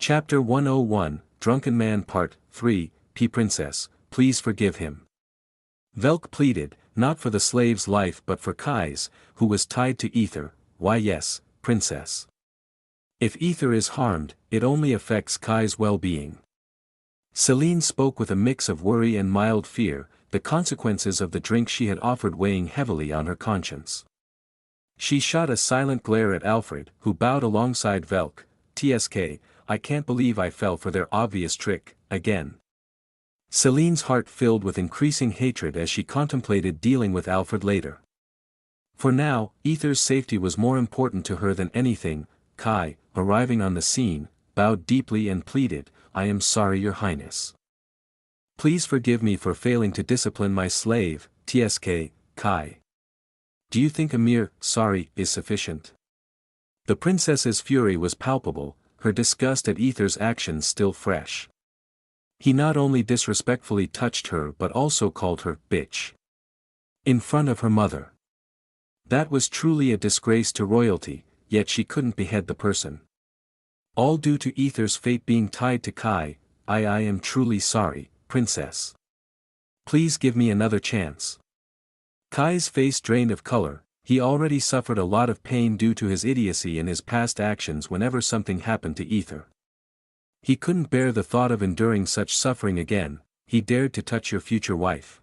Chapter 101, Drunken Man Part 3, P-Princess, please forgive him. Velk pleaded, not for the slave's life but for Kai's, who was tied to Aether. Why yes, princess. If Aether is harmed, it only affects Kai's well-being. Selene spoke with a mix of worry and mild fear, the consequences of the drink she had offered weighing heavily on her conscience. She shot a silent glare at Alfred, who bowed alongside Velk. TSK, I can't believe I fell for their obvious trick, again. Selene's heart filled with increasing hatred as she contemplated dealing with Alfred later. For now, Aether's safety was more important to her than anything. Kai, arriving on the scene, bowed deeply and pleaded, I am sorry your highness. Please forgive me for failing to discipline my slave, TSK, Kai. Do you think a mere, sorry, is sufficient? The princess's fury was palpable, her disgust at Aether's actions still fresh. He not only disrespectfully touched her but also called her, bitch. In front of her mother. That was truly a disgrace to royalty, yet she couldn't behead the person. All due to Aether's fate being tied to Kai. I am truly sorry, princess. Please give me another chance. Kai's face drained of color. He already suffered a lot of pain due to his idiocy and his past actions whenever something happened to Aether. He couldn't bear the thought of enduring such suffering again. He dared to touch your future wife.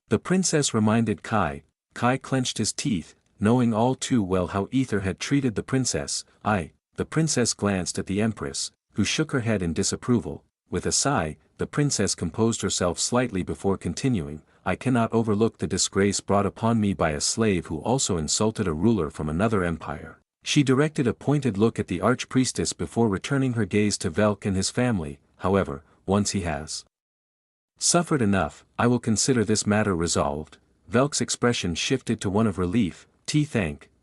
The princess reminded Kai. Kai clenched his teeth, knowing all too well how Aether had treated the princess. The princess glanced at the empress, who shook her head in disapproval. With a sigh, the princess composed herself slightly before continuing, I cannot overlook the disgrace brought upon me by a slave who also insulted a ruler from another empire. She directed a pointed look at the archpriestess before returning her gaze to Velk and his family. However, once he has suffered enough, I will consider this matter resolved. Velk's expression shifted to one of relief.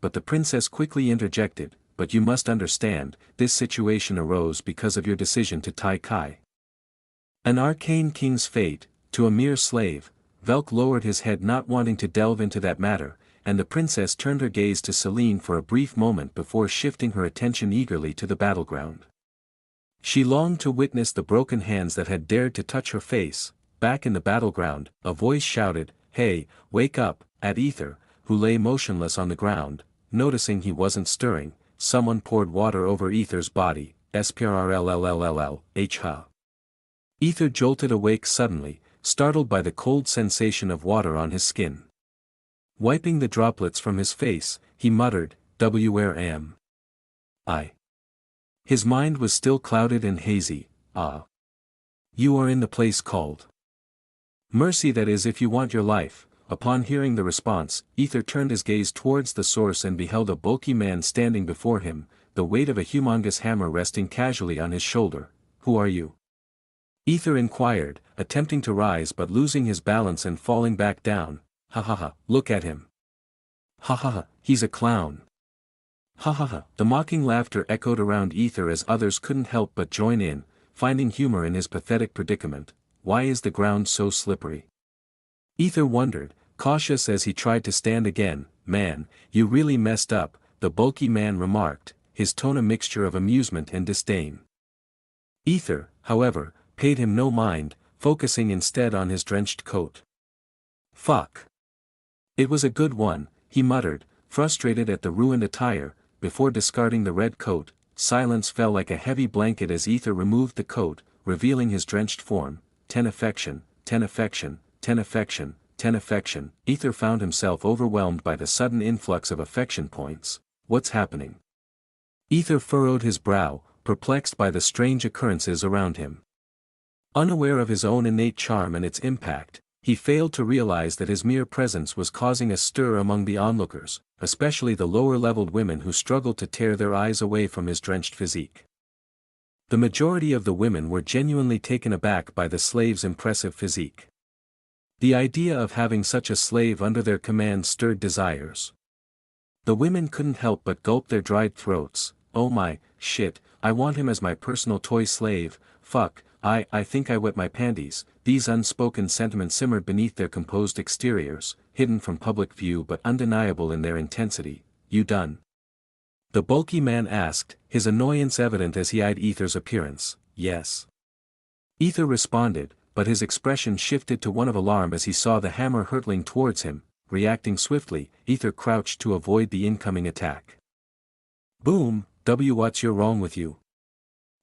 But the princess quickly interjected, but you must understand, this situation arose because of your decision to tie Kai. An arcane king's fate, to a mere slave. Velk lowered his head, not wanting to delve into that matter, and the princess turned her gaze to Selene for a brief moment before shifting her attention eagerly to the battleground. She longed to witness the broken hands that had dared to touch her face. Back in the battleground, a voice shouted, hey, wake up, at Aether, who lay motionless on the ground. Noticing he wasn't stirring, someone poured water over Aether's body. Sprrrllllllh. Aether jolted awake suddenly, startled by the cold sensation of water on his skin. Wiping the droplets from his face, he muttered, where am I? His mind was still clouded and hazy. You are in the place called Mercy, that is if you want your life. Upon hearing the response, Aether turned his gaze towards the source and beheld a bulky man standing before him, the weight of a humongous hammer resting casually on his shoulder. Who are you? Aether inquired, attempting to rise but losing his balance and falling back down. Look at him. He's a clown. The mocking laughter echoed around Aether as others couldn't help but join in, finding humor in his pathetic predicament. Why is the ground so slippery? Aether wondered, cautious as he tried to stand again. Man, you really messed up, the bulky man remarked, his tone a mixture of amusement and disdain. Aether, however, paid him no mind, focusing instead on his drenched coat. Fuck. It was a good one, he muttered, frustrated at the ruined attire. Before discarding the red coat, silence fell like a heavy blanket as Aether removed the coat, revealing his drenched form. 10 affection, 10 affection, 10 affection, 10 affection. Aether found himself overwhelmed by the sudden influx of affection points. What's happening? Aether furrowed his brow, perplexed by the strange occurrences around him. Unaware of his own innate charm and its impact, he failed to realize that his mere presence was causing a stir among the onlookers, especially the lower-leveled women who struggled to tear their eyes away from his drenched physique. The majority of the women were genuinely taken aback by the slave's impressive physique. The idea of having such a slave under their command stirred desires. The women couldn't help but gulp their dried throats. Oh my, shit, I want him as my personal toy slave. Fuck, I think I wet my panties. These unspoken sentiments simmered beneath their composed exteriors, hidden from public view but undeniable in their intensity. You done? The bulky man asked, his annoyance evident as he eyed Aether's appearance. Yes. Aether responded, but his expression shifted to one of alarm as he saw the hammer hurtling towards him. Reacting swiftly, Aether crouched to avoid the incoming attack. Boom, what's wrong with you?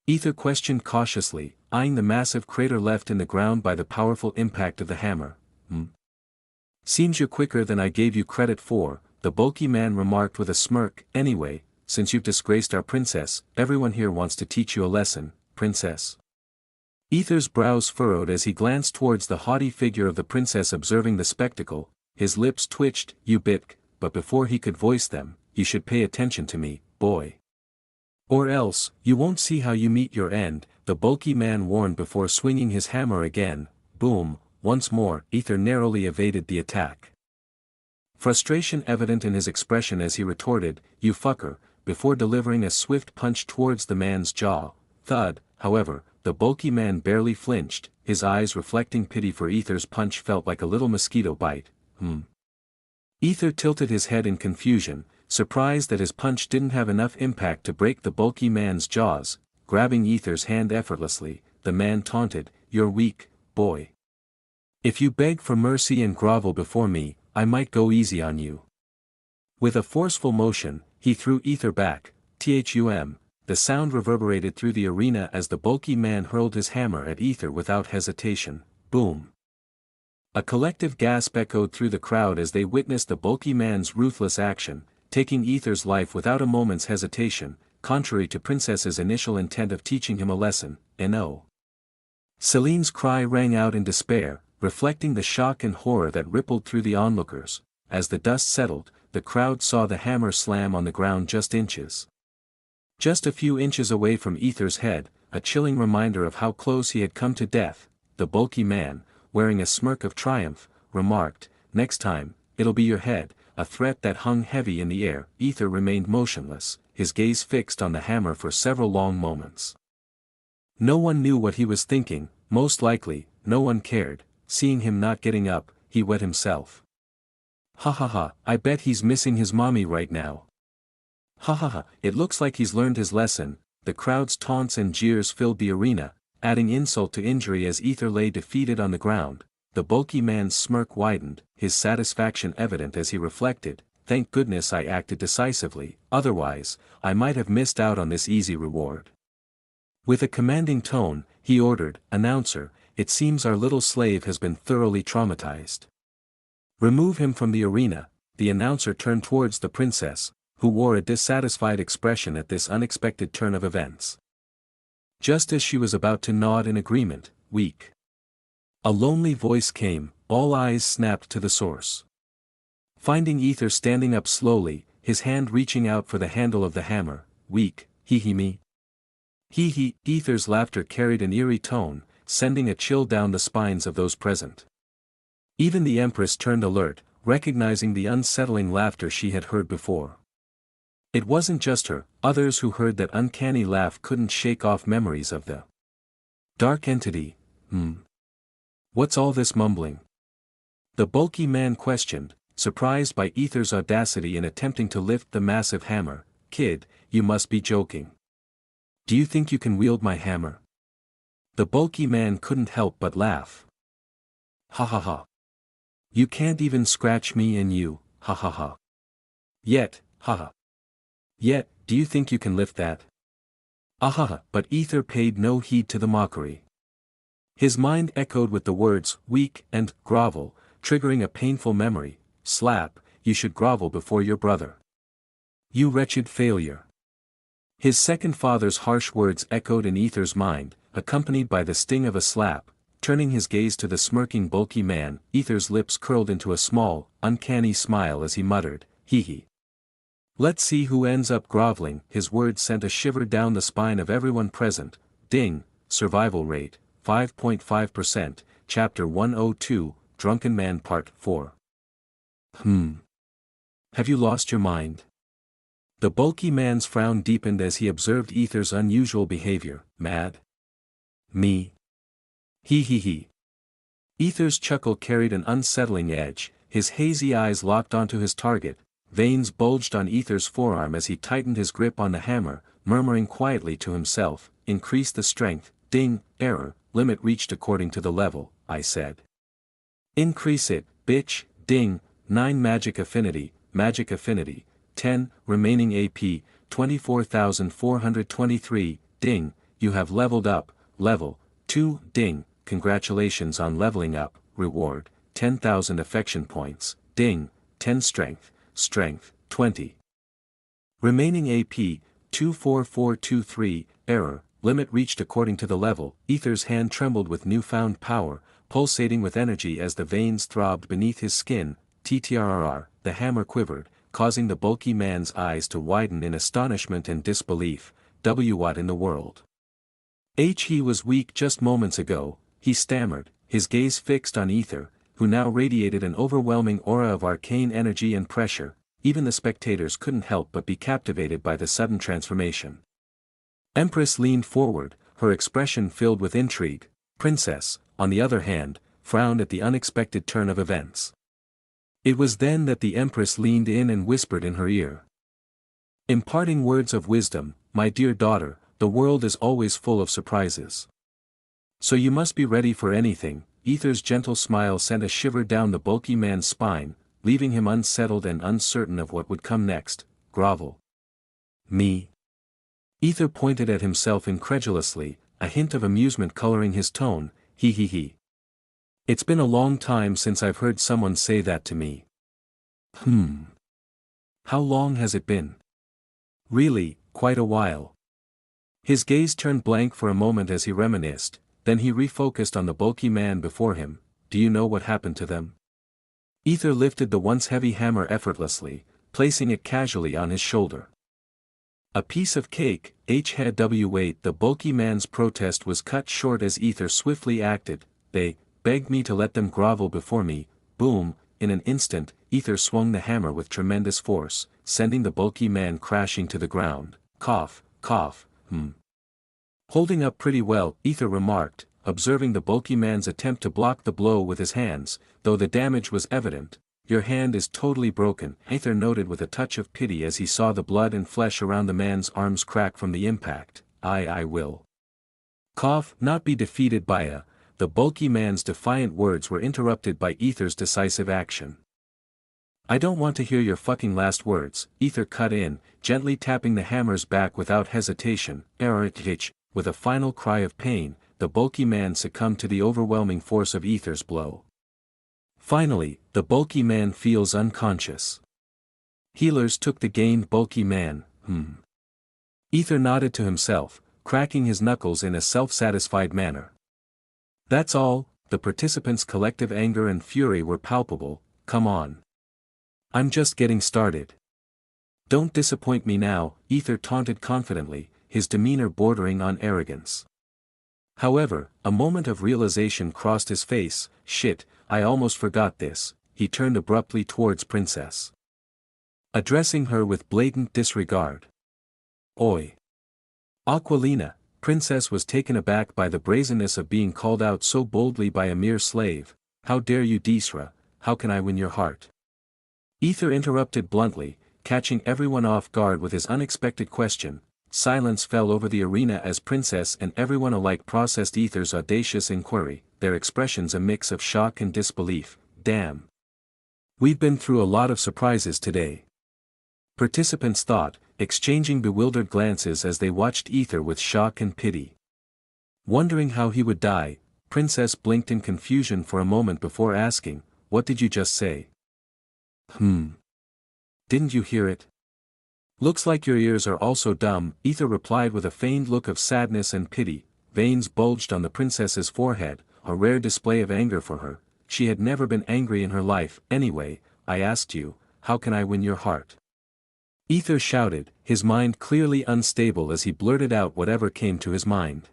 Aether questioned cautiously, eyeing the massive crater left in the ground by the powerful impact of the hammer. Seems you're quicker than I gave you credit for, the bulky man remarked with a smirk. Anyway, since you've disgraced our princess, everyone here wants to teach you a lesson, princess. Aether's brows furrowed as he glanced towards the haughty figure of the princess observing the spectacle. His lips twitched, you bitch, but before he could voice them, you should pay attention to me, boy. Or else, you won't see how you meet your end, the bulky man warned before swinging his hammer again. Boom, once more, Aether narrowly evaded the attack. Frustration evident in his expression as he retorted, you fucker, before delivering a swift punch towards the man's jaw. Thud, however, the bulky man barely flinched, his eyes reflecting pity for Aether's punch felt like a little mosquito bite. Aether tilted his head in confusion, surprised that his punch didn't have enough impact to break the bulky man's jaws. Grabbing Aether's hand effortlessly, the man taunted, you're weak, boy. If you beg for mercy and grovel before me, I might go easy on you. With a forceful motion, he threw Aether back. Thum, the sound reverberated through the arena as the bulky man hurled his hammer at Aether without hesitation. Boom. A collective gasp echoed through the crowd as they witnessed the bulky man's ruthless action, taking Aether's life without a moment's hesitation, contrary to Princess's initial intent of teaching him a lesson. No. Celine's cry rang out in despair, reflecting the shock and horror that rippled through the onlookers. As the dust settled, the crowd saw the hammer slam on the ground just a few inches away from Aether's head, a chilling reminder of how close he had come to death. The bulky man, wearing a smirk of triumph, remarked, next time, it'll be your head, a threat that hung heavy in the air. Aether remained motionless, his gaze fixed on the hammer for several long moments. No one knew what he was thinking, most likely, no one cared. Seeing him not getting up, he wet himself. Ha ha ha, I bet he's missing his mommy right now. Ha ha ha, it looks like he's learned his lesson. The crowd's taunts and jeers filled the arena, adding insult to injury as Aether lay defeated on the ground. The bulky man's smirk widened, his satisfaction evident as he reflected, thank goodness I acted decisively, otherwise, I might have missed out on this easy reward. With a commanding tone, he ordered, announcer, it seems our little slave has been thoroughly traumatized. Remove him from the arena. The announcer turned towards the princess, who wore a dissatisfied expression at this unexpected turn of events. Just as she was about to nod in agreement, weak. A lonely voice came, all eyes snapped to the source. Finding Aether standing up slowly, his hand reaching out for the handle of the hammer, weak, me. Hee. Aether's laughter carried an eerie tone, sending a chill down the spines of those present. Even the Empress turned alert, recognizing the unsettling laughter she had heard before. It wasn't just her, others who heard that uncanny laugh couldn't shake off memories of the dark entity. What's all this mumbling? The bulky man questioned, surprised by Aether's audacity in attempting to lift the massive hammer. Kid, you must be joking. Do you think you can wield my hammer? The bulky man couldn't help but laugh. Ha ha ha. You can't even scratch me and you, ha ha ha. Yet, ha ha. Yet, do you think you can lift that? Ahaha, but Aether paid no heed to the mockery. His mind echoed with the words, weak, and grovel, triggering a painful memory. Slap, you should grovel before your brother. You wretched failure. His second father's harsh words echoed in Aether's mind, accompanied by the sting of a slap. Turning his gaze to the smirking bulky man, Aether's lips curled into a small, uncanny smile as he muttered, hee. Let's see who ends up groveling. His words sent a shiver down the spine of everyone present. Ding, survival rate, 5.5%, Chapter 102, Drunken Man Part 4. Have you lost your mind? The bulky man's frown deepened as he observed Aether's unusual behavior. Mad? Me? He. Aether's chuckle carried an unsettling edge, his hazy eyes locked onto his target. Veins bulged on Aether's forearm as he tightened his grip on the hammer, murmuring quietly to himself, increase the strength, ding, error, limit reached according to the level, I said. Increase it, bitch, ding, 9 magic affinity, 10, remaining AP, 24,423, ding, you have leveled up, level, 2, ding, congratulations on leveling up, reward, 10,000 affection points, ding, 10 strength, 20. Remaining AP, 24423, error, limit reached according to the level. Aether's hand trembled with newfound power, pulsating with energy as the veins throbbed beneath his skin. TTRRR, the hammer quivered, causing the bulky man's eyes to widen in astonishment and disbelief. What in the world? He was weak just moments ago, he stammered, his gaze fixed on Aether, who now radiated an overwhelming aura of arcane energy and pressure. Even the spectators couldn't help but be captivated by the sudden transformation. Empress leaned forward, her expression filled with intrigue. Princess, on the other hand, frowned at the unexpected turn of events. It was then that the Empress leaned in and whispered in her ear. Imparting words of wisdom, my dear daughter, the world is always full of surprises. So you must be ready for anything. Aether's gentle smile sent a shiver down the bulky man's spine, leaving him unsettled and uncertain of what would come next. Grovel. Me? Aether pointed at himself incredulously, a hint of amusement coloring his tone. He. It's been a long time since I've heard someone say that to me. How long has it been? Really, quite a while. His gaze turned blank for a moment as he reminisced, then he refocused on the bulky man before him. Do you know what happened to them? Aether lifted the once heavy hammer effortlessly, placing it casually on his shoulder. A piece of cake. Wait, the bulky man's protest was cut short as Aether swiftly acted. They begged me to let them grovel before me. Boom, in an instant, Aether swung the hammer with tremendous force, sending the bulky man crashing to the ground. Cough. Holding up pretty well, Aether remarked, observing the bulky man's attempt to block the blow with his hands, though the damage was evident. Your hand is totally broken, Aether noted with a touch of pity as he saw the blood and flesh around the man's arms crack from the impact. I will. Cough, not be defeated by a. The bulky man's defiant words were interrupted by Aether's decisive action. I don't want to hear your fucking last words, Aether cut in, gently tapping the hammer's back without hesitation. With a final cry of pain, the bulky man succumbed to the overwhelming force of Aether's blow. Finally, the bulky man feels unconscious. Healers took the gained bulky man. Aether nodded to himself, cracking his knuckles in a self-satisfied manner. That's all. The participants' collective anger and fury were palpable. Come on. I'm just getting started. Don't disappoint me now, Aether taunted confidently, his demeanor bordering on arrogance. However, a moment of realization crossed his face. Shit, I almost forgot this. He turned abruptly towards Princess, addressing her with blatant disregard. Oi. Aquilina. Princess was taken aback by the brazenness of being called out so boldly by a mere slave. How dare you, Disra, how can I win your heart? Aether interrupted bluntly, catching everyone off guard with his unexpected question. Silence fell over the arena as Princess and everyone alike processed Aether's audacious inquiry, their expressions a mix of shock and disbelief. Damn. We've been through a lot of surprises today. Participants thought, exchanging bewildered glances as they watched Aether with shock and pity. Wondering how he would die, Princess blinked in confusion for a moment before asking, what did you just say? Didn't you hear it? Looks like your ears are also dumb, Aether replied with a feigned look of sadness and pity. Veins bulged on the princess's forehead, a rare display of anger for her. She had never been angry in her life. Anyway, I asked you, how can I win your heart? Aether shouted, his mind clearly unstable as he blurted out whatever came to his mind.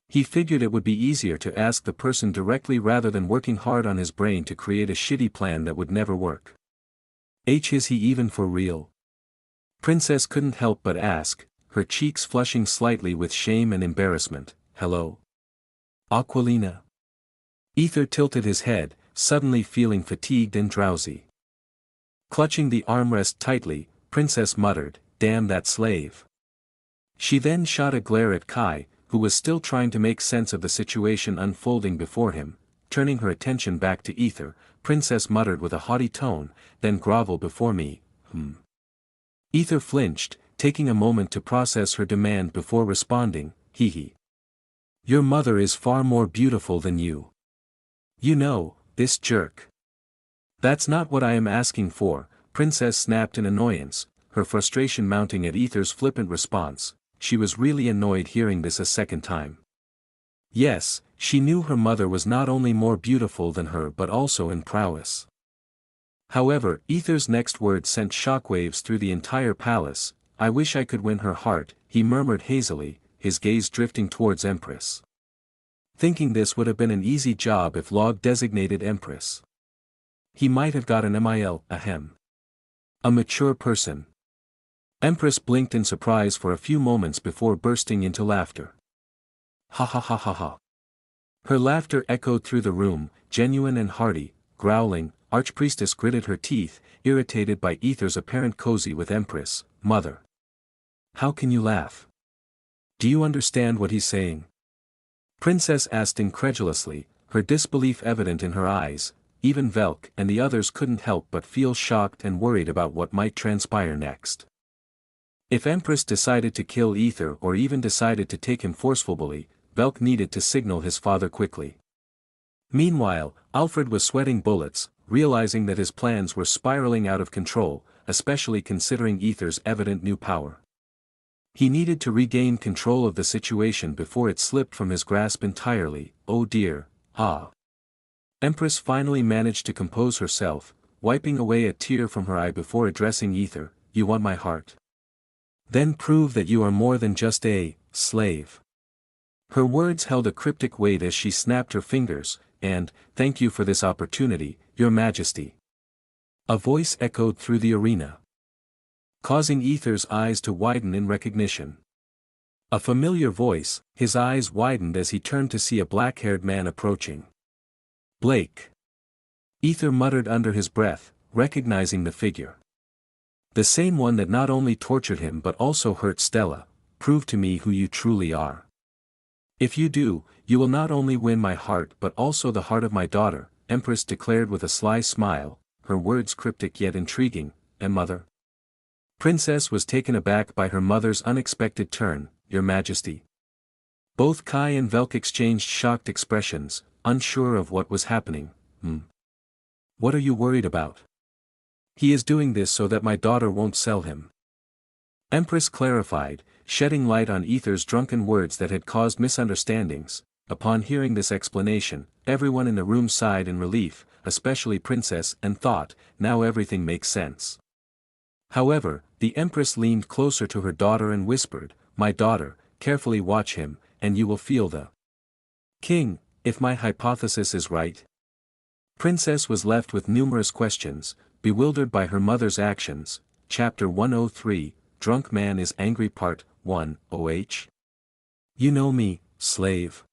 He figured it would be easier to ask the person directly rather than working hard on his brain to create a shitty plan that would never work. Is he even for real? Princess couldn't help but ask, her cheeks flushing slightly with shame and embarrassment. Hello? Aquilina? Aether tilted his head, suddenly feeling fatigued and drowsy. Clutching the armrest tightly, Princess muttered, "Damn that slave." She then shot a glare at Kai, who was still trying to make sense of the situation unfolding before him. Turning her attention back to Aether, Princess muttered with a haughty tone, "Then grovel before me, Aether flinched, taking a moment to process her demand before responding, "Hee. Your mother is far more beautiful than you. You know, this jerk." "That's not what I am asking for," Princess snapped in annoyance, her frustration mounting at Aether's flippant response. She was really annoyed hearing this a second time. Yes, she knew her mother was not only more beautiful than her but also in prowess. However, Aether's next words sent shockwaves through the entire palace. "I wish I could win her heart," he murmured hazily, his gaze drifting towards Empress. Thinking this would have been an easy job if Log designated Empress. He might have got an mil, ahem. A mature person. Empress blinked in surprise for a few moments before bursting into laughter. Ha ha ha ha ha. Her laughter echoed through the room, genuine and hearty. Growling, Archpriestess gritted her teeth, irritated by Aether's apparent cozy with Empress. "Mother. How can you laugh? Do you understand what he's saying?" Princess asked incredulously, her disbelief evident in her eyes. Even Velk and the others couldn't help but feel shocked and worried about what might transpire next. If Empress decided to kill Aether or even decided to take him forcefully, Velk needed to signal his father quickly. Meanwhile, Alfred was sweating bullets, realizing that his plans were spiraling out of control, especially considering Aether's evident new power. He needed to regain control of the situation before it slipped from his grasp entirely. "Oh dear, ah." Empress finally managed to compose herself, wiping away a tear from her eye before addressing Aether. "You want my heart? Then prove that you are more than just a slave." Her words held a cryptic weight as she snapped her fingers, and, "Thank you for this opportunity, Your Majesty." A voice echoed through the arena, causing Aether's eyes to widen in recognition. A familiar voice, his eyes widened as he turned to see a black-haired man approaching. "Blake." Aether muttered under his breath, recognizing the figure. "The same one that not only tortured him but also hurt Stella. Prove to me who you truly are. If you do, you will not only win my heart but also the heart of my daughter," Empress declared with a sly smile, her words cryptic yet intriguing. "And mother?" Princess was taken aback by her mother's unexpected turn. "Your Majesty." Both Kai and Velk exchanged shocked expressions, unsure of what was happening. What are you worried about?" "He is doing this so that my daughter won't sell him." Empress clarified, shedding light on Aether's drunken words that had caused misunderstandings. Upon hearing this explanation, everyone in the room sighed in relief, especially Princess, and thought, now everything makes sense. However, the Empress leaned closer to her daughter and whispered, "My daughter, carefully watch him, and you will feel the king, if my hypothesis is right." Princess was left with numerous questions, bewildered by her mother's actions. Chapter 103, Drunk Man is Angry Part 1, OH. "You know me, slave?"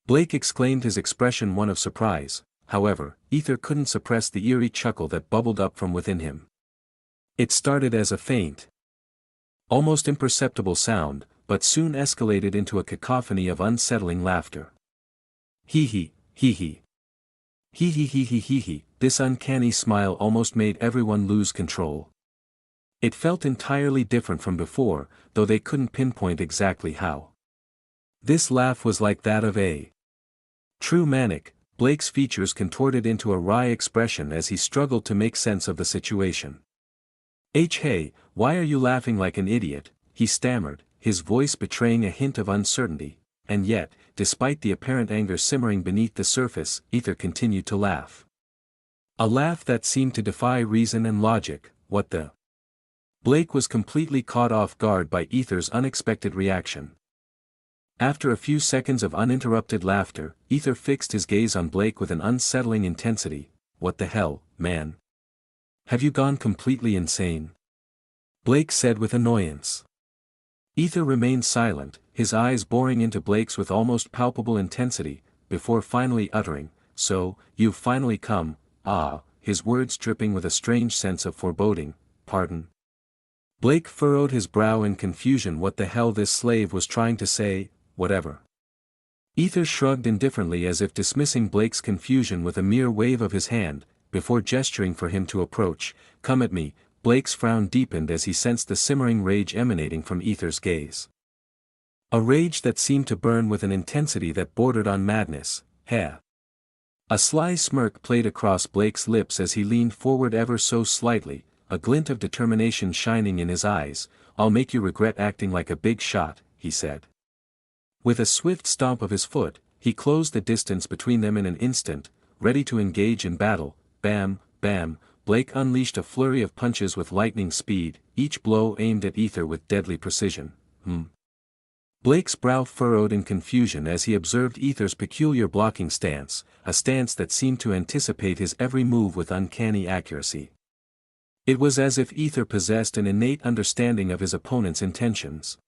Blake exclaimed, his expression one of surprise. However, Aether couldn't suppress the eerie chuckle that bubbled up from within him. It started as a faint, almost imperceptible sound, but soon escalated into a cacophony of unsettling laughter. Hee hee, hee hee. Hee hee hee hee hee hee. This uncanny smile almost made everyone lose control. It felt entirely different from before, though they couldn't pinpoint exactly how. This laugh was like that of a true maniac. Blake's features contorted into a wry expression as he struggled to make sense of the situation. Hey, why are you laughing like an idiot?" he stammered, his voice betraying a hint of uncertainty, and yet, despite the apparent anger simmering beneath the surface, Aether continued to laugh. A laugh that seemed to defy reason and logic. "What the?" Blake was completely caught off guard by Aether's unexpected reaction. After a few seconds of uninterrupted laughter, Aether fixed his gaze on Blake with an unsettling intensity. "What the hell, man? Have you gone completely insane?" Blake said with annoyance. Aether remained silent, his eyes boring into Blake's with almost palpable intensity, before finally uttering, "So, you've finally come, ah, his words dripping with a strange sense of foreboding. Pardon? Blake furrowed his brow in confusion. What the hell this slave was trying to say, whatever. Aether shrugged indifferently as if dismissing Blake's confusion with a mere wave of his hand, before gesturing for him to approach. Come at me. Blake's frown deepened as he sensed the simmering rage emanating from Aether's gaze. A rage that seemed to burn with an intensity that bordered on madness. Heh. A sly smirk played across Blake's lips as he leaned forward ever so slightly, a glint of determination shining in his eyes. I'll make you regret acting like a big shot, he said. With a swift stomp of his foot, he closed the distance between them in an instant, ready to engage in battle. Bam, bam, Blake unleashed a flurry of punches with lightning speed, each blow aimed at Aether with deadly precision. Blake's brow furrowed in confusion as he observed Aether's peculiar blocking stance, a stance that seemed to anticipate his every move with uncanny accuracy. It was as if Aether possessed an innate understanding of his opponent's intentions.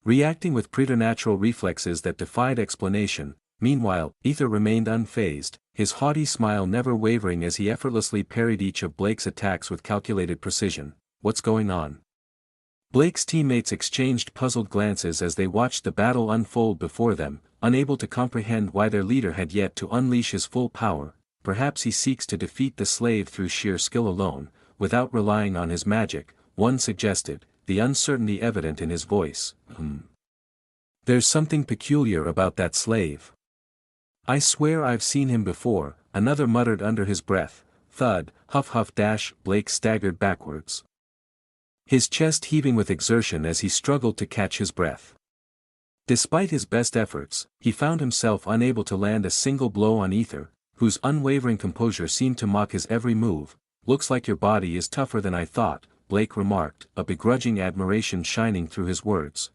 Reacting with preternatural reflexes that defied explanation, meanwhile, Aether remained unfazed, his haughty smile never wavering as he effortlessly parried each of Blake's attacks with calculated precision. What's going on? Blake's teammates exchanged puzzled glances as they watched the battle unfold before them, unable to comprehend why their leader had yet to unleash his full power. Perhaps he seeks to defeat the slave through sheer skill alone, without relying on his magic, one suggested, the uncertainty evident in his voice. There's something peculiar about that slave. I swear I've seen him before, another muttered under his breath. Thud, huff huff dash. Blake staggered backwards, his chest heaving with exertion as he struggled to catch his breath. Despite his best efforts, he found himself unable to land a single blow on Aether, whose unwavering composure seemed to mock his every move. Looks like your body is tougher than I thought, Blake remarked, a begrudging admiration shining through his words.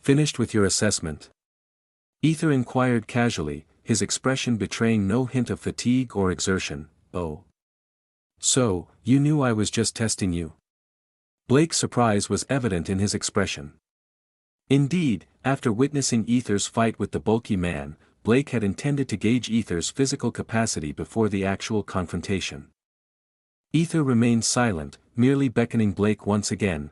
Finished with your assessment? Aether inquired casually, his expression betraying no hint of fatigue or exertion. Oh. So, you knew I was just testing you? Blake's surprise was evident in his expression. Indeed, after witnessing Aether's fight with the bulky man, Blake had intended to gauge Aether's physical capacity before the actual confrontation. Aether remained silent, merely beckoning Blake once again.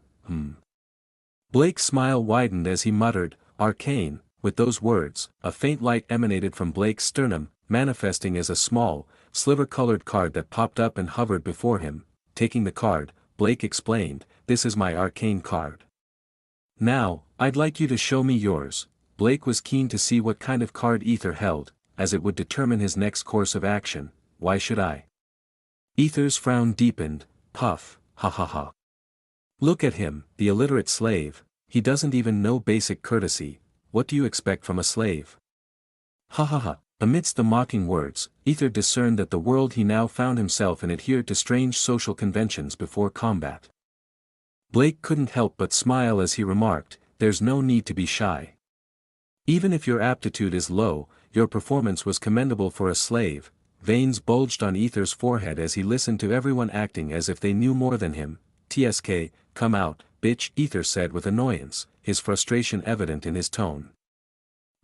Blake's smile widened as he muttered, "Arcane." With those words, a faint light emanated from Blake's sternum, manifesting as a small, sliver-colored card that popped up and hovered before him. Taking the card, Blake explained, "This is my arcane card. Now, I'd like you to show me yours." Blake was keen to see what kind of card Aether held, as it would determine his next course of action. Why should I? Aether's frown deepened. Puff, ha ha ha. Look at him, the illiterate slave, he doesn't even know basic courtesy. What do you expect from a slave? Ha ha ha. Amidst the mocking words, Aether discerned that the world he now found himself in adhered to strange social conventions before combat. Blake couldn't help but smile as he remarked, "There's no need to be shy. Even if your aptitude is low, your performance was commendable for a slave." Veins bulged on Aether's forehead as he listened to everyone acting as if they knew more than him. "TSK, come out, bitch," Aether said with annoyance, his frustration evident in his tone.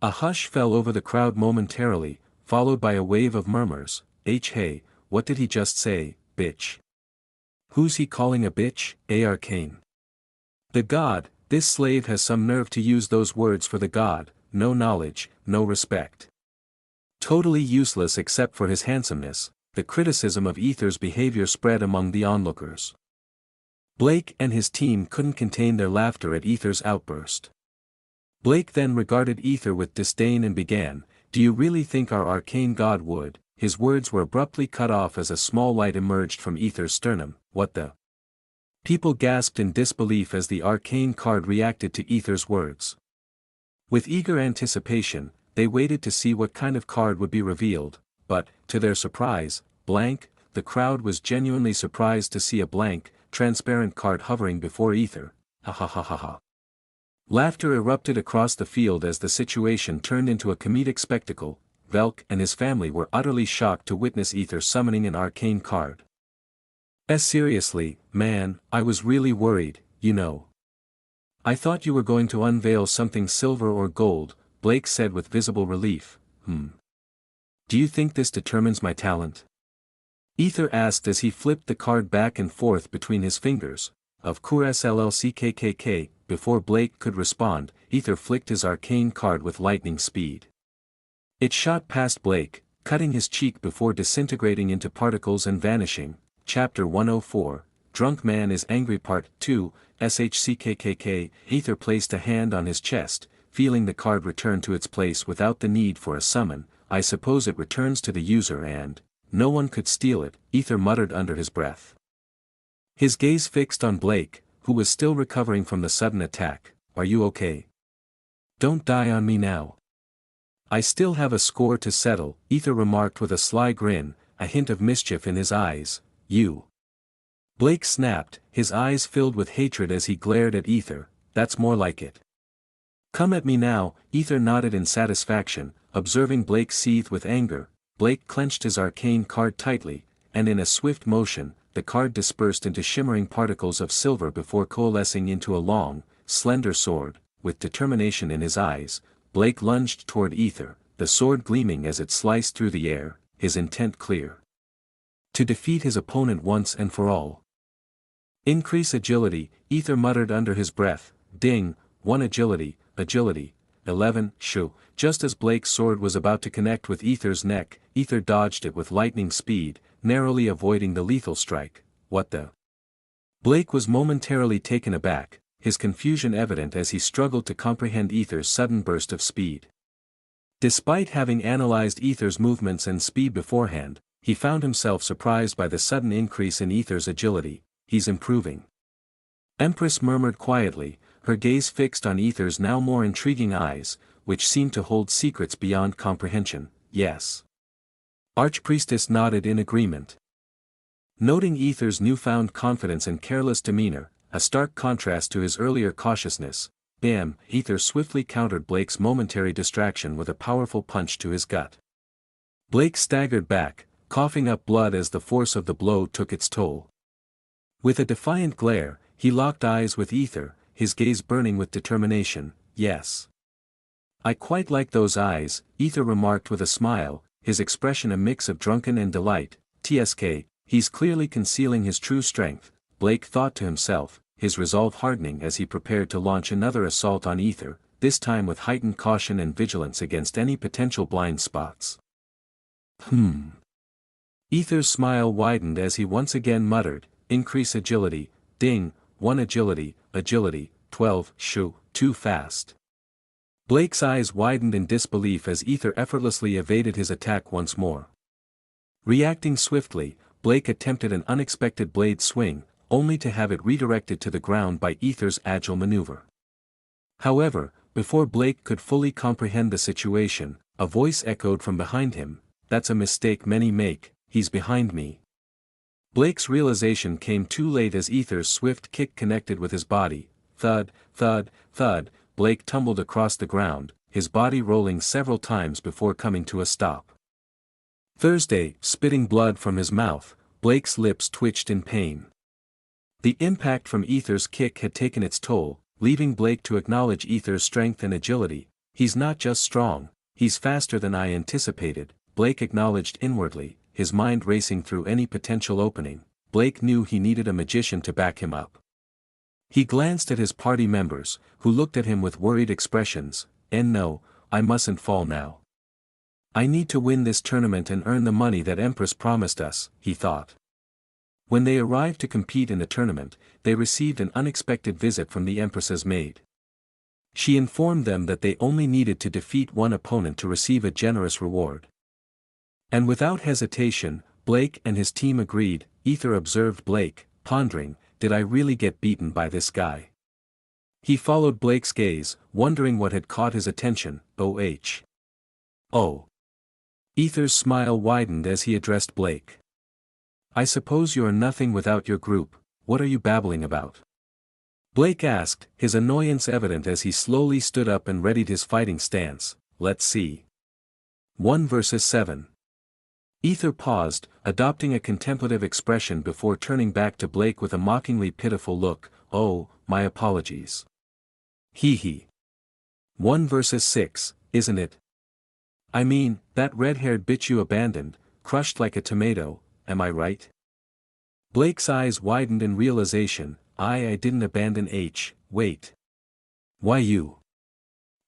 A hush fell over the crowd momentarily, followed by a wave of murmurs. Hey, what did he just say, bitch? Who's he calling a bitch? Arcane. The god, this slave has some nerve to use those words for the god. No knowledge, no respect. Totally useless except for his handsomeness. The criticism of Aether's behavior spread among the onlookers. Blake and his team couldn't contain their laughter at Aether's outburst. Blake then regarded Aether with disdain and began, "Do you really think our arcane god would?" His words were abruptly cut off as a small light emerged from Aether's sternum. What the? People gasped in disbelief as the arcane card reacted to Aether's words. With eager anticipation, they waited to see what kind of card would be revealed, but, to their surprise, blank. The crowd was genuinely surprised to see a blank, transparent card hovering before Aether. Ha ha ha ha ha. Laughter erupted across the field as the situation turned into a comedic spectacle. Velk and his family were utterly shocked to witness Aether summoning an arcane card. Seriously, man, I was really worried, you know. I thought you were going to unveil something silver or gold, Blake said with visible relief. Do you think this determines my talent? Aether asked as he flipped the card back and forth between his fingers. Of course LLCKKK, before Blake could respond, Aether flicked his arcane card with lightning speed. It shot past Blake, cutting his cheek before disintegrating into particles and vanishing. Chapter 104, Drunk Man is Angry Part 2, SHCKKK. Aether placed a hand on his chest, feeling the card return to its place without the need for a summon. I suppose it returns to the user and no one could steal it, Aether muttered under his breath. His gaze fixed on Blake, who was still recovering from the sudden attack. Are you okay? Don't die on me now. I still have a score to settle, Aether remarked with a sly grin, a hint of mischief in his eyes. You. Blake snapped, his eyes filled with hatred as he glared at Aether. That's more like it. Come at me now, Aether nodded in satisfaction, observing Blake seethe with anger. Blake clenched his arcane card tightly, and in a swift motion, the card dispersed into shimmering particles of silver before coalescing into a long, slender sword. With determination in his eyes, Blake lunged toward Aether, the sword gleaming as it sliced through the air, his intent clear. To defeat his opponent once and for all. Increase agility, Aether muttered under his breath. Ding, 1 agility, 11, shoo. Just as Blake's sword was about to connect with Aether's neck, Aether dodged it with lightning speed, narrowly avoiding the lethal strike. What the? Blake was momentarily taken aback, his confusion evident as he struggled to comprehend Aether's sudden burst of speed. Despite having analyzed Aether's movements and speed beforehand, he found himself surprised by the sudden increase in Aether's agility. He's improving. Empress murmured quietly, her gaze fixed on Aether's now more intriguing eyes, which seemed to hold secrets beyond comprehension. Yes. Archpriestess nodded in agreement. Noting Aether's newfound confidence and careless demeanor, a stark contrast to his earlier cautiousness, bam, Aether swiftly countered Blake's momentary distraction with a powerful punch to his gut. Blake staggered back, coughing up blood as the force of the blow took its toll. With a defiant glare, he locked eyes with Aether, his gaze burning with determination. Yes. I quite like those eyes, Aether remarked with a smile, his expression a mix of drunken and delight. TSK, he's clearly concealing his true strength, Blake thought to himself, his resolve hardening as he prepared to launch another assault on Aether, this time with heightened caution and vigilance against any potential blind spots. Aether's smile widened as he once again muttered, increase agility, ding, 1 agility, 12, shoo, too fast. Blake's eyes widened in disbelief as Aether effortlessly evaded his attack once more. Reacting swiftly, Blake attempted an unexpected blade swing, only to have it redirected to the ground by Aether's agile maneuver. However, before Blake could fully comprehend the situation, a voice echoed from behind him, that's a mistake many make, he's behind me. Blake's realization came too late as Aether's swift kick connected with his body. Thud, thud, thud, Blake tumbled across the ground, his body rolling several times before coming to a stop. Thursday, spitting blood from his mouth, Blake's lips twitched in pain. The impact from Aether's kick had taken its toll, leaving Blake to acknowledge Aether's strength and agility. He's not just strong, he's faster than I anticipated, Blake acknowledged inwardly, his mind racing through any potential opening. Blake knew he needed a magician to back him up. He glanced at his party members, who looked at him with worried expressions. No, I mustn't fall now. I need to win this tournament and earn the money that Empress promised us, he thought. When they arrived to compete in the tournament, they received an unexpected visit from the Empress's maid. She informed them that they only needed to defeat one opponent to receive a generous reward. And without hesitation, Blake and his team agreed. Aether observed Blake, pondering, did I really get beaten by this guy? He followed Blake's gaze, wondering what had caught his attention. Oh. Aether's smile widened as he addressed Blake. I suppose you're nothing without your group, what are you babbling about? Blake asked, his annoyance evident as he slowly stood up and readied his fighting stance. Let's see. 1 versus 7. Aether paused, adopting a contemplative expression before turning back to Blake with a mockingly pitiful look. Oh, my apologies. Hee. 1 versus 6, isn't it? I mean, that red-haired bitch you abandoned, crushed like a tomato, am I right? Blake's eyes widened in realization. I didn't abandon wait. Why you?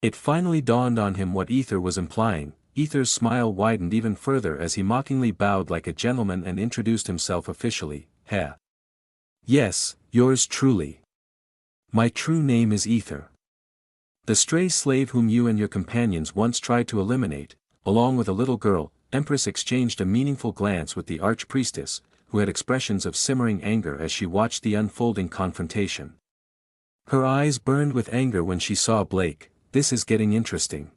It finally dawned on him what Aether was implying. Aether's smile widened even further as he mockingly bowed like a gentleman and introduced himself officially. Heh. Yes, yours truly. My true name is Aether. The stray slave whom you and your companions once tried to eliminate, along with a little girl. Empress exchanged a meaningful glance with the archpriestess, who had expressions of simmering anger as she watched the unfolding confrontation. Her eyes burned with anger when she saw Blake. This is getting interesting.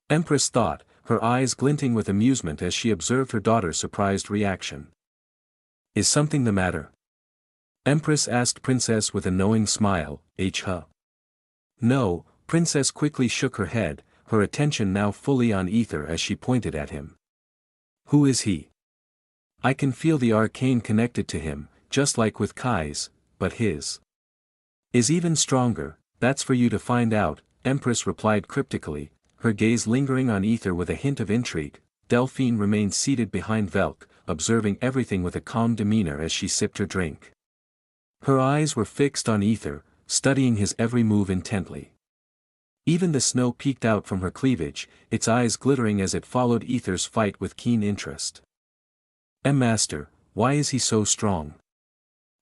Empress thought, her eyes glinting with amusement as she observed her daughter's surprised reaction. Is something the matter? Empress asked Princess with a knowing smile. No, Princess quickly shook her head, her attention now fully on Aether as she pointed at him. Who is he? I can feel the arcane connected to him, just like with Kai's, but his is even stronger. That's for you to find out, Empress replied cryptically, her gaze lingering on Aether with a hint of intrigue. Delphine remained seated behind Velk, observing everything with a calm demeanor as she sipped her drink. Her eyes were fixed on Aether, studying his every move intently. Even the snow peeked out from her cleavage, its eyes glittering as it followed Aether's fight with keen interest. Master, why is he so strong?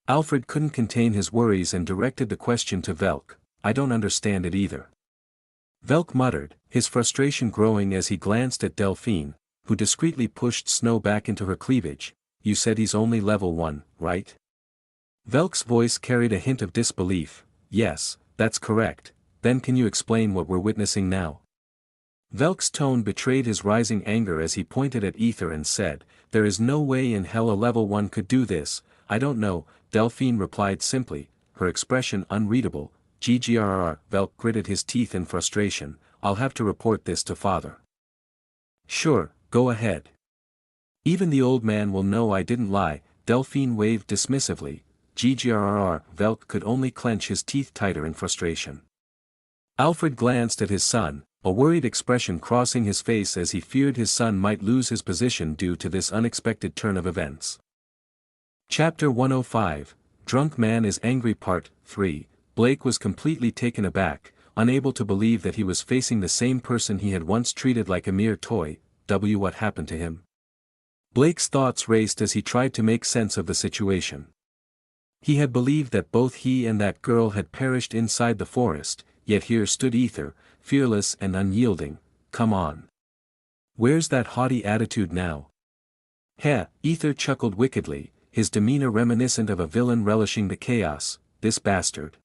Alfred couldn't contain his worries and directed the question to Velk. I don't understand it either. Velk muttered, his frustration growing as he glanced at Delphine, who discreetly pushed snow back into her cleavage. You said he's only level 1, right? Velk's voice carried a hint of disbelief. Yes, that's correct. Then can you explain what we're witnessing now? Velk's tone betrayed his rising anger as he pointed at Aether and said, there is no way in hell a level 1 could do this. I don't know, Delphine replied simply, her expression unreadable. Grrr. Velk gritted his teeth in frustration. I'll have to report this to father. Sure, go ahead. Even the old man will know I didn't lie, Delphine waved dismissively. Grrr. Velk could only clench his teeth tighter in frustration. Alfred glanced at his son, a worried expression crossing his face as he feared his son might lose his position due to this unexpected turn of events. Chapter 105, Drunk Man is Angry Part 3. Blake was completely taken aback, unable to believe that he was facing the same person he had once treated like a mere toy. What happened to him? Blake's thoughts raced as he tried to make sense of the situation. He had believed that both he and that girl had perished inside the forest, yet here stood Aether, fearless and unyielding. Come on. Where's that haughty attitude now? Heh, Aether chuckled wickedly, his demeanor reminiscent of a villain relishing the chaos. This bastard.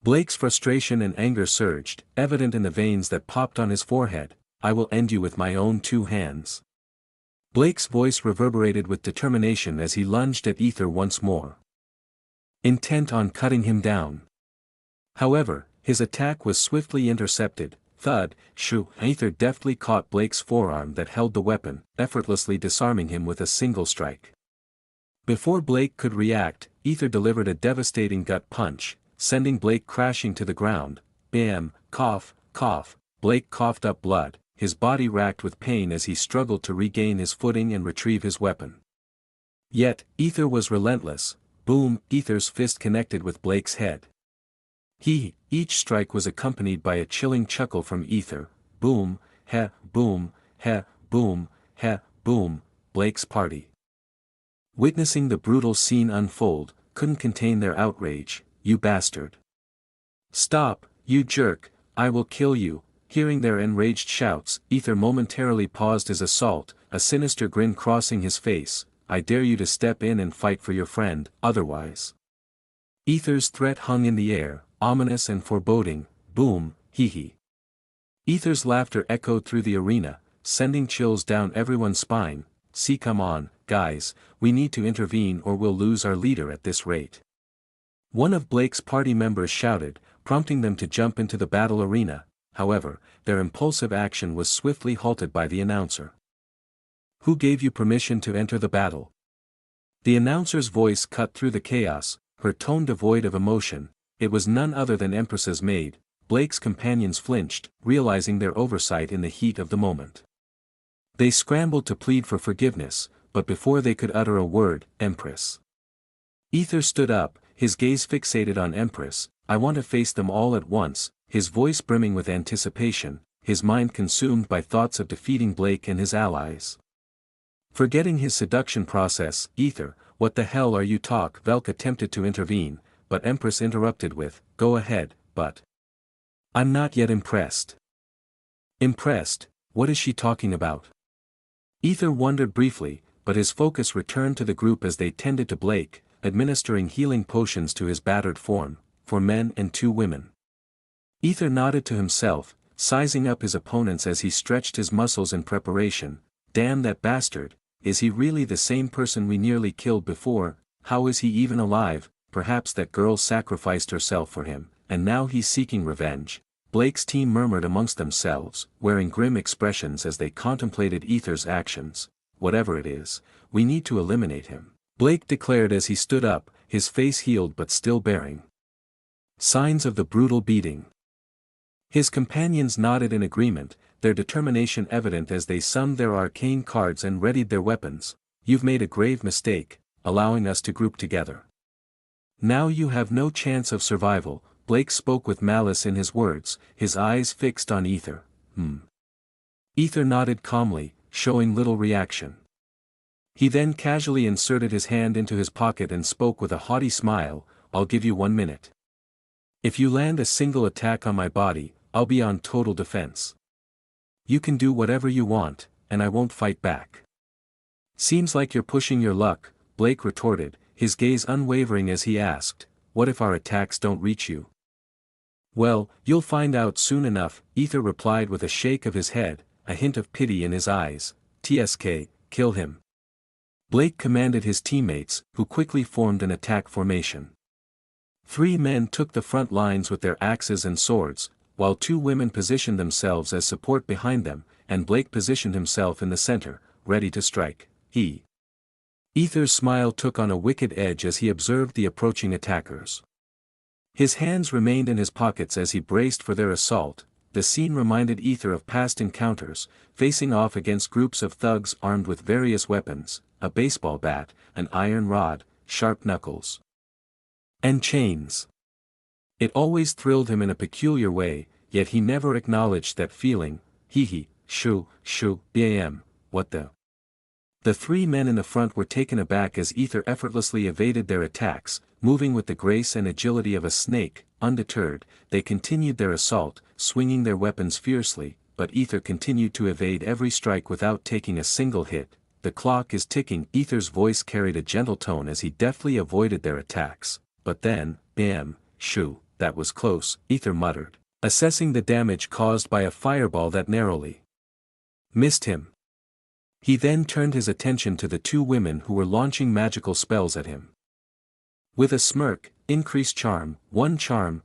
Blake's frustration and anger surged, evident in the veins that popped on his forehead. I will end you with my own 2 hands. Blake's voice reverberated with determination as he lunged at Aether once more, intent on cutting him down. However, his attack was swiftly intercepted. Thud, shoo! Aether deftly caught Blake's forearm that held the weapon, effortlessly disarming him with a single strike. Before Blake could react, Aether delivered a devastating gut punch, sending Blake crashing to the ground. Bam! Cough, cough! Blake coughed up blood, his body racked with pain as he struggled to regain his footing and retrieve his weapon. Yet, Aether was relentless. Boom! Aether's fist connected with Blake's head. Each strike was accompanied by a chilling chuckle from Aether. Boom, heh, boom, heh, boom, heh, boom. Blake's party, witnessing the brutal scene unfold, couldn't contain their outrage. You bastard! Stop, you jerk, I will kill you. Hearing their enraged shouts, Aether momentarily paused his assault, a sinister grin crossing his face. I dare you to step in and fight for your friend, otherwise. Aether's threat hung in the air, ominous and foreboding. Boom, hee. Aether's laughter echoed through the arena, sending chills down everyone's spine. See, come on, guys, we need to intervene or we'll lose our leader at this rate. One of Blake's party members shouted, prompting them to jump into the battle arena. However, their impulsive action was swiftly halted by the announcer. Who gave you permission to enter the battle? The announcer's voice cut through the chaos, her tone devoid of emotion. It was none other than Empress's maid. Blake's companions flinched, realizing their oversight in the heat of the moment. They scrambled to plead for forgiveness, but before they could utter a word, Empress. Aether stood up, his gaze fixated on Empress. I want to face them all at once, his voice brimming with anticipation, his mind consumed by thoughts of defeating Blake and his allies. Forgetting his seduction process, Aether, what the hell are you talk? Velk attempted to intervene, but Empress interrupted with, go ahead, but I'm not yet impressed. Impressed? What is she talking about? Aether wondered briefly, but his focus returned to the group as they tended to Blake, administering healing potions to his battered form, 4 men and 2 women. Aether nodded to himself, sizing up his opponents as he stretched his muscles in preparation. Damn that bastard, is he really the same person we nearly killed before? How is he even alive? Perhaps that girl sacrificed herself for him, and now he's seeking revenge. Blake's team murmured amongst themselves, wearing grim expressions as they contemplated Aether's actions. Whatever it is, we need to eliminate him, Blake declared as he stood up, his face healed but still bearing signs of the brutal beating. His companions nodded in agreement, their determination evident as they summoned their arcane cards and readied their weapons. You've made a grave mistake, allowing us to group together. Now you have no chance of survival. Blake spoke with malice in his words, his eyes fixed on Aether. Aether nodded calmly, showing little reaction. He then casually inserted his hand into his pocket and spoke with a haughty smile, I'll give you 1 minute. If you land a single attack on my body, I'll be on total defense. You can do whatever you want, and I won't fight back. Seems like you're pushing your luck, Blake retorted, his gaze unwavering as he asked, what if our attacks don't reach you? Well, you'll find out soon enough, Aether replied with a shake of his head, a hint of pity in his eyes. TSK, kill him. Blake commanded his teammates, who quickly formed an attack formation. 3 men took the front lines with their axes and swords, while 2 women positioned themselves as support behind them, and Blake positioned himself in the center, ready to strike. Aether's smile took on a wicked edge as he observed the approaching attackers. His hands remained in his pockets as he braced for their assault. The scene reminded Aether of past encounters, facing off against groups of thugs armed with various weapons, a baseball bat, an iron rod, sharp knuckles, and chains. It always thrilled him in a peculiar way, yet he never acknowledged that feeling. Bam, what the? The 3 men in the front were taken aback as Aether effortlessly evaded their attacks, moving with the grace and agility of a snake. Undeterred, they continued their assault, swinging their weapons fiercely, but Aether continued to evade every strike without taking a single hit. The clock is ticking. Aether's voice carried a gentle tone as he deftly avoided their attacks. But then, bam, that was close, Aether muttered, assessing the damage caused by a fireball that narrowly missed him. He then turned his attention to the 2 women who were launching magical spells at him. With a smirk, increase charm, 1 charm,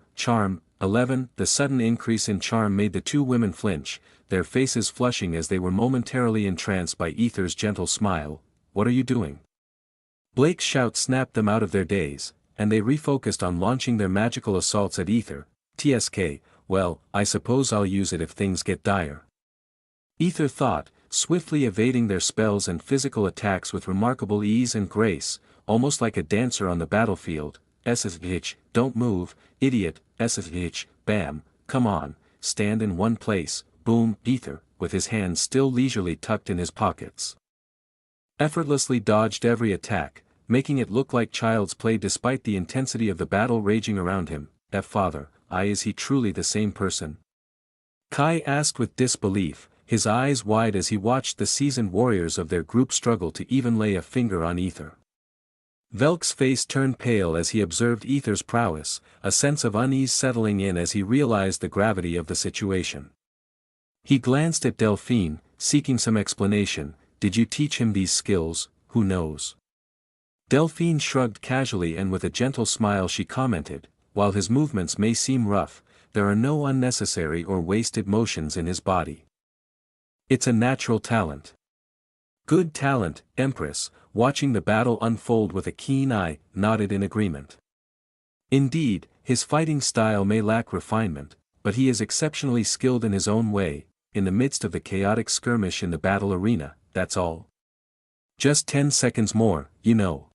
11. The sudden increase in charm made the 2 women flinch, their faces flushing as they were momentarily entranced by Aether's gentle smile. What are you doing? Blake's shout snapped them out of their daze, and they refocused on launching their magical assaults at Aether. TSK, well, I suppose I'll use it if things get dire. Aether thought, swiftly evading their spells and physical attacks with remarkable ease and grace, almost like a dancer on the battlefield. SSH, don't move, idiot, SSH, bam, come on, stand in one place, boom. Aether, with his hands still leisurely tucked in his pockets, effortlessly dodged every attack, making it look like child's play despite the intensity of the battle raging around him. Father, is he truly the same person? Kai asked with disbelief, his eyes wide as he watched the seasoned warriors of their group struggle to even lay a finger on Aether. Velk's face turned pale as he observed Aether's prowess, a sense of unease settling in as he realized the gravity of the situation. He glanced at Delphine, seeking some explanation. Did you teach him these skills? Who knows? Delphine shrugged casually, and with a gentle smile she commented, while his movements may seem rough, there are no unnecessary or wasted motions in his body. It's a natural talent. Good talent. Empress, watching the battle unfold with a keen eye, nodded in agreement. Indeed, his fighting style may lack refinement, but he is exceptionally skilled in his own way. In the midst of the chaotic skirmish in the battle arena, that's all. Just 10 seconds more, you know.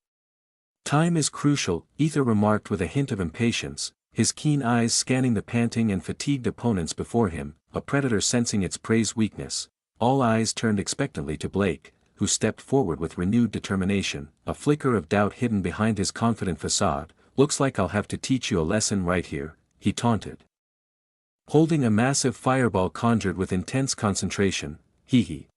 Time is crucial, Aether remarked with a hint of impatience, his keen eyes scanning the panting and fatigued opponents before him, a predator sensing its prey's weakness. All eyes turned expectantly to Blake, who stepped forward with renewed determination, a flicker of doubt hidden behind his confident facade. Looks like I'll have to teach you a lesson right here, he taunted. Holding a massive fireball conjured with intense concentration, hee.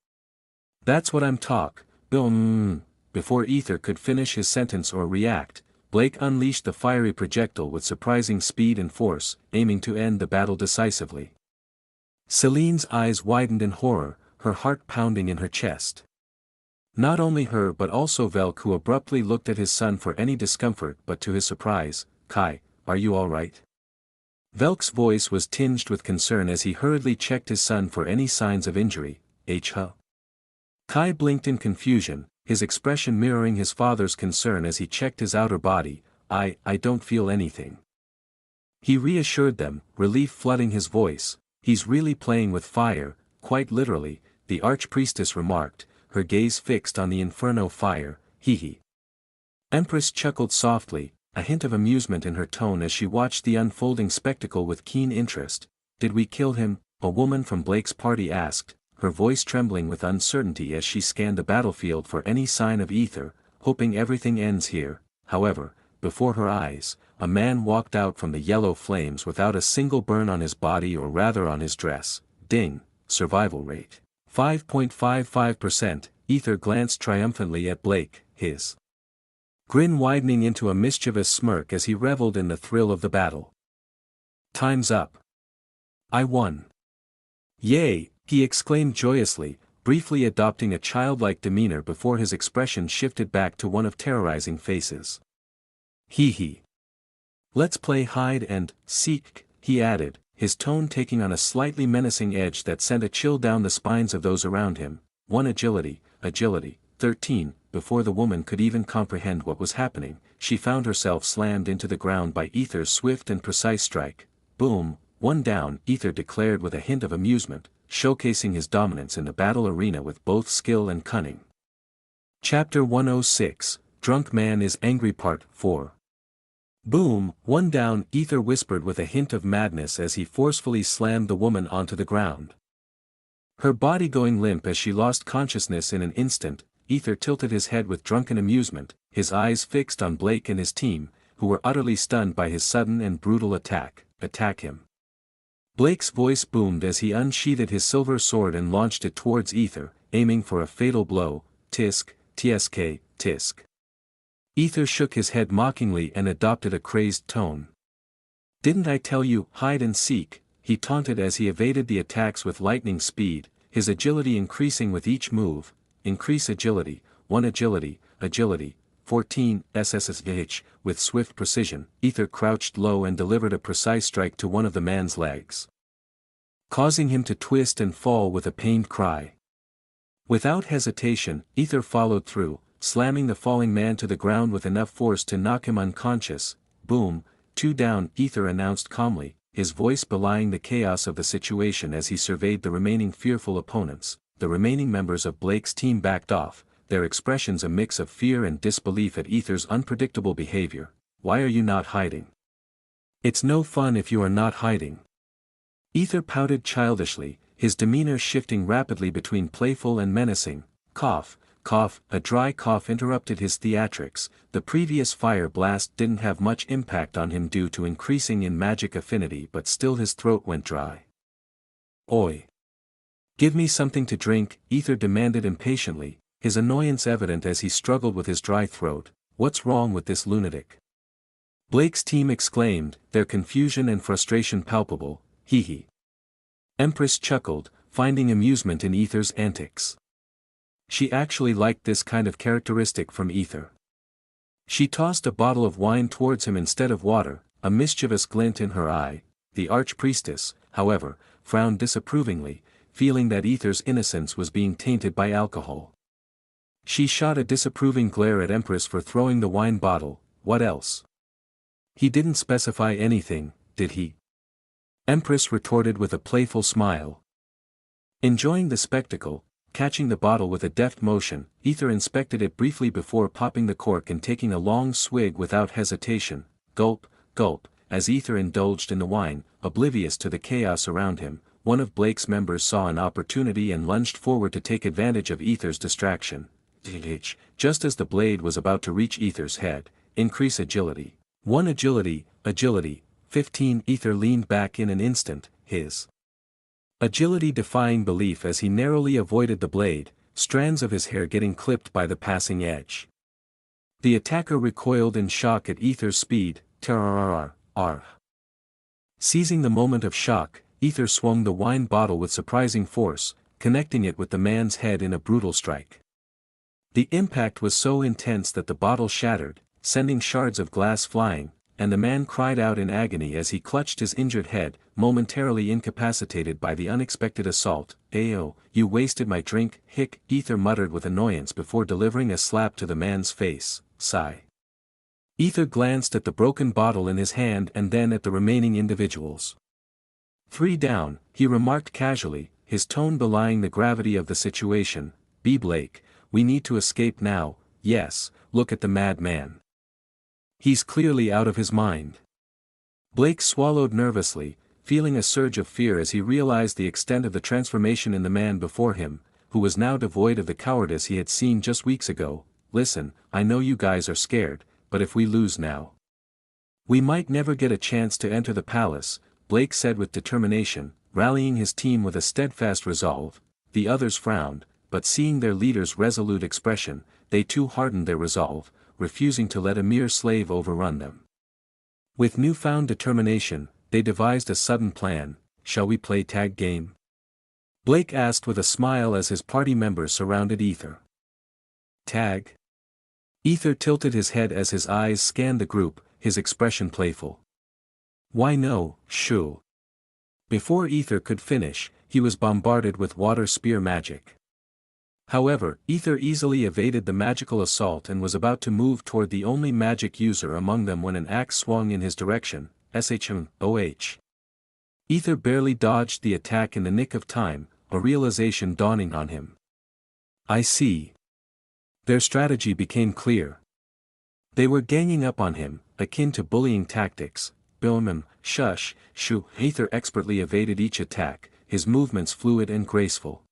That's what I'm talk, Bill. Before Aether could finish his sentence or react, Blake unleashed the fiery projectile with surprising speed and force, aiming to end the battle decisively. Celine's eyes widened in horror, her heart pounding in her chest. Not only her but also Velk, who abruptly looked at his son for any discomfort, but to his surprise, Kai, are you all right? Velk's voice was tinged with concern as he hurriedly checked his son for any signs of injury. Huh? Kai blinked in confusion, his expression mirroring his father's concern as he checked his outer body. I don't feel anything. He reassured them, relief flooding his voice. He's really playing with fire, quite literally, the archpriestess remarked, her gaze fixed on the inferno fire. Hee. Empress chuckled softly, a hint of amusement in her tone as she watched the unfolding spectacle with keen interest. Did we kill him? A woman from Blake's party asked, her voice trembling with uncertainty as she scanned the battlefield for any sign of Aether, hoping everything ends here. However, before her eyes, a man walked out from the yellow flames without a single burn on his body or rather on his dress. Ding, survival rate. 5.55%, Aether glanced triumphantly at Blake, his grin widening into a mischievous smirk as he reveled in the thrill of the battle. Time's up. I won. Yay, he exclaimed joyously, briefly adopting a childlike demeanor before his expression shifted back to one of terrorizing faces. Hee. Let's play hide and seek, he added, his tone taking on a slightly menacing edge that sent a chill down the spines of those around him. One agility, 13, before the woman could even comprehend what was happening, she found herself slammed into the ground by Aether's swift and precise strike. Boom, one down, Aether declared with a hint of amusement, showcasing his dominance in the battle arena with both skill and cunning. Chapter 106, Drunk Man is Angry Part 4. Boom, one down, Aether whispered with a hint of madness as he forcefully slammed the woman onto the ground. Her body going limp as she lost consciousness in an instant, Aether tilted his head with drunken amusement, his eyes fixed on Blake and his team, who were utterly stunned by his sudden and brutal attack. Attack him. Blake's voice boomed as he unsheathed his silver sword and launched it towards Aether, aiming for a fatal blow. Tisk, tsk, tisk. Aether shook his head mockingly and adopted a crazed tone. Didn't I tell you, hide and seek, he taunted as he evaded the attacks with lightning speed, his agility increasing with each move. Increase agility, 1 agility, 14, SSSH, with swift precision, Aether crouched low and delivered a precise strike to one of the man's legs, causing him to twist and fall with a pained cry. Without hesitation, Aether followed through, slamming the falling man to the ground with enough force to knock him unconscious. Boom, 2 down, Aether announced calmly, his voice belying the chaos of the situation as he surveyed the remaining fearful opponents. The remaining members of Blake's team backed off, their expressions a mix of fear and disbelief at Aether's unpredictable behavior. Why are you not hiding? It's no fun if you are not hiding. Aether pouted childishly, his demeanor shifting rapidly between playful and menacing. Cough, cough, a dry cough interrupted his theatrics. The previous fire blast didn't have much impact on him due to increasing in magic affinity, but still his throat went dry. Oi! Give me something to drink, Aether demanded impatiently, his annoyance evident as he struggled with his dry throat. What's wrong with this lunatic? Blake's team exclaimed, their confusion and frustration palpable. Hee. Empress chuckled, finding amusement in Aether's antics. She actually liked this kind of characteristic from Aether. She tossed a bottle of wine towards him instead of water, a mischievous glint in her eye. The archpriestess, however, frowned disapprovingly, feeling that Aether's innocence was being tainted by alcohol. She shot a disapproving glare at Empress for throwing the wine bottle. What else? He didn't specify anything, did he? Empress retorted with a playful smile. Enjoying the spectacle, catching the bottle with a deft motion. Aether inspected it briefly before popping the cork and taking a long swig without hesitation. Gulp, gulp, as Aether indulged in the wine, oblivious to the chaos around him. One of Blake's members saw an opportunity and lunged forward to take advantage of Aether's distraction. Just as the blade was about to reach Aether's head, increase agility. 1 agility, agility, 15. Aether leaned back in an instant, his agility defying belief as he narrowly avoided the blade, strands of his hair getting clipped by the passing edge. The attacker recoiled in shock at Aether's speed. Seizing the moment of shock, Aether swung the wine bottle with surprising force, connecting it with the man's head in a brutal strike. The impact was so intense that the bottle shattered, sending shards of glass flying, and the man cried out in agony as he clutched his injured head, momentarily incapacitated by the unexpected assault. "Ayo, you wasted my drink," hic, Aether muttered with annoyance before delivering a slap to the man's face. Sigh. Aether glanced at the broken bottle in his hand and then at the remaining individuals. 3 down, he remarked casually, his tone belying the gravity of the situation. "B. Blake, we need to escape now. Yes, look at the madman. He's clearly out of his mind." Blake swallowed nervously, feeling a surge of fear as he realized the extent of the transformation in the man before him, who was now devoid of the cowardice he had seen just weeks ago. "Listen, I know you guys are scared, but if we lose now, we might never get a chance to enter the palace," Blake said with determination, rallying his team with a steadfast resolve. The others frowned, but seeing their leader's resolute expression, they too hardened their resolve, refusing to let a mere slave overrun them. With newfound determination, they devised a sudden plan. "Shall we play tag game?" Blake asked with a smile as his party members surrounded Aether. "Tag?" Aether tilted his head as his eyes scanned the group, his expression playful. "Why no, shoo." Before Aether could finish, he was bombarded with water spear magic. However, Aether easily evaded the magical assault and was about to move toward the only magic user among them when an axe swung in his direction. SHOH. Aether barely dodged the attack in the nick of time, a realization dawning on him. "I see." Their strategy became clear. They were ganging up on him, akin to bullying tactics. "Billman, shush, shoo." Aether expertly evaded each attack, his movements fluid and graceful.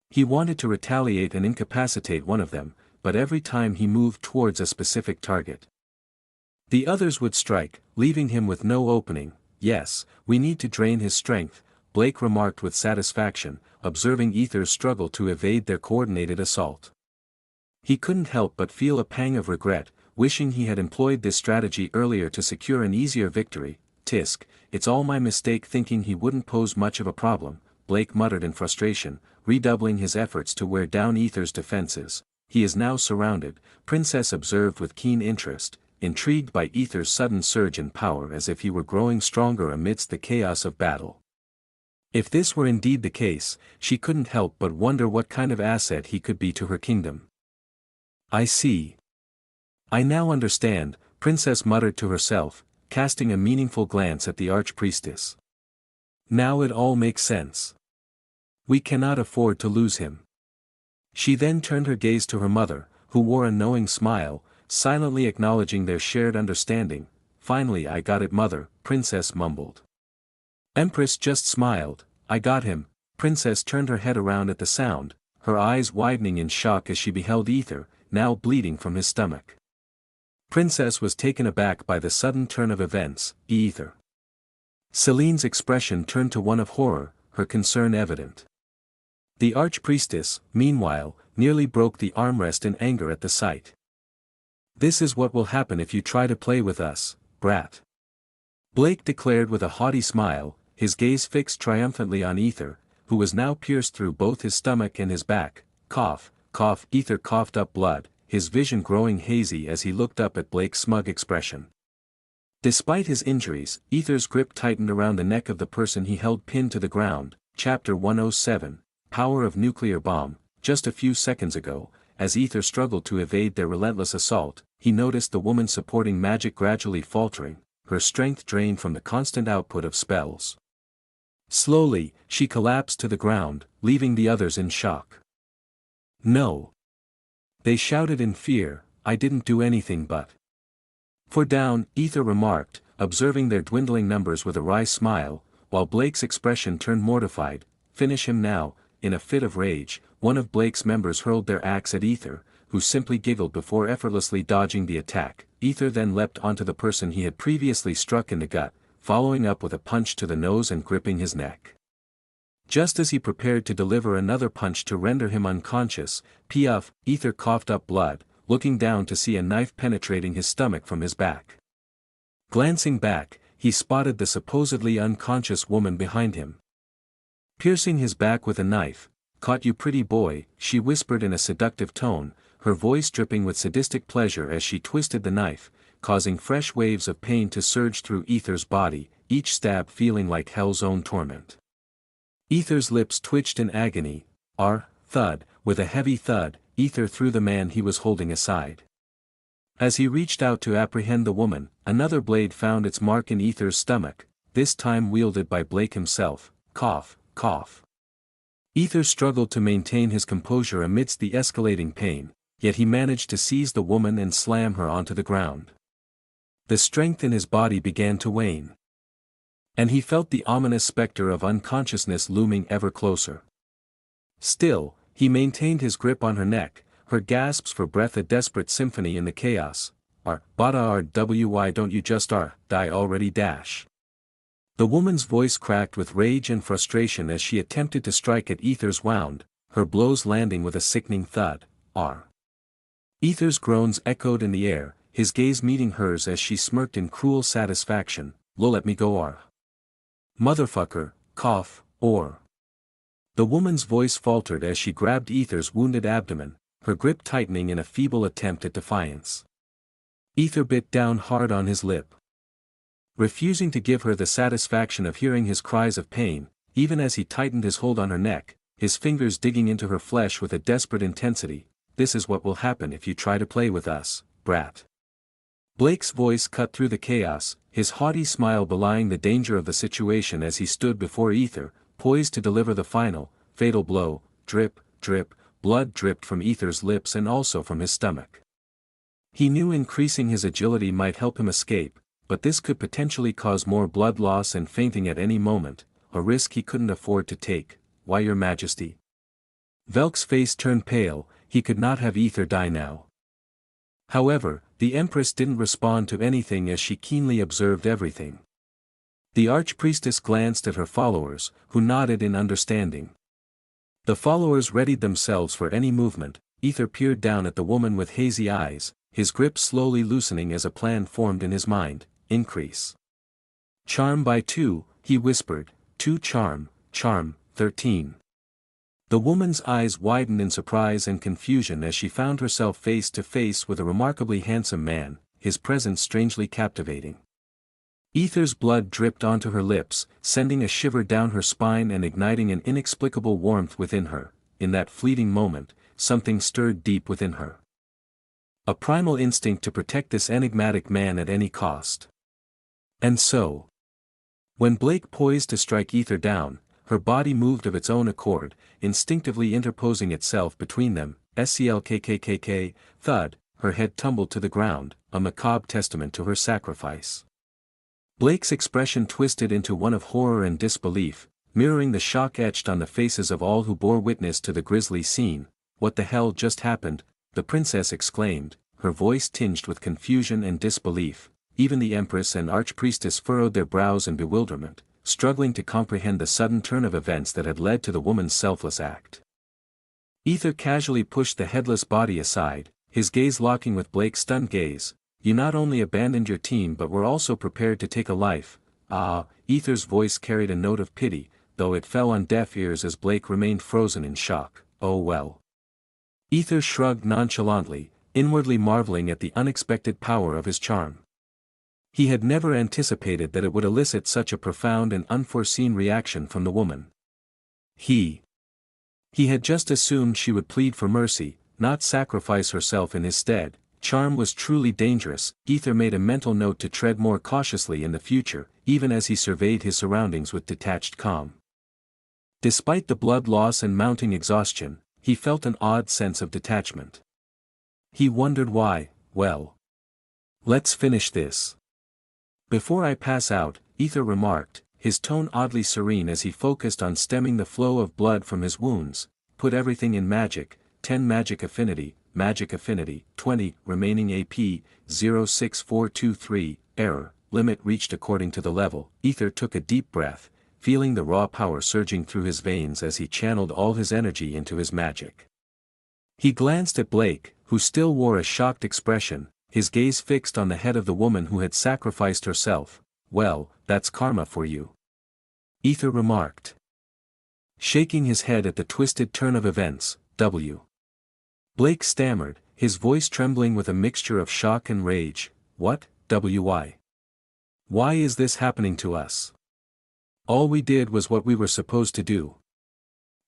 He wanted to retaliate and incapacitate one of them, but every time he moved towards a specific target, the others would strike, leaving him with no opening. "Yes, we need to drain his strength," Blake remarked with satisfaction, observing Aether's struggle to evade their coordinated assault. He couldn't help but feel a pang of regret, wishing he had employed this strategy earlier to secure an easier victory. "Tisk, it's all my mistake thinking he wouldn't pose much of a problem," Blake muttered in frustration, redoubling his efforts to wear down Aether's defenses. "He is now surrounded," Princess observed with keen interest, intrigued by Aether's sudden surge in power as if he were growing stronger amidst the chaos of battle. If this were indeed the case, she couldn't help but wonder what kind of asset he could be to her kingdom. "I see. I now understand," Princess muttered to herself, casting a meaningful glance at the archpriestess. "Now it all makes sense. We cannot afford to lose him." She then turned her gaze to her mother, who wore a knowing smile, silently acknowledging their shared understanding. "Finally I got it, mother," Princess mumbled. Empress just smiled. "I got him." Princess turned her head around at the sound, her eyes widening in shock as she beheld Aether, now bleeding from his stomach. Princess was taken aback by the sudden turn of events. "Aether." Celine's expression turned to one of horror, her concern evident. The archpriestess, meanwhile, nearly broke the armrest in anger at the sight. "This is what will happen if you try to play with us, brat," Blake declared with a haughty smile, his gaze fixed triumphantly on Aether, who was now pierced through both his stomach and his back. Cough, cough. Aether coughed up blood, his vision growing hazy as he looked up at Blake's smug expression. Despite his injuries, Aether's grip tightened around the neck of the person he held pinned to the ground. Chapter 107, Power of Nuclear Bomb. Just a few seconds ago, as Aether struggled to evade their relentless assault, he noticed the woman supporting magic gradually faltering, her strength drained from the constant output of spells. Slowly, she collapsed to the ground, leaving the others in shock. No. They shouted in fear, I didn't do anything but. For down, Aether remarked, observing their dwindling numbers with a wry smile, while Blake's expression turned mortified. Finish him now. In a fit of rage, one of Blake's members hurled their axe at Aether, who simply giggled before effortlessly dodging the attack. Aether then leapt onto the person he had previously struck in the gut, following up with a punch to the nose and gripping his neck. Just as he prepared to deliver another punch to render him unconscious, Puff, Aether coughed up blood, looking down to see a knife penetrating his stomach from his back. Glancing back, he spotted the supposedly unconscious woman behind him. Piercing his back with a knife, "Caught you, pretty boy," she whispered in a seductive tone, her voice dripping with sadistic pleasure as she twisted the knife, causing fresh waves of pain to surge through Aether's body, each stab feeling like hell's own torment. Aether's lips twitched in agony. Thud, with a heavy thud, Aether threw the man he was holding aside. As he reached out to apprehend the woman, another blade found its mark in Aether's stomach, this time wielded by Blake himself. Cough, cough. Aether struggled to maintain his composure amidst the escalating pain, yet he managed to seize the woman and slam her onto the ground. The strength in his body began to wane. And he felt the ominous specter of unconsciousness looming ever closer. Still, he maintained his grip on her neck, her gasps for breath a desperate symphony in the chaos. Why don't you just die already dash? The woman's voice cracked with rage and frustration as she attempted to strike at Aether's wound, her blows landing with a sickening thud. Aether's groans echoed in the air, his gaze meeting hers as she smirked in cruel satisfaction. Let me go, motherfucker, cough, or. The woman's voice faltered as she grabbed Aether's wounded abdomen, her grip tightening in a feeble attempt at defiance. Aether bit down hard on his lip. Refusing to give her the satisfaction of hearing his cries of pain, even as he tightened his hold on her neck, his fingers digging into her flesh with a desperate intensity. This is what will happen if you try to play with us, brat. Blake's voice cut through the chaos, his haughty smile belying the danger of the situation as he stood before Aether, poised to deliver the final, fatal blow. Drip, drip, blood dripped from Aether's lips and also from his stomach. He knew increasing his agility might help him escape, but this could potentially cause more blood loss and fainting at any moment, a risk he couldn't afford to take. Why, your majesty? Velk's face turned pale, he could not have Aether die now. However, the Empress didn't respond to anything as she keenly observed everything. The Archpriestess glanced at her followers, who nodded in understanding. The followers readied themselves for any movement. Aether peered down at the woman with hazy eyes, his grip slowly loosening as a plan formed in his mind. Increase charm by 2, he whispered. 2 charm, 13. The woman's eyes widened in surprise and confusion as she found herself face to face with a remarkably handsome man, his presence strangely captivating. Aether's blood dripped onto her lips, sending a shiver down her spine and igniting an inexplicable warmth within her. In that fleeting moment, something stirred deep within her. A primal instinct to protect this enigmatic man at any cost. And so, when Blake poised to strike Aether down, her body moved of its own accord, instinctively interposing itself between them. Slkkkkk, thud, her head tumbled to the ground, a macabre testament to her sacrifice. Blake's expression twisted into one of horror and disbelief, mirroring the shock etched on the faces of all who bore witness to the grisly scene. What the hell just happened? The princess exclaimed, her voice tinged with confusion and disbelief. Even the Empress and Archpriestess furrowed their brows in bewilderment, struggling to comprehend the sudden turn of events that had led to the woman's selfless act. Aether casually pushed the headless body aside, his gaze locking with Blake's stunned gaze. You not only abandoned your team but were also prepared to take a life. Aether's voice carried a note of pity, though it fell on deaf ears as Blake remained frozen in shock. Oh well. Aether shrugged nonchalantly, inwardly marveling at the unexpected power of his charm. He had never anticipated that it would elicit such a profound and unforeseen reaction from the woman. He had just assumed she would plead for mercy, not sacrifice herself in his stead. Charm was truly dangerous. Aether made a mental note to tread more cautiously in the future, even as he surveyed his surroundings with detached calm. Despite the blood loss and mounting exhaustion, he felt an odd sense of detachment. He wondered why. Well, let's finish this. Before I pass out, Aether remarked, his tone oddly serene as he focused on stemming the flow of blood from his wounds. Put everything in magic, 10 magic affinity, 20, remaining AP, 06423, error, limit reached according to the level. Aether took a deep breath, feeling the raw power surging through his veins as he channeled all his energy into his magic. He glanced at Blake, who still wore a shocked expression, his gaze fixed on the head of the woman who had sacrificed herself. Well, that's karma for you, Aether remarked, shaking his head at the twisted turn of events. Blake stammered, his voice trembling with a mixture of shock and rage. What, why? Why is this happening to us? All we did was what we were supposed to do.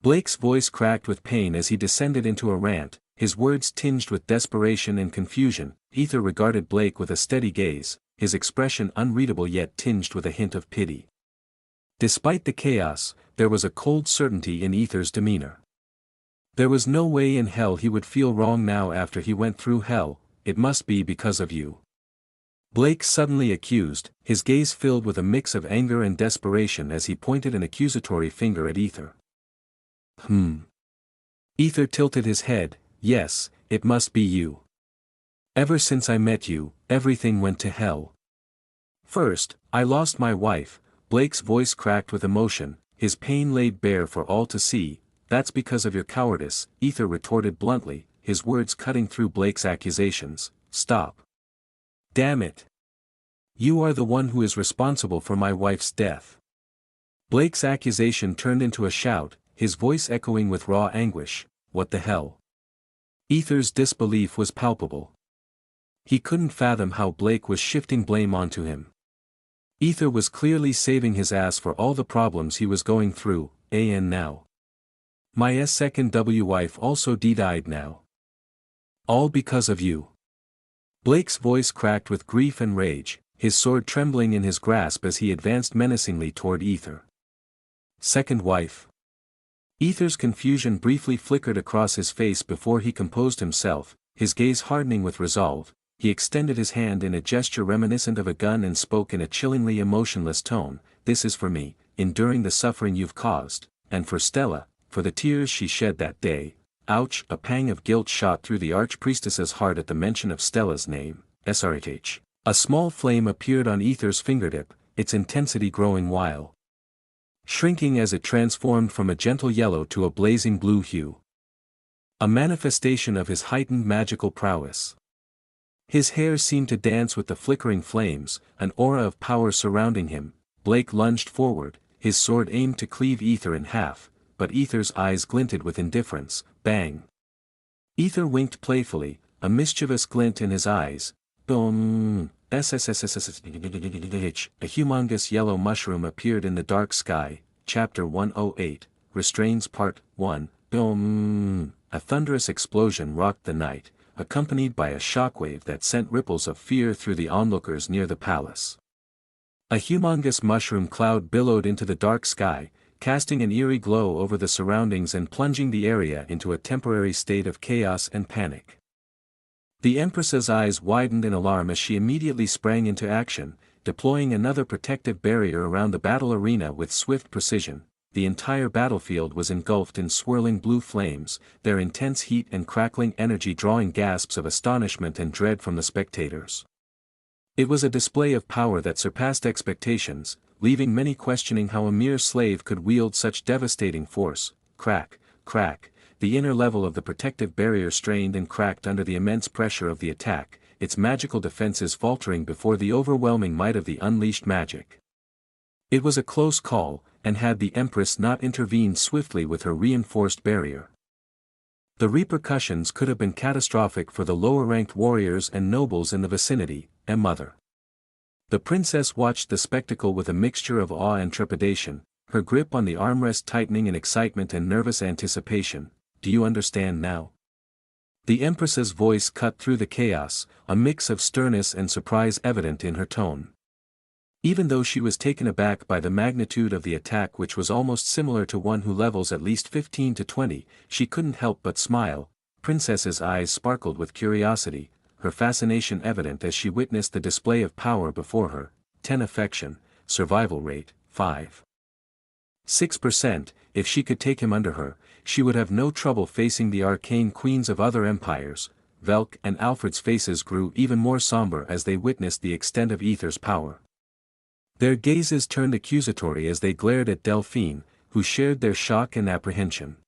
Blake's voice cracked with pain as he descended into a rant, his words tinged with desperation and confusion. Aether regarded Blake with a steady gaze, his expression unreadable yet tinged with a hint of pity. Despite the chaos, there was a cold certainty in Aether's demeanor. There was no way in hell he would feel wrong now after he went through hell. It must be because of you, Blake suddenly accused, his gaze filled with a mix of anger and desperation as he pointed an accusatory finger at Aether. Aether tilted his head. Yes, it must be you. Ever since I met you, everything went to hell. First, I lost my wife. Blake's voice cracked with emotion, his pain laid bare for all to see. That's because of your cowardice, Aether retorted bluntly, his words cutting through Blake's accusations. Stop. Damn it. You are the one who is responsible for my wife's death. Blake's accusation turned into a shout, his voice echoing with raw anguish. What the hell? Aether's disbelief was palpable. He couldn't fathom how Blake was shifting blame onto him. Aether was clearly saving his ass for all the problems he was going through, and now. My second wife also died now. All because of you. Blake's voice cracked with grief and rage, his sword trembling in his grasp as he advanced menacingly toward Aether. Second wife. Aether's confusion briefly flickered across his face before he composed himself, his gaze hardening with resolve. He extended his hand in a gesture reminiscent of a gun and spoke in a chillingly emotionless tone. This is for me, enduring the suffering you've caused, and for Stella, for the tears she shed that day. Ouch! A pang of guilt shot through the archpriestess's heart at the mention of Stella's name. SRH. A small flame appeared on Aether's fingertip, its intensity growing while shrinking as it transformed from a gentle yellow to a blazing blue hue. A manifestation of his heightened magical prowess. His hair seemed to dance with the flickering flames, an aura of power surrounding him. Blake lunged forward, his sword aimed to cleave Aether in half, but Aether's eyes glinted with indifference. Bang! Aether winked playfully, a mischievous glint in his eyes. Boom! A humongous yellow mushroom appeared in the dark sky. Chapter 108, Restraints Part 1. Boom! A thunderous explosion rocked the night, accompanied by a shockwave that sent ripples of fear through the onlookers near the palace. A humongous mushroom cloud billowed into the dark sky, casting an eerie glow over the surroundings and plunging the area into a temporary state of chaos and panic. The Empress's eyes widened in alarm as she immediately sprang into action, deploying another protective barrier around the battle arena with swift precision. The entire battlefield was engulfed in swirling blue flames, their intense heat and crackling energy drawing gasps of astonishment and dread from the spectators. It was a display of power that surpassed expectations, leaving many questioning how a mere slave could wield such devastating force. Crack, crack, the inner level of the protective barrier strained and cracked under the immense pressure of the attack, its magical defenses faltering before the overwhelming might of the unleashed magic. It was a close call, and had the Empress not intervened swiftly with her reinforced barrier, the repercussions could have been catastrophic for the lower-ranked warriors and nobles in the vicinity. Mother. The princess watched the spectacle with a mixture of awe and trepidation, her grip on the armrest tightening in excitement and nervous anticipation. Do you understand now? The Empress's voice cut through the chaos, a mix of sternness and surprise evident in her tone. Even though she was taken aback by the magnitude of the attack, which was almost similar to one who levels at least 15 to 20, she couldn't help but smile. Princess's eyes sparkled with curiosity, her fascination evident as she witnessed the display of power before her. 10 affection, survival rate, 5.6%. If she could take him under her, she would have no trouble facing the arcane queens of other empires. Velk and Alfred's faces grew even more somber as they witnessed the extent of Aether's power. Their gazes turned accusatory as they glared at Delphine, who shared their shock and apprehension.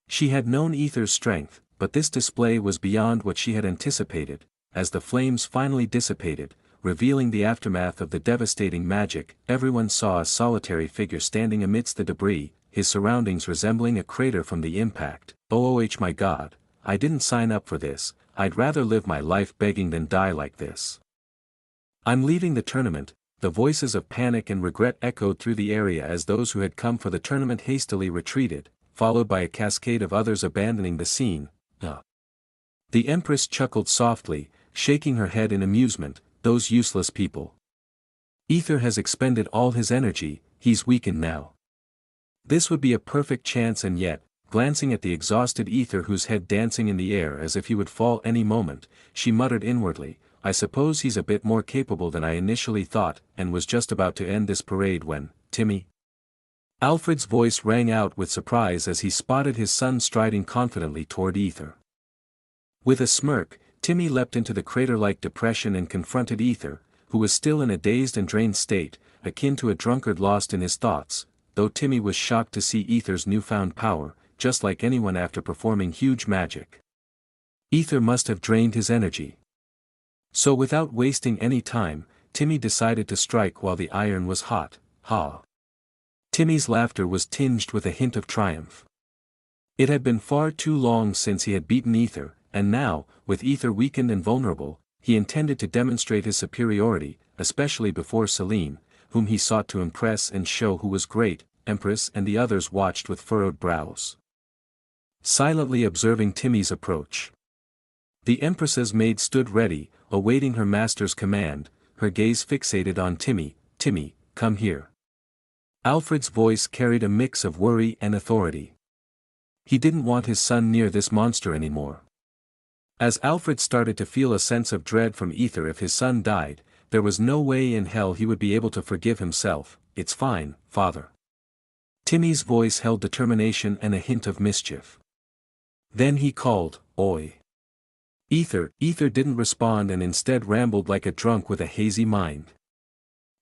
She had known Aether's strength, but this display was beyond what she had anticipated. As the flames finally dissipated, revealing the aftermath of the devastating magic, everyone saw a solitary figure standing amidst the debris, his surroundings resembling a crater from the impact. Oh my God, I didn't sign up for this, I'd rather live my life begging than die like this. I'm leaving the tournament. The voices of panic and regret echoed through the area as those who had come for the tournament hastily retreated, followed by a cascade of others abandoning the scene. The Empress chuckled softly, shaking her head in amusement. Those useless people. Aether has expended all his energy, he's weakened now. This would be a perfect chance, and yet, glancing at the exhausted Aether, whose head dancing in the air as if he would fall any moment, she muttered inwardly, I suppose he's a bit more capable than I initially thought, and was just about to end this parade when, Timmy. Alfred's voice rang out with surprise as he spotted his son striding confidently toward Aether. With a smirk, Timmy leapt into the crater-like depression and confronted Aether, who was still in a dazed and drained state, akin to a drunkard lost in his thoughts, though Timmy was shocked to see Aether's newfound power, just like anyone after performing huge magic. Aether must have drained his energy. So without wasting any time, Timmy decided to strike while the iron was hot. Ha! Timmy's laughter was tinged with a hint of triumph. It had been far too long since he had beaten Aether, and now, with Aether weakened and vulnerable, he intended to demonstrate his superiority, especially before Selene, whom he sought to impress and show who was great. Empress and the others watched with furrowed brows, silently observing Timmy's approach. The Empress's maid stood ready, awaiting her master's command, her gaze fixated on Timmy. Timmy, come here. Alfred's voice carried a mix of worry and authority. He didn't want his son near this monster anymore. As Alfred started to feel a sense of dread from Aether if his son died, there was no way in hell he would be able to forgive himself. It's fine, father. Timmy's voice held determination and a hint of mischief. Then he called, Oi. Aether didn't respond and instead rambled like a drunk with a hazy mind.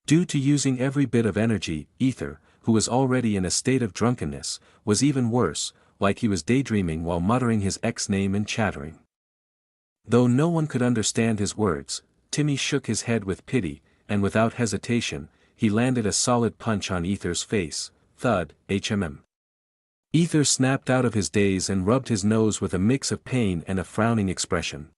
Due to using every bit of energy, Aether, who was already in a state of drunkenness, was even worse, like he was daydreaming while muttering his ex-name and chattering. Though no one could understand his words, Timmy shook his head with pity, and without hesitation, he landed a solid punch on Aether's face. Thud, Aether snapped out of his daze and rubbed his nose with a mix of pain and a frowning expression.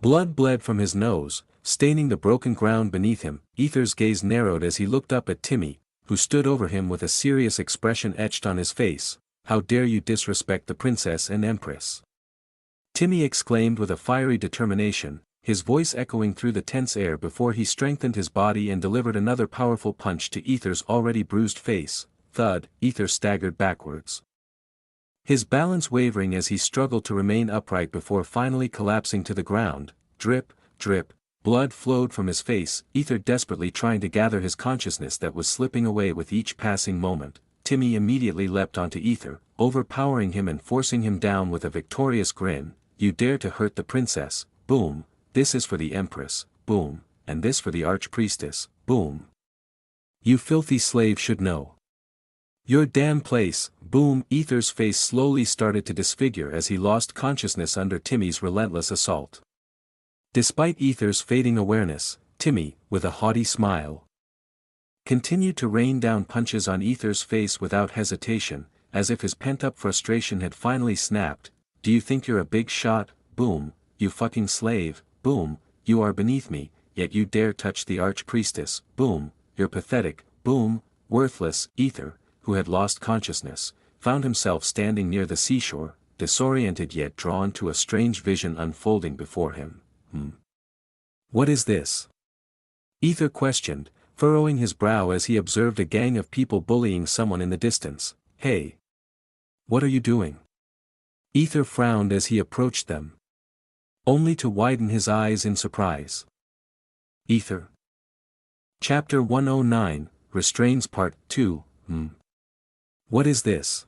Blood bled from his nose, staining the broken ground beneath him. Aether's gaze narrowed as he looked up at Timmy, who stood over him with a serious expression etched on his face. How dare you disrespect the princess and empress? Timmy exclaimed with a fiery determination, his voice echoing through the tense air before he strengthened his body and delivered another powerful punch to Aether's already bruised face. Thud, Aether staggered backwards, his balance wavering as he struggled to remain upright before finally collapsing to the ground. Drip, drip, blood flowed from his face, Aether desperately trying to gather his consciousness that was slipping away with each passing moment. Timmy immediately leapt onto Aether, overpowering him and forcing him down with a victorious grin. You dare to hurt the princess, boom, this is for the empress, boom, and this for the archpriestess, boom. You filthy slave should know. Your damn place, boom. Aether's face slowly started to disfigure as he lost consciousness under Timmy's relentless assault. Despite Aether's fading awareness, Timmy, with a haughty smile, continued to rain down punches on Aether's face without hesitation, as if his pent-up frustration had finally snapped. Do you think you're a big shot, boom, you fucking slave, boom, you are beneath me, yet you dare touch the archpriestess, boom, you're pathetic, boom, worthless. Aether, who had lost consciousness, found himself standing near the seashore, disoriented yet drawn to a strange vision unfolding before him. What is this? Aether questioned, furrowing his brow as he observed a gang of people bullying someone in the distance. "Hey! What are you doing?" Aether frowned as he approached them, only to widen his eyes in surprise. Aether. Chapter 109, Restraints Part 2, What is this?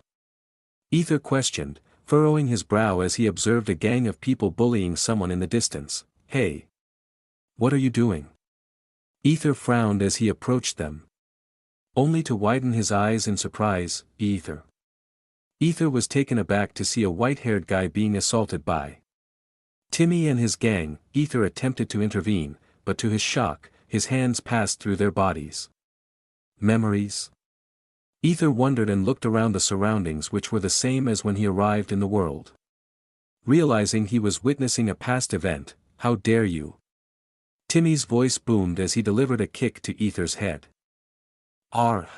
Aether questioned, furrowing his brow as he observed a gang of people bullying someone in the distance. "Hey! What are you doing?" Aether frowned as he approached them, only to widen his eyes in surprise. Aether. Aether was taken aback to see a white-haired guy being assaulted by Timmy and his gang. Aether attempted to intervene, but to his shock, his hands passed through their bodies. Memories? Aether wondered and looked around the surroundings, which were the same as when he arrived in the world. Realizing he was witnessing a past event, "How dare you!" Timmy's voice boomed as he delivered a kick to Aether's head. "Argh!"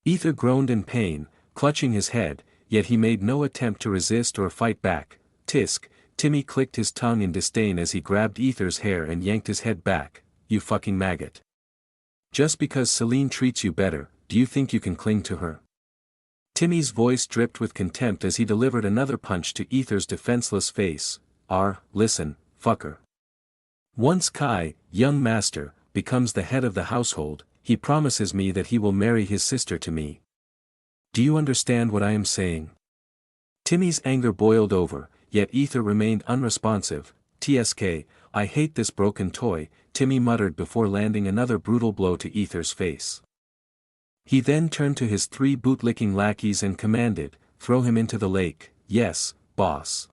Aether groaned in pain, clutching his head, yet he made no attempt to resist or fight back. "Tisk!" Timmy clicked his tongue in disdain as he grabbed Aether's hair and yanked his head back. "You fucking maggot. Just because Celine treats you better, do you think you can cling to her?" Timmy's voice dripped with contempt as he delivered another punch to Aether's defenseless face. Listen, fucker. Once Kai, young master, becomes the head of the household, he promises me that he will marry his sister to me. Do you understand what I am saying?" Timmy's anger boiled over, yet Aether remained unresponsive. "Tsk, I hate this broken toy," Timmy muttered before landing another brutal blow to Aether's face. He then turned to his 3 bootlicking lackeys and commanded, "Throw him into the lake." "Yes, boss."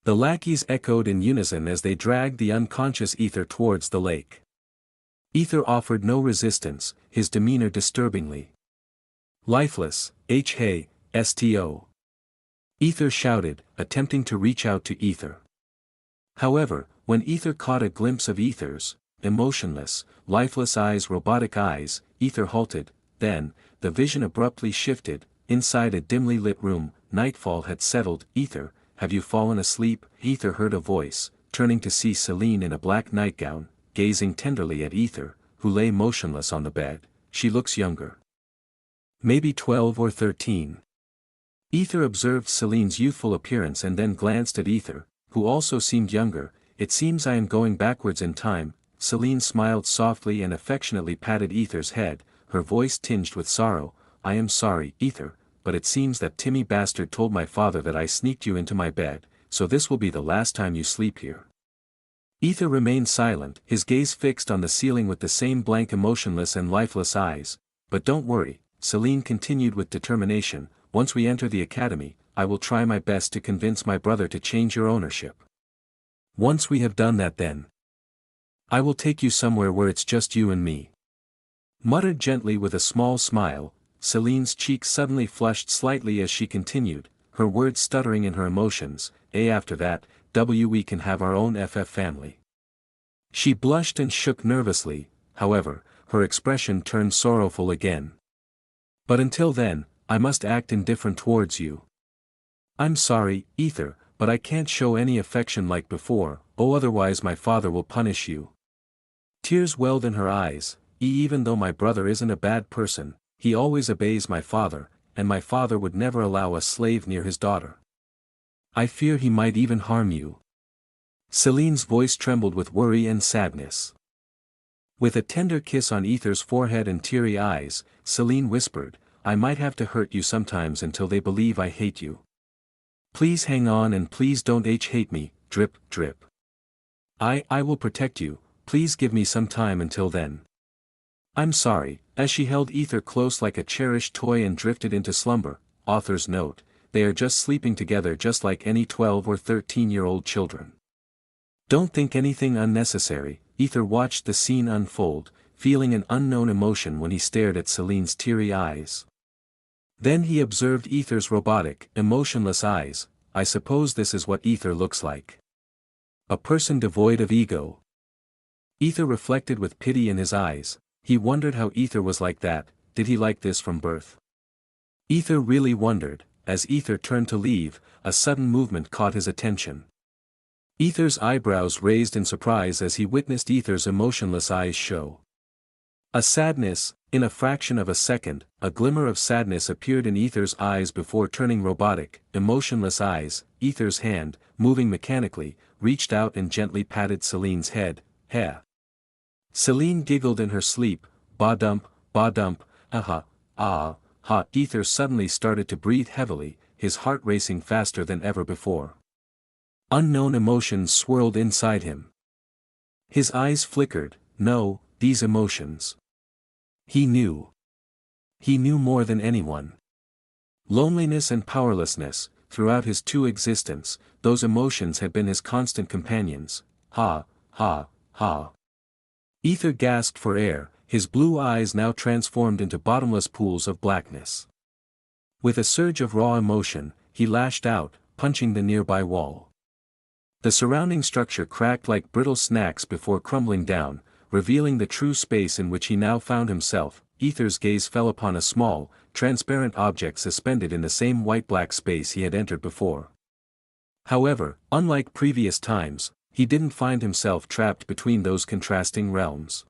The lackeys echoed in unison as they dragged the unconscious Aether towards the lake. Aether offered no resistance, his demeanor disturbingly lifeless. "Hey, sto." Aether shouted, attempting to reach out to Aether. However, when Aether caught a glimpse of Aether's emotionless, lifeless eyes, robotic eyes, Aether halted. Then, the vision abruptly shifted. Inside a dimly lit room, nightfall had settled. "Aether, have you fallen asleep?" Aether heard a voice, turning to see Celine in a black nightgown, gazing tenderly at Aether, who lay motionless on the bed. "She looks younger. Maybe 12 or 13. Aether observed Celine's youthful appearance and then glanced at Aether, who also seemed younger. "It seems I am going backwards in time." Celine smiled softly and affectionately patted Aether's head, her voice tinged with sorrow. "I am sorry, Aether, but it seems that Timmy bastard told my father that I sneaked you into my bed, so this will be the last time you sleep here." Aether remained silent, his gaze fixed on the ceiling with the same blank, emotionless and lifeless eyes. "But don't worry," Celine continued with determination, "once we enter the academy, I will try my best to convince my brother to change your ownership. Once we have done that, then I will take you somewhere where it's just you and me." Muttered gently with a small smile, Celine's cheeks suddenly flushed slightly as she continued, her words stuttering in her emotions. After that, we can have our own family." She blushed and shook nervously, however, her expression turned sorrowful again. "But until then, I must act indifferent towards you. I'm sorry, Aether, but I can't show any affection like before. Otherwise my father will punish you." Tears welled in her eyes. "Even though my brother isn't a bad person, he always obeys my father, and my father would never allow a slave near his daughter. I fear he might even harm you." Celine's voice trembled with worry and sadness. With a tender kiss on Aether's forehead and teary eyes, Celine whispered, "I might have to hurt you sometimes until they believe I hate you. Please hang on and please don't hate me." Drip, drip. I will protect you, please give me some time until then." "I'm sorry," as she held Aether close like a cherished toy and drifted into slumber. Author's note, they are just sleeping together just like any 12 or 13-year-old children. Don't think anything unnecessary. Aether watched the scene unfold, feeling an unknown emotion when he stared at Celine's teary eyes. Then he observed Aether's robotic, emotionless eyes. I suppose this is what Aether looks like. A person devoid of ego. Aether reflected with pity in his eyes. He wondered how Aether was like that. Did he like this from birth? Aether really wondered. As Aether turned to leave, a sudden movement caught his attention. Aether's eyebrows raised in surprise as he witnessed Aether's emotionless eyes show A sadness, in a fraction of a second, a glimmer of sadness appeared in Aether's eyes before turning robotic, emotionless eyes. Aether's hand, moving mechanically, reached out and gently patted Celine's head. "Heh." Celine giggled in her sleep. Ba dump, aha, ah, ha. Aether suddenly started to breathe heavily, his heart racing faster than ever before. Unknown emotions swirled inside him. His eyes flickered. No, these emotions. He knew. He knew more than anyone. Loneliness and powerlessness, throughout his two existence, those emotions had been his constant companions. Ha, ha, ha. Aether gasped for air, his blue eyes now transformed into bottomless pools of blackness. With a surge of raw emotion, he lashed out, punching the nearby wall. The surrounding structure cracked like brittle snacks before crumbling down, revealing the true space in which he now found himself. Aether's gaze fell upon a small, transparent object suspended in the same white-black space he had entered before. However, unlike previous times, he didn't find himself trapped between those contrasting realms.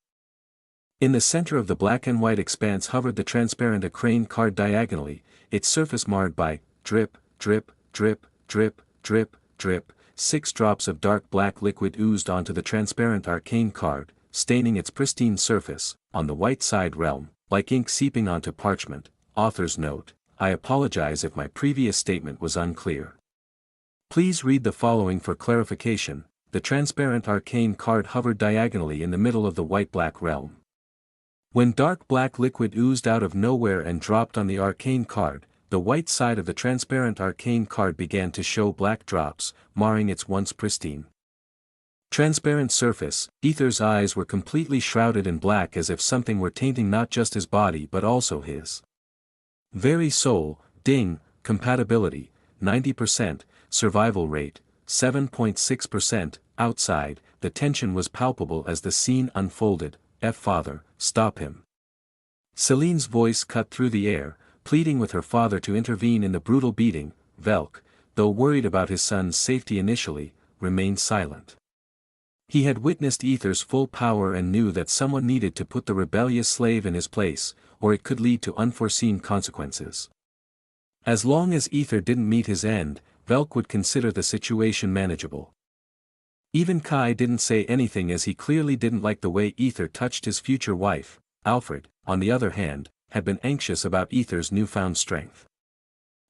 In the center of the black and white expanse hovered the transparent arcane card diagonally, its surface marred by drip, drip, drip, drip, drip, drip. 6 drops of dark black liquid oozed onto the transparent arcane card, staining its pristine surface. On the white side realm, like ink seeping onto parchment. Author's note: I apologize if my previous statement was unclear. Please read the following for clarification. The transparent arcane card hovered diagonally in the middle of the white-black realm. When dark black liquid oozed out of nowhere and dropped on the arcane card, the white side of the transparent arcane card began to show black drops, marring its once pristine transparent surface. Aether's eyes were completely shrouded in black, as if something were tainting not just his body but also his very soul. Ding, compatibility, 90%, survival rate, 7.6%, outside. The tension was palpable as the scene unfolded. Father, stop him. Celine's voice cut through the air, pleading with her father to intervene in the brutal beating. Velk, though worried about his son's safety initially, remained silent. He had witnessed Aether's full power and knew that someone needed to put the rebellious slave in his place, or it could lead to unforeseen consequences. As long as Aether didn't meet his end, Velk would consider the situation manageable. Even Kai didn't say anything, as he clearly didn't like the way Aether touched his future wife. Alfred, on the other hand, had been anxious about Aether's newfound strength.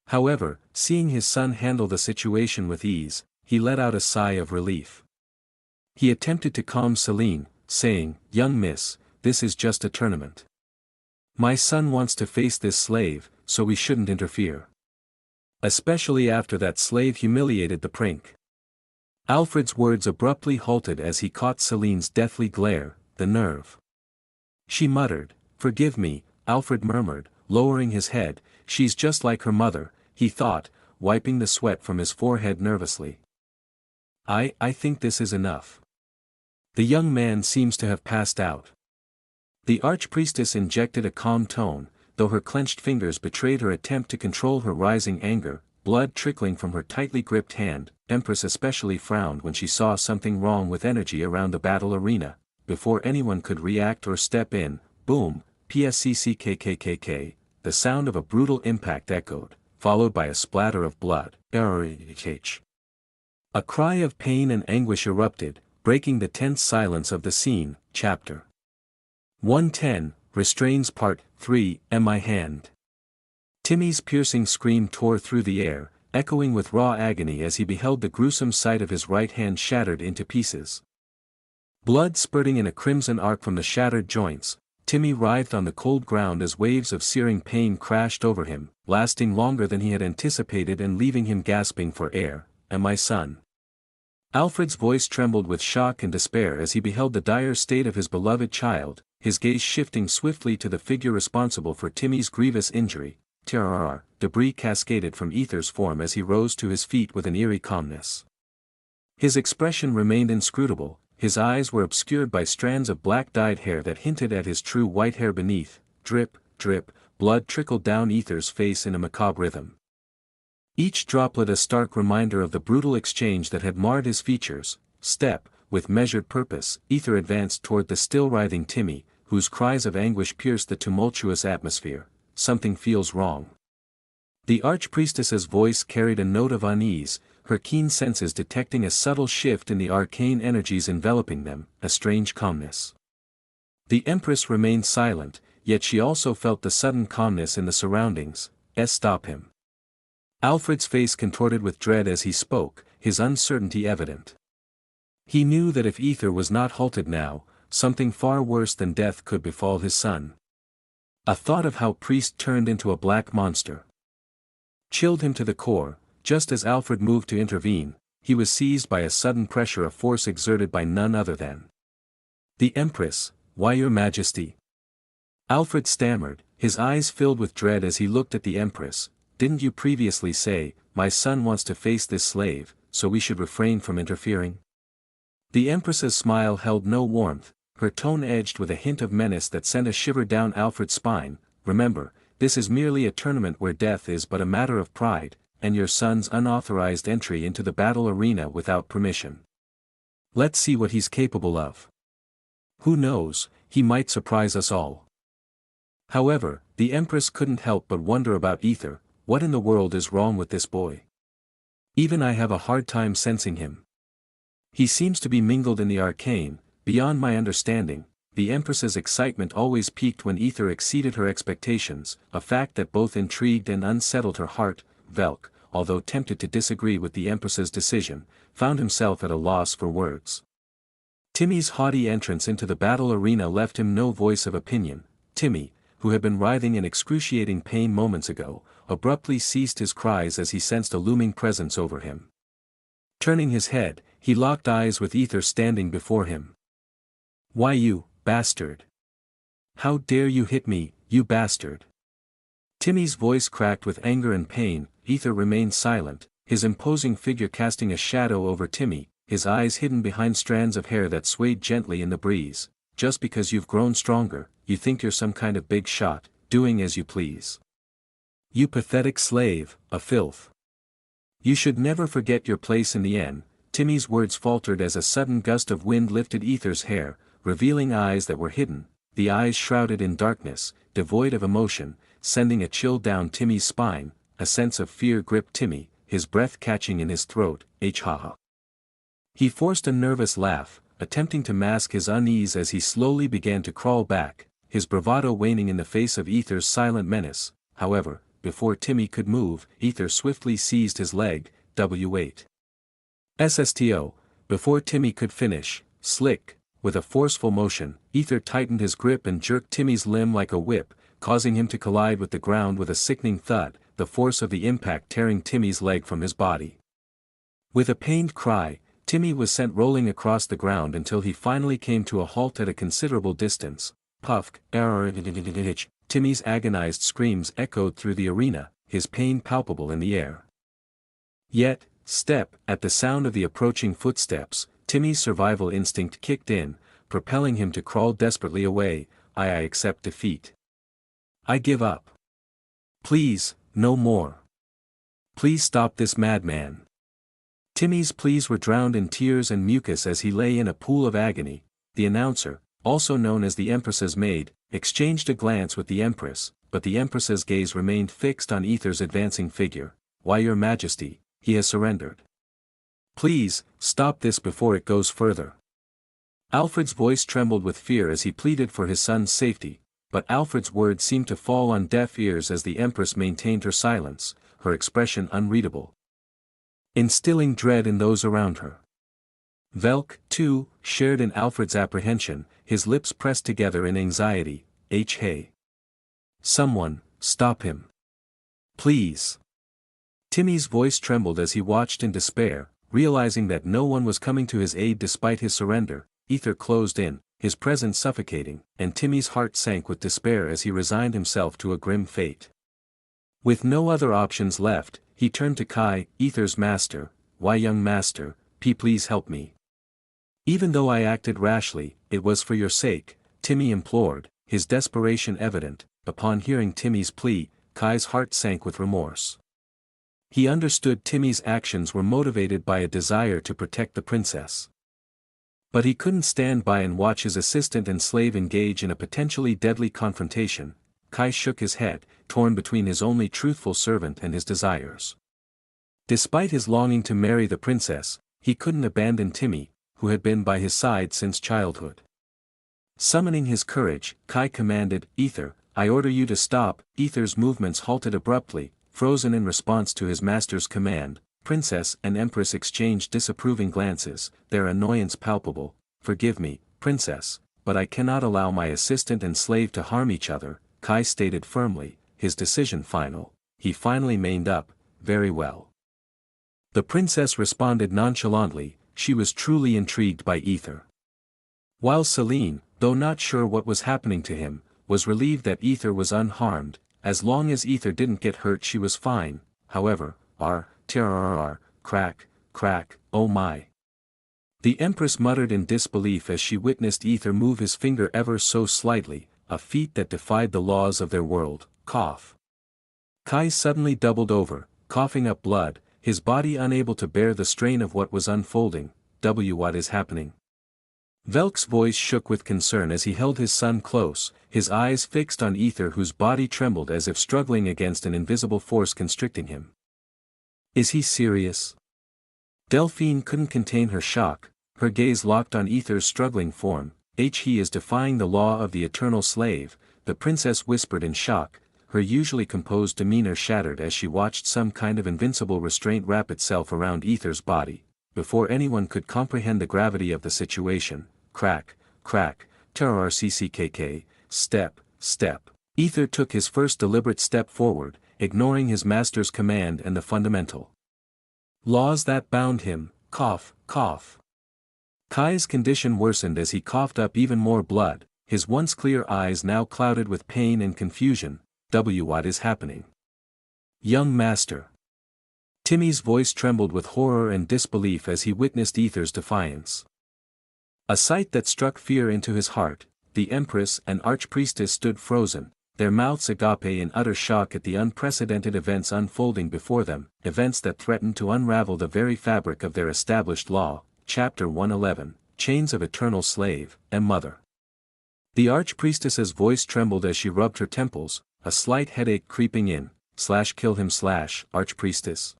However, seeing his son handle the situation with ease, he let out a sigh of relief. He attempted to calm Celine, saying, "Young miss, this is just a tournament. My son wants to face this slave, so we shouldn't interfere. Especially after that slave humiliated the prince." Alfred's words abruptly halted as he caught Celine's deathly glare. The nerve. She muttered. "Forgive me," Alfred murmured, lowering his head. "She's just like her mother," he thought, wiping the sweat from his forehead nervously. I think this is enough." The young man seems to have passed out. The archpriestess injected a calm tone, though her clenched fingers betrayed her attempt to control her rising anger, blood trickling from her tightly gripped hand. Empress especially frowned when she saw something wrong with energy around the battle arena. Before anyone could react or step in, boom, psckkkkk, the sound of a brutal impact echoed, followed by a splatter of blood. A cry of pain and anguish erupted, breaking the tense silence of the scene. Chapter 110, Restrains Part 3, My Hand. Timmy's piercing scream tore through the air, echoing with raw agony as he beheld the gruesome sight of his right hand shattered into pieces. Blood spurting in a crimson arc from the shattered joints, Timmy writhed on the cold ground as waves of searing pain crashed over him, lasting longer than he had anticipated and leaving him gasping for air. My son? Alfred's voice trembled with shock and despair as he beheld the dire state of his beloved child, his gaze shifting swiftly to the figure responsible for Timmy's grievous injury. Debris cascaded from Aether's form as he rose to his feet with an eerie calmness. His expression remained inscrutable, his eyes were obscured by strands of black-dyed hair that hinted at his true white hair beneath. Drip, drip, blood trickled down Aether's face in a macabre rhythm. Each droplet a stark reminder of the brutal exchange that had marred his features. With measured purpose, Aether advanced toward the still writhing Timmy, whose cries of anguish pierced the tumultuous atmosphere. Something feels wrong. The archpriestess's voice carried a note of unease, her keen senses detecting a subtle shift in the arcane energies enveloping them, a strange calmness. The Empress remained silent, yet she also felt the sudden calmness in the surroundings. Stop him. Alfred's face contorted with dread as he spoke, his uncertainty evident. He knew that if Aether was not halted now, something far worse than death could befall his son. A thought of how Priest turned into a black monster chilled him to the core. Just as Alfred moved to intervene, he was seized by a sudden pressure of force exerted by none other than the Empress. Why, Your Majesty? Alfred stammered, his eyes filled with dread as he looked at the Empress. Didn't you previously say, my son wants to face this slave, so we should refrain from interfering? The Empress's smile held no warmth, her tone edged with a hint of menace that sent a shiver down Alfred's spine. Remember, this is merely a tournament where death is but a matter of pride, and your son's unauthorized entry into the battle arena without permission. Let's see what he's capable of. Who knows, he might surprise us all. However, the Empress couldn't help but wonder about Aether. What in the world is wrong with this boy? Even I have a hard time sensing him. He seems to be mingled in the arcane, beyond my understanding. The Empress's excitement always peaked when Aether exceeded her expectations, a fact that both intrigued and unsettled her heart. Velk, although tempted to disagree with the Empress's decision, found himself at a loss for words. Timmy's haughty entrance into the battle arena left him no voice of opinion. Timmy, who had been writhing in excruciating pain moments ago, abruptly ceased his cries as he sensed a looming presence over him. Turning his head, he locked eyes with Aether standing before him. Why, you bastard! How dare you hit me, you bastard! Timmy's voice cracked with anger and pain. Aether remained silent, his imposing figure casting a shadow over Timmy, his eyes hidden behind strands of hair that swayed gently in the breeze. Just because you've grown stronger, you think you're some kind of big shot, doing as you please. You pathetic slave, a filth. You should never forget your place in the inn. Timmy's words faltered as a sudden gust of wind lifted Aether's hair, revealing eyes that were hidden, the eyes shrouded in darkness, devoid of emotion, sending a chill down Timmy's spine. A sense of fear gripped Timmy, his breath catching in his throat. Ha. He forced a nervous laugh, attempting to mask his unease as he slowly began to crawl back, his bravado waning in the face of Aether's silent menace. However, before Timmy could move, Aether swiftly seized his leg. W8. SSTO. Before Timmy could finish, slick, with a forceful motion, Aether tightened his grip and jerked Timmy's limb like a whip, causing him to collide with the ground with a sickening thud, the force of the impact tearing Timmy's leg from his body. With a pained cry, Timmy was sent rolling across the ground until he finally came to a halt at a considerable distance. Puff, Timmy's agonized screams echoed through the arena, his pain palpable in the air. Yet, at the sound of the approaching footsteps, Timmy's survival instinct kicked in, propelling him to crawl desperately away. I accept defeat. I give up. Please, no more. Please stop this madman. Timmy's pleas were drowned in tears and mucus as he lay in a pool of agony. The announcer, also known as the Empress's maid, exchanged a glance with the Empress, but the Empress's gaze remained fixed on Aether's advancing figure. Why, Your Majesty, he has surrendered. Please, stop this before it goes further. Alfred's voice trembled with fear as he pleaded for his son's safety, but Alfred's words seemed to fall on deaf ears as the Empress maintained her silence, her expression unreadable, instilling dread in those around her. Velk, too, shared in Alfred's apprehension, his lips pressed together in anxiety. Hey. Someone, stop him. Please. Timmy's voice trembled as he watched in despair, realizing that no one was coming to his aid despite his surrender. Aether closed in, his presence suffocating, and Timmy's heart sank with despair as he resigned himself to a grim fate. With no other options left, he turned to Kai, Aether's master. Why, young master, please help me. Even though I acted rashly, it was for your sake, Timmy implored, his desperation evident. Upon hearing Timmy's plea, Kai's heart sank with remorse. He understood Timmy's actions were motivated by a desire to protect the princess. But he couldn't stand by and watch his assistant and slave engage in a potentially deadly confrontation. Kai shook his head, torn between his only truthful servant and his desires. Despite his longing to marry the princess, he couldn't abandon Timmy, who had been by his side since childhood. Summoning his courage, Kai commanded, "Aether, I order you to stop." Aether's movements halted abruptly, frozen in response to his master's command. Princess and Empress exchanged disapproving glances, their annoyance palpable. "Forgive me, Princess, but I cannot allow my assistant and slave to harm each other," Kai stated firmly, his decision final. He finally maned up. "Very well." The princess responded nonchalantly. She was truly intrigued by Aether. While Celine, though not sure what was happening to him, was relieved that Aether was unharmed. As long as Aether didn't get hurt she was fine. However, crack, crack, oh my. The Empress muttered in disbelief as she witnessed Aether move his finger ever so slightly, a feat that defied the laws of their world. Cough. Kai suddenly doubled over, coughing up blood, his body unable to bear the strain of what was unfolding. What is happening? Velk's voice shook with concern as he held his son close, his eyes fixed on Aether whose body trembled as if struggling against an invisible force constricting him. Is he serious? Delphine couldn't contain her shock, her gaze locked on Aether's struggling form. He is defying the law of the eternal slave, the princess whispered in shock, her usually composed demeanor shattered as she watched some kind of invincible restraint wrap itself around Aether's body. Before anyone could comprehend the gravity of the situation, crack, crack, terrorcckk, step, step. Aether took his first deliberate step forward, ignoring his master's command and the fundamental laws that bound him. Cough, cough. Kai's condition worsened as he coughed up even more blood, his once clear eyes now clouded with pain and confusion. What is happening? Young master. Timmy's voice trembled with horror and disbelief as he witnessed Aether's defiance. A sight that struck fear into his heart. The Empress and Archpriestess stood frozen, their mouths agape in utter shock at the unprecedented events unfolding before them, events that threatened to unravel the very fabric of their established law. Chapter 111, Chains of Eternal Slave, and Mother. The Archpriestess's voice trembled as she rubbed her temples, a slight headache creeping in. Kill him, Archpriestess.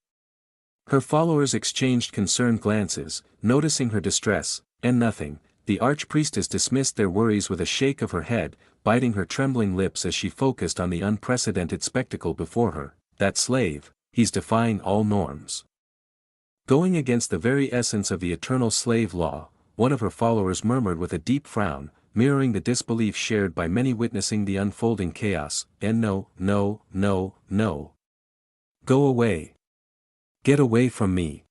Her followers exchanged concerned glances, noticing her distress, and nothing. The Archpriestess dismissed their worries with a shake of her head, biting her trembling lips as she focused on the unprecedented spectacle before her. That slave, he's defying all norms. Going against the very essence of the eternal slave law, one of her followers murmured with a deep frown, mirroring the disbelief shared by many witnessing the unfolding chaos. And no. Go away. Get away from me.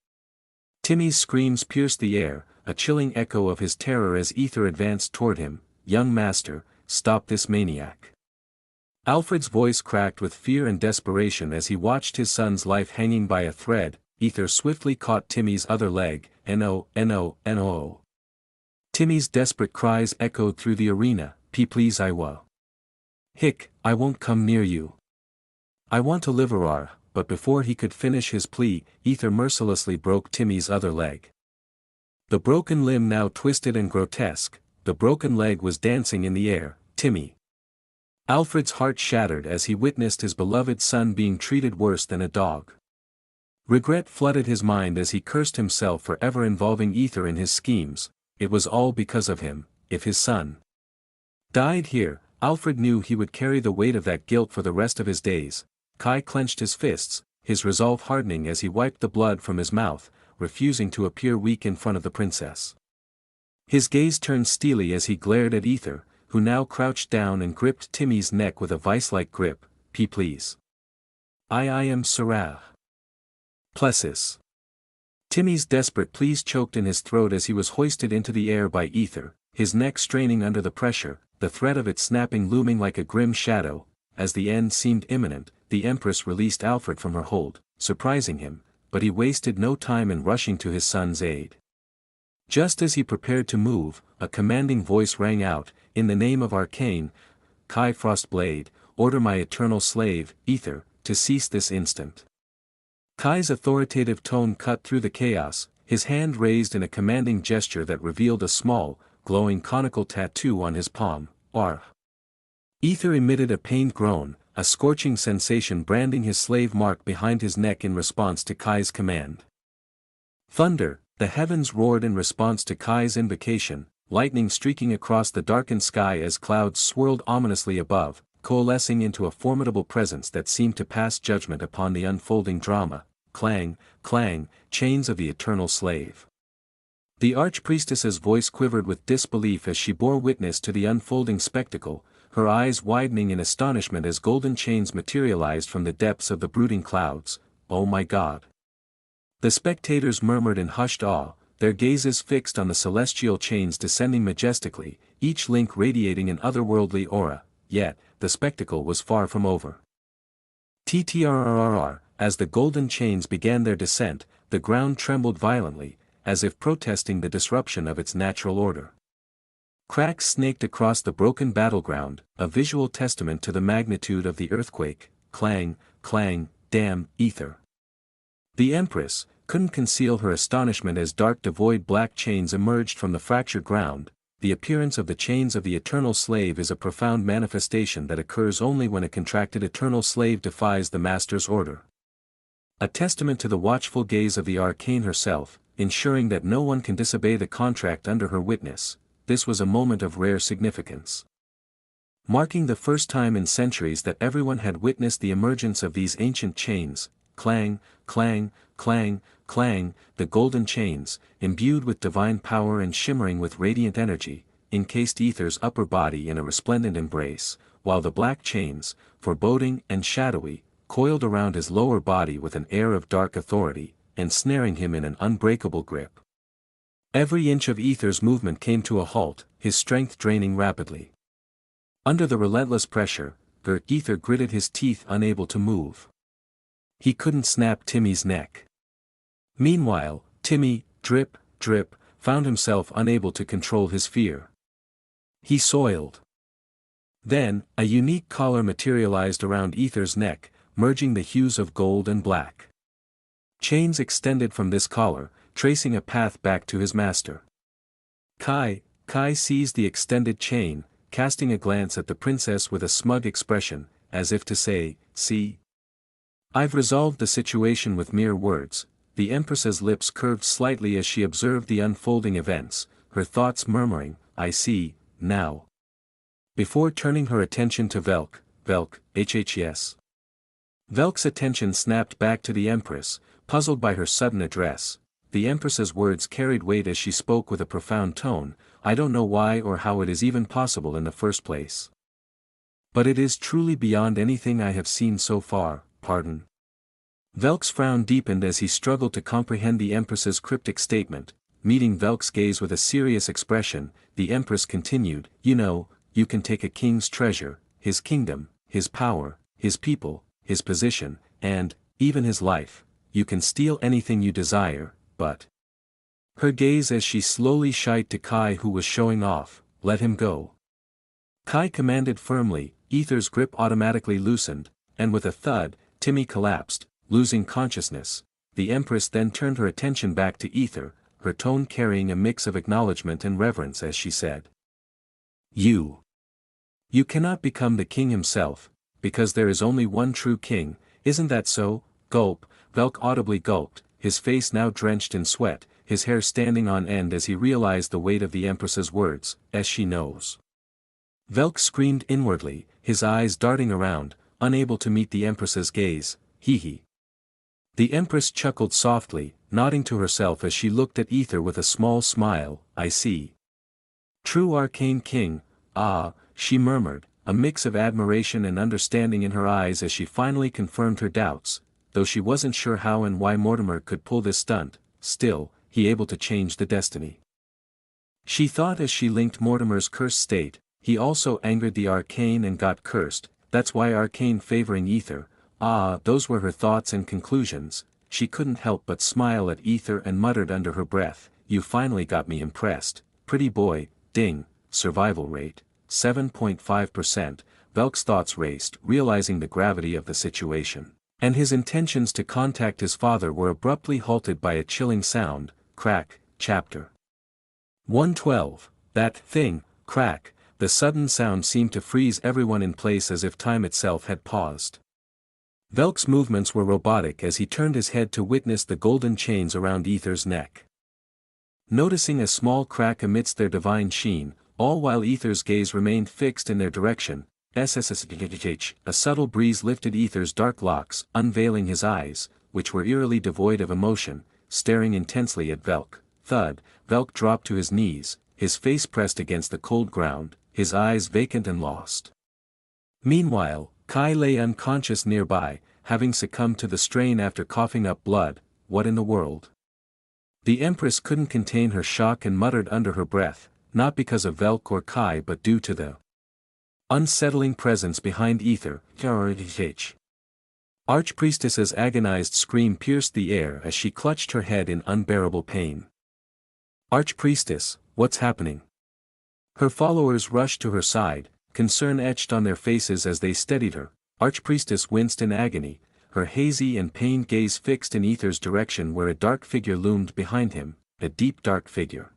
Timmy's screams pierced the air, a chilling echo of his terror as Aether advanced toward him. Young master, stop this maniac. Alfred's voice cracked with fear and desperation as he watched his son's life hanging by a thread. Aether swiftly caught Timmy's other leg. No. Timmy's desperate cries echoed through the arena. Please, I will. Hick, I won't come near you. I want to live. But before he could finish his plea, Aether mercilessly broke Timmy's other leg. The broken limb now twisted and grotesque, the broken leg was dancing in the air. Timmy. Alfred's heart shattered as he witnessed his beloved son being treated worse than a dog. Regret flooded his mind as he cursed himself for ever involving Aether in his schemes. It was all because of him. If his son died here, Alfred knew he would carry the weight of that guilt for the rest of his days. Kai clenched his fists, his resolve hardening as he wiped the blood from his mouth, refusing to appear weak in front of the princess. His gaze turned steely as he glared at Aether, who now crouched down and gripped Timmy's neck with a vice-like grip. Please. I am Sarah. Plessis. Timmy's desperate pleas choked in his throat as he was hoisted into the air by Aether, his neck straining under the pressure, the threat of it snapping looming like a grim shadow. As the end seemed imminent, the Empress released Alfred from her hold, surprising him, but he wasted no time in rushing to his son's aid. Just as he prepared to move, a commanding voice rang out, in the name of Arcane, Kai Frostblade, order my eternal slave, Aether, to cease this instant. Kai's authoritative tone cut through the chaos, his hand raised in a commanding gesture that revealed a small, glowing conical tattoo on his palm. R. Aether emitted a pained groan, a scorching sensation branding his slave mark behind his neck in response to Kai's command. Thunder, the heavens roared in response to Kai's invocation, lightning streaking across the darkened sky as clouds swirled ominously above, coalescing into a formidable presence that seemed to pass judgment upon the unfolding drama. Clang, clang, chains of the eternal slave. The archpriestess's voice quivered with disbelief as she bore witness to the unfolding spectacle, her eyes widening in astonishment as golden chains materialized from the depths of the brooding clouds. "Oh my God!" The spectators murmured in hushed awe, their gazes fixed on the celestial chains descending majestically, each link radiating an otherworldly aura. Yet, the spectacle was far from over. TTRRRR, as the golden chains began their descent, the ground trembled violently, as if protesting the disruption of its natural order. Cracks snaked across the broken battleground, a visual testament to the magnitude of the earthquake. Clang, clang, damn, Aether. The Empress couldn't conceal her astonishment as dark devoid black chains emerged from the fractured ground. The appearance of the chains of the eternal slave is a profound manifestation that occurs only when a contracted eternal slave defies the master's order. A testament to the watchful gaze of the arcane herself, ensuring that no one can disobey the contract under her witness. This was a moment of rare significance, marking the first time in centuries that everyone had witnessed the emergence of these ancient chains. Clang, clang, clang, clang, the golden chains, imbued with divine power and shimmering with radiant energy, encased Aether's upper body in a resplendent embrace, while the black chains, foreboding and shadowy, coiled around his lower body with an air of dark authority, ensnaring him in an unbreakable grip. Every inch of Aether's movement came to a halt, his strength draining rapidly. Under the relentless pressure, Aether gritted his teeth, unable to move. He couldn't snap Timmy's neck. Meanwhile, Timmy, drip, drip, found himself unable to control his fear. He soiled. Then, a unique collar materialized around Aether's neck, merging the hues of gold and black. Chains extended from this collar, tracing a path back to his master. Kai seized the extended chain, casting a glance at the princess with a smug expression, as if to say, "See? I've resolved the situation with mere words." The Empress's lips curved slightly as she observed the unfolding events, her thoughts murmuring, "I see, now." Before turning her attention to Velk, HHS. Velk's attention snapped back to the Empress, puzzled by her sudden address. The Empress's words carried weight as she spoke with a profound tone. "I don't know why or how it is even possible in the first place. But it is truly beyond anything I have seen so far, pardon." Velk's frown deepened as he struggled to comprehend the Empress's cryptic statement. Meeting Velk's gaze with a serious expression, the Empress continued, "You know, you can take a king's treasure, his kingdom, his power, his people, his position, and, even his life. You can steal anything you desire, but..." Her gaze as she slowly shied to Kai, who was showing off. "Let him go." Kai commanded firmly. Aether's grip automatically loosened, and with a thud, Timmy collapsed, losing consciousness. The Empress then turned her attention back to Aether, her tone carrying a mix of acknowledgement and reverence as she said, You cannot become the king himself, because there is only one true king, isn't that so?" Gulp, Velk audibly gulped, his face now drenched in sweat, his hair standing on end as he realized the weight of the Empress's words. "As she knows." Velk screamed inwardly, his eyes darting around, unable to meet the Empress's gaze. Hee. The Empress chuckled softly, nodding to herself as she looked at Aether with a small smile. "I see. True arcane king, ah," she murmured, a mix of admiration and understanding in her eyes as she finally confirmed her doubts, though she wasn't sure how and why Mortimer could pull this stunt. Still, he able to change the destiny. She thought as she linked Mortimer's cursed state. He also angered the arcane and got cursed, that's why arcane favoring Aether. Ah, those were her thoughts and conclusions. She couldn't help but smile at Aether and muttered under her breath, "You finally got me impressed, pretty boy." Ding, survival rate, 7.5%, Velk's thoughts raced, realizing the gravity of the situation. And his intentions to contact his father were abruptly halted by a chilling sound. crack, chapter 112, that thing, crack, the sudden sound seemed to freeze everyone in place as if time itself had paused. Velk's movements were robotic as he turned his head to witness the golden chains around Aether's neck. Noticing a small crack amidst their divine sheen, all while Aether's gaze remained fixed in their direction, a subtle breeze lifted Aether's dark locks, unveiling his eyes, which were eerily devoid of emotion, staring intensely at Velk. Thud, Velk dropped to his knees, his face pressed against the cold ground, his eyes vacant and lost. Meanwhile, Kai lay unconscious nearby, having succumbed to the strain after coughing up blood. What in the world? The Empress couldn't contain her shock and muttered under her breath, not because of Velk or Kai but due to the unsettling presence behind Aether. Archpriestess's agonized scream pierced the air as she clutched her head in unbearable pain. Archpriestess, what's happening? Her followers rushed to her side, concern etched on their faces as they steadied her. Archpriestess winced in agony, her hazy and pained gaze fixed in Aether's direction where a dark figure loomed behind him, a deep dark figure.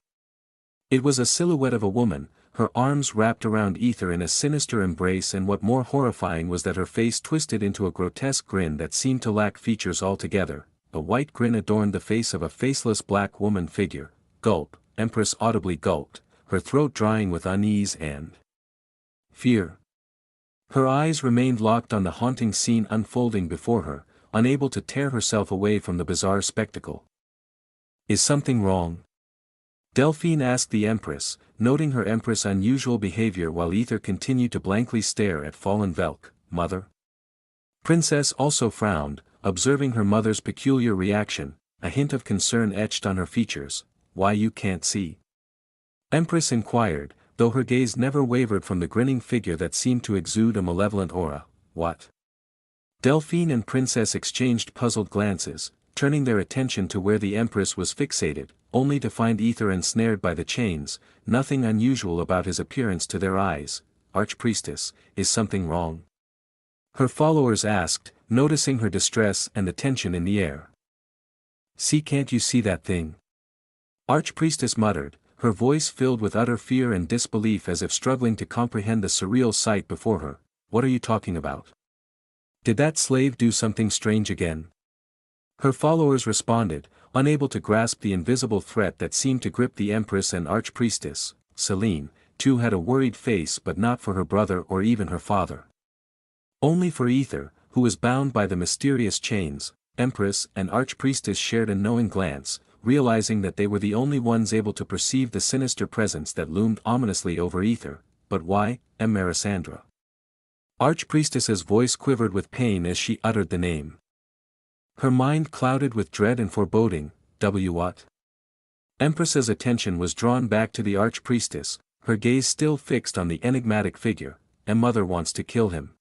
It was a silhouette of a woman, her arms wrapped around Aether in a sinister embrace, and what more horrifying was that her face twisted into a grotesque grin that seemed to lack features altogether. A white grin adorned the face of a faceless black woman figure. Gulp, Empress audibly gulped, her throat drying with unease and fear. Her eyes remained locked on the haunting scene unfolding before her, unable to tear herself away from the bizarre spectacle. Is something wrong? Delphine asked the Empress, noting her Empress' unusual behavior while Aether continued to blankly stare at fallen Velk. Mother? Princess also frowned, observing her mother's peculiar reaction, a hint of concern etched on her features. Why, you can't see? Empress inquired, though her gaze never wavered from the grinning figure that seemed to exude a malevolent aura. What? Delphine and Princess exchanged puzzled glances, turning their attention to where the Empress was fixated, only to find Aether ensnared by the chains. Nothing unusual about his appearance to their eyes. Archpriestess, is something wrong? Her followers asked, noticing her distress and the tension in the air. See, can't you see that thing? Archpriestess muttered, her voice filled with utter fear and disbelief as if struggling to comprehend the surreal sight before her. What are you talking about? Did that slave do something strange again? Her followers responded, unable to grasp the invisible threat that seemed to grip the Empress and Archpriestess. Celine, too, had a worried face, but not for her brother or even her father. Only for Aether, who was bound by the mysterious chains. Empress and Archpriestess shared a knowing glance, realizing that they were the only ones able to perceive the sinister presence that loomed ominously over Aether. But why, Melisandre? Archpriestess's voice quivered with pain as she uttered the name. Her mind clouded with dread and foreboding. What? Empress's attention was drawn back to the Archpriestess, her gaze still fixed on the enigmatic figure. Mother wants to kill him.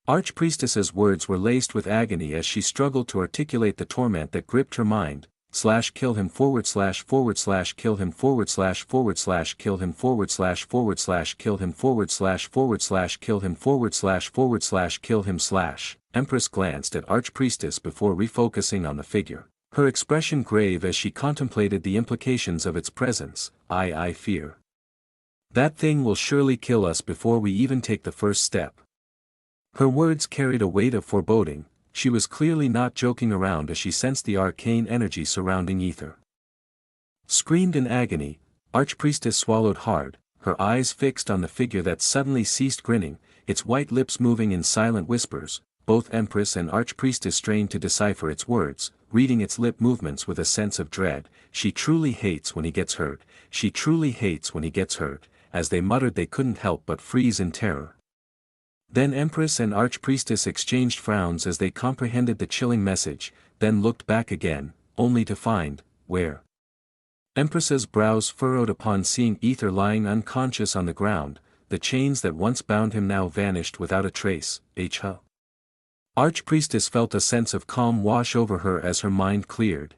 Archpriestess's words were laced with agony as she struggled to articulate the torment that gripped her mind. Kill him // kill him / kill him / kill him / kill him kill him kill him / Empress glanced at Archpriestess before refocusing on the figure, her expression grave as she contemplated the implications of its presence. I fear that thing will surely kill us before we even take the first step. Her words carried a weight of foreboding. She was clearly not joking around as she sensed the arcane energy surrounding Aether. Screamed in agony, Archpriestess swallowed hard, her eyes fixed on the figure that suddenly ceased grinning, its white lips moving in silent whispers. Both Empress and Archpriestess strained to decipher its words, reading its lip movements with a sense of dread. She truly hates when he gets hurt, she truly hates when he gets hurt. As they muttered, they couldn't help but freeze in terror. Then Empress and Archpriestess exchanged frowns as they comprehended the chilling message, then looked back again, only to find, where? Empress's brows furrowed upon seeing Aether lying unconscious on the ground, the chains that once bound him now vanished without a trace. Archpriestess felt a sense of calm wash over her as her mind cleared.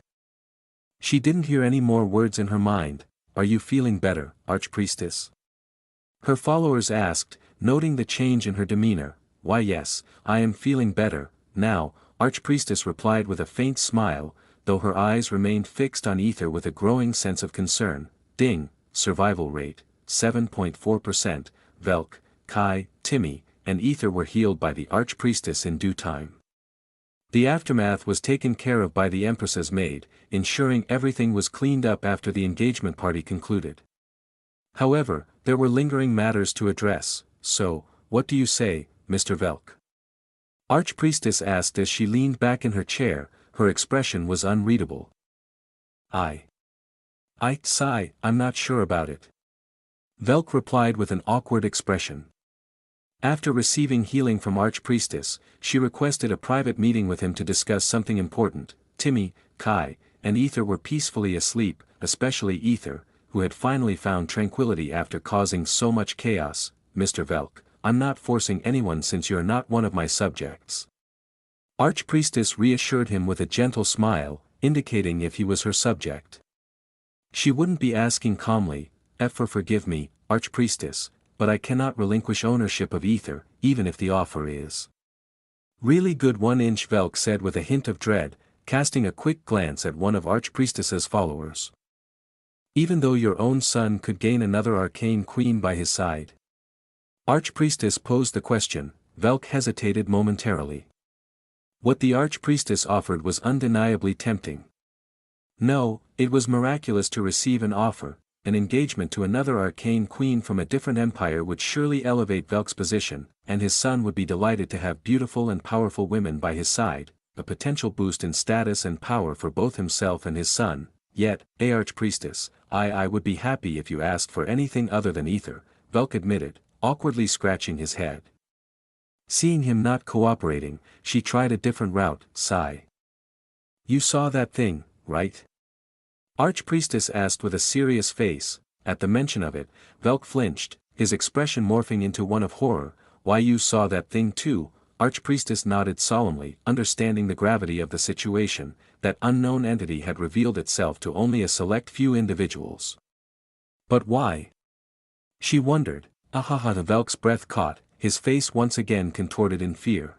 She didn't hear any more words in her mind. Are you feeling better, Archpriestess? Her followers asked, noting the change in her demeanor. Why, yes, I am feeling better, now, Archpriestess replied with a faint smile, though her eyes remained fixed on Aether with a growing sense of concern. Ding, survival rate, 7.4%, Velk, Kai, Timmy, and Aether were healed by the Archpriestess in due time. The aftermath was taken care of by the Empress's maid, ensuring everything was cleaned up after the engagement party concluded. However, there were lingering matters to address, so, what do you say, Mr. Velk? Archpriestess asked as she leaned back in her chair. Her expression was unreadable. Sigh, I'm not sure about it. Velk replied with an awkward expression. After receiving healing from Archpriestess, she requested a private meeting with him to discuss something important. Timmy, Kai, and Aether were peacefully asleep, especially Aether, who had finally found tranquility after causing so much chaos. Mr. Velk, I'm not forcing anyone since you're not one of my subjects. Archpriestess reassured him with a gentle smile, indicating if he was her subject. She wouldn't be asking calmly, forgive me, Archpriestess, but I cannot relinquish ownership of Aether, even if the offer is really good. 1-inch Velk said with a hint of dread, casting a quick glance at one of Archpriestess's followers. Even though your own son could gain another arcane queen by his side? Archpriestess posed the question. Velk hesitated momentarily. What the Archpriestess offered was undeniably tempting. No, it was miraculous to receive an offer. An engagement to another arcane queen from a different empire would surely elevate Velk's position, and his son would be delighted to have beautiful and powerful women by his side, a potential boost in status and power for both himself and his son. Yet, Archpriestess, I would be happy if you asked for anything other than Aether, Velk admitted, awkwardly scratching his head. Seeing him not cooperating, she tried a different route. Sigh. You saw that thing, right? Archpriestess asked with a serious face. At the mention of it, Velk flinched, his expression morphing into one of horror. Why, you saw that thing too? Archpriestess nodded solemnly, understanding the gravity of the situation. That unknown entity had revealed itself to only a select few individuals. But why? She wondered. The Velk's breath caught, his face once again contorted in fear.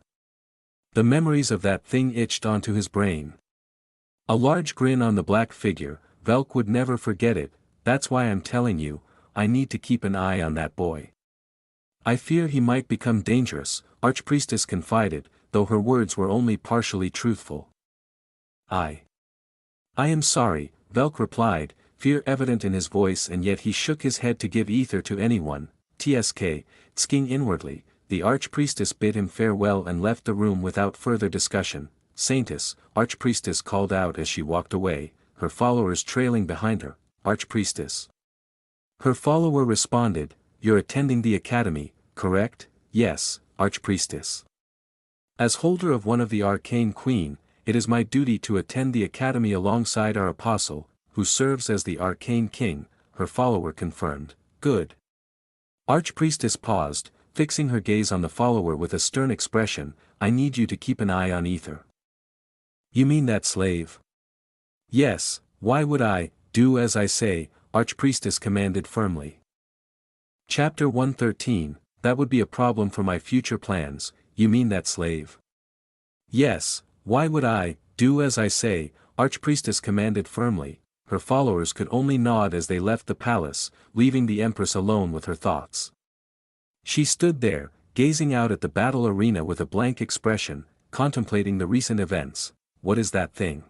The memories of that thing itched onto his brain. A large grin on the black figure. Velk would never forget it. That's why I'm telling you, I need to keep an eye on that boy. I fear he might become dangerous, Archpriestess confided, though her words were only partially truthful. I am sorry, Velk replied, fear evident in his voice, and yet he shook his head to give Aether to anyone. Tsking inwardly, the Archpriestess bid him farewell and left the room without further discussion. Saintess, Archpriestess called out as she walked away, her followers trailing behind her. Archpriestess. Her follower responded, you're attending the academy, correct? Yes, Archpriestess. As holder of one of the Arcane Queen, it is my duty to attend the academy alongside our apostle, who serves as the Arcane King, her follower confirmed. Good. Archpriestess paused, fixing her gaze on the follower with a stern expression. I need you to keep an eye on Aether. You mean that slave? Yes, why would I? Do as I say, Archpriestess commanded firmly. Chapter 113, that would be a problem for my future plans. You mean that slave? Yes, why would I? Do as I say, Archpriestess commanded firmly. Her followers could only nod as they left the palace, leaving the Empress alone with her thoughts. She stood there, gazing out at the battle arena with a blank expression, contemplating the recent events. What is that thing?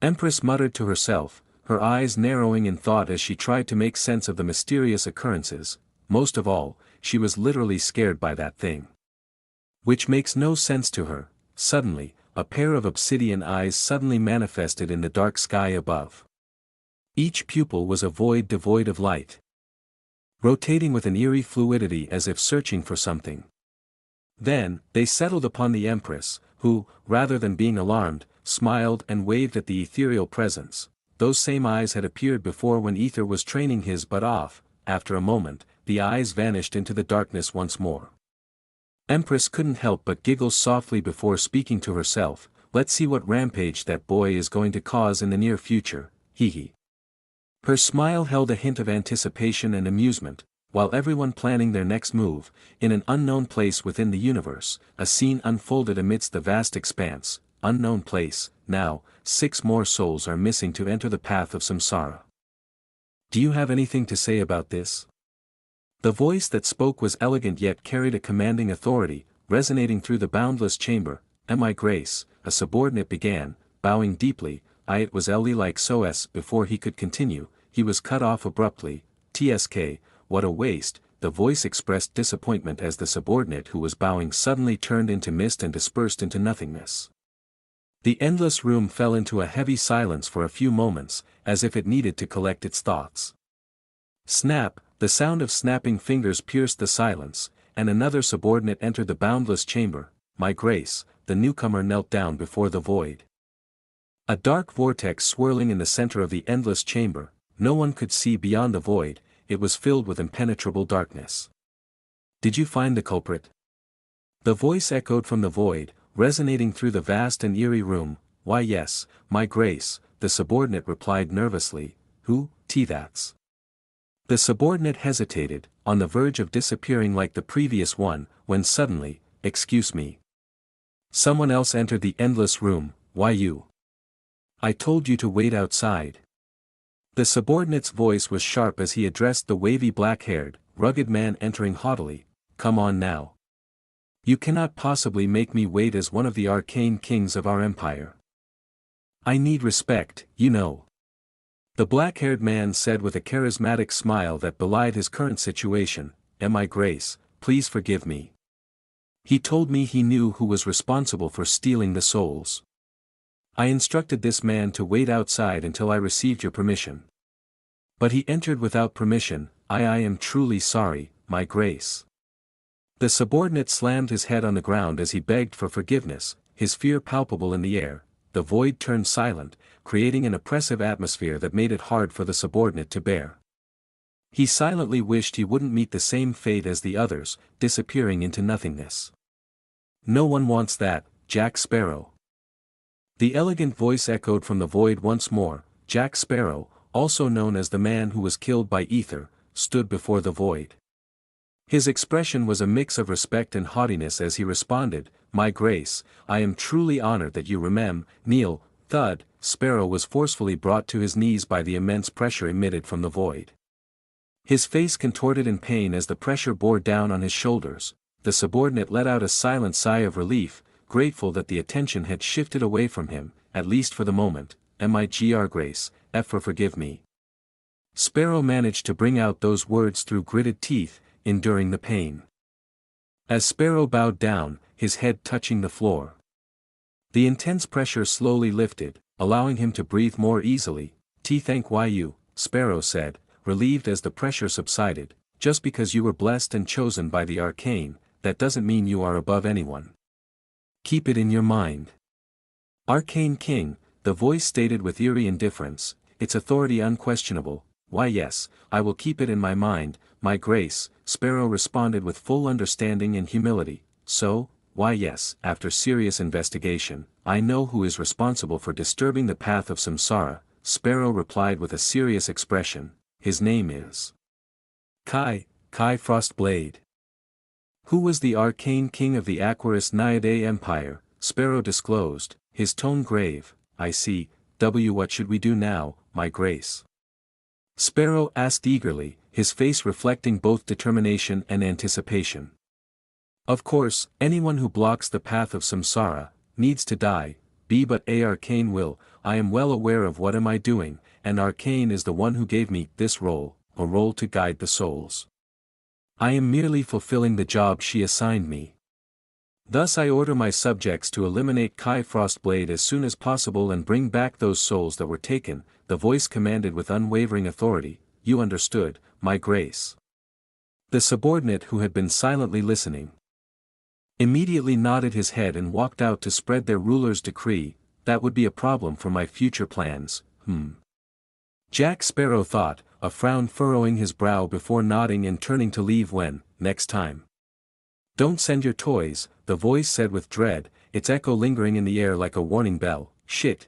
Empress muttered to herself, her eyes narrowing in thought as she tried to make sense of the mysterious occurrences. Most of all, she was literally scared by that thing. Which makes no sense to her. Suddenly, a pair of obsidian eyes suddenly manifested in the dark sky above. Each pupil was a void devoid of light, rotating with an eerie fluidity as if searching for something. Then, they settled upon the Empress, who, rather than being alarmed, smiled and waved at the ethereal presence. Those same eyes had appeared before when Aether was training his butt off. After a moment, the eyes vanished into the darkness once more. Empress couldn't help but giggle softly before speaking to herself. Let's see what rampage that boy is going to cause in the near future, hee. Her smile held a hint of anticipation and amusement, while everyone planning their next move. In an unknown place within the universe, a scene unfolded amidst the vast expanse. Unknown place, now, 6 more souls are missing to enter the path of samsara. Do you have anything to say about this? The voice that spoke was elegant yet carried a commanding authority, resonating through the boundless chamber. "My grace," a subordinate began, bowing deeply. It was Ellie like SOS. Before he could continue, he was cut off abruptly. "Tsk, what a waste," the voice expressed disappointment as the subordinate who was bowing suddenly turned into mist and dispersed into nothingness. The endless room fell into a heavy silence for a few moments, as if it needed to collect its thoughts. Snap, the sound of snapping fingers pierced the silence, and another subordinate entered the boundless chamber. "My grace," the newcomer knelt down before the void. A dark vortex swirling in the center of the endless chamber, no one could see beyond the void, it was filled with impenetrable darkness. "Did you find the culprit?" The voice echoed from the void, resonating through the vast and eerie room. "Why yes, my grace," the subordinate replied nervously. "Who, that's?" The subordinate hesitated, on the verge of disappearing like the previous one, when suddenly, "Excuse me." Someone else entered the endless room. "Why you? I told you to wait outside." The subordinate's voice was sharp as he addressed the wavy black-haired, rugged man entering haughtily. "Come on now. You cannot possibly make me wait as one of the arcane kings of our empire. I need respect, you know." The black-haired man said with a charismatic smile that belied his current situation. "My grace, please forgive me. He told me he knew who was responsible for stealing the souls. I instructed this man to wait outside until I received your permission. But he entered without permission. I am truly sorry, my grace." The subordinate slammed his head on the ground as he begged for forgiveness, his fear palpable in the air. The void turned silent, creating an oppressive atmosphere that made it hard for the subordinate to bear. He silently wished he wouldn't meet the same fate as the others, disappearing into nothingness. "No one wants that, Jack Sparrow." The elegant voice echoed from the void once more. Jack Sparrow, also known as the man who was killed by Aether, stood before the void. His expression was a mix of respect and haughtiness as he responded, "My grace, I am truly honored that you kneel." Thud, Sparrow was forcefully brought to his knees by the immense pressure emitted from the void. His face contorted in pain as the pressure bore down on his shoulders. The subordinate let out a silent sigh of relief, grateful that the attention had shifted away from him, at least for the moment. "My grace, forgive me." Sparrow managed to bring out those words through gritted teeth, enduring the pain. As Sparrow bowed down, his head touching the floor. The intense pressure slowly lifted, allowing him to breathe more easily. "Thank you," Sparrow said, relieved as the pressure subsided. "Just because you were blessed and chosen by the arcane, that doesn't mean you are above anyone. Keep it in your mind." "Arcane King," the voice stated with eerie indifference, its authority unquestionable. "Why yes, I will keep it in my mind, my grace," Sparrow responded with full understanding and humility. "So, why yes, after serious investigation, I know who is responsible for disturbing the path of samsara," Sparrow replied with a serious expression. "His name is Kai Frostblade." "Who was the arcane king of the Aquarius Naiade Empire?" Sparrow disclosed, his tone grave. "I see. What should we do now, my grace?" Sparrow asked eagerly, his face reflecting both determination and anticipation. "Of course, anyone who blocks the path of samsara, needs to die, but arcane will. I am well aware of what am I doing, and arcane is the one who gave me this role, a role to guide the souls. I am merely fulfilling the job she assigned me. Thus I order my subjects to eliminate Kai Frostblade as soon as possible and bring back those souls that were taken," the voice commanded with unwavering authority. "You understood, my grace?" The subordinate who had been silently listening immediately nodded his head and walked out to spread their ruler's decree. "That would be a problem for my future plans, Jack Sparrow thought, a frown furrowing his brow before nodding and turning to leave. "When, next time? Don't send your toys," the voice said with dread, its echo lingering in the air like a warning bell. "Shit."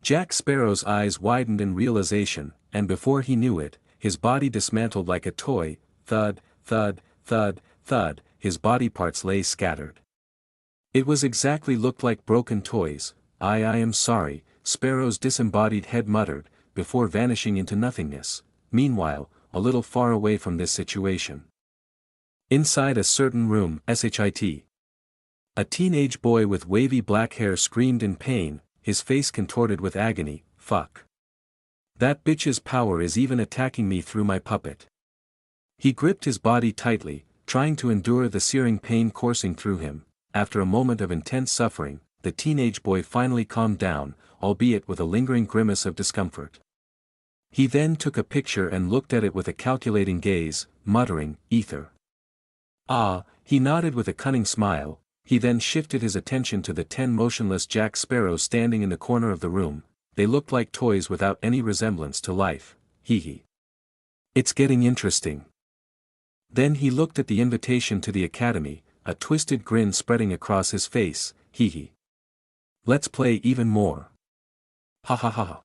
Jack Sparrow's eyes widened in realization, and before he knew it, his body dismantled like a toy. Thud, thud, thud, thud, his body parts lay scattered. It was exactly looked like broken toys. I am sorry," Sparrow's disembodied head muttered, before vanishing into nothingness. Meanwhile, a little far away from this situation. Inside a certain room, shit. A teenage boy with wavy black hair screamed in pain, his face contorted with agony. Fuck. That bitch's power is even attacking me through my puppet. He gripped his body tightly, trying to endure the searing pain coursing through him. After a moment of intense suffering, the teenage boy finally calmed down, albeit with a lingering grimace of discomfort. He then took a picture and looked at it with a calculating gaze, muttering, "Aether." Ah, he nodded with a cunning smile. He then shifted his attention to the 10 motionless Jack Sparrows standing in the corner of the room. They looked like toys without any resemblance to life. Hee hee. It's getting interesting. Then he looked at the invitation to the academy, a twisted grin spreading across his face. Hee hee. Let's play even more. Ha ha ha ha.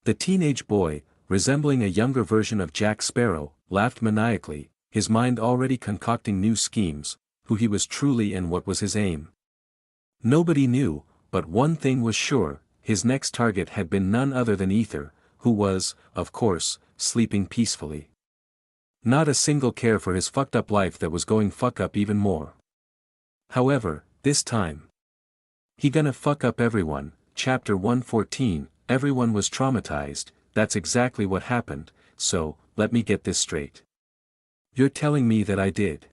The teenage boy, resembling a younger version of Jack Sparrow, laughed maniacally, his mind already concocting new schemes, who he was truly and what was his aim. Nobody knew, but one thing was sure, his next target had been none other than Aether, who was, of course, sleeping peacefully. Not a single care for his fucked up life that was going fuck up even more. However, this time, he gonna fuck up everyone. Chapter 114, everyone was traumatized. That's exactly what happened, so, let me get this straight. You're telling me that I did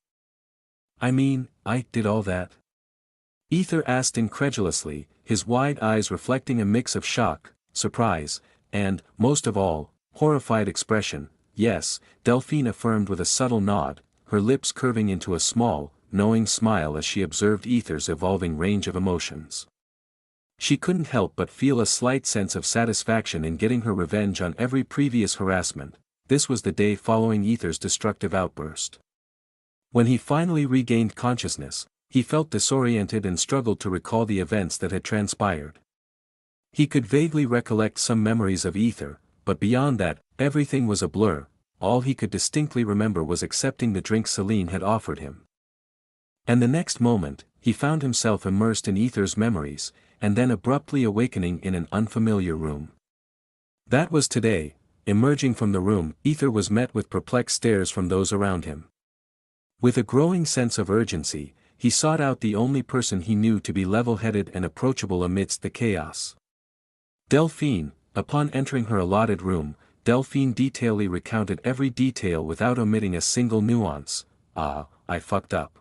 all that? Aether asked incredulously, his wide eyes reflecting a mix of shock, surprise, and, most of all, horrified expression. Yes, Delphine affirmed with a subtle nod, her lips curving into a small, knowing smile as she observed Aether's evolving range of emotions. She couldn't help but feel a slight sense of satisfaction in getting her revenge on every previous harassment. This was the day following Aether's destructive outburst. When he finally regained consciousness, he felt disoriented and struggled to recall the events that had transpired. He could vaguely recollect some memories of Aether, but beyond that, everything was a blur. All he could distinctly remember was accepting the drink Celine had offered him. And the next moment, he found himself immersed in Aether's memories, and then abruptly awakening in an unfamiliar room. That was today. Emerging from the room, Aether was met with perplexed stares from those around him. With a growing sense of urgency, he sought out the only person he knew to be level-headed and approachable amidst the chaos. Delphine. Upon entering her allotted room, Delphine detailedly recounted every detail without omitting a single nuance. Ah, I fucked up.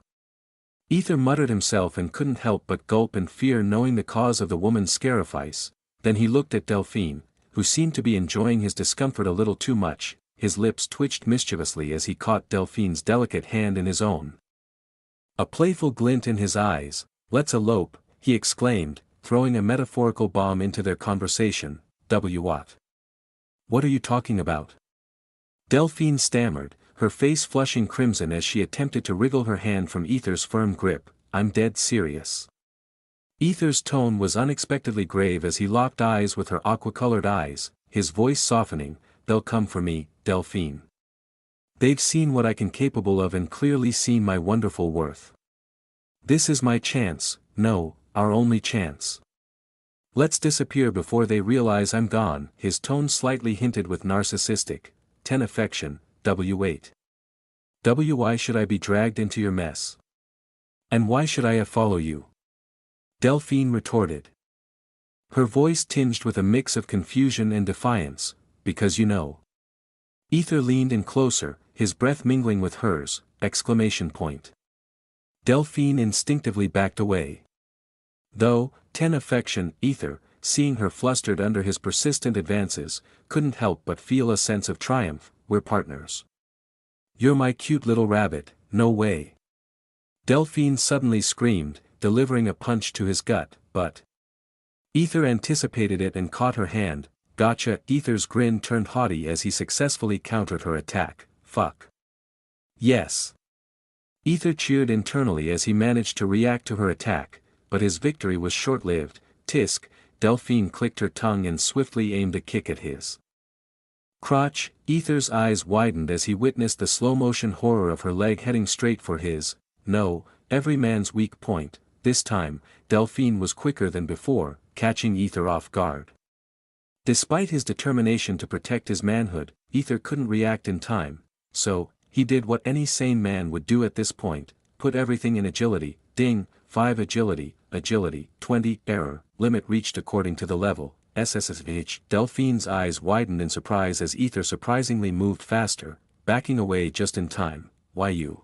Aether muttered himself and couldn't help but gulp in fear knowing the cause of the woman's scarifice. Then he looked at Delphine, who seemed to be enjoying his discomfort a little too much. His lips twitched mischievously as he caught Delphine's delicate hand in his own. A playful glint in his eyes. "Let's elope," he exclaimed, throwing a metaphorical bomb into their conversation. What? What are you talking about? Delphine stammered, her face flushing crimson as she attempted to wriggle her hand from Aether's firm grip. "I'm dead serious." Aether's tone was unexpectedly grave as he locked eyes with her aqua-colored eyes, his voice softening. "They'll come for me, Delphine. They've seen what I can capable of and clearly seen my wonderful worth. This is my chance, no, our only chance. Let's disappear before they realize I'm gone." His tone slightly hinted with narcissistic. "10 affection, W8. Why should I be dragged into your mess? And why should I follow you?" Delphine retorted. Her voice tinged with a mix of confusion and defiance. "Because you know." Aether leaned in closer, his breath mingling with hers. Delphine instinctively backed away. Though, 10 affection, Aether, seeing her flustered under his persistent advances, couldn't help but feel a sense of triumph. "We're partners. You're my cute little rabbit, no way." Delphine suddenly screamed, delivering a punch to his gut, but Aether anticipated it and caught her hand. "Gotcha." Aether's grin turned haughty as he successfully countered her attack. "Fuck. Yes." Aether cheered internally as he managed to react to her attack, but his victory was short-lived. "Tisk." Delphine clicked her tongue and swiftly aimed a kick at his crotch. Aether's eyes widened as he witnessed the slow-motion horror of her leg heading straight for his. No, every man's weak point, This time, Delphine was quicker than before, catching Aether off guard. Despite his determination to protect his manhood, Aether couldn't react in time, so, he did what any sane man would do at this point, put everything in agility. Ding, 5 agility, 20, error, limit reached according to the level, SSSH. Delphine's eyes widened in surprise as Aether surprisingly moved faster, backing away just in time. Why you?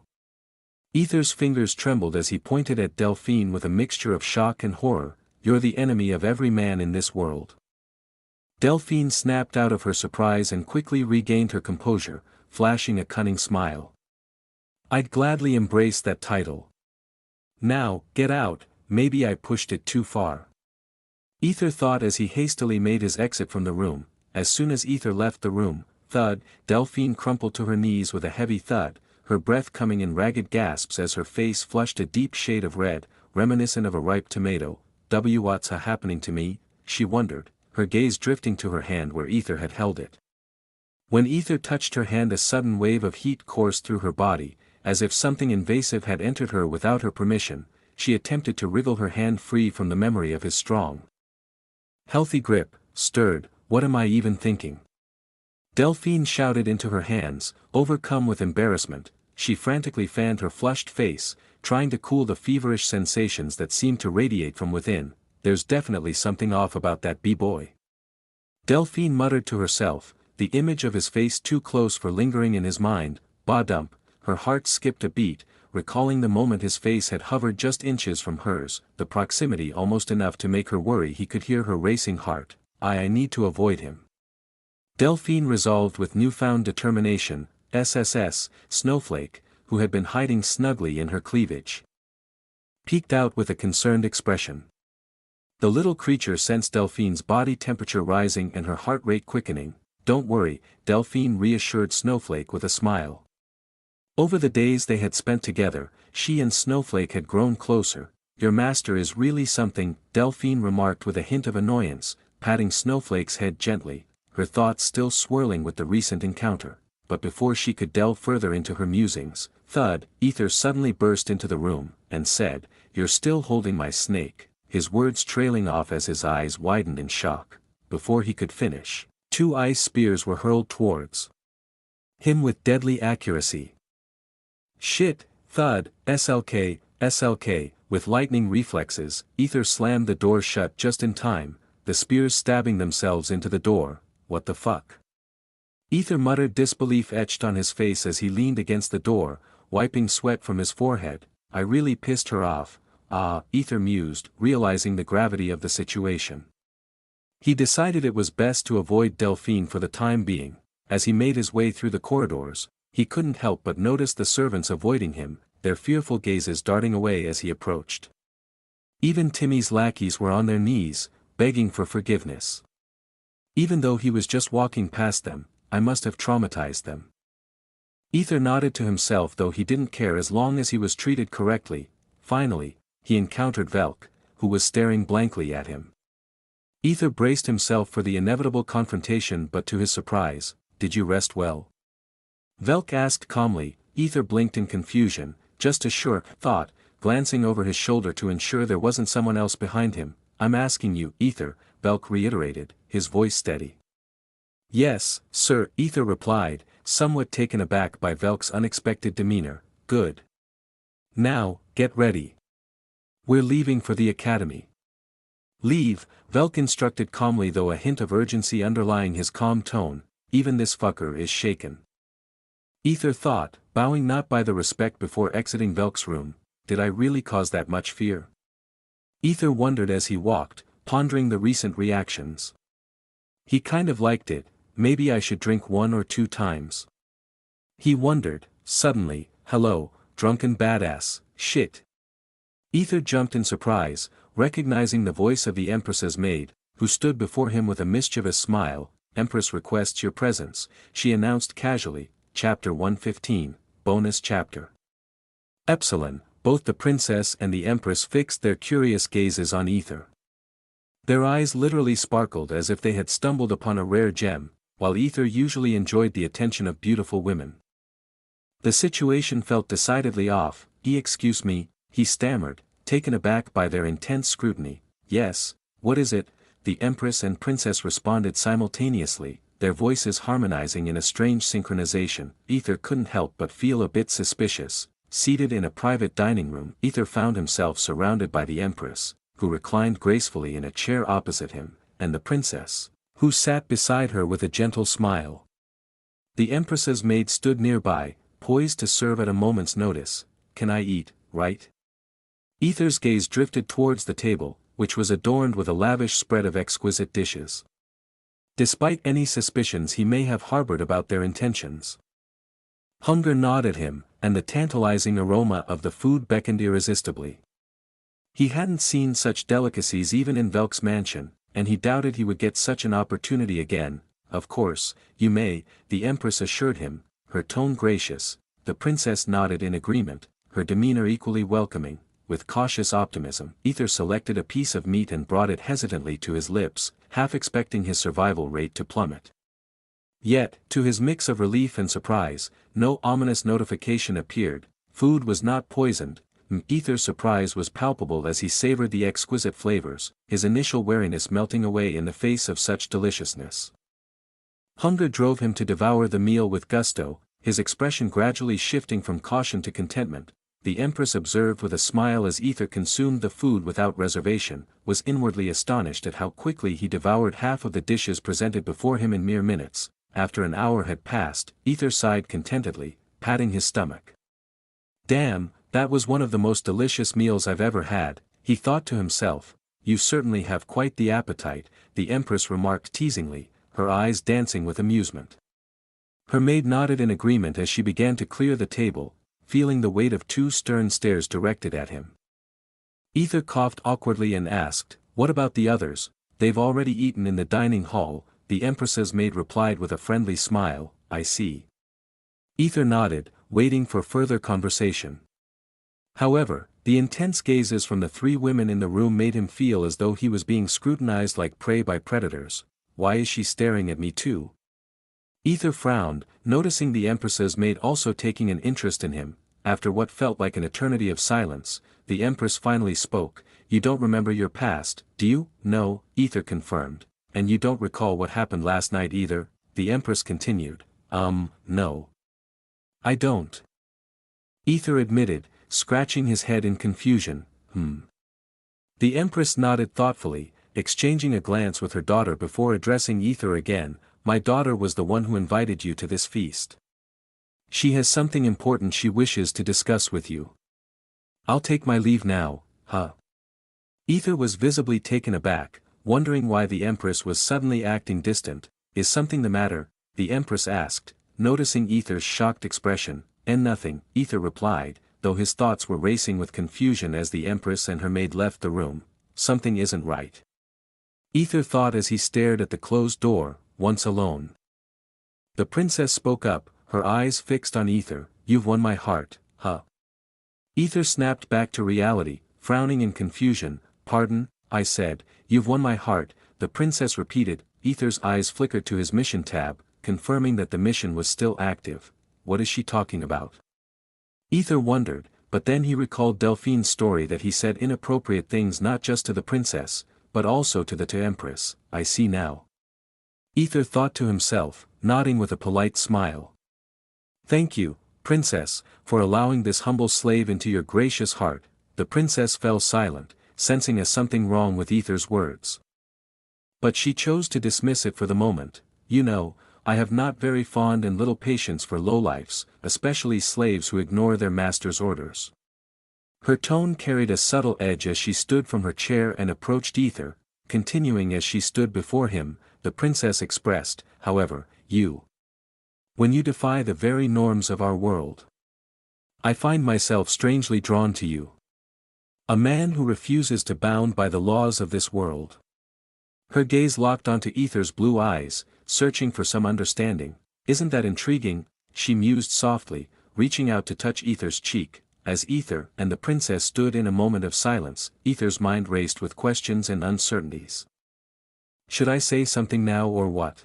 Aether's fingers trembled as he pointed at Delphine with a mixture of shock and horror. You're the enemy of every man in this world. Delphine snapped out of her surprise and quickly regained her composure, flashing a cunning smile. I'd gladly embrace that title. Now, get out, maybe I pushed it too far. Aether thought as he hastily made his exit from the room. As soon as Aether left the room, thud, Delphine crumpled to her knees with a heavy thud, her breath coming in ragged gasps as her face flushed a deep shade of red, reminiscent of a ripe tomato. What's happening to me? She wondered, her gaze drifting to her hand where Aether had held it. When Aether touched her hand, a sudden wave of heat coursed through her body, as if something invasive had entered her without her permission. She attempted to wriggle her hand free from the memory of his strong, healthy grip, stirred. What am I even thinking? Delphine shouted into her hands, overcome with embarrassment. She frantically fanned her flushed face, trying to cool the feverish sensations that seemed to radiate from within. There's definitely something off about that b-boy. Delphine muttered to herself, the image of his face too close for lingering in his mind. Ba-dump, her heart skipped a beat, recalling the moment his face had hovered just inches from hers, the proximity almost enough to make her worry he could hear her racing heart. I need to avoid him. Delphine resolved with newfound determination. SSS, Snowflake, who had been hiding snugly in her cleavage, peeked out with a concerned expression. The little creature sensed Delphine's body temperature rising and her heart rate quickening. Don't worry, Delphine reassured Snowflake with a smile. Over the days they had spent together, she and Snowflake had grown closer. Your master is really something, Delphine remarked with a hint of annoyance, patting Snowflake's head gently, her thoughts still swirling with the recent encounter. But before she could delve further into her musings, thud, Aether suddenly burst into the room, and said, You're still holding my snake, his words trailing off as his eyes widened in shock. Before he could finish, 2 ice spears were hurled towards him with deadly accuracy. Shit, thud, SLK, with lightning reflexes, Aether slammed the door shut just in time, the spears stabbing themselves into the door. What the fuck? Aether muttered, disbelief etched on his face as he leaned against the door, wiping sweat from his forehead. I really pissed her off. Aether mused, realizing the gravity of the situation. He decided it was best to avoid Delphine for the time being. As he made his way through the corridors, he couldn't help but notice the servants avoiding him, their fearful gazes darting away as he approached. Even Timmy's lackeys were on their knees, begging for forgiveness. Even though he was just walking past them, I must have traumatized them. Aether nodded to himself, though he didn't care as long as he was treated correctly. Finally, he encountered Velk, who was staring blankly at him. Aether braced himself for the inevitable confrontation, but to his surprise, did you rest well? Velk asked calmly. Aether blinked in confusion, just a sure thought, glancing over his shoulder to ensure there wasn't someone else behind him. I'm asking you, Aether, Velk reiterated, his voice steady. Yes, sir, Aether replied, somewhat taken aback by Velk's unexpected demeanor. Good. Now, get ready. We're leaving for the academy. Leave, Velk instructed calmly, though a hint of urgency underlying his calm tone. Even this fucker is shaken. Aether thought, bowing not by the respect before exiting Velk's room. Did I really cause that much fear? Aether wondered as he walked, pondering the recent reactions. He kind of liked it. Maybe I should drink 1 or 2 times. He wondered, suddenly. Hello, drunken badass, shit. Aether jumped in surprise, recognizing the voice of the Empress's maid, who stood before him with a mischievous smile. Empress requests your presence, she announced casually. Chapter 115, Bonus Chapter. Epsilon, both the princess and the Empress fixed their curious gazes on Aether. Their eyes literally sparkled as if they had stumbled upon a rare gem, while Aether usually enjoyed the attention of beautiful women. The situation felt decidedly off. Excuse me, he stammered, taken aback by their intense scrutiny. Yes, what is it? The Empress and Princess responded simultaneously, their voices harmonizing in a strange synchronization. Aether couldn't help but feel a bit suspicious. Seated in a private dining room, Aether found himself surrounded by the Empress, who reclined gracefully in a chair opposite him, and the Princess, who sat beside her with a gentle smile. The Empress's maid stood nearby, poised to serve at a moment's notice. Can I eat, right? Aether's gaze drifted towards the table, which was adorned with a lavish spread of exquisite dishes. Despite any suspicions he may have harbored about their intentions, hunger gnawed at him, and the tantalizing aroma of the food beckoned irresistibly. He hadn't seen such delicacies even in Velk's mansion, and he doubted he would get such an opportunity again. Of course, you may, the Empress assured him, her tone gracious. The Princess nodded in agreement, her demeanor equally welcoming. With cautious optimism, Aether selected a piece of meat and brought it hesitantly to his lips, half expecting his survival rate to plummet. Yet, to his mix of relief and surprise, no ominous notification appeared. Food was not poisoned. Aether's surprise was palpable as he savored the exquisite flavors, his initial wariness melting away in the face of such deliciousness. Hunger drove him to devour the meal with gusto, his expression gradually shifting from caution to contentment. The Empress observed with a smile as Aether consumed the food without reservation, was inwardly astonished at how quickly he devoured half of the dishes presented before him in mere minutes. After an hour had passed, Aether sighed contentedly, patting his stomach. Damn, that was one of the most delicious meals I've ever had, he thought to himself. You certainly have quite the appetite, the Empress remarked teasingly, her eyes dancing with amusement. Her maid nodded in agreement as she began to clear the table, feeling the weight of 2 stern stares directed at him. Aether coughed awkwardly and asked, what about the others? They've already eaten in the dining hall, the Empress's maid replied with a friendly smile. I see. Aether nodded, waiting for further conversation. However, the intense gazes from the 3 women in the room made him feel as though he was being scrutinized like prey by predators. Why is she staring at me too? Aether frowned, noticing the Empress's maid also taking an interest in him. After what felt like an eternity of silence, the Empress finally spoke. You don't remember your past, do you? No, Aether confirmed. And you don't recall what happened last night either? The Empress continued. No. I don't. Aether admitted, scratching his head in confusion. The Empress nodded thoughtfully, exchanging a glance with her daughter before addressing Aether again. My daughter was the one who invited you to this feast. She has something important she wishes to discuss with you. I'll take my leave now, huh? Aether was visibly taken aback, wondering why the Empress was suddenly acting distant. Is something the matter? The Empress asked, noticing Aether's shocked expression. And nothing, Aether replied, though his thoughts were racing with confusion as the Empress and her maid left the room. Something isn't right. Aether thought as he stared at the closed door. Once alone. The Princess spoke up, her eyes fixed on Aether. You've won my heart, huh? Aether snapped back to reality, frowning in confusion. Pardon, I said, you've won my heart, the Princess repeated. Aether's eyes flickered to his mission tab, confirming that the mission was still active. What is she talking about? Aether wondered, but then he recalled Delphine's story that he said inappropriate things not just to the Princess, but also to the Empress. I see now. Aether thought to himself, nodding with a polite smile. Thank you, Princess, for allowing this humble slave into your gracious heart. The Princess fell silent, sensing something wrong with Aether's words. But she chose to dismiss it for the moment. You know, I have not very fond and little patience for lowlifes, especially slaves who ignore their master's orders. Her tone carried a subtle edge as she stood from her chair and approached Aether, continuing as she stood before him. The Princess expressed, however, when you defy the very norms of our world. I find myself strangely drawn to you. A man who refuses to bound by the laws of this world. Her gaze locked onto Aether's blue eyes, searching for some understanding. Isn't that intriguing? She mused softly, reaching out to touch Aether's cheek. As Aether and the Princess stood in a moment of silence, Aether's mind raced with questions and uncertainties. Should I say something now or what?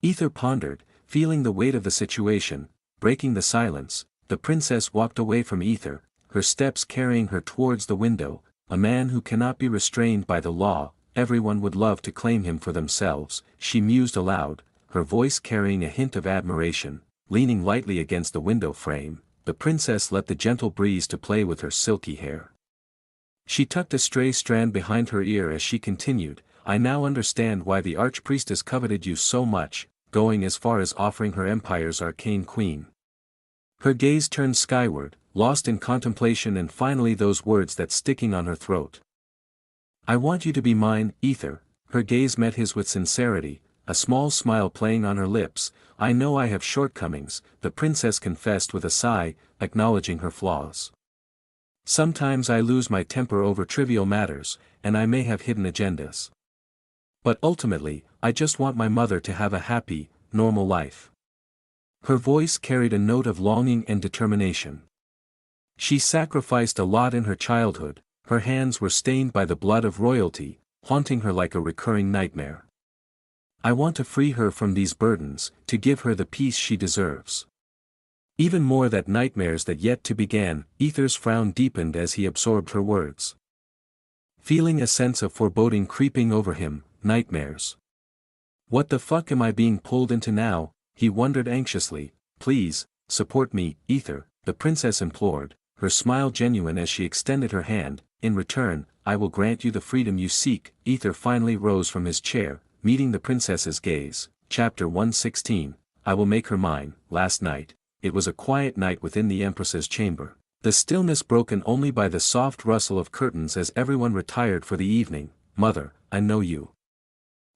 Aether pondered, feeling the weight of the situation. Breaking the silence, the Princess walked away from Aether, her steps carrying her towards the window, a man who cannot be restrained by the law, everyone would love to claim him for themselves, she mused aloud, her voice carrying a hint of admiration. Leaning lightly against the window frame, the princess let the gentle breeze to play with her silky hair. She tucked a stray strand behind her ear as she continued, I now understand why the archpriestess coveted you so much, going as far as offering her empire's arcane queen. Her gaze turned skyward, lost in contemplation, and finally those words that sticking on her throat. I want you to be mine, Aether. Her gaze met his with sincerity, a small smile playing on her lips. I know I have shortcomings, the princess confessed with a sigh, acknowledging her flaws. Sometimes I lose my temper over trivial matters, and I may have hidden agendas. But ultimately, I just want my mother to have a happy, normal life. Her voice carried a note of longing and determination. She sacrificed a lot in her childhood, her hands were stained by the blood of royalty, haunting her like a recurring nightmare. I want to free her from these burdens, to give her the peace she deserves. Even more that nightmares that yet to begin. Aether's frown deepened as he absorbed her words. Feeling a sense of foreboding creeping over him, nightmares. What the fuck am I being pulled into now? He wondered anxiously. Please, support me, Aether, the princess implored, her smile genuine as she extended her hand. In return, I will grant you the freedom you seek. Aether finally rose from his chair, meeting the princess's gaze. Chapter 116, I will make her mine. Last night, it was a quiet night within the Empress's chamber. The stillness broken only by the soft rustle of curtains as everyone retired for the evening. Mother, I know you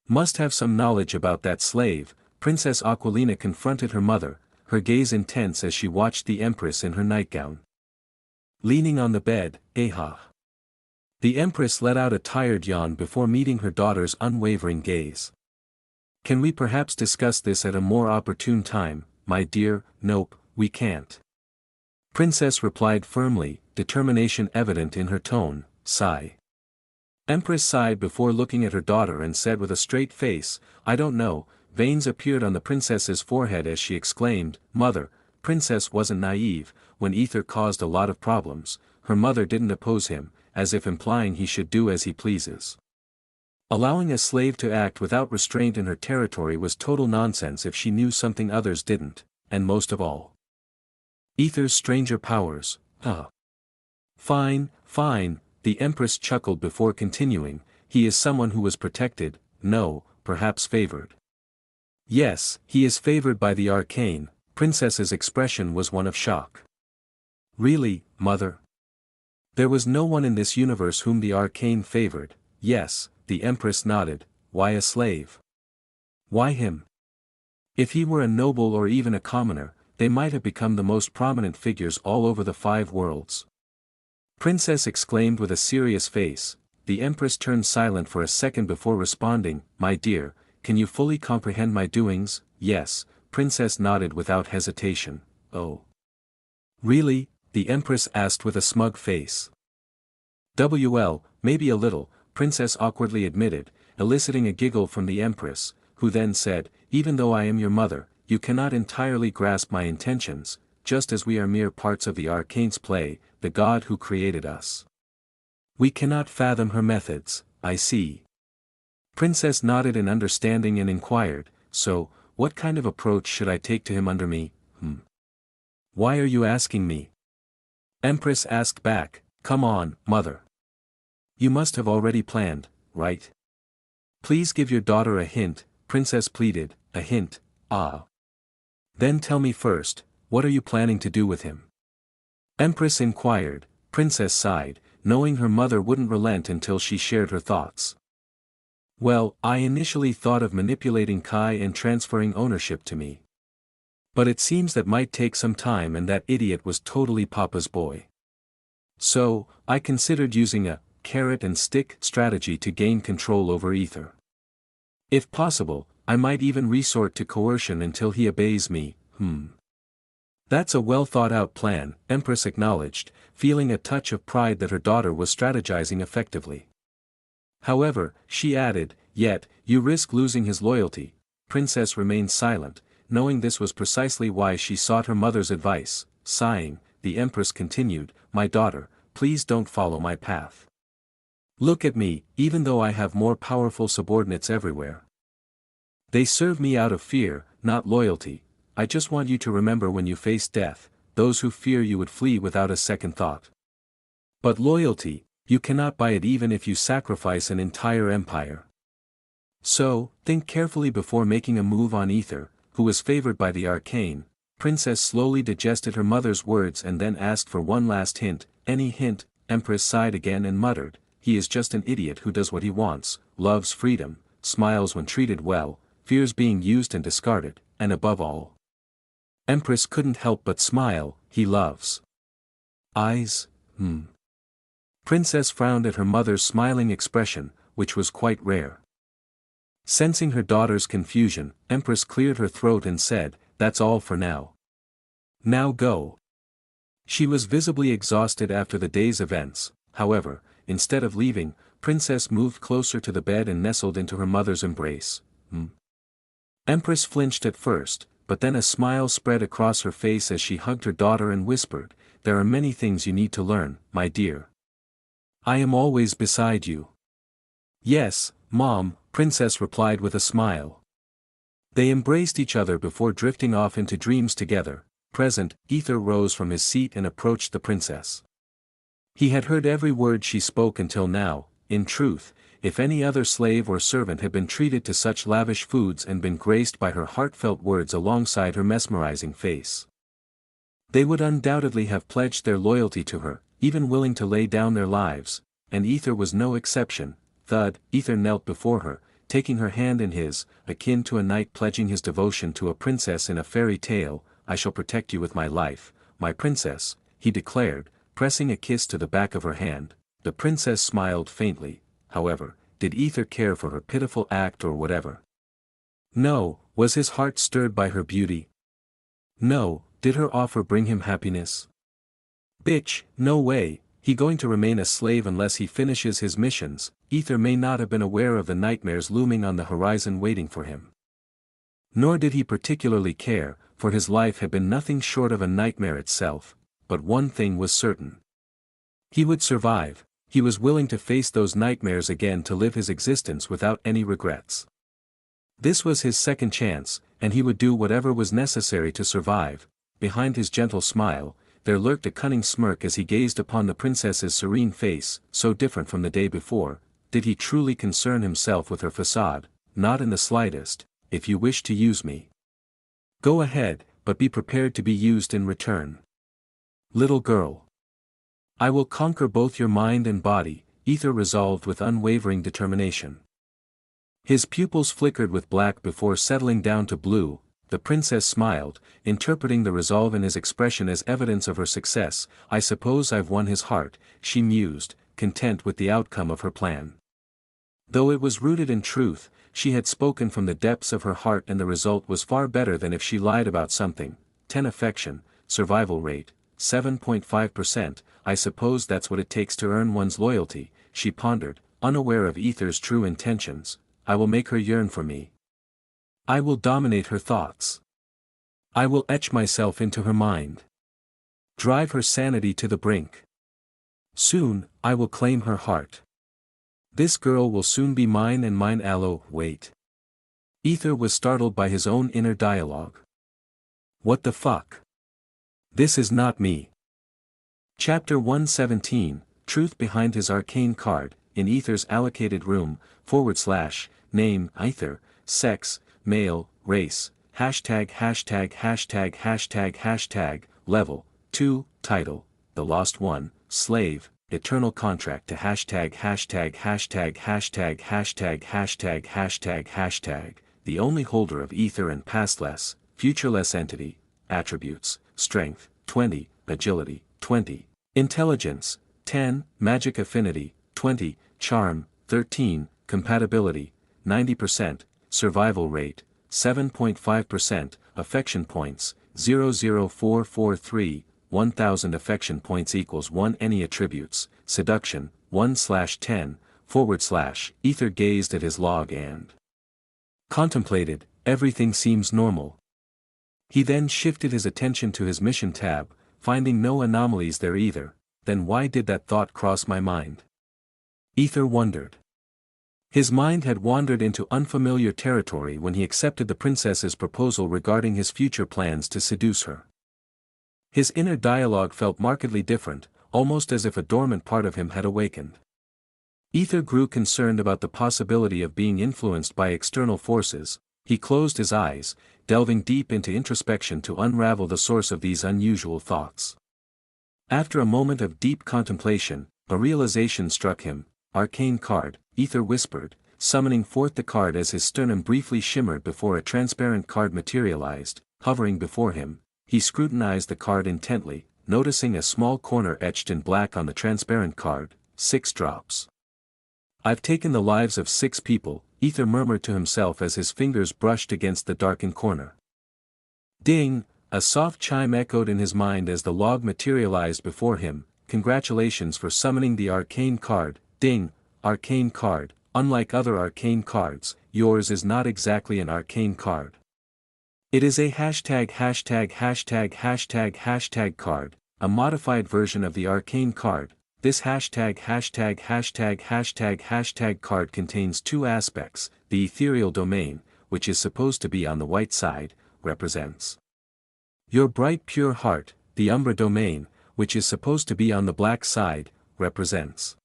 must have some knowledge about that slave. Princess Aquilina confronted her mother, her gaze intense as she watched the Empress in her nightgown. Leaning on the bed, Aha. The Empress let out a tired yawn before meeting her daughter's unwavering gaze. Can we perhaps discuss this at a more opportune time, my dear? Nope, we can't. Princess replied firmly, determination evident in her tone. Sigh. Empress sighed before looking at her daughter and said with a straight face, I don't know. Veins appeared on the princess's forehead as she exclaimed, Mother. Princess wasn't naive. When Aether caused a lot of problems, her mother didn't oppose him, as if implying he should do as he pleases. Allowing a slave to act without restraint in her territory was total nonsense if she knew something others didn't, and most of all, Aether's stranger powers. Fine, fine, the Empress chuckled before continuing, he is someone who was protected, no, perhaps favored. Yes, he is favored by the arcane. Princess's expression was one of shock. Really, Mother? There was no one in this universe whom the arcane favored. Yes, the Empress nodded. Why a slave? Why him? If he were a noble or even a commoner, they might have become the most prominent figures all over the 5 worlds. Princess exclaimed with a serious face. The Empress turned silent for a second before responding, My dear, can you fully comprehend my doings? Yes, Princess nodded without hesitation. Oh. Really? The Empress asked with a smug face. Well, maybe a little, Princess awkwardly admitted, eliciting a giggle from the Empress, who then said, Even though I am your mother, you cannot entirely grasp my intentions, just as we are mere parts of the arcane's play, the God who created us. We cannot fathom her methods. I see. Princess nodded in understanding and inquired, So, what kind of approach should I take to him under me? Why are you asking me? Empress asked back, Come on, Mother. You must have already planned, right? Please give your daughter a hint, Princess pleaded. A hint, Then tell me first, what are you planning to do with him? Empress inquired. Princess sighed, knowing her mother wouldn't relent until she shared her thoughts. Well, I initially thought of manipulating Kai and transferring ownership to me. But it seems that might take some time, and that idiot was totally Papa's boy. So, I considered using a carrot and stick strategy to gain control over Aether. If possible, I might even resort to coercion until he obeys me. That's a well thought out plan, Empress acknowledged, feeling a touch of pride that her daughter was strategizing effectively. However, she added, Yet, you risk losing his loyalty. Princess remained silent, knowing this was precisely why she sought her mother's advice. Sighing, the Empress continued, my daughter, please don't follow my path. Look at me, even though I have more powerful subordinates everywhere. They serve me out of fear, not loyalty. I just want you to remember when you face death, those who fear you would flee without a second thought. But loyalty, you cannot buy it even if you sacrifice an entire empire. So, think carefully before making a move on Aether, who was favored by the arcane. Princess slowly digested her mother's words and then asked for one last hint. Any hint? Empress sighed again and muttered, he is just an idiot who does what he wants, loves freedom, smiles when treated well, fears being used and discarded, and above all. Empress couldn't help but smile, he loves eyes, Princess frowned at her mother's smiling expression, which was quite rare. Sensing her daughter's confusion, Empress cleared her throat and said, that's all for now. Now go. She was visibly exhausted after the day's events, however, instead of leaving, Princess moved closer to the bed and nestled into her mother's embrace. Empress flinched at first, but then a smile spread across her face as she hugged her daughter and whispered, there are many things you need to learn, my dear. I am always beside you. Yes, Mom, Princess replied with a smile. They embraced each other before drifting off into dreams together. Present, Aether rose from his seat and approached the princess. He had heard every word she spoke until now. In truth, if any other slave or servant had been treated to such lavish foods and been graced by her heartfelt words alongside her mesmerizing face, they would undoubtedly have pledged their loyalty to her, even willing to lay down their lives, and Aether was no exception. Thud, Aether knelt before her, taking her hand in his, akin to a knight pledging his devotion to a princess in a fairy tale. I shall protect you with my life, my princess, he declared, pressing a kiss to the back of her hand. The princess smiled faintly. However, did Aether care for her pitiful act or whatever? No. Was his heart stirred by her beauty? No. Did her offer bring him happiness? Bitch, no way, he going to remain a slave unless he finishes his missions. Aether may not have been aware of the nightmares looming on the horizon waiting for him. Nor did he particularly care, for his life had been nothing short of a nightmare itself, but one thing was certain. He would survive. He was willing to face those nightmares again to live his existence without any regrets. This was his second chance, and he would do whatever was necessary to survive. Behind his gentle smile, there lurked a cunning smirk as he gazed upon the princess's serene face, so different from the day before. Did he truly concern himself with her facade? Not in the slightest. If you wish to use me, go ahead, but be prepared to be used in return. Little girl, I will conquer both your mind and body, Aether resolved with unwavering determination. His pupils flickered with black before settling down to blue. The princess smiled, interpreting the resolve in his expression as evidence of her success. I suppose I've won his heart, she mused, content with the outcome of her plan. Though it was rooted in truth, she had spoken from the depths of her heart and the result was far better than if she lied about something. 10 affection, survival rate, 7.5%, I suppose that's what it takes to earn one's loyalty, she pondered, unaware of Aether's true intentions. I will make her yearn for me. I will dominate her thoughts. I will etch myself into her mind. Drive her sanity to the brink. Soon, I will claim her heart. This girl will soon be mine and mine. Wait. Aether was startled by his own inner dialogue. What the fuck? This is not me. Chapter 117, Truth behind his arcane card. In Aether's allocated room, /name, Aether, sex, male, race, level, 2, title, The Lost One, slave, eternal contract to the only holder of Aether and pastless, futureless entity, attributes, strength, 20, agility, 20, intelligence, 10, magic affinity, 20, charm, 13, compatibility, 90%, survival rate, 7.5%, affection points, 00443, 1000 affection points equals 1. Any attributes, seduction, 1/10, Aether gazed at his log and contemplated. Everything seems normal. He then shifted his attention to his mission tab, finding no anomalies there either. Then why did that thought cross my mind? Aether wondered. His mind had wandered into unfamiliar territory when he accepted the princess's proposal regarding his future plans to seduce her. His inner dialogue felt markedly different, almost as if a dormant part of him had awakened. Aether grew concerned about the possibility of being influenced by external forces. He closed his eyes, delving deep into introspection to unravel the source of these unusual thoughts. After a moment of deep contemplation, a realization struck him. Arcane card, Aether whispered, summoning forth the card as his sternum briefly shimmered before a transparent card materialized, hovering before him. He scrutinized the card intently, noticing a small corner etched in black on the transparent card. 6 drops. I've taken the lives of 6 people, Aether murmured to himself as his fingers brushed against the darkened corner. Ding! A soft chime echoed in his mind as the log materialized before him. Congratulations for summoning the arcane card. Ding! Arcane card. Unlike other arcane cards, yours is not exactly an arcane card. It is a ####### card, a modified version of the arcane card. This ##### card contains 2 aspects. The ethereal domain, which is supposed to be on the white side, represents your bright pure heart. The umbra domain, which is supposed to be on the black side, represents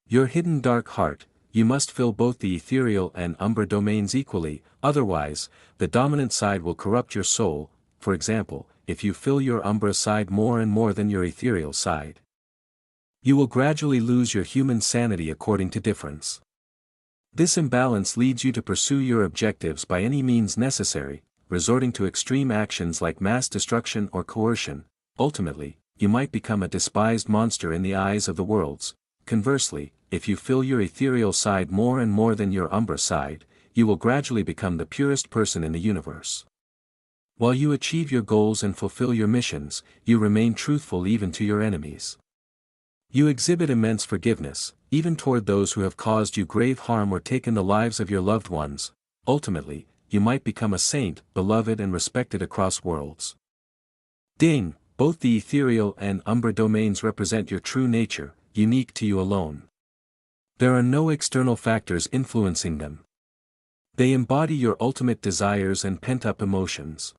your hidden dark heart. You must fill both the ethereal and umbra domains equally, otherwise, the dominant side will corrupt your soul. For example, if you fill your umbra side more and more than your ethereal side, you will gradually lose your human sanity according to difference. This imbalance leads you to pursue your objectives by any means necessary, resorting to extreme actions like mass destruction or coercion. Ultimately, you might become a despised monster in the eyes of the worlds. Conversely, if you fill your ethereal side more and more than your umbra side, you will gradually become the purest person in the universe. While you achieve your goals and fulfill your missions, you remain truthful even to your enemies. You exhibit immense forgiveness, even toward those who have caused you grave harm or taken the lives of your loved ones. Ultimately, you might become a saint, beloved and respected across worlds. Ding! Both the ethereal and umbra domains represent your true nature, unique to you alone. There are no external factors influencing them. They embody your ultimate desires and pent-up emotions.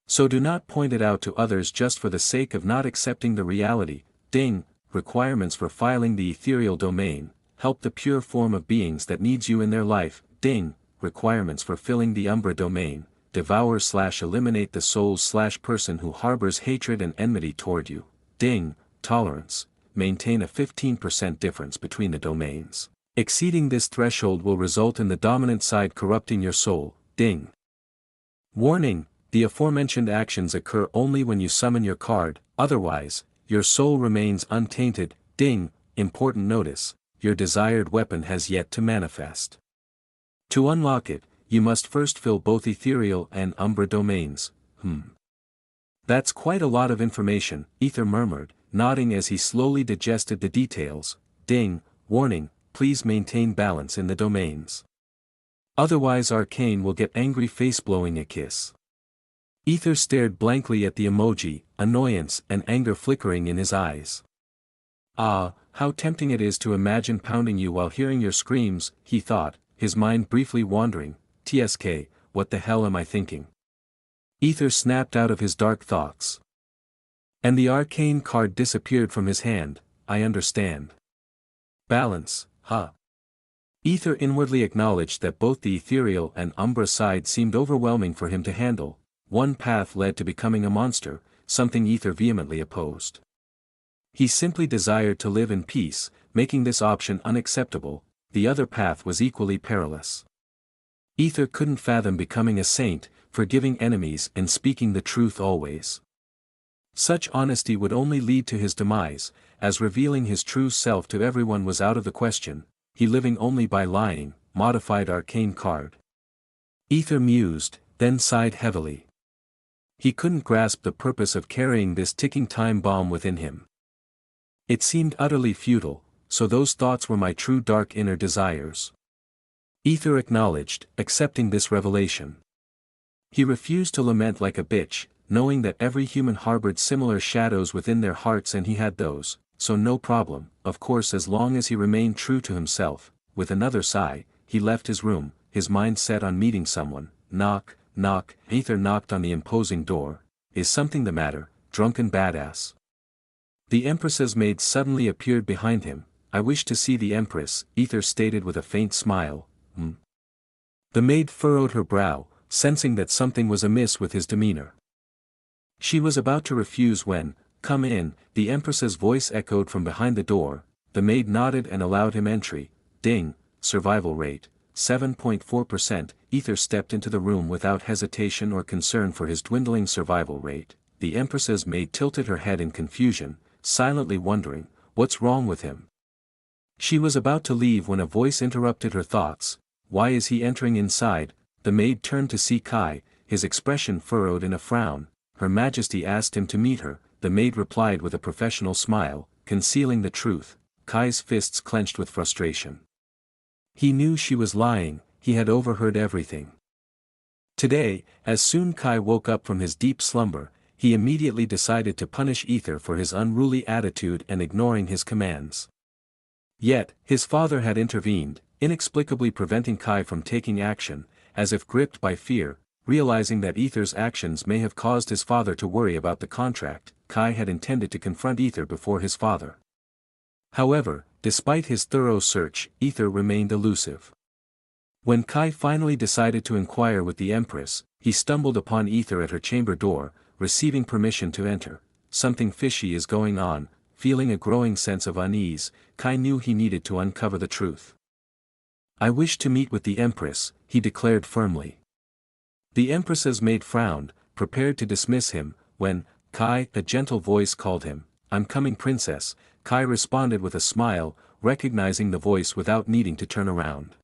So do not point it out to others just for the sake of not accepting the reality. Ding! Requirements for filing the ethereal domain. Help the pure form of beings that needs you in their life. Ding! Requirements for filling the umbra domain. Devour/eliminate the soul/person who harbors hatred and enmity toward you. Ding! Tolerance. Maintain a 15% difference between the domains. Exceeding this threshold will result in the dominant side corrupting your soul. Ding! Warning! The aforementioned actions occur only when you summon your card, otherwise, your soul remains untainted. Ding! Important notice, your desired weapon has yet to manifest. To unlock it, you must first fill both ethereal and umbra domains. That's quite a lot of information, Aether murmured, nodding as he slowly digested the details. Ding! Warning, please maintain balance in the domains. Otherwise Arcane will get angry, face blowing a kiss. Aether stared blankly at the emoji, annoyance and anger flickering in his eyes. Ah, how tempting it is to imagine pounding you while hearing your screams, he thought, his mind briefly wandering. TSK, what the hell am I thinking? Aether snapped out of his dark thoughts. And the arcane card disappeared from his hand. I understand. Balance, huh? Aether inwardly acknowledged that both the ethereal and umbra side seemed overwhelming for him to handle. One path led to becoming a monster, something Aether vehemently opposed. He simply desired to live in peace, making this option unacceptable. The other path was equally perilous. Aether couldn't fathom becoming a saint, forgiving enemies and speaking the truth always. Such honesty would only lead to his demise, as revealing his true self to everyone was out of the question. He living only by lying. Modified arcane card. Aether mused, then sighed heavily. He couldn't grasp the purpose of carrying this ticking time bomb within him. It seemed utterly futile, so those thoughts were my true dark inner desires. Aether acknowledged, accepting this revelation. He refused to lament like a bitch. knowing that every human harbored similar shadows within their hearts and he had those, so no problem, of course as long as he remained true to himself. With another sigh, he left his room, his mind set on meeting someone. Knock, knock. Aether knocked on the imposing door. Is something the matter, drunken badass? The Empress's maid suddenly appeared behind him. I wish to see the Empress, Aether stated with a faint smile. The maid furrowed her brow, sensing that something was amiss with his demeanor. She was about to refuse when, come in, the Empress's voice echoed from behind the door. The maid nodded and allowed him entry. Ding, survival rate, 7.4%. Aether stepped into the room without hesitation or concern for his dwindling survival rate. The Empress's maid tilted her head in confusion, silently wondering, what's wrong with him? She was about to leave when a voice interrupted her thoughts. Why is he entering inside? The maid turned to see Kai, his expression furrowed in a frown. Her Majesty asked him to meet her. The maid replied with a professional smile, concealing the truth. Kai's fists clenched with frustration. He knew she was lying, he had overheard everything. Today, as soon Kai woke up from his deep slumber, he immediately decided to punish Aether for his unruly attitude and ignoring his commands. Yet, his father had intervened, inexplicably preventing Kai from taking action, as if gripped by fear. Realizing that Aether's actions may have caused his father to worry about the contract, Kai had intended to confront Aether before his father. However, despite his thorough search, Aether remained elusive. When Kai finally decided to inquire with the Empress, he stumbled upon Aether at her chamber door, receiving permission to enter. Something fishy is going on. Feeling a growing sense of unease, Kai knew he needed to uncover the truth. I wish to meet with the Empress, he declared firmly. The Empress's maid frowned, prepared to dismiss him, when, Kai, a gentle voice called him. I'm coming, Princess. Kai responded with a smile, recognizing the voice without needing to turn around.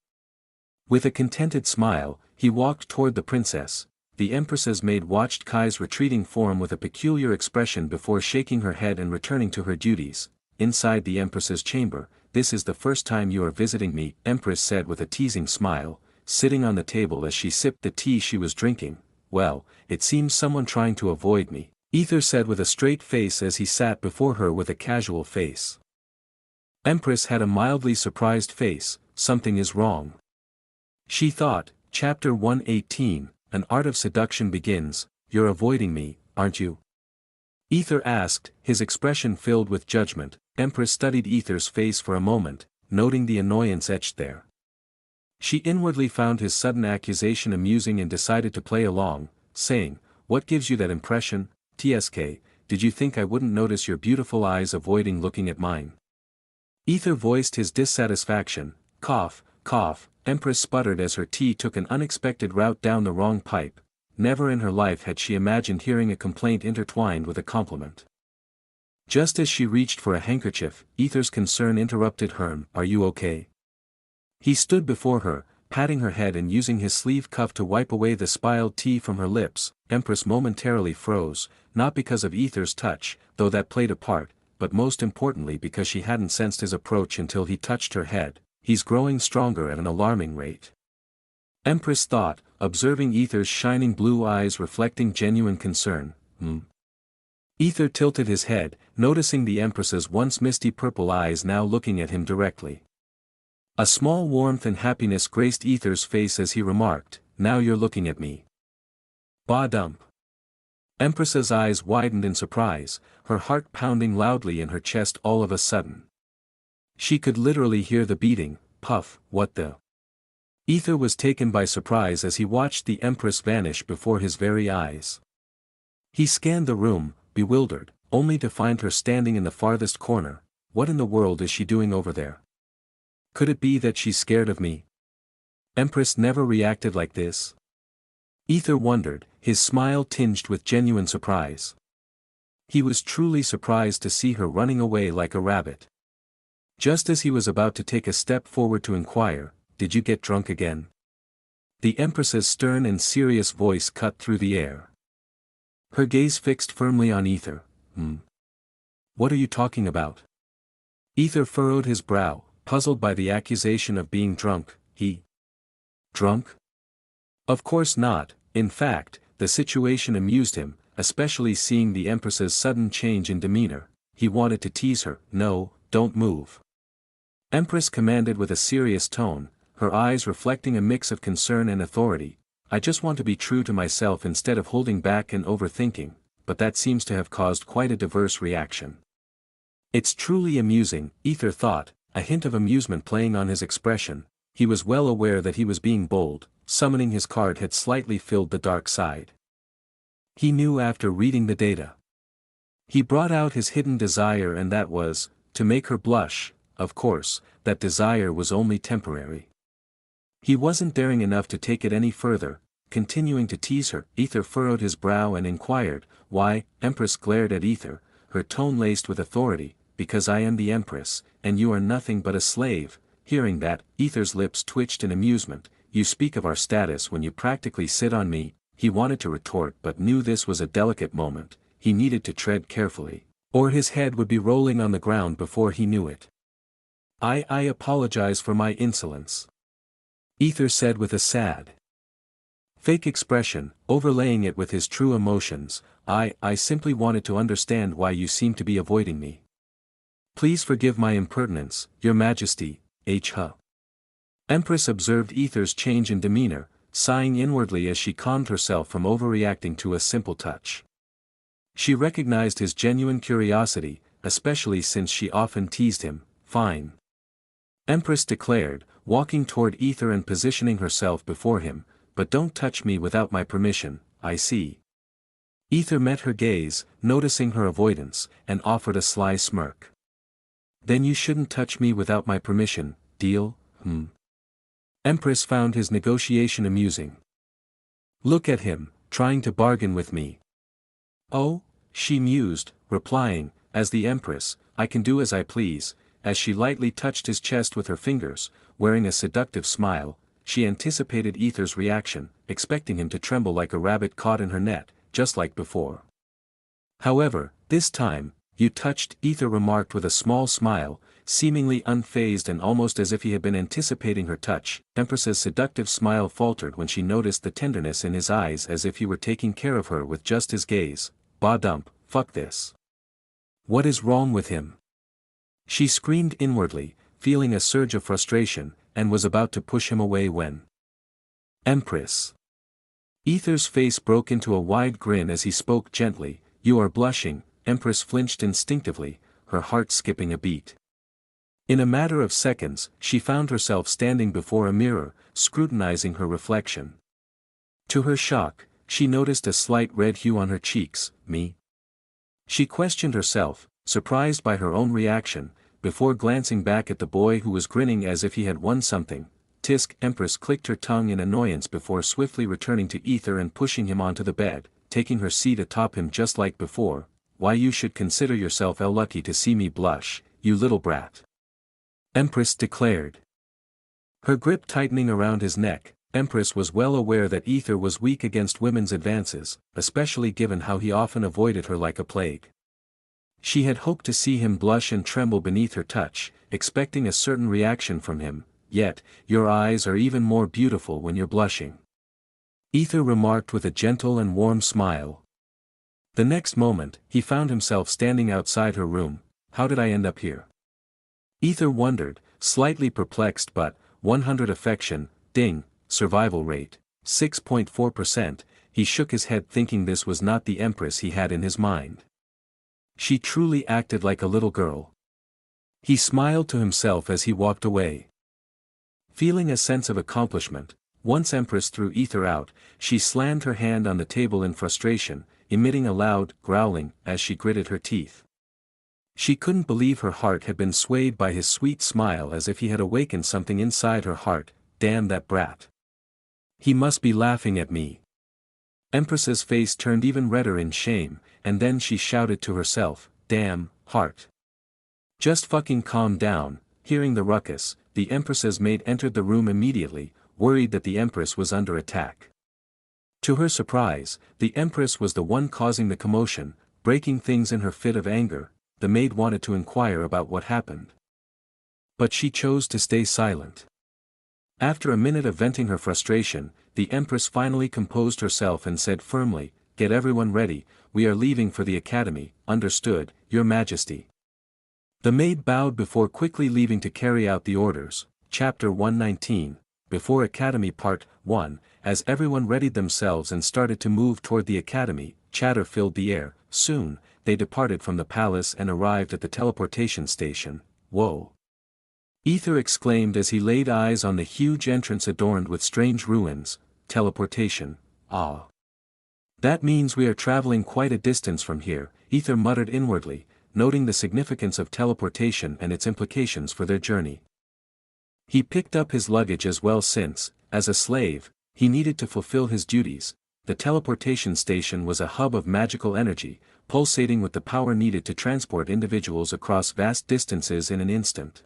With a contented smile, he walked toward the princess. The Empress's maid watched Kai's retreating form with a peculiar expression before shaking her head and returning to her duties. Inside the Empress's chamber, this is the first time you are visiting me, Empress said with a teasing smile, sitting on the table as she sipped the tea she was drinking. Well, it seems someone trying to avoid me, Aether said with a straight face as he sat before her with a casual face. Empress had a mildly surprised face. Something is wrong, she thought. Chapter 118, An Art of Seduction begins. You're avoiding me, aren't you? Aether asked, his expression filled with judgment. Empress studied Aether's face for a moment, noting the annoyance etched there. She inwardly found his sudden accusation amusing and decided to play along, saying, what gives you that impression, TSK, did you think I wouldn't notice your beautiful eyes avoiding looking at mine? Aether voiced his dissatisfaction. Cough, cough. Empress sputtered as her tea took an unexpected route down the wrong pipe. Never in her life had she imagined hearing a complaint intertwined with a compliment. Just as she reached for a handkerchief, Aether's concern interrupted her. Are you okay? He stood before her, patting her head and using his sleeve cuff to wipe away the spilled tea from her lips. Empress momentarily froze, not because of Aether's touch, though that played a part, but most importantly because she hadn't sensed his approach until he touched her head. He's growing stronger at an alarming rate, Empress thought, observing Aether's shining blue eyes reflecting genuine concern. Aether tilted his head, noticing the Empress's once misty purple eyes now looking at him directly. A small warmth and happiness graced Aether's face as he remarked, now you're looking at me. Bah dump. Empress's eyes widened in surprise, her heart pounding loudly in her chest all of a sudden. She could literally hear the beating. Puff, what the? Aether was taken by surprise as he watched the Empress vanish before his very eyes. He scanned the room, bewildered, only to find her standing in the farthest corner. What in the world is she doing over there? Could it be that she's scared of me? Empress never reacted like this. Aether wondered, his smile tinged with genuine surprise. He was truly surprised to see her running away like a rabbit. Just as he was about to take a step forward to inquire, did you get drunk again? The Empress's stern and serious voice cut through the air. Her gaze fixed firmly on Aether. What are you talking about? Aether furrowed his brow, puzzled by the accusation of being drunk. Drunk? Of course not. In fact, the situation amused him, especially seeing the Empress's sudden change in demeanor. He wanted to tease her. "No, don't move." Empress commanded with a serious tone, her eyes reflecting a mix of concern and authority. "I just want to be true to myself instead of holding back and overthinking," but that seems to have caused quite a diverse reaction. It's truly amusing, Aether thought, a hint of amusement playing on his expression. He was well aware that he was being bold, summoning his card had slightly filled the dark side. He knew after reading the data. He brought out his hidden desire, and that was, to make her blush. Of course, that desire was only temporary. He wasn't daring enough to take it any further, continuing to tease her. Aether furrowed his brow and inquired, "Why?" Empress glared at Aether, her tone laced with authority. "Because I am the Empress, and you are nothing but a slave." Hearing that, Aether's lips twitched in amusement. "You speak of our status when you practically sit on me." He wanted to retort but knew this was a delicate moment. He needed to tread carefully, or his head would be rolling on the ground before he knew it. I apologize for my insolence," Aether said with a sad, fake expression, overlaying it with his true emotions. I simply wanted to understand why you seem to be avoiding me. Please forgive my impertinence, Your Majesty." Empress observed Aether's change in demeanor, sighing inwardly as she calmed herself from overreacting to a simple touch. She recognized his genuine curiosity, especially since she often teased him. "Fine," Empress declared, walking toward Aether and positioning herself before him, "but don't touch me without my permission." "I see." Aether met her gaze, noticing her avoidance, and offered a sly smirk. "Then you shouldn't touch me without my permission, deal? Empress found his negotiation amusing. "Look at him, trying to bargain with me." "Oh," she mused, replying, as the Empress, "I can do as I please," as she lightly touched his chest with her fingers, wearing a seductive smile. She anticipated Aether's reaction, expecting him to tremble like a rabbit caught in her net, just like before. However, this time, "You touched," Aether remarked with a small smile, seemingly unfazed and almost as if he had been anticipating her touch. Empress's seductive smile faltered when she noticed the tenderness in his eyes, as if he were taking care of her with just his gaze. "Bah dump, fuck this. What is wrong with him?" She screamed inwardly, feeling a surge of frustration, and was about to push him away when Empress. Aether's face broke into a wide grin as he spoke gently. "You are blushing." Empress flinched instinctively, her heart skipping a beat. In a matter of seconds, she found herself standing before a mirror, scrutinizing her reflection. To her shock, she noticed a slight red hue on her cheeks. "Me?" She questioned herself, surprised by her own reaction, before glancing back at the boy who was grinning as if he had won something. "Tisk." Empress clicked her tongue in annoyance before swiftly returning to Aether and pushing him onto the bed, taking her seat atop him just like before. "Why, you should consider yourself lucky to see me blush, you little brat," Empress declared. Her grip tightening around his neck. Empress was well aware that Aether was weak against women's advances, especially given how he often avoided her like a plague. She had hoped to see him blush and tremble beneath her touch, expecting a certain reaction from him. "Yet, your eyes are even more beautiful when you're blushing," Aether remarked with a gentle and warm smile. The next moment, he found himself standing outside her room. "How did I end up here?" Aether wondered, slightly perplexed, but 100 affection, ding, survival rate, 6.4%, he shook his head thinking this was not the Empress he had in his mind. She truly acted like a little girl. He smiled to himself as he walked away. Feeling a sense of accomplishment, once Empress threw Aether out, she slammed her hand on the table in frustration, emitting a loud growling as she gritted her teeth. She couldn't believe her heart had been swayed by his sweet smile, as if he had awakened something inside her heart. "Damn that brat. He must be laughing at me." Empress's face turned even redder in shame, and then she shouted to herself, "Damn, heart. Just fucking calm down." Hearing the ruckus, the Empress's maid entered the room immediately, worried that the Empress was under attack. To her surprise, the Empress was the one causing the commotion, breaking things in her fit of anger. The maid wanted to inquire about what happened, but she chose to stay silent. After a minute of venting her frustration, the Empress finally composed herself and said firmly, get everyone ready, we are leaving for the academy, understood, Your Majesty. The maid bowed before quickly leaving to carry out the orders. Chapter 119, Before Academy Part 1, as everyone readied themselves and started to move toward the academy, chatter filled the air. Soon, they departed from the palace and arrived at the teleportation station. Whoa! Aether exclaimed as he laid eyes on the huge entrance adorned with strange ruins. Teleportation, ah. That means we are traveling quite a distance from here, Aether muttered inwardly, noting the significance of teleportation and its implications for their journey. He picked up his luggage as well since, as a slave, he needed to fulfill his duties. The teleportation station was a hub of magical energy, pulsating with the power needed to transport individuals across vast distances in an instant.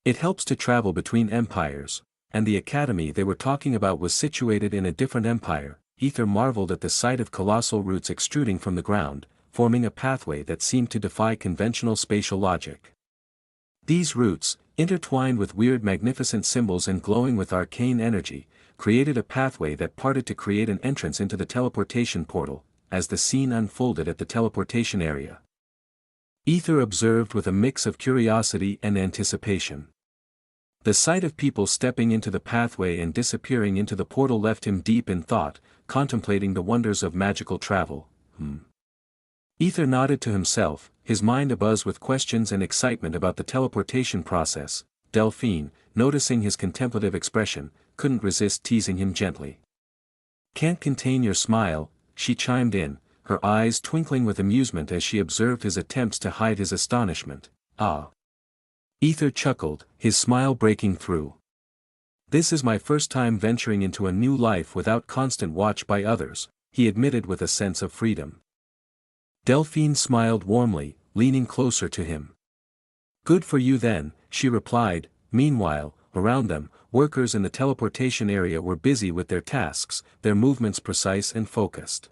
It helps to travel between empires, and the academy they were talking about was situated in a different empire. Aether marveled at the sight of colossal roots extruding from the ground, forming a pathway that seemed to defy conventional spatial logic. These roots, intertwined with weird magnificent symbols and glowing with arcane energy, created a pathway that parted to create an entrance into the teleportation portal. As the scene unfolded at the teleportation area, Aether observed with a mix of curiosity and anticipation. The sight of people stepping into the pathway and disappearing into the portal left him deep in thought, contemplating the wonders of magical travel. Aether nodded to himself, his mind abuzz with questions and excitement about the teleportation process. Delphine, noticing his contemplative expression, couldn't resist teasing him gently. "Can't contain your smile," she chimed in, her eyes twinkling with amusement as she observed his attempts to hide his astonishment. "Ah." Aether chuckled, his smile breaking through. "This is my first time venturing into a new life without constant watch by others," he admitted with a sense of freedom. Delphine smiled warmly, leaning closer to him. "Good for you then," she replied. Meanwhile, around them, workers in the teleportation area were busy with their tasks, their movements precise and focused.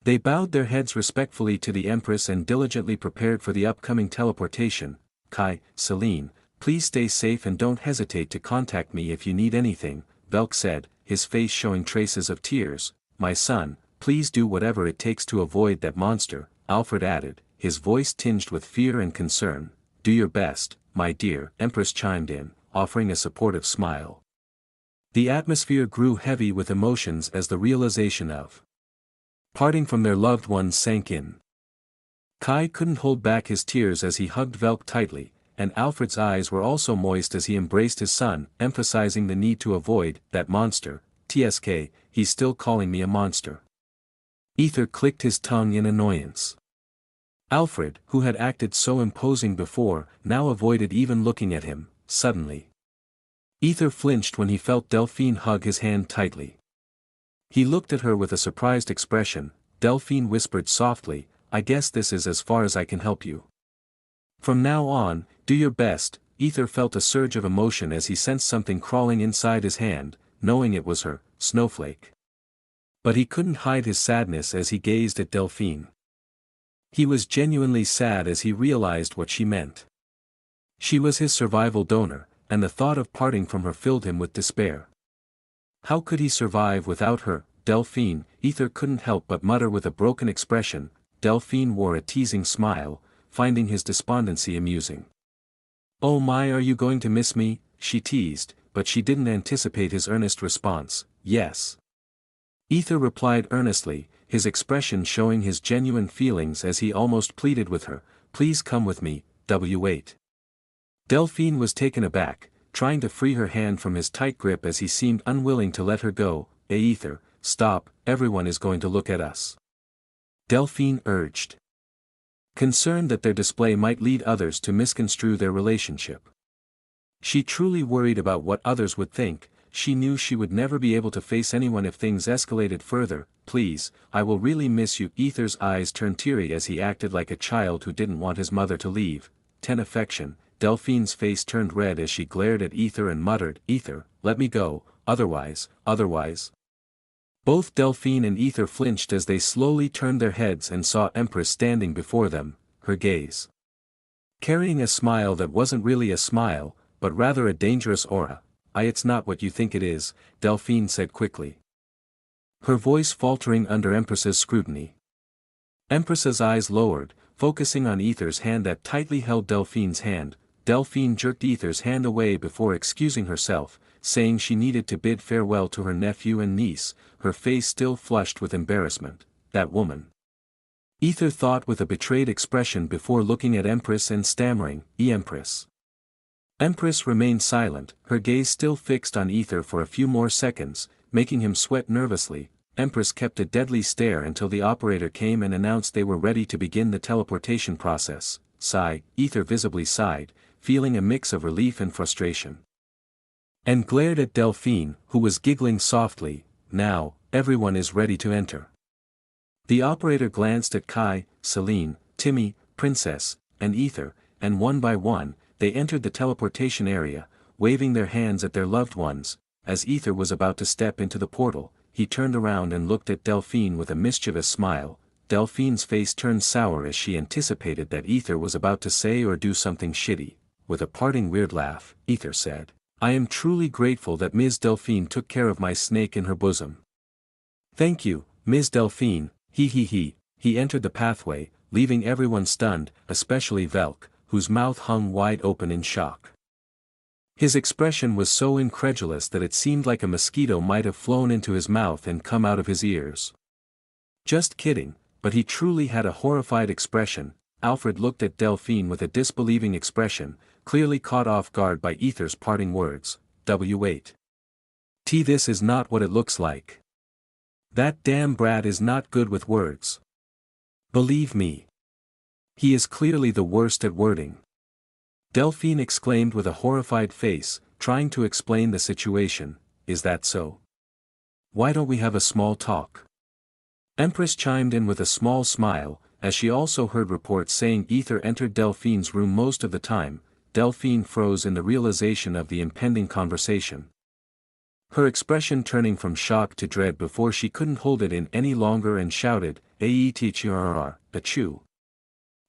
They bowed their heads respectfully to the Empress and diligently prepared for the upcoming teleportation. "Kai, Celine, please stay safe and don't hesitate to contact me if you need anything," Velk said, his face showing traces of tears. "My son, please do whatever it takes to avoid that monster," Alfred added, his voice tinged with fear and concern. "Do your best, my dear," Empress chimed in, offering a supportive smile. The atmosphere grew heavy with emotions as the realization of parting from their loved ones sank in. Kai couldn't hold back his tears as he hugged Velk tightly, and Alfred's eyes were also moist as he embraced his son, emphasizing the need to avoid that monster. "Tsk, he's still calling me a monster." Aether clicked his tongue in annoyance. Alfred, who had acted so imposing before, now avoided even looking at him. Suddenly, Aether flinched when he felt Delphine hug his hand tightly. He looked at her with a surprised expression. Delphine whispered softly, "I guess this is as far as I can help you. From now on, do your best." Aether felt a surge of emotion as he sensed something crawling inside his hand, knowing it was her snowflake. But he couldn't hide his sadness as he gazed at Delphine. He was genuinely sad as he realized what she meant. She was his survival donor, and the thought of parting from her filled him with despair. How could he survive without her? Delphine, Aether couldn't help but mutter with a broken expression. Delphine wore a teasing smile, finding his despondency amusing. "Oh my, are you going to miss me?" she teased, but she didn't anticipate his earnest response. "Yes." Aether replied earnestly, his expression showing his genuine feelings as he almost pleaded with her, "Please come with me, W8." Delphine was taken aback, trying to free her hand from his tight grip as he seemed unwilling to let her go. "Aether, stop, everyone is going to look at us," Delphine urged, concerned that their display might lead others to misconstrue their relationship. She truly worried about what others would think. She knew she would never be able to face anyone if things escalated further. "Please, I will really miss you." Aether's eyes turned teary as he acted like a child who didn't want his mother to leave. "Ten affection." Delphine's face turned red as she glared at Aether and muttered, "Aether, let me go, otherwise. Both Delphine and Aether flinched as they slowly turned their heads and saw Empress standing before them, her gaze carrying a smile that wasn't really a smile, but rather a dangerous aura. "It's not what you think it is," Delphine said quickly. her voice faltering under Empress's scrutiny. Empress's eyes lowered, focusing on Aether's hand that tightly held Delphine's hand. Delphine jerked Aether's hand away before excusing herself, saying she needed to bid farewell to her nephew and niece, her face still flushed with embarrassment. That woman. Aether thought with a betrayed expression before looking at Empress and stammering, Empress. Empress remained silent, her gaze still fixed on Aether for a few more seconds, making him sweat nervously. Empress kept a deadly stare until the operator came and announced they were ready to begin the teleportation process. Sigh, Aether visibly sighed, feeling a mix of relief and frustration. And glared at Delphine, who was giggling softly. Now, everyone is ready to enter. The operator glanced at Kai, Celine, Timmy, Princess, and Aether, and one by one, they entered the teleportation area, waving their hands at their loved ones. As Aether was about to step into the portal, he turned around and looked at Delphine with a mischievous smile. Delphine's face turned sour as she anticipated that Aether was about to say or do something shitty. With a parting weird laugh, Aether said, "I am truly grateful that Ms. Delphine took care of my snake in her bosom." "Thank you, Ms. Delphine." He entered the pathway, leaving everyone stunned, especially Velk, whose mouth hung wide open in shock. His expression was so incredulous that it seemed like a mosquito might have flown into his mouth and come out of his ears. Just kidding, but he truly had a horrified expression. Alfred looked at Delphine with a disbelieving expression, clearly caught off guard by Aether's parting words. "Wait. This is not what it looks like. That damn brat is not good with words. Believe me. He is clearly the worst at wording." Delphine exclaimed with a horrified face, trying to explain the situation. "Is that so? Why don't we have a small talk?" Empress chimed in with a small smile, as she also heard reports saying Aether entered Delphine's room most of the time. Delphine froze in the realization of the impending conversation, her expression turning from shock to dread before she couldn't hold it in any longer and shouted, "Achoo."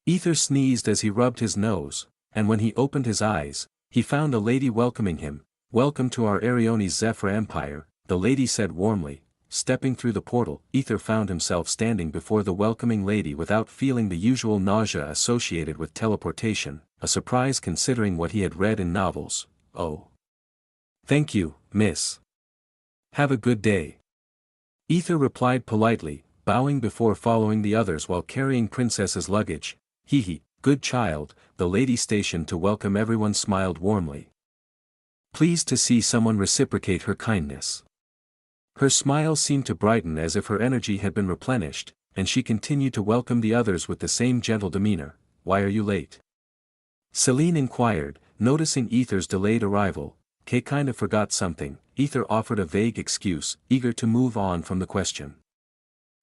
Aether sneezed as he rubbed his nose, and when he opened his eyes, he found a lady welcoming him. "Welcome to our Ariones Zephyr Empire," the lady said warmly. Stepping through the portal, Aether found himself standing before the welcoming lady without feeling the usual nausea associated with teleportation, a surprise considering what he had read in novels. "Oh. Thank you, miss. Have a good day." Aether replied politely, bowing before following the others while carrying Princess's luggage. Good child," the lady stationed to welcome everyone smiled warmly. Pleased to see someone reciprocate her kindness. Her smile seemed to brighten as if her energy had been replenished, and she continued to welcome the others with the same gentle demeanor. "Why are you late?" Celine inquired, noticing Aether's delayed arrival. "Kay kinda forgot something." Aether offered a vague excuse, eager to move on from the question.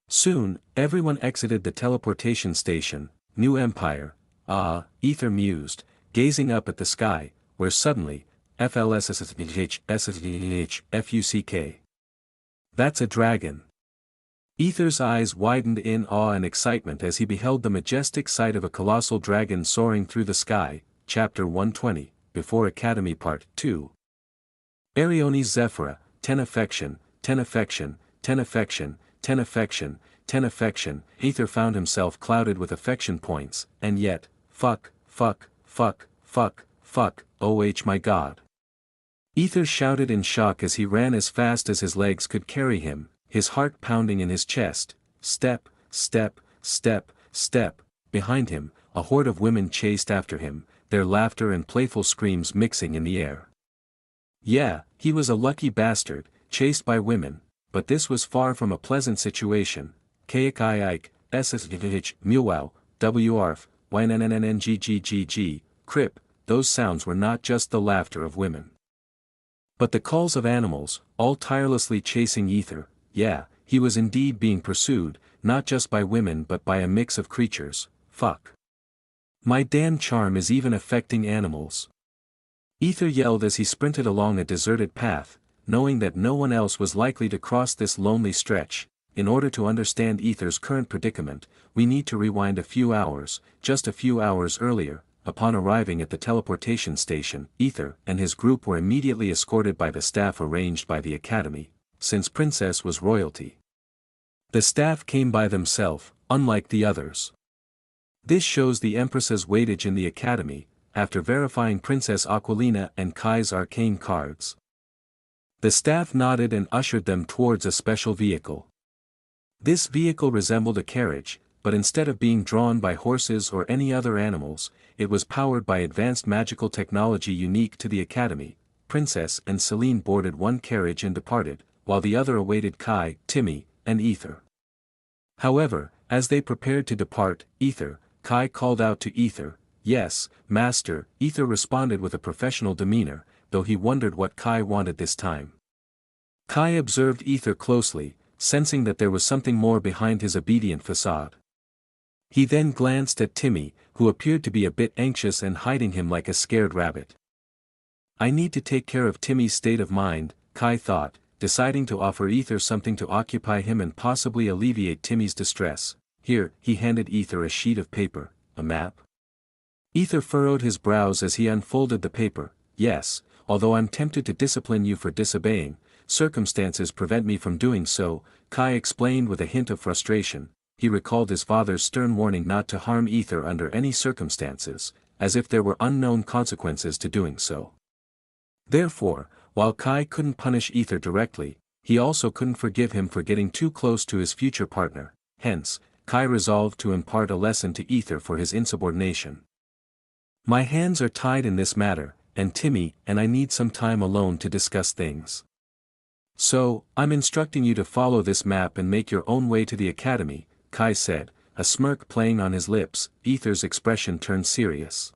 Soon, everyone exited the teleportation station. New Empire. Ah, Aether mused, gazing up at the sky, where suddenly, FLSSHFUCK. That's a dragon. Aether's eyes widened in awe and excitement as he beheld the majestic sight of a colossal dragon soaring through the sky. Chapter 120, Before Academy Part 2. Ariones Zephyra, 10 affection, 10 affection, 10 affection, 10 affection, 10 affection. Aether found himself clouded with affection points, and yet, fuck, oh my god. Aether shouted in shock as he ran as fast as his legs could carry him, his heart pounding in his chest. Step, step, step, step. Behind him, a horde of women chased after him, their laughter and playful screams mixing in the air. Yeah, he was a lucky bastard, chased by women, but this was far from a pleasant situation. Kayak SSH, Meow, WRF, YNNNNGGGG, Crip, those sounds were not just the laughter of women, but the calls of animals, all tirelessly chasing Aether. Yeah, he was indeed being pursued, not just by women but by a mix of creatures. Fuck. My damn charm is even affecting animals. Aether yelled as he sprinted along a deserted path, knowing that no one else was likely to cross this lonely stretch. In order to understand Aether's current predicament, we need to rewind a few hours, just a few hours earlier. Upon arriving at the teleportation station, Aether and his group were immediately escorted by the staff arranged by the academy, since Princess was royalty. The staff came by themselves, unlike the others. This shows the Empress's weightage in the Academy, after verifying Princess Aquilina and Kai's arcane cards. The staff nodded and ushered them towards a special vehicle. This vehicle resembled a carriage, but instead of being drawn by horses or any other animals, it was powered by advanced magical technology unique to the Academy. Princess and Celine boarded one carriage and departed, while the other awaited Kai, Timmy, and Aether. However, as they prepared to depart, Kai called out to Aether, "Yes, master." Aether responded with a professional demeanor, though he wondered what Kai wanted this time. Kai observed Aether closely, sensing that there was something more behind his obedient facade. He then glanced at Timmy, who appeared to be a bit anxious and hiding him like a scared rabbit. I need to take care of Timmy's state of mind, Kai thought, deciding to offer Aether something to occupy him and possibly alleviate Timmy's distress. Here, he handed Aether a sheet of paper, a map. Aether furrowed his brows as he unfolded the paper. "Yes, although I'm tempted to discipline you for disobeying, circumstances prevent me from doing so," Kai explained with a hint of frustration. He recalled his father's stern warning not to harm Aether under any circumstances, as if there were unknown consequences to doing so. Therefore, while Kai couldn't punish Aether directly, he also couldn't forgive him for getting too close to his future partner. Hence, Kai resolved to impart a lesson to Aether for his insubordination. "My hands are tied in this matter, and Timmy and I need some time alone to discuss things. So, I'm instructing you to follow this map and make your own way to the Academy," Kai said, a smirk playing on his lips. Aether's expression turned serious.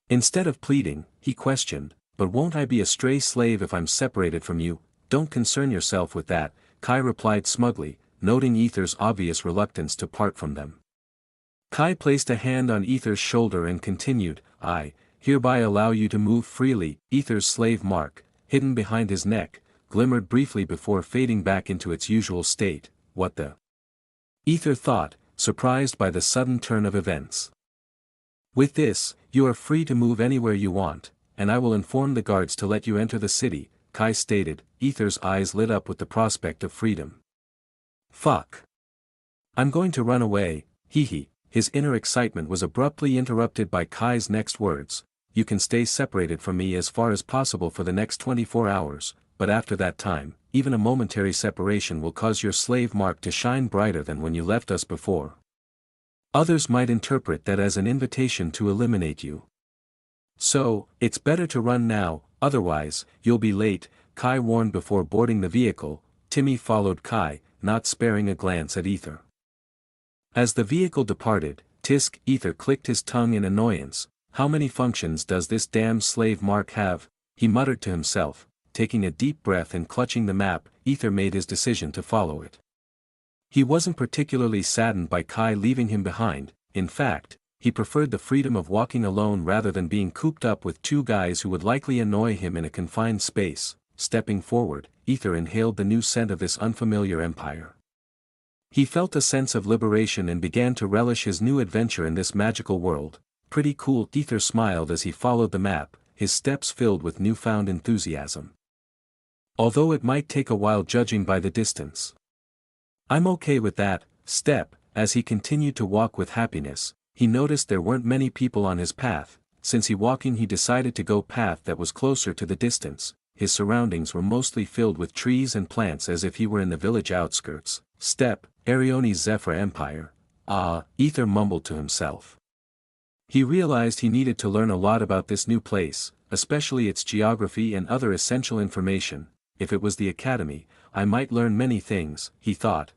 Instead of pleading, he questioned, "But won't I be a stray slave if I'm separated from you?" "Don't concern yourself with that," Kai replied smugly, noting Aether's obvious reluctance to part from them. Kai placed a hand on Aether's shoulder and continued, "I hereby allow you to move freely." Aether's slave mark, hidden behind his neck, glimmered briefly before fading back into its usual state. What the? Aether thought, surprised by the sudden turn of events. "With this, you are free to move anywhere you want, and I will inform the guards to let you enter the city," Kai stated. Aether's eyes lit up with the prospect of freedom. "Fuck. I'm going to run away, hee." His inner excitement was abruptly interrupted by Kai's next words. "You can stay separated from me as far as possible for the next 24 hours, but after that time, even a momentary separation will cause your slave mark to shine brighter than when you left us before. Others might interpret that as an invitation to eliminate you. So, it's better to run now, otherwise, you'll be late," Kai warned before boarding the vehicle. Timmy followed Kai, not sparing a glance at Aether. As the vehicle departed, tisk, Aether clicked his tongue in annoyance. "How many functions does this damn slave mark have?" he muttered to himself. Taking a deep breath and clutching the map, Aether made his decision to follow it. He wasn't particularly saddened by Kai leaving him behind. In fact, he preferred the freedom of walking alone rather than being cooped up with two guys who would likely annoy him in a confined space. Stepping forward, Aether inhaled the new scent of this unfamiliar empire. He felt a sense of liberation and began to relish his new adventure in this magical world. "Pretty cool," Aether smiled as he followed the map, his steps filled with newfound enthusiasm. "Although it might take a while judging by the distance. I'm okay with that." As he continued to walk with happiness, he noticed there weren't many people on his path. Since he decided to go path that was closer to the distance. His surroundings were mostly filled with trees and plants as if he were in the village outskirts. Arione's Zephyr Empire. Aether mumbled to himself. He realized he needed to learn a lot about this new place, especially its geography and other essential information. If it was the Academy, I might learn many things, he thought.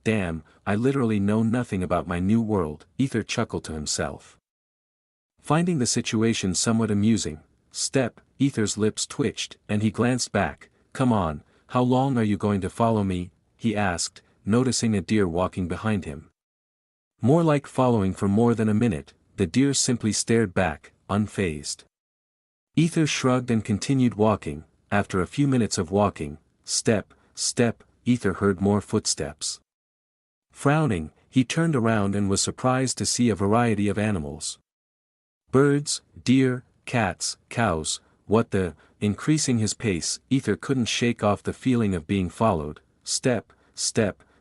Damn, I literally know nothing about my new world, Aether chuckled to himself. Finding the situation somewhat amusing, Aether's lips twitched, and he glanced back. "Come on, how long are you going to follow me?" he asked, noticing a deer walking behind him. More like following for more than a minute, the deer simply stared back, unfazed. Aether shrugged and continued walking. After a few minutes of walking, Aether heard more footsteps. Frowning, he turned around and was surprised to see a variety of animals. Birds, deer, cats, cows, Increasing his pace, Aether couldn't shake off the feeling of being followed.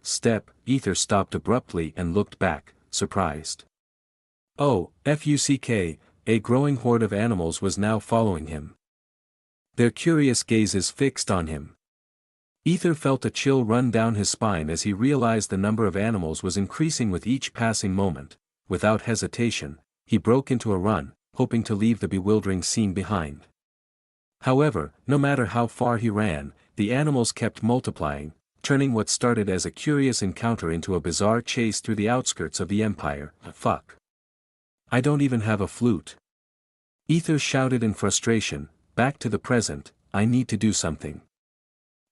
step, Aether stopped abruptly and looked back, surprised. Oh, fuck, a growing horde of animals was now following him. Their curious gazes fixed on him. Aether felt a chill run down his spine as he realized the number of animals was increasing with each passing moment. Without hesitation, he broke into a run, hoping to leave the bewildering scene behind. However, no matter how far he ran, the animals kept multiplying, turning what started as a curious encounter into a bizarre chase through the outskirts of the Empire. Fuck. I don't even have a flute. Aether shouted in frustration, back to the present, I need to do something.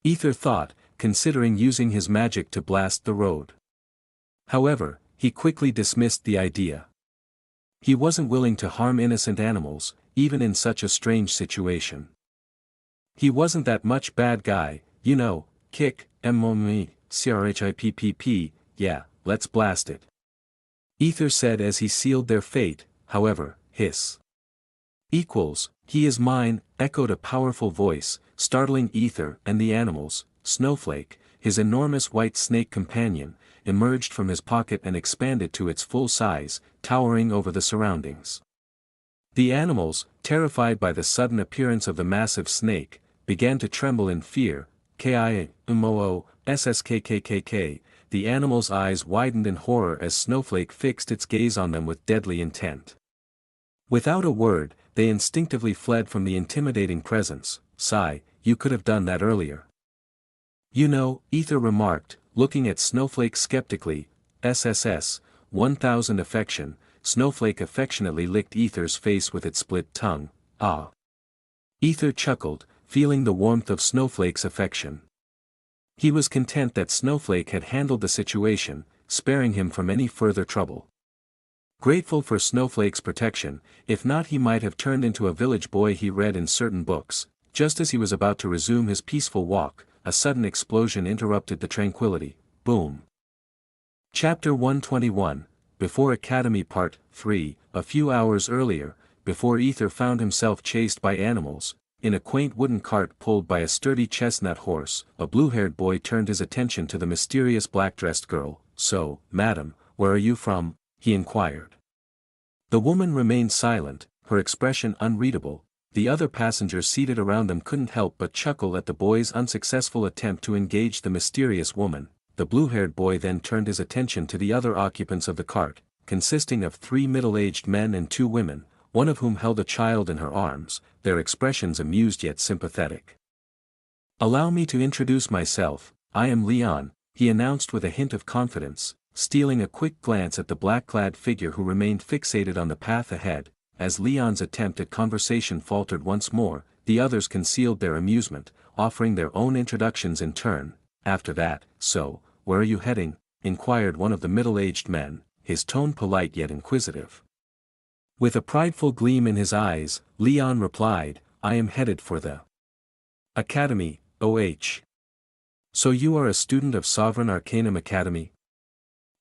Aether thought, considering using his magic to blast the road. However, he quickly dismissed the idea. He wasn't willing to harm innocent animals, even in such a strange situation. He wasn't that much bad guy, you know, kick, CRHIPPP, yeah, let's blast it. Aether said as he sealed their fate, however, hiss. Equals, he is mine, echoed a powerful voice, startling Aether and the animals. Snowflake, his enormous white snake companion, emerged from his pocket and expanded to its full size, towering over the surroundings. The animals, terrified by the sudden appearance of the massive snake, began to tremble in fear. SSKKKK, the animals' eyes widened in horror as Snowflake fixed its gaze on them with deadly intent. Without a word, they instinctively fled from the intimidating presence. Sigh, you could have done that earlier. You know, Aether remarked, looking at Snowflake skeptically. SSS, 1000 affection. Snowflake affectionately licked Aether's face with its split tongue. Ah. Aether chuckled, feeling the warmth of Snowflake's affection. He was content that Snowflake had handled the situation, sparing him from any further trouble. Grateful for Snowflake's protection, if not he might have turned into a village boy he read in certain books. Just as he was about to resume his peaceful walk, a sudden explosion interrupted the tranquility. Boom. Chapter 121, Before Academy Part 3. A few hours earlier, before Aether found himself chased by animals, in a quaint wooden cart pulled by a sturdy chestnut horse, a blue-haired boy turned his attention to the mysterious black-dressed girl. So, madam, where are you from? He inquired. The woman remained silent, her expression unreadable. The other passengers seated around them couldn't help but chuckle at the boy's unsuccessful attempt to engage the mysterious woman. The blue-haired boy then turned his attention to the other occupants of the cart, consisting of 3 middle-aged men and 2 women, one of whom held a child in her arms, their expressions amused yet sympathetic. Allow me to introduce myself, I am Leon, he announced with a hint of confidence, stealing a quick glance at the black-clad figure who remained fixated on the path ahead. As Leon's attempt at conversation faltered once more, the others concealed their amusement, offering their own introductions in turn. After that, so, where are you heading? Inquired one of the middle-aged men, his tone polite yet inquisitive. With a prideful gleam in his eyes, Leon replied, I am headed for the Academy, OH. So you are a student of Sovereign Arcanum Academy?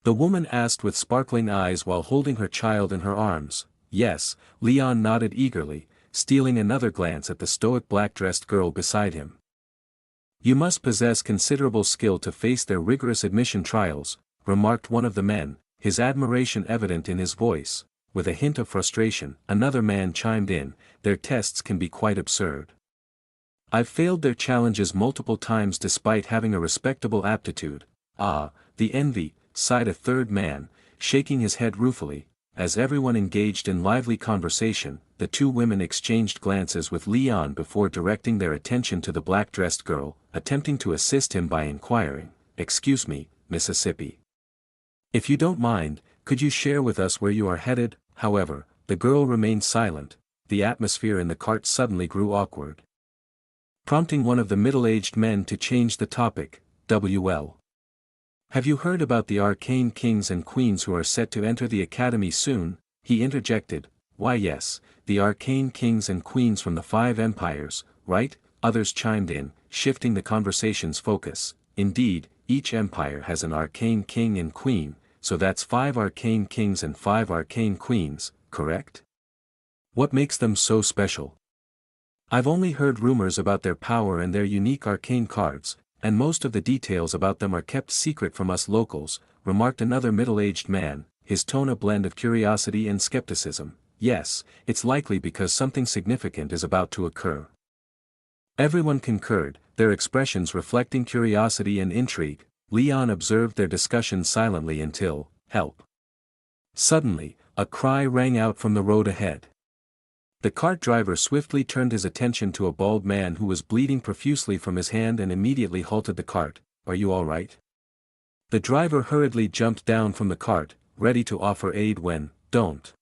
The woman asked with sparkling eyes while holding her child in her arms. Yes, Leon nodded eagerly, stealing another glance at the stoic black-dressed girl beside him. You must possess considerable skill to face their rigorous admission trials, remarked one of the men, his admiration evident in his voice. With a hint of frustration, another man chimed in, their tests can be quite absurd. I've failed their challenges multiple times despite having a respectable aptitude. Ah, the envy, sighed a third man, shaking his head ruefully. As everyone engaged in lively conversation, the 2 women exchanged glances with Leon before directing their attention to the black-dressed girl, attempting to assist him by inquiring, Excuse me, Mississippi. If you don't mind, could you share with us where you are headed? However, the girl remained silent. The atmosphere in the cart suddenly grew awkward, prompting one of the middle-aged men to change the topic. WL. Have you heard about the arcane kings and queens who are set to enter the academy soon? He interjected. Why yes, the arcane kings and queens from the 5 empires, right? Others chimed in, shifting the conversation's focus. Indeed, each empire has an arcane king and queen, so that's 5 arcane kings and 5 arcane queens, correct? What makes them so special? I've only heard rumors about their power and their unique arcane cards. and most of the details about them are kept secret from us locals, remarked another middle-aged man, his tone a blend of curiosity and skepticism. Yes, it's likely because something significant is about to occur. Everyone concurred, their expressions reflecting curiosity and intrigue. Leon observed their discussion silently until, help. Suddenly, a cry rang out from the road ahead. The cart driver swiftly turned his attention to a bald man who was bleeding profusely from his hand and immediately halted the cart. Are you all right? The driver hurriedly jumped down from the cart, ready to offer aid when, don't.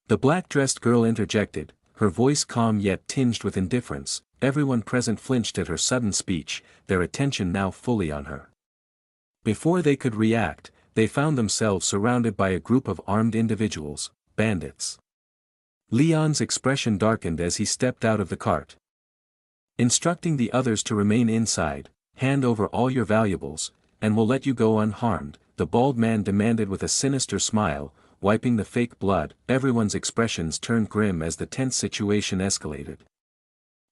The black-dressed girl interjected, her voice calm yet tinged with indifference. Everyone present flinched at her sudden speech, their attention now fully on her. Before they could react, they found themselves surrounded by a group of armed individuals, bandits. Leon's expression darkened as he stepped out of the cart. Instructing the others to remain inside, hand over all your valuables, and we'll let you go unharmed, the bald man demanded with a sinister smile, wiping the fake blood. Everyone's expressions turned grim as the tense situation escalated.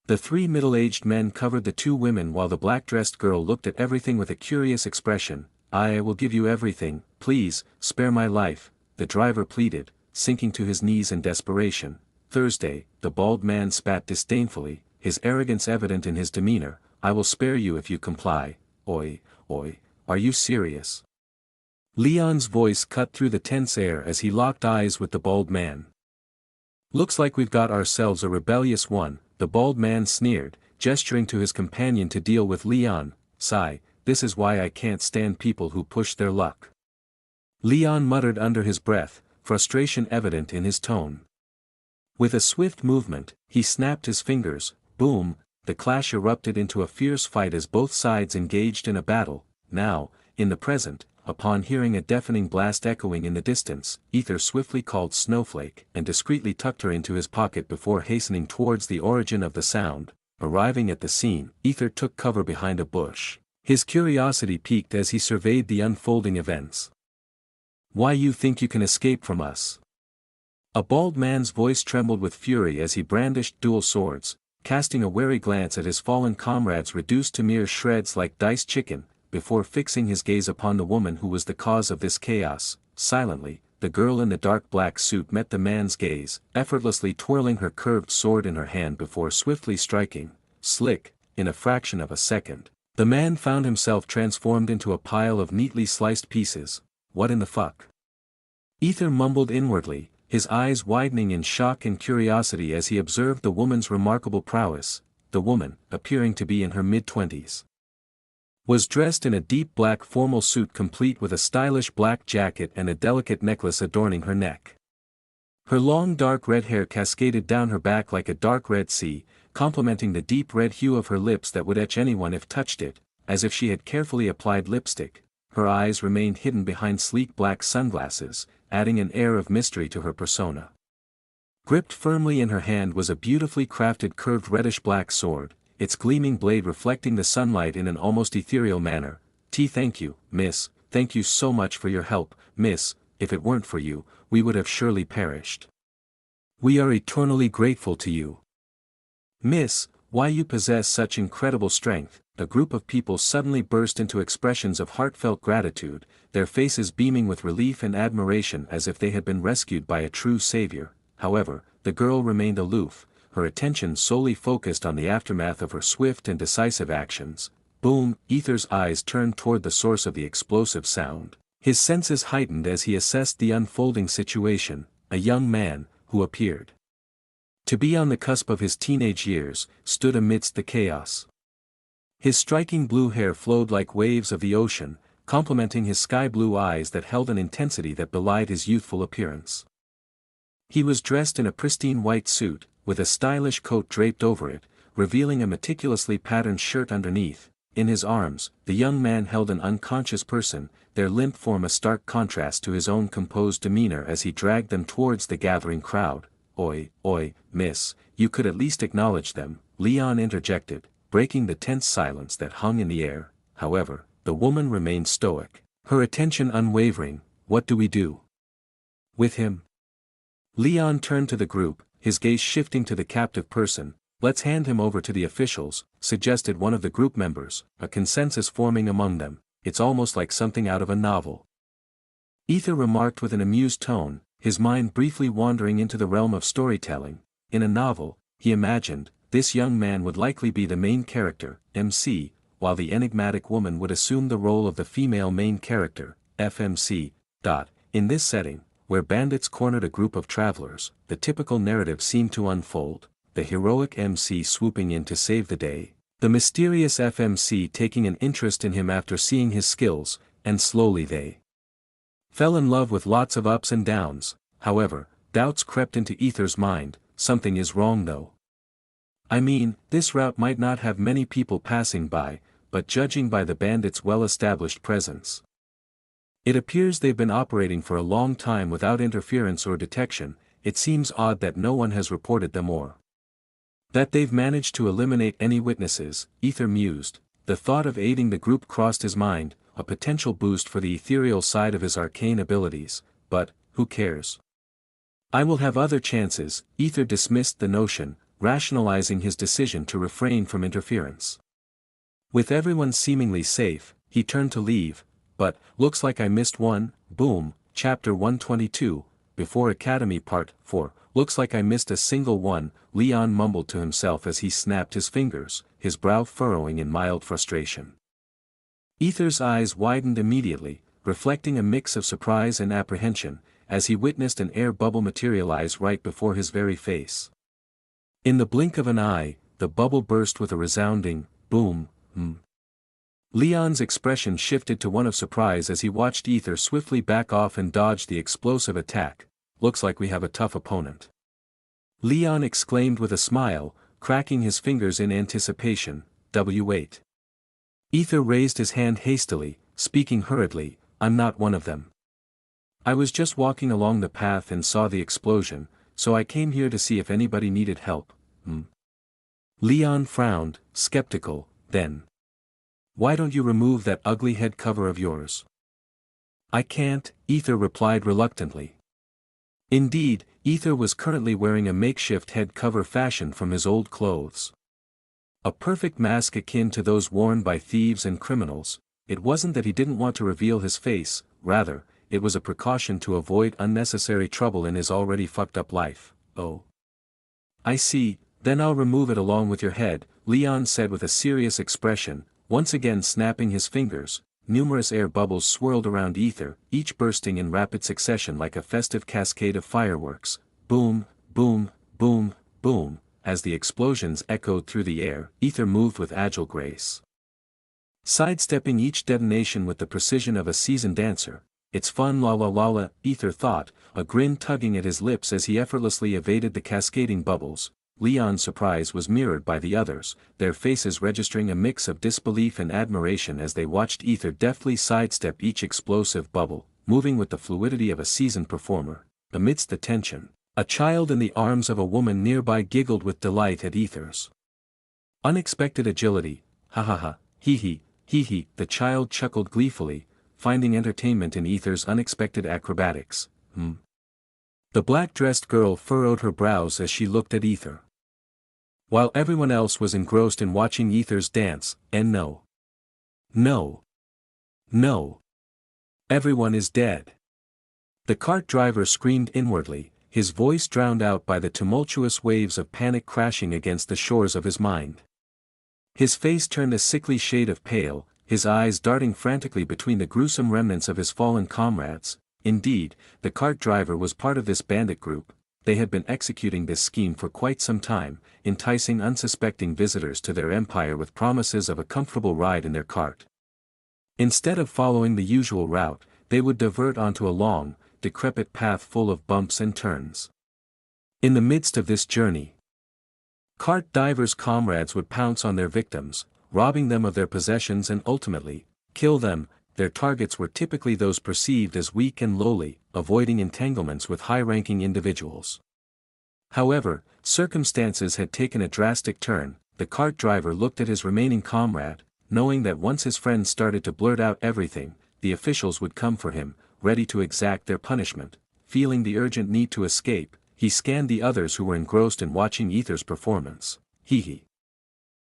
The three middle-aged men covered the two women while the black-dressed girl looked at everything with a curious expression. I will give you everything, please, spare my life, the driver pleaded, sinking to his knees in desperation. Thursday, the bald man spat disdainfully, his arrogance evident in his demeanor. I will spare you if you comply. Oi, are you serious? Leon's voice cut through the tense air as he locked eyes with the bald man. Looks like we've got ourselves a rebellious one, the bald man sneered, gesturing to his companion to deal with Leon. Sigh, this is why I can't stand people who push their luck. Leon muttered under his breath, frustration evident in his tone. With a swift movement, he snapped his fingers. Boom, the clash erupted into a fierce fight as both sides engaged in a battle. Now, in the present, upon hearing a deafening blast echoing in the distance, Aether swiftly called Snowflake and discreetly tucked her into his pocket before hastening towards the origin of the sound. Arriving at the scene, Aether took cover behind a bush. His curiosity piqued as he surveyed the unfolding events. Why you think you can escape from us? A bald man's voice trembled with fury as he brandished dual swords, casting a wary glance at his fallen comrades reduced to mere shreds like diced chicken, before fixing his gaze upon the woman who was the cause of this chaos. Silently, the girl in the dark black suit met the man's gaze, effortlessly twirling her curved sword in her hand before swiftly striking. Slick, in a fraction of a second, the man found himself transformed into a pile of neatly sliced pieces. What in the fuck? Aether mumbled inwardly, his eyes widening in shock and curiosity as he observed the woman's remarkable prowess. The woman, appearing to be in her mid-20s, was dressed in a deep black formal suit complete with a stylish black jacket and a delicate necklace adorning her neck. Her long dark red hair cascaded down her back like a dark red sea, complementing the deep red hue of her lips that would etch anyone if touched it, as if she had carefully applied lipstick. Her eyes remained hidden behind sleek black sunglasses, adding an air of mystery to her persona. Gripped firmly in her hand was a beautifully crafted curved reddish-black sword, its gleaming blade reflecting the sunlight in an almost ethereal manner. Thank you, miss, thank you so much for your help, miss, if it weren't for you, we would have surely perished. We are eternally grateful to you. Miss, why you possess such incredible strength. A group of people suddenly burst into expressions of heartfelt gratitude, their faces beaming with relief and admiration as if they had been rescued by a true savior. However, the girl remained aloof, her attention solely focused on the aftermath of her swift and decisive actions. Boom, Aether's eyes turned toward the source of the explosive sound. His senses heightened as he assessed the unfolding situation. A young man, who appeared to be on the cusp of his teenage years, stood amidst the chaos. His striking blue hair flowed like waves of the ocean, complementing his sky-blue eyes that held an intensity that belied his youthful appearance. He was dressed in a pristine white suit, with a stylish coat draped over it, revealing a meticulously patterned shirt underneath. In his arms, the young man held an unconscious person, their limp form a stark contrast to his own composed demeanor as he dragged them towards the gathering crowd. Oi, miss, you could at least acknowledge them, Leon interjected, breaking the tense silence that hung in the air. However, the woman remained stoic, her attention unwavering. What do we do with him? Leon turned to the group, his gaze shifting to the captive person. "Let's hand him over to the officials," suggested one of the group members, a consensus forming among them. "It's almost like something out of a novel." Aether remarked with an amused tone, his mind briefly wandering into the realm of storytelling. In a novel, he imagined, this young man would likely be the main character, MC, while the enigmatic woman would assume the role of the female main character, FMC. In this setting, where bandits cornered a group of travelers, the typical narrative seemed to unfold, the heroic MC swooping in to save the day, the mysterious FMC taking an interest in him after seeing his skills, and slowly they fell in love with lots of ups and downs. However, doubts crept into Aether's mind. Something is wrong though. I mean, this route might not have many people passing by, but judging by the bandits' well-established presence, it appears they've been operating for a long time without interference or detection. It seems odd that no one has reported them or that they've managed to eliminate any witnesses. Aether mused. The thought of aiding the group crossed his mind, a potential boost for the ethereal side of his arcane abilities, but, who cares? I will have other chances. Aether dismissed the notion, rationalizing his decision to refrain from interference. With everyone seemingly safe, he turned to leave, but, looks like I missed one. Boom, Chapter 122, Before Academy Part 4, looks like I missed a single one, Leon mumbled to himself as he snapped his fingers, his brow furrowing in mild frustration. Aether's eyes widened immediately, reflecting a mix of surprise and apprehension, as he witnessed an air bubble materialize right before his very face. In the blink of an eye, the bubble burst with a resounding, boom. Leon's expression shifted to one of surprise as he watched Aether swiftly back off and dodge the explosive attack. Looks like we have a tough opponent. Leon exclaimed with a smile, cracking his fingers in anticipation. W8. Aether raised his hand hastily, speaking hurriedly, I'm not one of them. I was just walking along the path and saw the explosion, so I came here to see if anybody needed help. Leon frowned, skeptical. Then why don't you remove that ugly head cover of yours? I can't, Aether replied reluctantly. Indeed, Aether was currently wearing a makeshift head cover fashioned from his old clothes. A perfect mask akin to those worn by thieves and criminals. It wasn't that he didn't want to reveal his face, rather, it was a precaution to avoid unnecessary trouble in his already fucked up life. Oh. I see, then I'll remove it along with your head, Leon said with a serious expression, once again snapping his fingers. Numerous air bubbles swirled around Aether, each bursting in rapid succession like a festive cascade of fireworks. Boom, boom, boom, boom, as the explosions echoed through the air, Aether moved with agile grace, sidestepping each detonation with the precision of a seasoned dancer. It's fun la la la la, Aether thought, a grin tugging at his lips as he effortlessly evaded the cascading bubbles. Leon's surprise was mirrored by the others, their faces registering a mix of disbelief and admiration as they watched Aether deftly sidestep each explosive bubble, moving with the fluidity of a seasoned performer. Amidst the tension, a child in the arms of a woman nearby giggled with delight at Aether's unexpected agility. Ha ha ha, hee hee, the child chuckled gleefully, finding entertainment in Aether's unexpected acrobatics. The black-dressed girl furrowed her brows as she looked at Aether, while everyone else was engrossed in watching Aether's dance. And no, everyone is dead. The cart driver screamed inwardly, his voice drowned out by the tumultuous waves of panic crashing against the shores of his mind. His face turned a sickly shade of pale, his eyes darting frantically between the gruesome remnants of his fallen comrades. Indeed, the cart driver was part of this bandit group. They had been executing this scheme for quite some time, enticing unsuspecting visitors to their empire with promises of a comfortable ride in their cart. Instead of following the usual route, they would divert onto a long, decrepit path full of bumps and turns. In the midst of this journey, cart divers' comrades would pounce on their victims, robbing them of their possessions and ultimately kill them. Their targets were typically those perceived as weak and lowly, avoiding entanglements with high-ranking individuals. However, circumstances had taken a drastic turn. The cart driver looked at his remaining comrade, knowing that once his friend started to blurt out everything, the officials would come for him, ready to exact their punishment. Feeling the urgent need to escape, he scanned the others who were engrossed in watching Aether's performance. hee hee.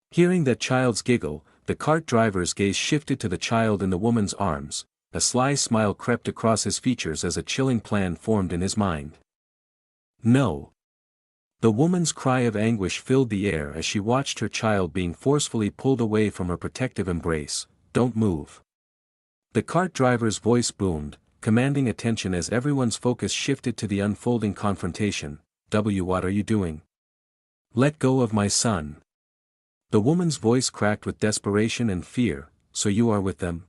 Hearing that child's giggle, the cart driver's gaze shifted to the child in the woman's arms. A sly smile crept across his features as a chilling plan formed in his mind. No. The woman's cry of anguish filled the air as she watched her child being forcefully pulled away from her protective embrace. Don't move. The cart driver's voice boomed, commanding attention as everyone's focus shifted to the unfolding confrontation. What are you doing? Let go of my son. The woman's voice cracked with desperation and fear. So you are with them?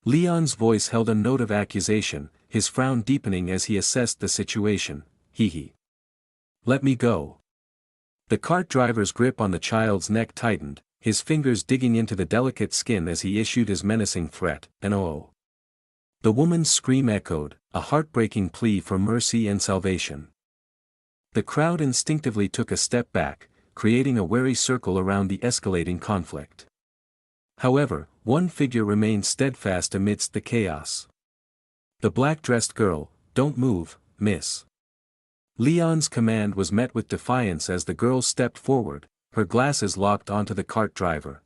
Leon's voice held a note of accusation, his frown deepening as he assessed the situation. Hee hee. Let me go. The cart driver's grip on the child's neck tightened, his fingers digging into the delicate skin as he issued his menacing threat. No. The woman's scream echoed, a heartbreaking plea for mercy and salvation. The crowd instinctively took a step back, creating a wary circle around the escalating conflict. However, one figure remained steadfast amidst the chaos. The black-dressed girl. Don't move, miss. Leon's command was met with defiance as the girl stepped forward, her glasses locked onto the cart driver.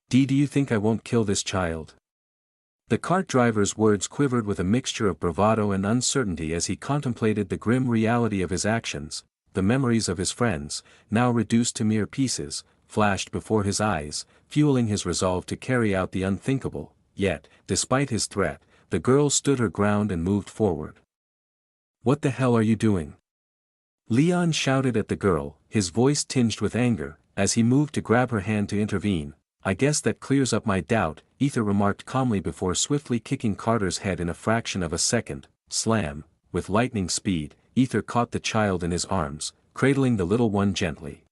Do you think I won't kill this child? The cart driver's words quivered with a mixture of bravado and uncertainty as he contemplated the grim reality of his actions. The memories of his friends, now reduced to mere pieces, flashed before his eyes, fueling his resolve to carry out the unthinkable. Yet, despite his threat, the girl stood her ground and moved forward. What the hell are you doing? Leon shouted at the girl, his voice tinged with anger, as he moved to grab her hand to intervene. I guess that clears up my doubt, Aether remarked calmly before swiftly kicking Carter's head in a fraction of a second. Slam, with lightning speed, Aether caught the child in his arms, cradling the little one gently.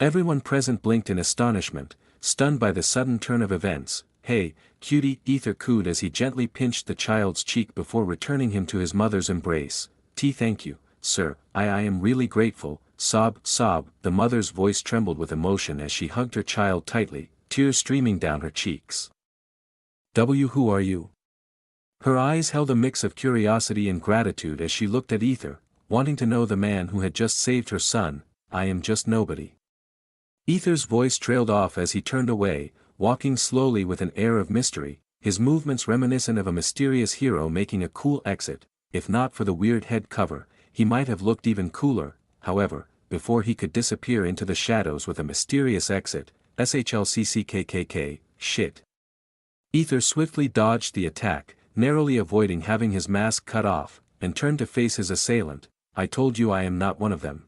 Everyone present blinked in astonishment, stunned by the sudden turn of events. Hey, cutie, Aether cooed as he gently pinched the child's cheek before returning him to his mother's embrace. Thank you, sir, I am really grateful. Sob, the mother's voice trembled with emotion as she hugged her child tightly, tears streaming down her cheeks. Who are you? Her eyes held a mix of curiosity and gratitude as she looked at Aether, wanting to know the man who had just saved her son. I am just nobody. Aether's voice trailed off as he turned away, walking slowly with an air of mystery, his movements reminiscent of a mysterious hero making a cool exit. If not for the weird head cover, he might have looked even cooler. However, before he could disappear into the shadows with a mysterious exit, SHLCCKKK, shit. Aether swiftly dodged the attack, narrowly avoiding having his mask cut off, and turned to face his assailant. I told you I am not one of them.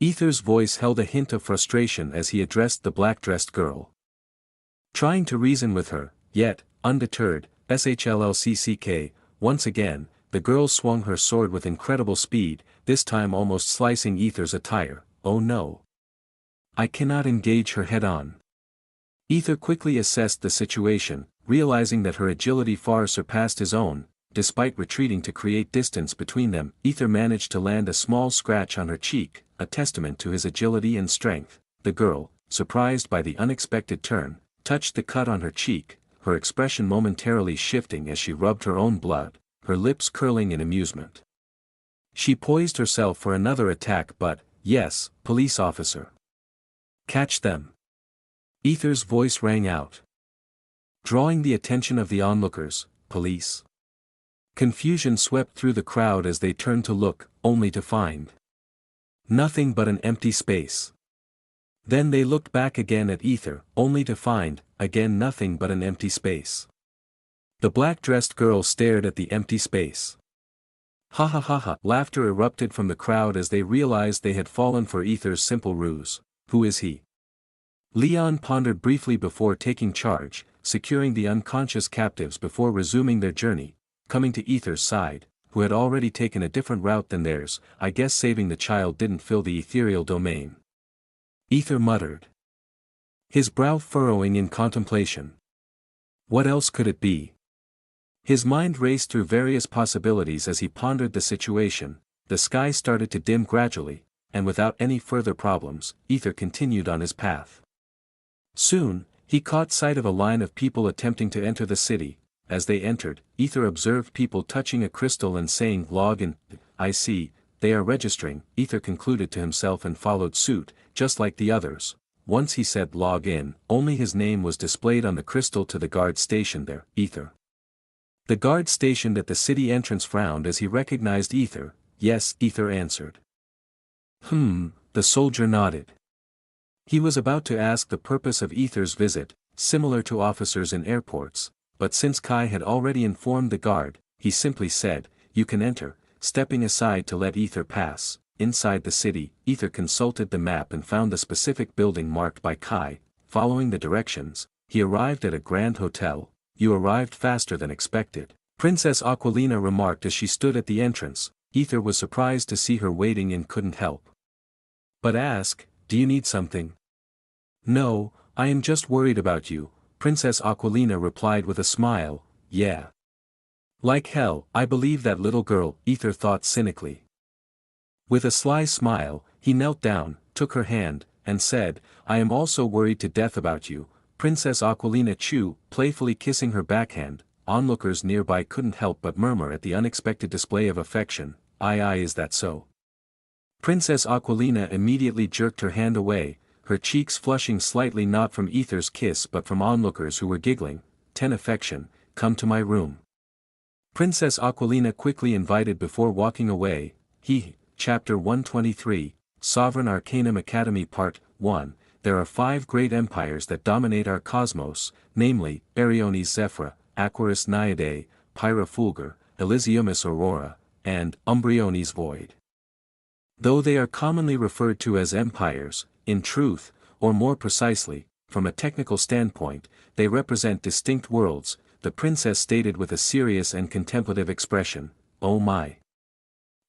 Aether's voice held a hint of frustration as he addressed the black-dressed girl. Trying to reason with her, yet, undeterred, SHLLCCK, once again, the girl swung her sword with incredible speed, this time almost slicing Aether's attire. Oh no. I cannot engage her head-on. Aether quickly assessed the situation, realizing that her agility far surpassed his own. Despite retreating to create distance between them, Aether managed to land a small scratch on her cheek, a testament to his agility and strength. The girl, surprised by the unexpected turn, touched the cut on her cheek, her expression momentarily shifting as she rubbed her own blood, her lips curling in amusement. She poised herself for another attack but, yes, police officer. Catch them. Aether's voice rang out, drawing the attention of the onlookers. Police. Confusion swept through the crowd as they turned to look, only to find nothing but an empty space. Then they looked back again at Aether, only to find, again nothing but an empty space. The black-dressed girl stared at the empty space. Ha ha ha ha! Laughter erupted from the crowd as they realized they had fallen for Aether's simple ruse. Who is he? Leon pondered briefly before taking charge, securing the unconscious captives before resuming their journey, coming to Aether's side, who had already taken a different route than theirs. I guess saving the child didn't fill the ethereal domain. Aether muttered, his brow furrowing in contemplation. What else could it be? His mind raced through various possibilities as he pondered the situation. The sky started to dim gradually, and without any further problems, Aether continued on his path. Soon, he caught sight of a line of people attempting to enter the city. As they entered, Aether observed people touching a crystal and saying log in. I see, they are registering, Aether concluded to himself and followed suit, just like the others. Once he said log in, only his name was displayed on the crystal to the guard stationed there, Aether. The guard stationed at the city entrance frowned as he recognized Aether. Yes, Aether answered. The soldier nodded. He was about to ask the purpose of Aether's visit, similar to officers in airports, but since Kai had already informed the guard, he simply said, "You can enter," stepping aside to let Aether pass. Inside the city, Aether consulted the map and found the specific building marked by Kai. Following the directions, he arrived at a grand hotel. "You arrived faster than expected," Princess Aquilina remarked as she stood at the entrance. Aether was surprised to see her waiting and couldn't help but ask, "Do you need something?" "No, I am just worried about you," Princess Aquilina replied with a smile. "Yeah. Like hell, I believe that little girl," Aether thought cynically. With a sly smile, he knelt down, took her hand, and said, "I am also worried to death about you." Princess Aquilina playfully kissing her backhand. Onlookers nearby couldn't help but murmur at the unexpected display of affection. Aye, is that so?" Princess Aquilina immediately jerked her hand away, her cheeks flushing slightly not from Aether's kiss but from onlookers who were giggling. "10 affection, come to my room." Princess Aquilina quickly invited before walking away. Chapter 123, Sovereign Arcanum Academy Part 1. There are 5 great empires that dominate our cosmos, namely, Baryony's Zephyra, Aquarius Naiadae, Pyra Fulgur, Elysiumus Aurora, and Umbrioni's Void. Though they are commonly referred to as empires, in truth, or more precisely, from a technical standpoint, they represent distinct worlds, the princess stated with a serious and contemplative expression. "Oh my!"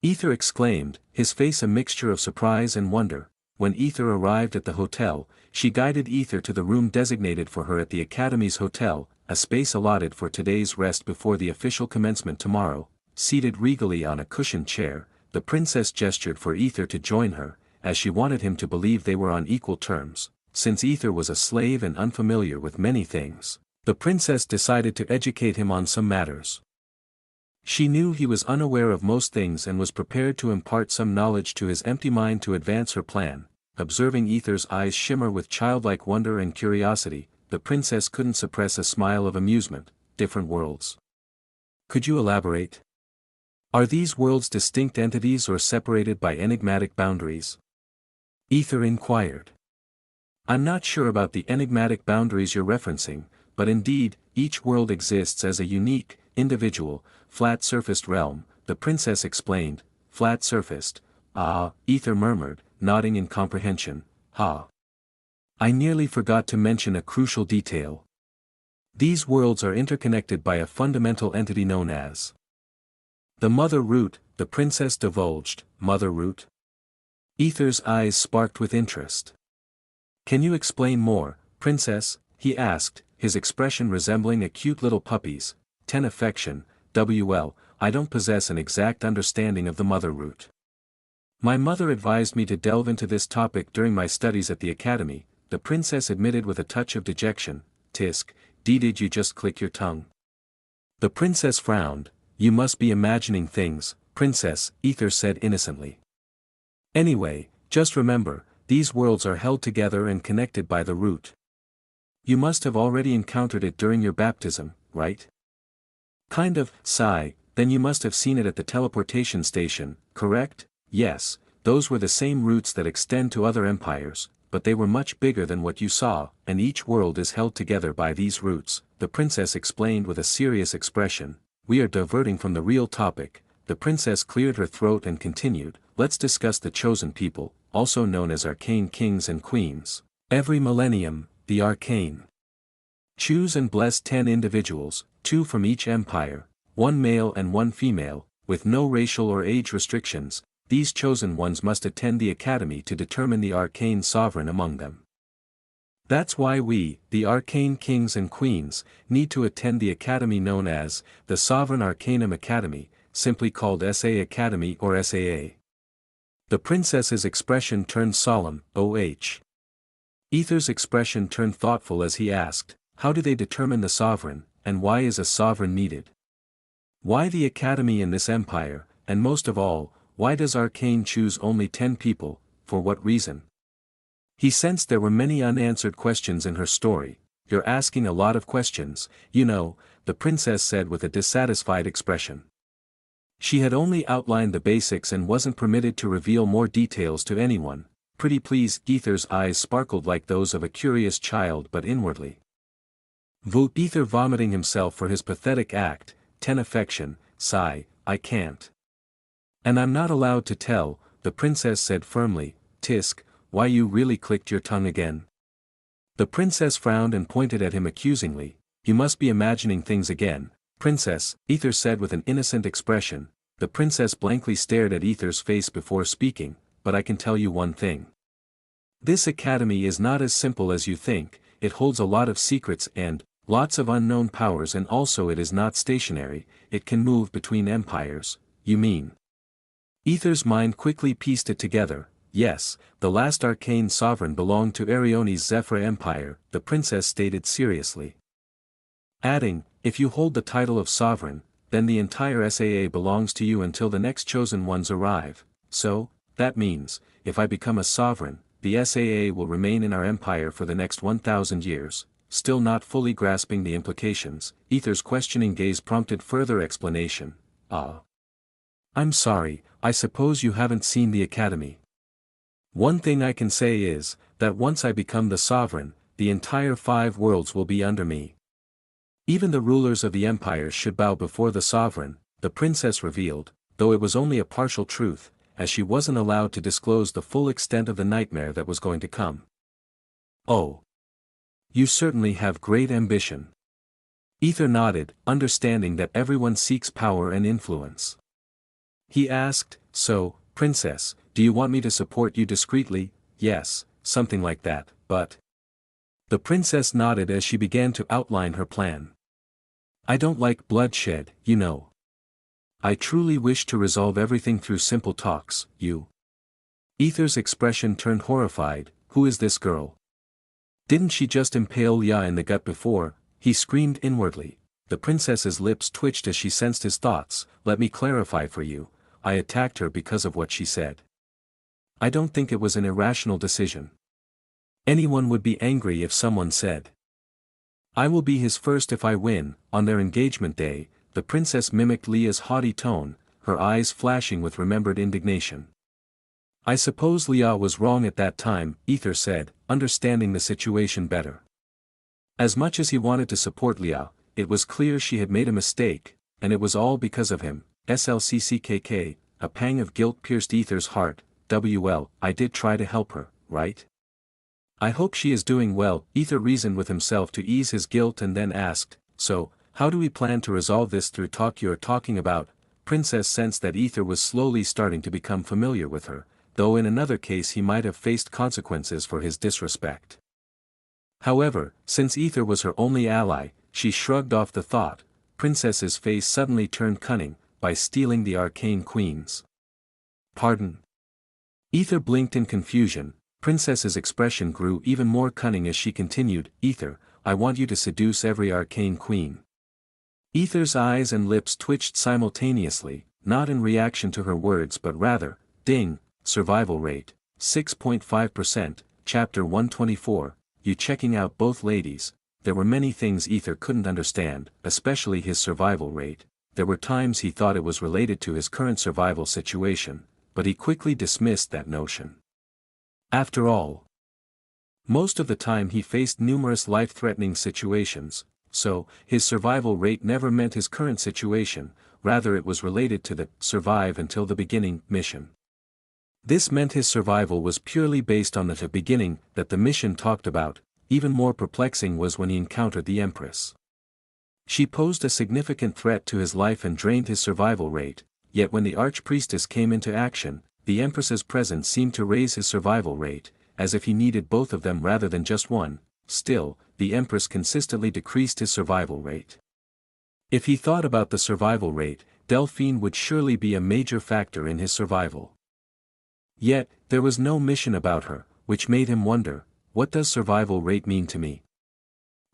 Aether exclaimed, his face a mixture of surprise and wonder. When Aether arrived at the hotel, she guided Aether to the room designated for her at the Academy's hotel, a space allotted for today's rest before the official commencement tomorrow. Seated regally on a cushioned chair, the princess gestured for Aether to join her, as she wanted him to believe they were on equal terms. Since Aether was a slave and unfamiliar with many things, the princess decided to educate him on some matters. She knew he was unaware of most things and was prepared to impart some knowledge to his empty mind to advance her plan. Observing Aether's eyes shimmer with childlike wonder and curiosity, the princess couldn't suppress a smile of amusement. "Different worlds. Could you elaborate? Are these worlds distinct entities or separated by enigmatic boundaries?" Aether inquired. "I'm not sure about the enigmatic boundaries you're referencing, but indeed, each world exists as a unique, individual, flat-surfaced realm," the princess explained. "Flat-surfaced? Ah," Aether murmured, nodding in comprehension. "Ha. I nearly forgot to mention a crucial detail. These worlds are interconnected by a fundamental entity known as the Mother Root," the princess divulged. "Mother Root?" Aether's eyes sparked with interest. "Can you explain more, princess?" he asked, his expression resembling a cute little puppy's. 10 affection, WL, I don't possess an exact understanding of the Mother Root. My mother advised me to delve into this topic during my studies at the academy, the princess admitted with a touch of dejection. "Tisk, did you just click your tongue?" The princess frowned. "You must be imagining things, princess," Aether said innocently. "Anyway, just remember, these worlds are held together and connected by the root. You must have already encountered it during your baptism, right?" "Kind of." Sigh. "Then you must have seen it at the teleportation station, correct?" "Yes, those were the same roots that extend to other empires, but they were much bigger than what you saw, and each world is held together by these roots," the princess explained with a serious expression. "We are diverting from the real topic." The princess cleared her throat and continued, "Let's discuss the chosen people, also known as arcane kings and queens. Every millennium, the arcane choose and bless 10 individuals, 2 from each empire, 1 male and 1 female, with no racial or age restrictions. These chosen ones must attend the academy to determine the arcane sovereign among them. That's why we, the arcane kings and queens, need to attend the academy known as the Sovereign Arcanum Academy, simply called SA Academy or SAA. The princess's expression turned solemn. Aether's expression turned thoughtful as he asked, "How do they determine the sovereign, and why is a sovereign needed? Why the academy in this empire, and most of all, why does Arcane choose only 10 people, for what reason? He sensed there were many unanswered questions in her story. You're asking a lot of questions, you know, the princess said with a dissatisfied expression. She had only outlined the basics and wasn't permitted to reveal more details to anyone. Pretty please. Aether's eyes sparkled like those of a curious child but inwardly. Aether vomiting himself for his pathetic act, 10 affection, sigh, I can't. And I'm not allowed to tell, the princess said firmly. Tisk, why you really clicked your tongue again? The princess frowned and pointed at him accusingly. You must be imagining things again, princess, Aether said with an innocent expression. The princess blankly stared at Aether's face before speaking, but I can tell you one thing. This academy is not as simple as you think, it holds a lot of secrets and lots of unknown powers, and also it is not stationary, it can move between empires. You mean? Aether's mind quickly pieced it together. Yes, the last arcane sovereign belonged to Arione's Zephyr Empire, the princess stated seriously. Adding, if you hold the title of sovereign, then the entire SAA belongs to you until the next chosen ones arrive. So, that means, if I become a sovereign, the SAA will remain in our empire for the next 1,000 years. Still not fully grasping the implications, Aether's questioning gaze prompted further explanation. I'm sorry, I suppose you haven't seen the academy. One thing I can say is, that once I become the sovereign, the entire 5 worlds will be under me. Even the rulers of the empires should bow before the sovereign, the princess revealed, though it was only a partial truth, as she wasn't allowed to disclose the full extent of the nightmare that was going to come. Oh. You certainly have great ambition. Aether nodded, understanding that everyone seeks power and influence. He asked, so, princess, do you want me to support you discreetly? Yes, something like that, but... The princess nodded as she began to outline her plan. I don't like bloodshed, you know. I truly wish to resolve everything through simple talks, you. Aether's expression turned horrified. Who is this girl? Didn't she just impale Lia in the gut before? He screamed inwardly. The princess's lips twitched as she sensed his thoughts. Let me clarify for you, I attacked her because of what she said. I don't think it was an irrational decision. Anyone would be angry if someone said, I will be his first if I win. On their engagement day, the princess mimicked Lia's haughty tone, her eyes flashing with remembered indignation. I suppose Lia was wrong at that time, Aether said, understanding the situation better. As much as he wanted to support Lia, it was clear she had made a mistake, and it was all because of him. SLCCKK, a pang of guilt pierced Aether's heart. I did try to help her, right? I hope she is doing well, Aether reasoned with himself to ease his guilt and then asked, so, how do we plan to resolve this through talk you're talking about? Princess sensed that Aether was slowly starting to become familiar with her, though in another case he might have faced consequences for his disrespect. However, since Aether was her only ally, she shrugged off the thought. Princess's face suddenly turned cunning, by stealing the arcane queens. Pardon? Aether blinked in confusion. Princess's expression grew even more cunning as she continued, Aether, I want you to seduce every arcane queen. Aether's eyes and lips twitched simultaneously, not in reaction to her words but rather, ding, survival rate, 6.5%, chapter 124, you checking out both ladies. There were many things Aether couldn't understand, especially his survival rate. There were times he thought it was related to his current survival situation, but he quickly dismissed that notion. After all, most of the time he faced numerous life-threatening situations, so, his survival rate never meant his current situation, rather it was related to the survive until the beginning mission. This meant his survival was purely based on the beginning that the mission talked about. Even more perplexing was when he encountered the Empress. She posed a significant threat to his life and drained his survival rate, yet when the Archpriestess came into action, the Empress's presence seemed to raise his survival rate, as if he needed both of them rather than just one. Still, the Empress consistently decreased his survival rate. If he thought about the survival rate, Delphine would surely be a major factor in his survival. Yet, there was no mission about her, which made him wonder, what does survival rate mean to me?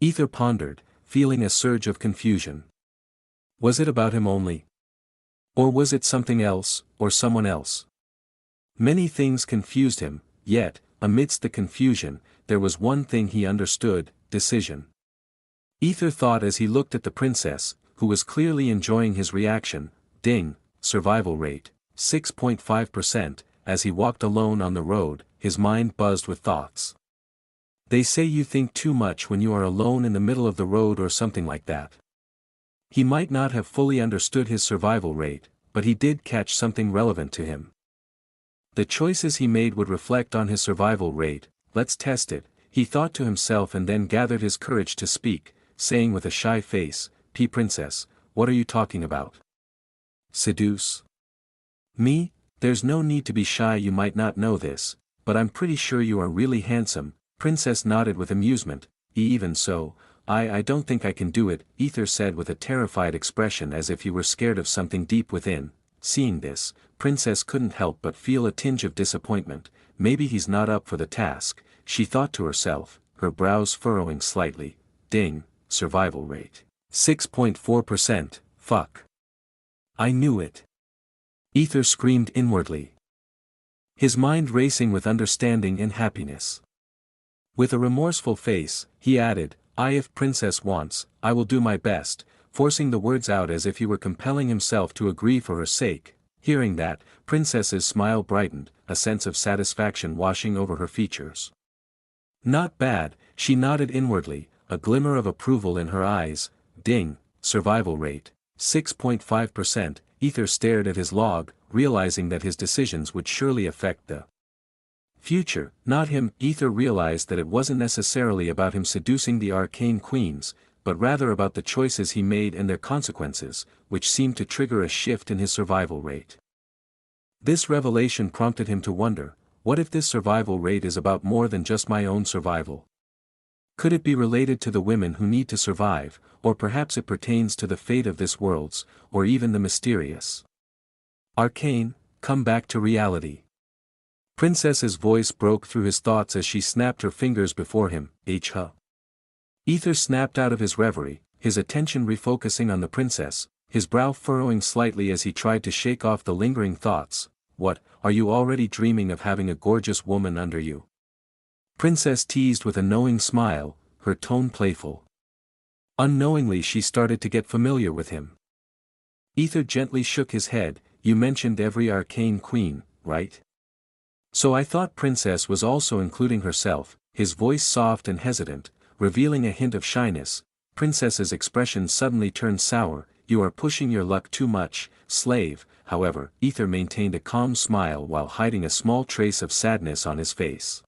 Aether pondered, feeling a surge of confusion. Was it about him only? Or was it something else, or someone else? Many things confused him, yet, amidst the confusion, there was one thing he understood: decision. Aether thought as he looked at the princess, who was clearly enjoying his reaction. Ding, survival rate, 6.5%, as he walked alone on the road, his mind buzzed with thoughts. They say you think too much when you are alone in the middle of the road or something like that. He might not have fully understood his survival rate, but he did catch something relevant to him. The choices he made would reflect on his survival rate. Let's test it, he thought to himself, and then gathered his courage to speak, saying with a shy face, Princess, what are you talking about? Seduce? Me? There's no need to be shy, you might not know this, but I'm pretty sure you are really handsome. Princess nodded with amusement. Even so, I don't think I can do it, Aether said with a terrified expression, as if he were scared of something deep within. Seeing this, Princess couldn't help but feel a tinge of disappointment. Maybe he's not up for the task, she thought to herself, her brows furrowing slightly. Ding, survival rate, 6.4%, fuck. I knew it. Aether screamed inwardly, his mind racing with understanding and happiness. With a remorseful face, he added, if Princess wants, I will do my best, forcing the words out as if he were compelling himself to agree for her sake. Hearing that, Princess's smile brightened, a sense of satisfaction washing over her features. Not bad, she nodded inwardly, a glimmer of approval in her eyes. Ding, survival rate, 6.5%, Aether stared at his log, realizing that his decisions would surely affect the future, not him. Aether realized that it wasn't necessarily about him seducing the arcane queens, but rather about the choices he made and their consequences, which seemed to trigger a shift in his survival rate. This revelation prompted him to wonder, what if this survival rate is about more than just my own survival? Could it be related to the women who need to survive, or perhaps it pertains to the fate of this world's, or even the mysterious arcane? Come back to reality. Princess's voice broke through his thoughts as she snapped her fingers before him. Aether snapped out of his reverie, his attention refocusing on the princess, his brow furrowing slightly as he tried to shake off the lingering thoughts. What, are you already dreaming of having a gorgeous woman under you? Princess teased with a knowing smile, her tone playful. Unknowingly she started to get familiar with him. Aether gently shook his head. You mentioned every arcane queen, right? So I thought Princess was also including herself, his voice soft and hesitant, revealing a hint of shyness. Princess's expression suddenly turned sour. You are pushing your luck too much, slave. However, Aether maintained a calm smile while hiding a small trace of sadness on his face.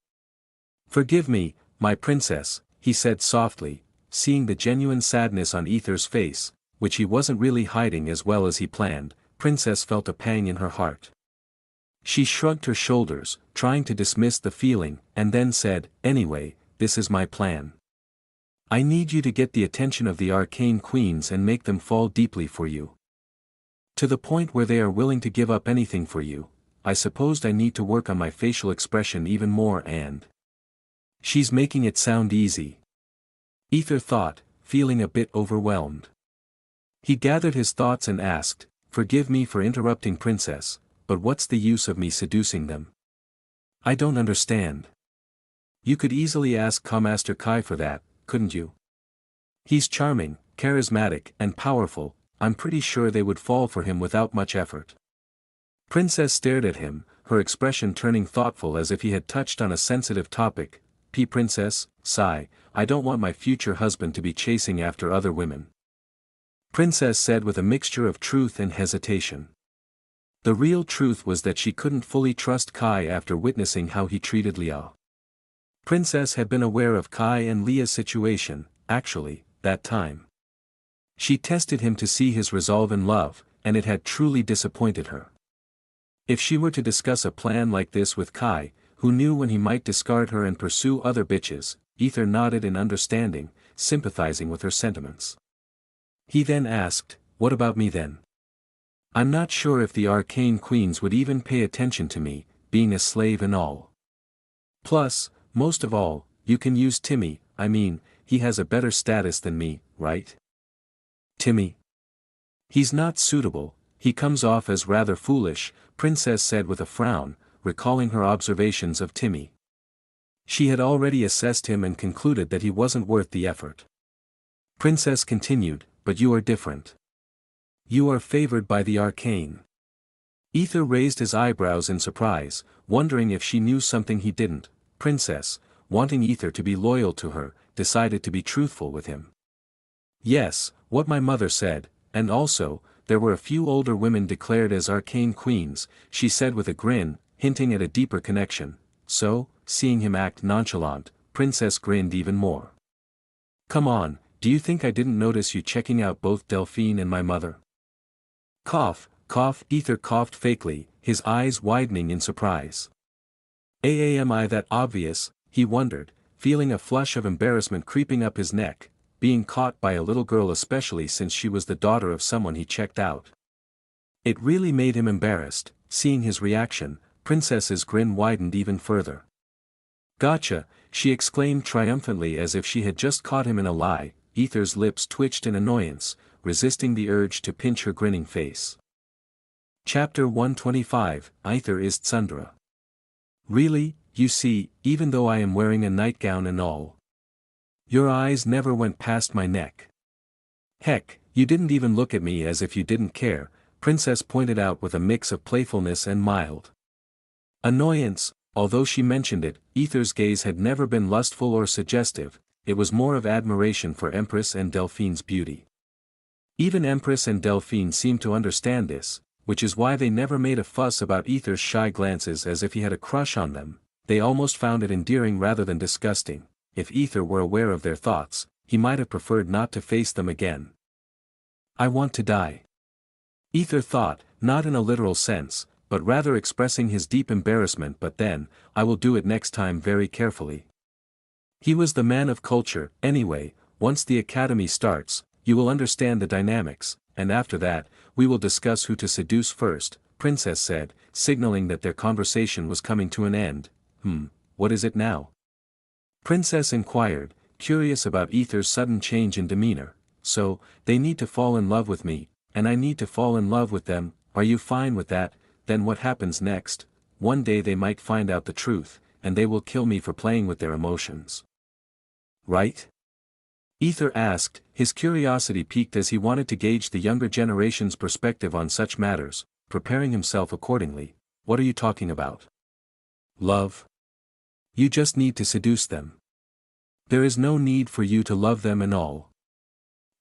Forgive me, my princess, he said softly, seeing the genuine sadness on Aether's face, which he wasn't really hiding as well as he planned. Princess felt a pang in her heart. She shrugged her shoulders, trying to dismiss the feeling, and then said, anyway, this is my plan. I need you to get the attention of the arcane queens and make them fall deeply for you. To the point where they are willing to give up anything for you. I supposed I need to work on my facial expression even more, and she's making it sound easy. Aether thought, feeling a bit overwhelmed. He gathered his thoughts and asked, forgive me for interrupting Princess, but what's the use of me seducing them? I don't understand. You could easily ask Master Kai for that, couldn't you? He's charming, charismatic, and powerful. I'm pretty sure they would fall for him without much effort. Princess stared at him, her expression turning thoughtful as if he had touched on a sensitive topic. Princess, sigh, I don't want my future husband to be chasing after other women. Princess said with a mixture of truth and hesitation. The real truth was that she couldn't fully trust Kai after witnessing how he treated Leah. Princess had been aware of Kai and Leah's situation, actually, that time. She tested him to see his resolve in love, and it had truly disappointed her. If she were to discuss a plan like this with Kai, who knew when he might discard her and pursue other bitches, Aether nodded in understanding, sympathizing with her sentiments. He then asked, what about me then? I'm not sure if the arcane queens would even pay attention to me, being a slave and all. Plus, most of all, you can use Timmy. He has a better status than me, right? Timmy? He's not suitable, He comes off as rather foolish, Princess said with a frown, recalling her observations of Timmy. She had already assessed him and concluded that he wasn't worth the effort. Princess continued, but you are different. You are favored by the arcane. Aether raised his eyebrows in surprise, wondering if she knew something he didn't. Princess, wanting Aether to be loyal to her, decided to be truthful with him. Yes, what my mother said, and also, there were a few older women declared as arcane queens, she said with a grin, hinting at a deeper connection. So, seeing him act nonchalant, Princess grinned even more. Come on, do you think I didn't notice you checking out both Delphine and my mother? Cough, cough, Aether coughed fakely, his eyes widening in surprise. Am I that obvious, he wondered, feeling a flush of embarrassment creeping up his neck, being caught by a little girl especially since she was the daughter of someone he checked out. It really made him embarrassed, seeing his reaction. Princess's grin widened even further. Gotcha, she exclaimed triumphantly as if she had just caught him in a lie. Aether's lips twitched in annoyance, resisting the urge to pinch her grinning face. Chapter 125, Aether is Tsundra. Really, you see, even though I am wearing a nightgown and all. Your eyes never went past my neck. Heck, you didn't even look at me as if you didn't care, Princess pointed out with a mix of playfulness and mild annoyance. Although she mentioned it, Aether's gaze had never been lustful or suggestive, it was more of admiration for Empress and Delphine's beauty. Even Empress and Delphine seemed to understand this, which is why they never made a fuss about Aether's shy glances as if he had a crush on them. They almost found it endearing rather than disgusting. If Aether were aware of their thoughts, he might have preferred not to face them again. I want to die. Aether thought, not in a literal sense, but rather expressing his deep embarrassment. But then, I will do it next time very carefully. He was the man of culture. Anyway, once the academy starts, you will understand the dynamics, and after that, we will discuss who to seduce first, Princess said, signaling that their conversation was coming to an end. What is it now? Princess inquired, curious about Aether's sudden change in demeanor. So, they need to fall in love with me, and I need to fall in love with them. Are you fine with that? Then what happens next? One day they might find out the truth, and they will kill me for playing with their emotions. Right? Aether asked, his curiosity piqued as he wanted to gauge the younger generation's perspective on such matters, preparing himself accordingly. What are you talking about? Love? You just need to seduce them. There is no need for you to love them and all.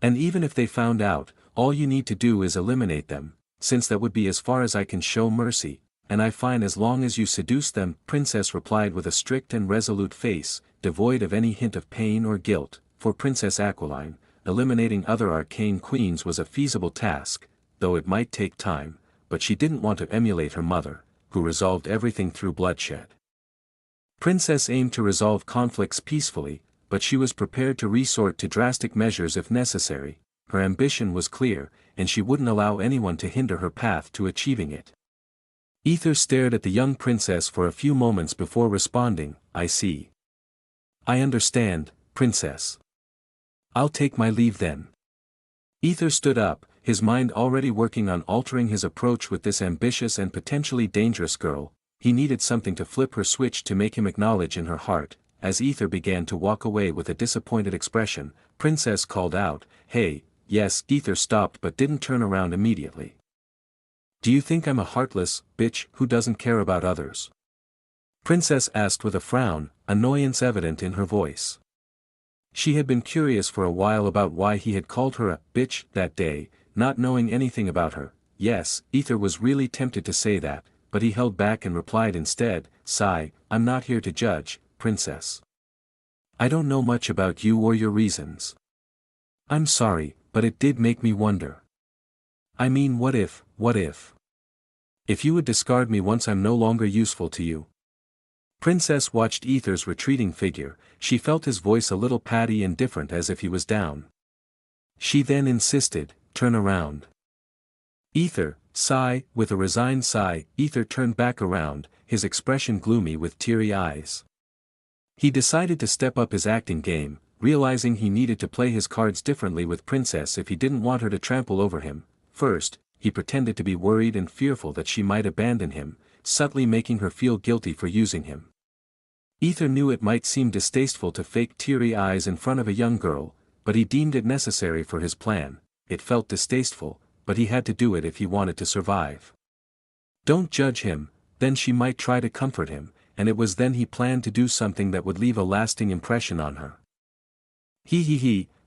And even if they found out, all you need to do is eliminate them, since that would be as far as I can show mercy, and I find as long as you seduce them, Princess replied with a strict and resolute face, devoid of any hint of pain or guilt. For Princess Aquiline, eliminating other arcane queens was a feasible task, though it might take time, but she didn't want to emulate her mother, who resolved everything through bloodshed. Princess aimed to resolve conflicts peacefully, but she was prepared to resort to drastic measures if necessary. Her ambition was clear, and she wouldn't allow anyone to hinder her path to achieving it. Aether stared at the young princess for a few moments before responding, I see. I understand, Princess. I'll take my leave then. Aether stood up, his mind already working on altering his approach with this ambitious and potentially dangerous girl. He needed something to flip her switch to make him acknowledge in her heart. As Aether began to walk away with a disappointed expression, Princess called out, Hey, yes. Aether stopped but didn't turn around immediately. Do you think I'm a heartless bitch who doesn't care about others? Princess asked with a frown, annoyance evident in her voice. She had been curious for a while about why he had called her a bitch that day, not knowing anything about her. Yes, Aether was really tempted to say that, but he held back and replied instead, Sigh, I'm not here to judge, Princess. I don't know much about you or your reasons. I'm sorry, but it did make me wonder. I mean, what if? If you would discard me once I'm no longer useful to you? Princess watched Aether's retreating figure. She felt his voice a little patty and different, as if he was down. She then insisted, Turn around. Aether, sigh. With a resigned sigh, Aether turned back around, his expression gloomy with teary eyes. He decided to step up his acting game, realizing he needed to play his cards differently with Princess if he didn't want her to trample over him. First, he pretended to be worried and fearful that she might abandon him, subtly making her feel guilty for using him. Aether knew it might seem distasteful to fake teary eyes in front of a young girl, but he deemed it necessary for his plan. It felt distasteful, but he had to do it if he wanted to survive. Don't judge him, then she might try to comfort him, and it was then he planned to do something that would leave a lasting impression on her.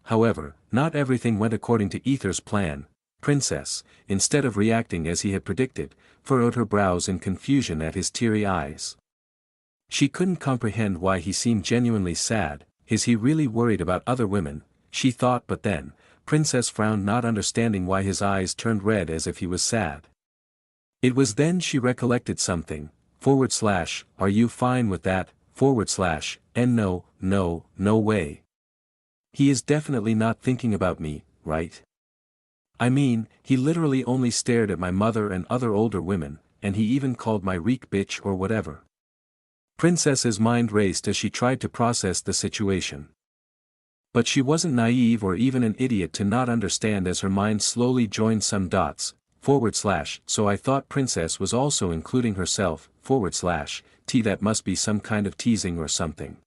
However, not everything went according to Aether's plan. Princess, instead of reacting as he had predicted, furrowed her brows in confusion at his teary eyes. She couldn't comprehend why he seemed genuinely sad. Is he really worried about other women, she thought, but then, Princess frowned, not understanding why his eyes turned red as if he was sad. It was then she recollected something. Are you fine with that? And no way. He is definitely not thinking about me, right? I mean, he literally only stared at my mother and other older women, and he even called my reek bitch or whatever. Princess's mind raced as she tried to process the situation. But she wasn't naive or even an idiot to not understand as her mind slowly joined some dots. So I thought Princess was also including herself, that must be some kind of teasing or something.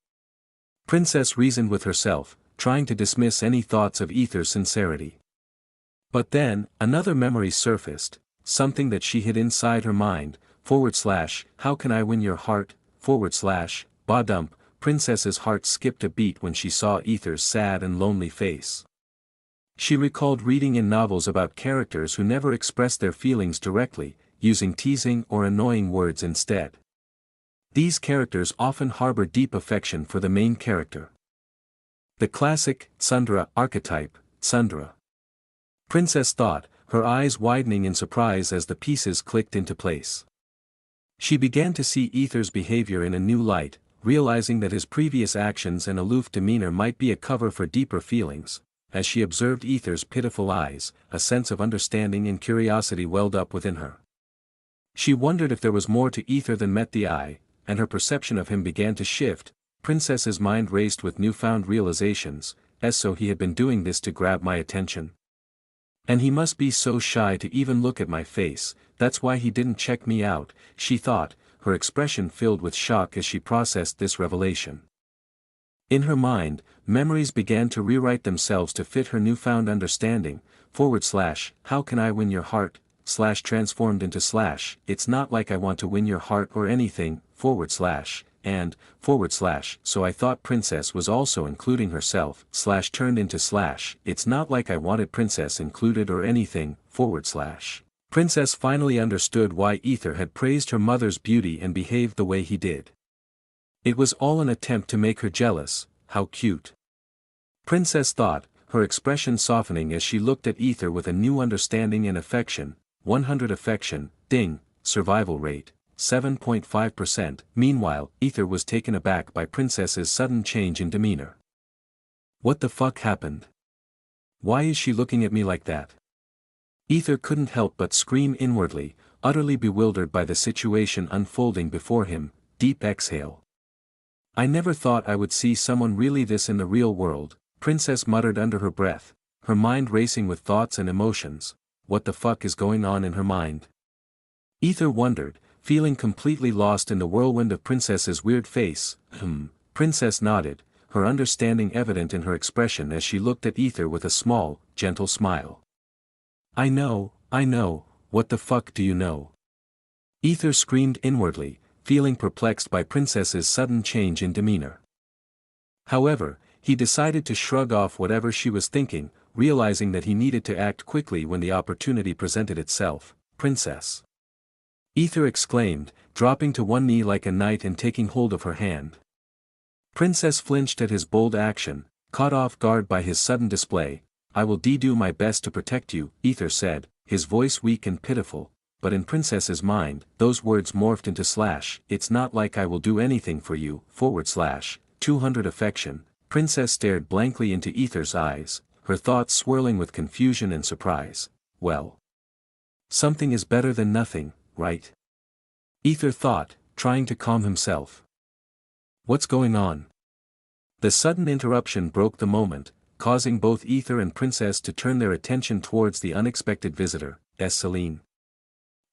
Princess reasoned with herself, trying to dismiss any thoughts of Aether's sincerity. But then, another memory surfaced, something that she hid inside her mind. How can I win your heart? Ba-dump. Princess's heart skipped a beat when she saw Aether's sad and lonely face. She recalled reading in novels about characters who never expressed their feelings directly, using teasing or annoying words instead. These characters often harbor deep affection for the main character. The classic tsundere archetype, tsundere. Princess thought, her eyes widening in surprise as the pieces clicked into place. She began to see Aether's behavior in a new light, realizing that his previous actions and aloof demeanor might be a cover for deeper feelings. As she observed Aether's pitiful eyes, a sense of understanding and curiosity welled up within her. She wondered if there was more to Aether than met the eye, and her perception of him began to shift. Princess's mind raced with newfound realizations. So he had been doing this to grab my attention. And he must be so shy to even look at my face, that's why he didn't check me out, she thought, her expression filled with shock as she processed this revelation. In her mind, memories began to rewrite themselves to fit her newfound understanding. How can I win your heart? Transformed into it's not like I want to win your heart or anything. And so I thought Princess was also including herself. Turned into it's not like I wanted Princess included or anything. Princess finally understood why Aether had praised her mother's beauty and behaved the way he did. It was all an attempt to make her jealous. How cute. Princess thought, her expression softening as she looked at Aether with a new understanding and affection. 100 affection, ding, survival rate, 7.5%. Meanwhile, Aether was taken aback by Princess's sudden change in demeanor. What the fuck happened? Why is she looking at me like that? Aether couldn't help but scream inwardly, utterly bewildered by the situation unfolding before him. Deep exhale. I never thought I would see someone really this in the real world, Princess muttered under her breath, her mind racing with thoughts and emotions. What the fuck is going on in her mind? Aether wondered, feeling completely lost in the whirlwind of Princess's weird face. Princess nodded, her understanding evident in her expression as she looked at Aether with a small, gentle smile. I know, what the fuck do you know? Aether screamed inwardly, feeling perplexed by Princess's sudden change in demeanor. However, he decided to shrug off whatever she was thinking, realizing that he needed to act quickly when the opportunity presented itself. Princess! Aether exclaimed, dropping to one knee like a knight and taking hold of her hand. Princess flinched at his bold action, caught off guard by his sudden display. I will do my best to protect you, Aether said, his voice weak and pitiful. But in Princess's mind, those words morphed into it's not like I will do anything for you, 200 affection. Princess stared blankly into Aether's eyes, her thoughts swirling with confusion and surprise. Well, something is better than nothing, right? Aether thought, trying to calm himself. What's going on? The sudden interruption broke the moment, causing both Aether and Princess to turn their attention towards the unexpected visitor. Celine.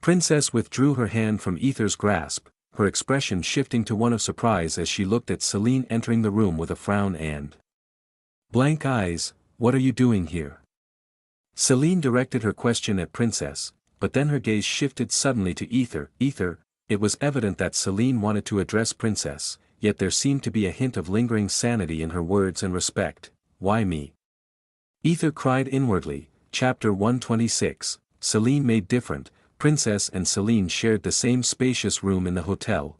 Princess withdrew her hand from Aether's grasp, her expression shifting to one of surprise as she looked at Celine entering the room with a frown and blank eyes. What are you doing here? Celine directed her question at Princess, but then her gaze shifted suddenly to Aether. Aether, it was evident that Celine wanted to address Princess, yet there seemed to be a hint of lingering sanity in her words and respect. Why me? Aether cried inwardly. Chapter 126, Celine made different. Princess and Celine shared the same spacious room in the hotel.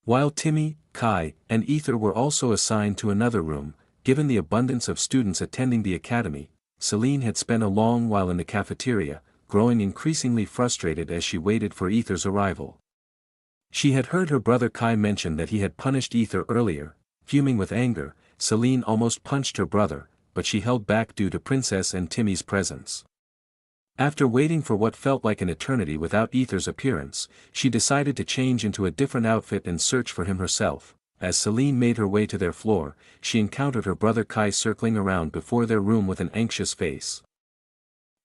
While Timmy, Kai, and Aether were also assigned to another room, given the abundance of students attending the academy, Celine had spent a long while in the cafeteria, growing increasingly frustrated as she waited for Aether's arrival. She had heard her brother Kai mention that he had punished Aether earlier. Fuming with anger, Celine almost punched her brother, but she held back due to Princess and Timmy's presence. After waiting for what felt like an eternity without Aether's appearance, she decided to change into a different outfit and search for him herself. As Celine made her way to their floor, she encountered her brother Kai circling around before their room with an anxious face.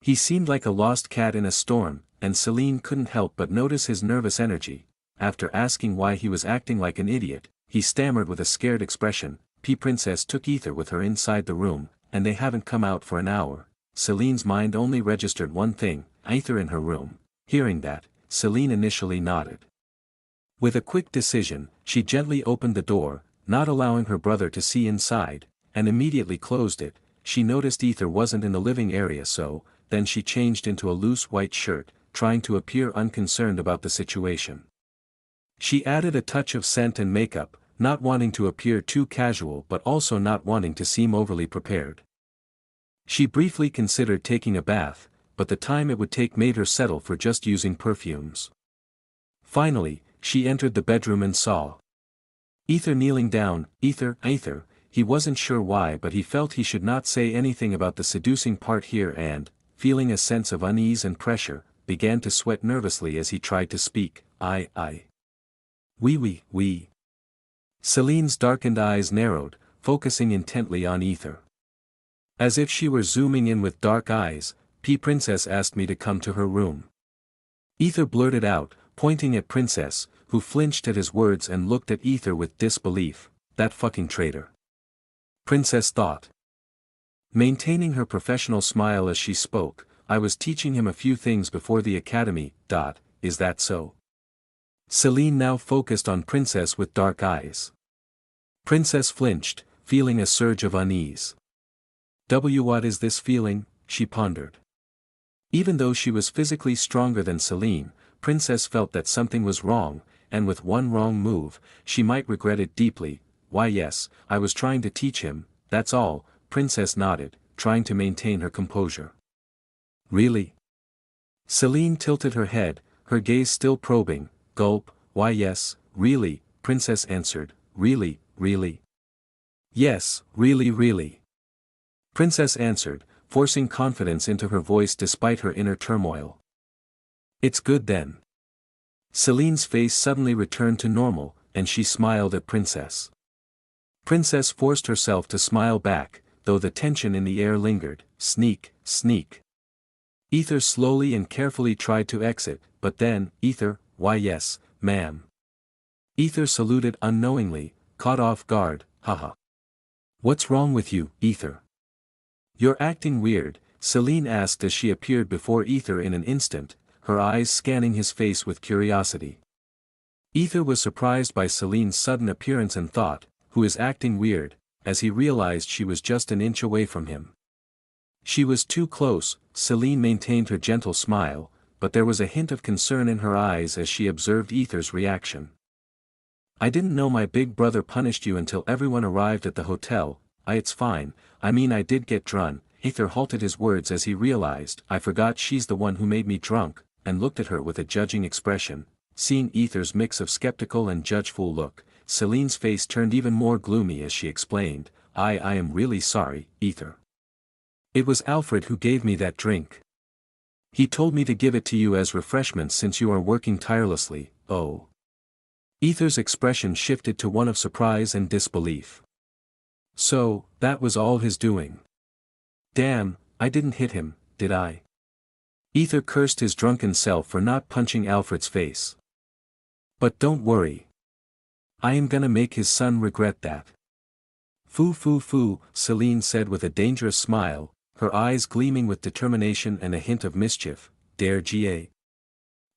He seemed like a lost cat in a storm, and Celine couldn't help but notice his nervous energy. After asking why he was acting like an idiot, he stammered with a scared expression, Princess took Aether with her inside the room, and they haven't come out for an hour. Celine's mind only registered one thing, Aether in her room. Hearing that, Celine initially nodded. With a quick decision, she gently opened the door, not allowing her brother to see inside, and immediately closed it. She noticed Aether wasn't in the living area, so then she changed into a loose white shirt, trying to appear unconcerned about the situation. She added a touch of scent and makeup, not wanting to appear too casual but also not wanting to seem overly prepared. She briefly considered taking a bath, but the time it would take made her settle for just using perfumes. Finally, she entered the bedroom and saw Aether kneeling down. Aether, he wasn't sure why, but he felt he should not say anything about the seducing part here and, feeling a sense of unease and pressure, began to sweat nervously as he tried to speak. Oui. Celine's darkened eyes narrowed, focusing intently on Aether. As if she were zooming in with dark eyes, Princess asked me to come to her room. Aether blurted out, pointing at Princess, who flinched at his words and looked at Aether with disbelief. That fucking traitor. Princess thought. Maintaining her professional smile as she spoke, I was teaching him a few things before the academy. Is that so? Celine now focused on Princess with dark eyes. Princess flinched, feeling a surge of unease. What is this feeling? She pondered. Even though she was physically stronger than Celine, Princess felt that something was wrong, and with one wrong move, she might regret it deeply. Why yes, I was trying to teach him, that's all. Princess nodded, trying to maintain her composure. Really? Celine tilted her head, her gaze still probing. Gulp. Why yes, really, Princess answered. Really. Yes, really. Princess answered, forcing confidence into her voice despite her inner turmoil. It's good then. Celine's face suddenly returned to normal, and she smiled at Princess. Princess forced herself to smile back, though the tension in the air lingered. Sneak. Aether slowly and carefully tried to exit, but then, Aether, why yes, ma'am. Aether saluted unknowingly, caught off guard. Haha. What's wrong with you, Aether? You're acting weird, Celine asked as she appeared before Aether in an instant, her eyes scanning his face with curiosity. Aether was surprised by Celine's sudden appearance and thought, who is acting weird, as he realized she was just an inch away from him. She was too close. Celine maintained her gentle smile, but there was a hint of concern in her eyes as she observed Aether's reaction. I didn't know my big brother punished you until everyone arrived at the hotel. It's fine, I mean I did get drunk. Aether halted his words as he realized, I forgot she's the one who made me drunk, and looked at her with a judging expression. Seeing Aether's mix of skeptical and judgeful look, Celine's face turned even more gloomy as she explained, I am really sorry, Aether. It was Alfred who gave me that drink. He told me to give it to you as refreshment since you are working tirelessly. Oh. Aether's expression shifted to one of surprise and disbelief. So, that was all his doing. Damn, I didn't hit him, did I? Aether cursed his drunken self for not punching Alfred's face. But don't worry. I am gonna make his son regret that. Foo foo foo, Celine said with a dangerous smile, her eyes gleaming with determination and a hint of mischief. Dare ga.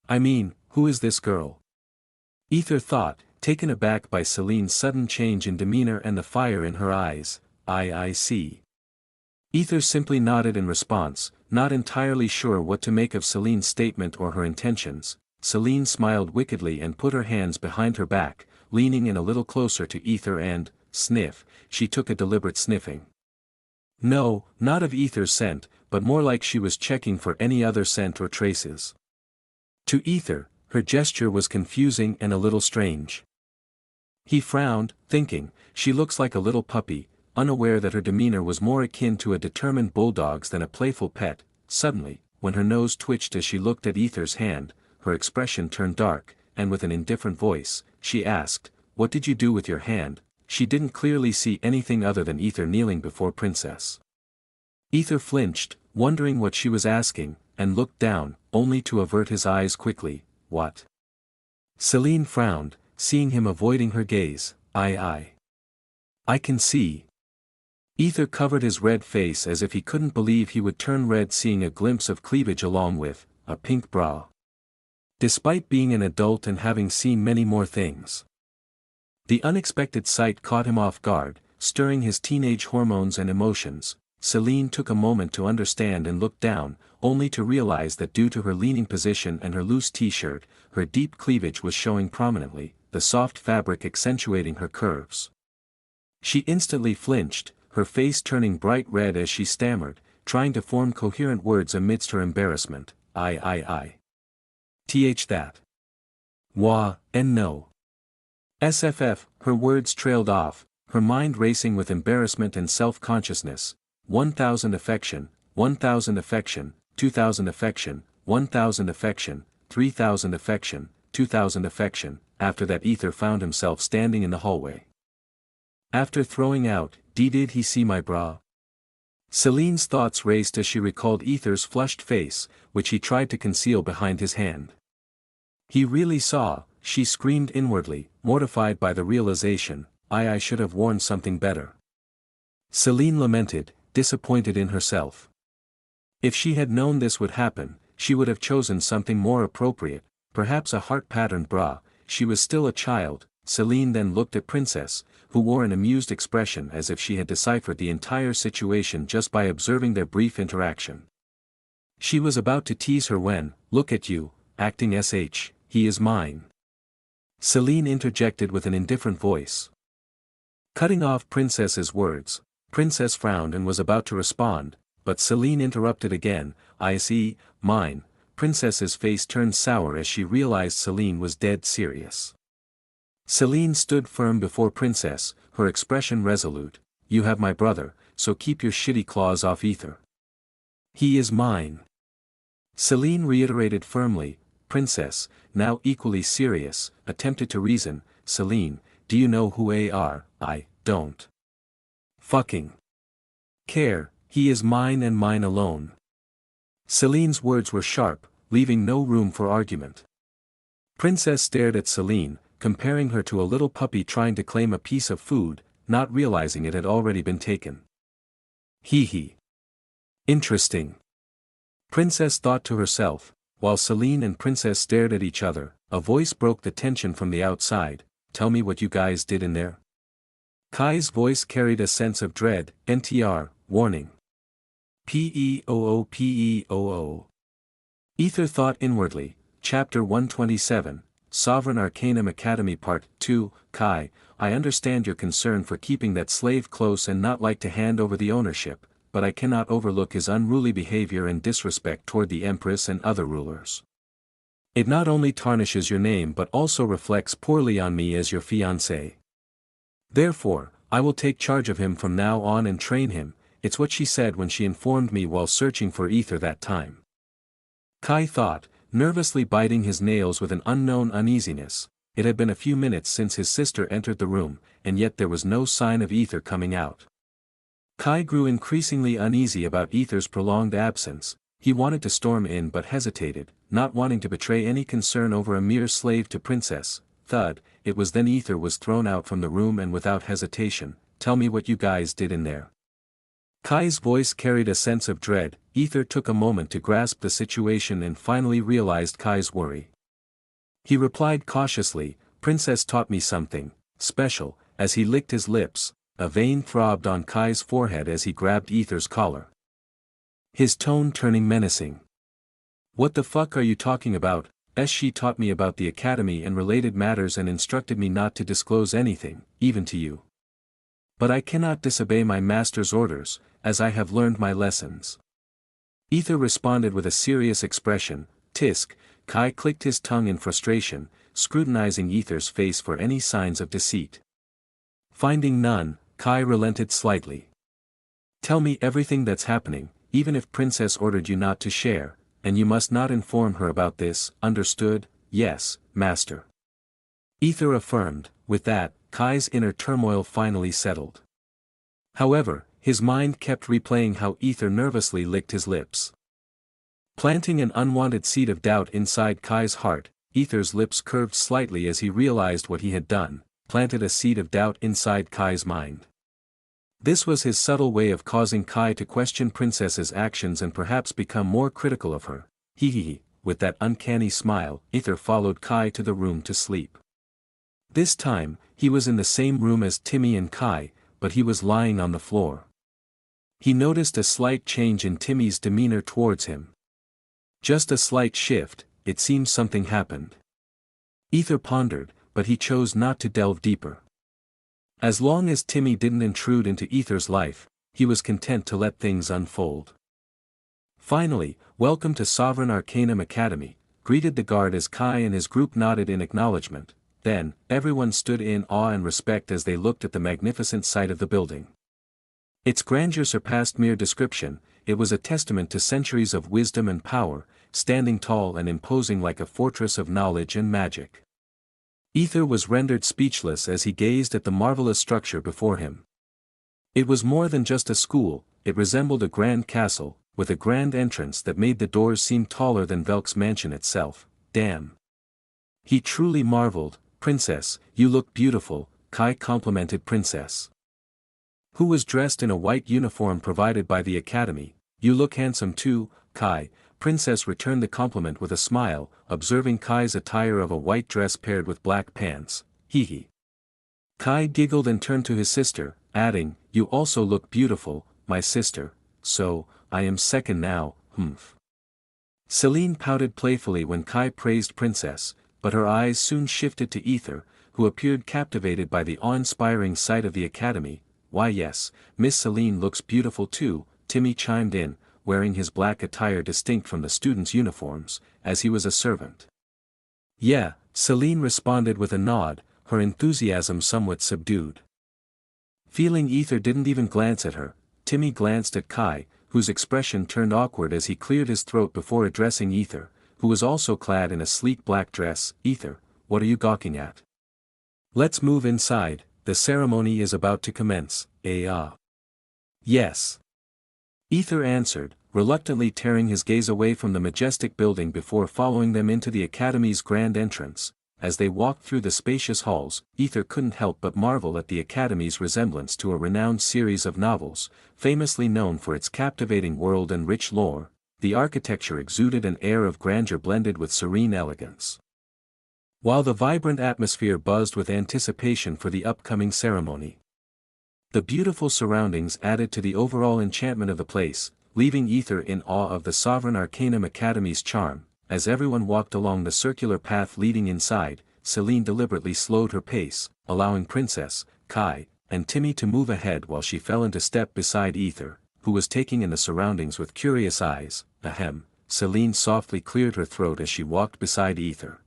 I mean, who is this girl? Aether thought, taken aback by Celine's sudden change in demeanor and the fire in her eyes. I see. Aether simply nodded in response, not entirely sure what to make of Celine's statement or her intentions. Celine smiled wickedly and put her hands behind her back, leaning in a little closer to Aether and, sniff, she took a deliberate sniffing. No, not of Aether's scent, but more like she was checking for any other scent or traces. To Aether, her gesture was confusing and a little strange. He frowned, thinking, she looks like a little puppy, unaware that her demeanor was more akin to a determined bulldog's than a playful pet. Suddenly, when her nose twitched as she looked at Aether's hand, her expression turned dark, and with an indifferent voice, she asked, "What did you do with your hand?" She didn't clearly see anything other than Aether kneeling before Princess. Aether flinched, wondering what she was asking, and looked down, only to avert his eyes quickly. What? Celine frowned, seeing him avoiding her gaze. I can see. Aether covered his red face as if he couldn't believe he would turn red seeing a glimpse of cleavage along with a pink bra. Despite being an adult and having seen many more things. The unexpected sight caught him off guard, stirring his teenage hormones and emotions. Celine took a moment to understand and look down, only to realize that due to her leaning position and her loose t-shirt, her deep cleavage was showing prominently, the soft fabric accentuating her curves. She instantly flinched, her face turning bright red as she stammered, trying to form coherent words amidst her embarrassment. That. Wah, and no. SFF, her words trailed off, her mind racing with embarrassment and self-consciousness. 1,000 affection, 1,000 affection, 2,000 affection, 1,000 affection, 3,000 affection, 2,000 affection. After that Aether found himself standing in the hallway. After throwing out, did he see my bra? Celine's thoughts raced as she recalled Aether's flushed face, which he tried to conceal behind his hand. He really saw, she screamed inwardly, mortified by the realization. I should have worn something better. Celine lamented, disappointed in herself. If she had known this would happen, she would have chosen something more appropriate, perhaps a heart-patterned bra. She was still a child. Celine then looked at Princess, who wore an amused expression as if she had deciphered the entire situation just by observing their brief interaction. She was about to tease her when, "Look at you, acting he is mine." Celine interjected with an indifferent voice. Cutting off Princess's words, Princess frowned and was about to respond, but Celine interrupted again. "I see, mine." Princess's face turned sour as she realized Celine was dead serious. Celine stood firm before Princess, her expression resolute. "You have my brother, so keep your shitty claws off Aether. He is mine." Celine reiterated firmly. Princess, now equally serious, attempted to reason. "Celine, do you know who are? I don't fucking care, he is mine and mine alone." Celine's words were sharp, leaving no room for argument. Princess stared at Celine, comparing her to a little puppy trying to claim a piece of food, not realizing it had already been taken. He. Interesting. Princess thought to herself, while Celine and Princess stared at each other. A voice broke the tension from the outside. "Tell me what you guys did in there." Kai's voice carried a sense of dread. "NTR, warning. Peoo. Aether thought inwardly. Chapter 127, Sovereign Arcanum Academy Part 2. Kai, I understand your concern for keeping that slave close and not like to hand over the ownership, but I cannot overlook his unruly behavior and disrespect toward the Empress and other rulers. It not only tarnishes your name but also reflects poorly on me as your fiancé. Therefore, I will take charge of him from now on and train him." It's what she said when she informed me while searching for Aether that time. Kai thought, nervously biting his nails with an unknown uneasiness. It had been a few minutes since his sister entered the room, and yet there was no sign of Aether coming out. Kai grew increasingly uneasy about Aether's prolonged absence. He wanted to storm in but hesitated, not wanting to betray any concern over a mere slave to Princess. Thud, it was then Aether was thrown out from the room and without hesitation, "Tell me what you guys did in there." Kai's voice carried a sense of dread. Aether took a moment to grasp the situation and finally realized Kai's worry. He replied cautiously, "Princess taught me something special." As he licked his lips, a vein throbbed on Kai's forehead as he grabbed Aether's collar, his tone turning menacing. "What the fuck are you talking about? She taught me about the academy and related matters and instructed me not to disclose anything, even to you. But I cannot disobey my master's orders, as I have learned my lessons." Aether responded with a serious expression. "Tisk." Kai clicked his tongue in frustration, scrutinizing Aether's face for any signs of deceit. Finding none, Kai relented slightly. "Tell me everything that's happening, even if Princess ordered you not to share, and you must not inform her about this, understood?" "Yes, master." Aether affirmed. With that, Kai's inner turmoil finally settled. However, his mind kept replaying how Aether nervously licked his lips, planting an unwanted seed of doubt inside Kai's heart. Aether's lips curved slightly as he realized what he had done, planted a seed of doubt inside Kai's mind. This was his subtle way of causing Kai to question Princess's actions and perhaps become more critical of her. Hee. With that uncanny smile, Aether followed Kai to the room to sleep. This time, he was in the same room as Timmy and Kai, but he was lying on the floor. He noticed a slight change in Timmy's demeanor towards him. Just a slight shift, it seemed something happened. Aether pondered, but he chose not to delve deeper. As long as Timmy didn't intrude into Aether's life, he was content to let things unfold. Finally, "Welcome to Sovereign Arcanum Academy," greeted the guard as Kai and his group nodded in acknowledgement. Then, everyone stood in awe and respect as they looked at the magnificent sight of the building. Its grandeur surpassed mere description. It was a testament to centuries of wisdom and power, standing tall and imposing like a fortress of knowledge and magic. Aether was rendered speechless as he gazed at the marvelous structure before him. It was more than just a school, it resembled a grand castle, with a grand entrance that made the doors seem taller than Velk's mansion itself. Damn! He truly marveled. "Princess, you look beautiful," Kai complimented Princess, who was dressed in a white uniform provided by the academy. "You look handsome too, Kai." Princess returned the compliment with a smile, observing Kai's attire of a white dress paired with black pants. Hee. Kai giggled and turned to his sister, adding, "You also look beautiful, my sister, so, I am second now, humph." Celine pouted playfully when Kai praised Princess, but her eyes soon shifted to Aether, who appeared captivated by the awe-inspiring sight of the academy. "Why yes, Miss Celine looks beautiful too," Timmy chimed in, wearing his black attire distinct from the students' uniforms, as he was a servant. "Yeah," Celine responded with a nod, her enthusiasm somewhat subdued. Feeling Aether didn't even glance at her, Timmy glanced at Kai, whose expression turned awkward as he cleared his throat before addressing Aether, who was also clad in a sleek black dress. "Aether, what are you gawking at? Let's move inside, the ceremony is about to commence." "Yes." Aether answered, reluctantly tearing his gaze away from the majestic building before following them into the academy's grand entrance. As they walked through the spacious halls, Aether couldn't help but marvel at the academy's resemblance to a renowned series of novels, famously known for its captivating world and rich lore. The architecture exuded an air of grandeur blended with serene elegance, while the vibrant atmosphere buzzed with anticipation for the upcoming ceremony. The beautiful surroundings added to the overall enchantment of the place, leaving Aether in awe of the Sovereign Arcanum Academy's charm. As everyone walked along the circular path leading inside, Celine deliberately slowed her pace, allowing Princess, Kai, and Timmy to move ahead while she fell into step beside Aether, who was taking in the surroundings with curious eyes. Ahem. Celine softly cleared her throat as she walked beside Aether.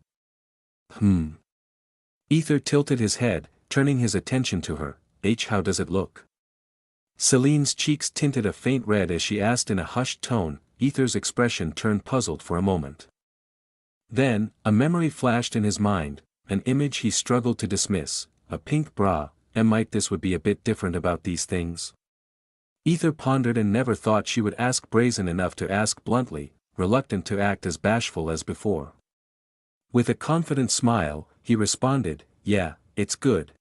Aether tilted his head, turning his attention to her. How does it look?" Celine's cheeks tinted a faint red as she asked in a hushed tone. Aether's expression turned puzzled for a moment. Then, a memory flashed in his mind, an image he struggled to dismiss. A pink bra. Might this would be a bit different about these things? Aether pondered and never thought she would ask, brazen enough to ask bluntly, reluctant to act as bashful as before. With a confident smile, he responded, "Yeah, it's good.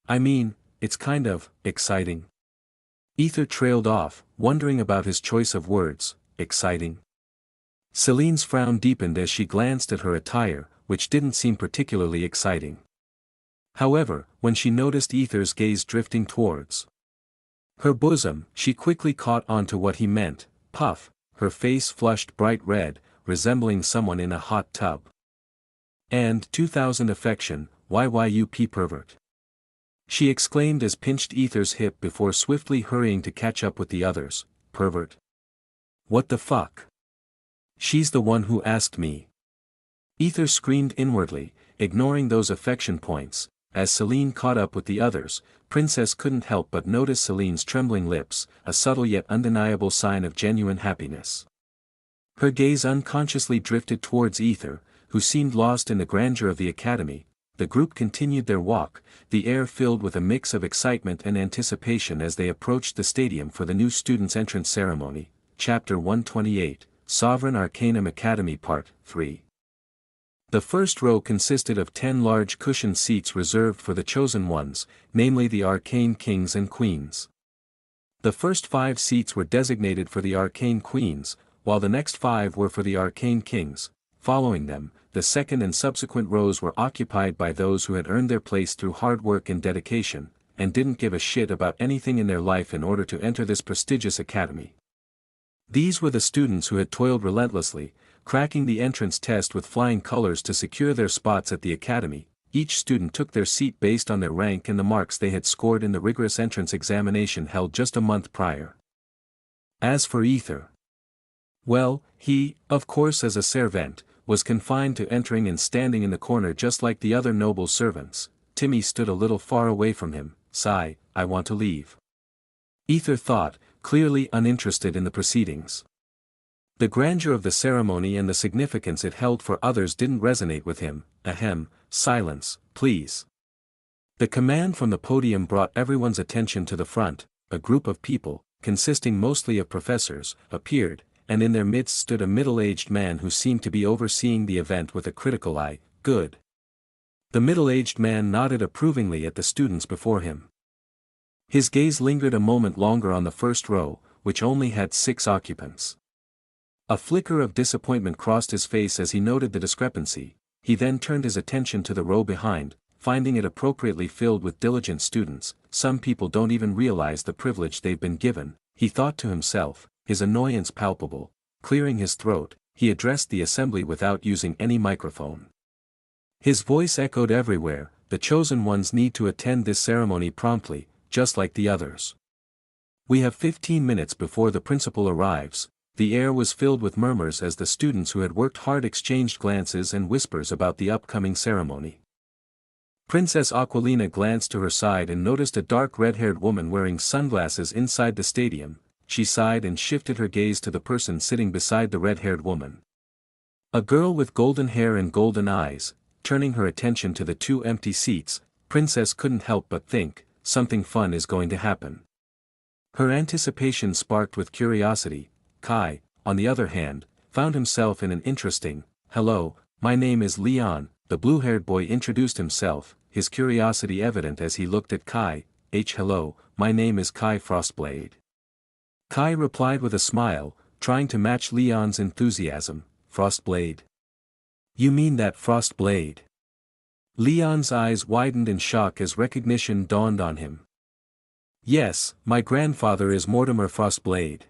I mean, it's kind of exciting." Aether trailed off, wondering about his choice of words. Exciting? Celine's frown deepened as she glanced at her attire, which didn't seem particularly exciting. However, when she noticed Aether's gaze drifting towards her bosom, she quickly caught on to what he meant. Puff, her face flushed bright red, resembling someone in a hot tub. "And 2000 affection, YYUP pervert," she exclaimed as pinched Aether's hip before swiftly hurrying to catch up with the others. "Pervert? What the fuck? She's the one who asked me." Aether screamed inwardly, ignoring those affection points. As Celine caught up with the others, Princess couldn't help but notice Celine's trembling lips, a subtle yet undeniable sign of genuine happiness. Her gaze unconsciously drifted towards Aether, who seemed lost in the grandeur of the academy. The group continued their walk, the air filled with a mix of excitement and anticipation as they approached the stadium for the new students' entrance ceremony. Chapter 128, Sovereign Arcanum Academy Part 3. The first row consisted of 10 large cushioned seats reserved for the chosen ones, namely the Arcane Kings and Queens. The first 5 seats were designated for the Arcane Queens, while the next 5 were for the Arcane Kings. Following them, the second and subsequent rows were occupied by those who had earned their place through hard work and dedication, and didn't give a shit about anything in their life in order to enter this prestigious academy. These were the students who had toiled relentlessly, cracking the entrance test with flying colors to secure their spots at the academy. Each student took their seat based on their rank and the marks they had scored in the rigorous entrance examination held just a month prior. As for Aether, well, he, of course as a servant, was confined to entering and standing in the corner just like the other noble servants. Timmy stood a little far away from him. "Sigh, I want to leave," Aether thought, clearly uninterested in the proceedings. The grandeur of the ceremony and the significance it held for others didn't resonate with him. Ahem, silence, please. The command from the podium brought everyone's attention to the front. A group of people, consisting mostly of professors, appeared, and in their midst stood a middle-aged man who seemed to be overseeing the event with a critical eye. "Good." The middle-aged man nodded approvingly at the students before him. His gaze lingered a moment longer on the first row, which only had 6 occupants. A flicker of disappointment crossed his face as he noted the discrepancy. He then turned his attention to the row behind, finding it appropriately filled with diligent students. Some people don't even realize the privilege they've been given, he thought to himself, his annoyance palpable. Clearing his throat, he addressed the assembly without using any microphone. His voice echoed everywhere. "The chosen ones need to attend this ceremony promptly, just like the others. We have 15 minutes before the principal arrives." The air was filled with murmurs as the students who had worked hard exchanged glances and whispers about the upcoming ceremony. Princess Aquilina glanced to her side and noticed a dark red-haired woman wearing sunglasses inside the stadium. She sighed and shifted her gaze to the person sitting beside the red-haired woman. A girl with golden hair and golden eyes. Turning her attention to the 2 empty seats, Princess couldn't help but think, something fun is going to happen. Her anticipation sparked with curiosity. Kai, on the other hand, found himself in an interesting, "Hello, my name is Leon," the blue-haired boy introduced himself, his curiosity evident as he looked at Kai. Hello, my name is Kai Frostblade." Kai replied with a smile, trying to match Leon's enthusiasm. "Frostblade? You mean that Frostblade?" Leon's eyes widened in shock as recognition dawned on him. "Yes, my grandfather is Mortimer Frostblade,"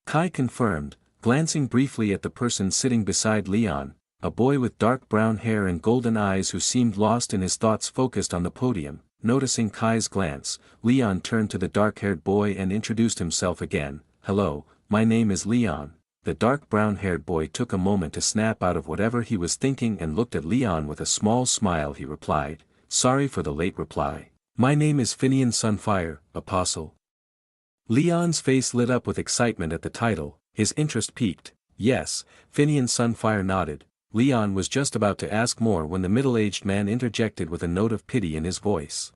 Kai confirmed, glancing briefly at the person sitting beside Leon, a boy with dark brown hair and golden eyes who seemed lost in his thoughts focused on the podium. Noticing Kai's glance, Leon turned to the dark-haired boy and introduced himself again. "Hello, my name is Leon." The dark brown-haired boy took a moment to snap out of whatever he was thinking and looked at Leon with a small smile. He replied, "Sorry for the late reply. My name is Finian Sunfire, Apostle." Leon's face lit up with excitement at the title, his interest piqued. "Yes," Finian Sunfire nodded. Leon was just about to ask more when the middle-aged man interjected with a note of pity in his voice.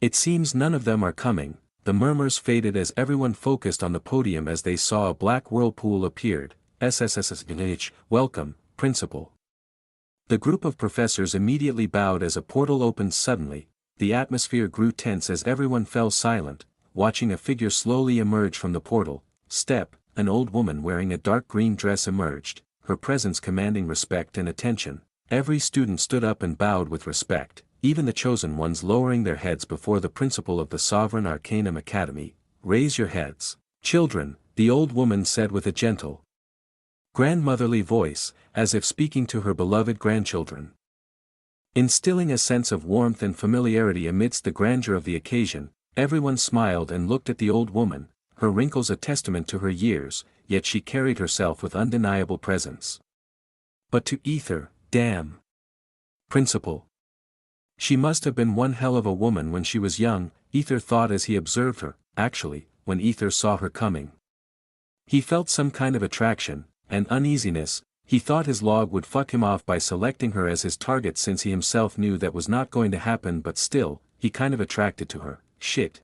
"It seems none of them are coming. The murmurs faded as everyone focused on the podium as they saw a black whirlpool appeared. SSSSH, welcome, Principal. The group of professors immediately bowed as a portal opened suddenly. The atmosphere grew tense as everyone fell silent, watching a figure slowly emerge from the portal. An old woman wearing a dark green dress emerged, her presence commanding respect and attention. Every student stood up and bowed with respect, even the chosen ones lowering their heads before the principal of the Sovereign Arcanum Academy. Raise your heads, children, the old woman said with a gentle, grandmotherly voice, as if speaking to her beloved grandchildren. Instilling a sense of warmth and familiarity amidst the grandeur of the occasion, everyone smiled and looked at the old woman, her wrinkles a testament to her years, yet she carried herself with undeniable presence. But to Aether, damn. Principal. She must have been one hell of a woman when she was young, Aether thought as he observed her. Actually, when Aether saw her coming, he felt some kind of attraction, and uneasiness. He thought his log would fuck him off by selecting her as his target since he himself knew that was not going to happen, but still, he kind of attracted to her. Shit.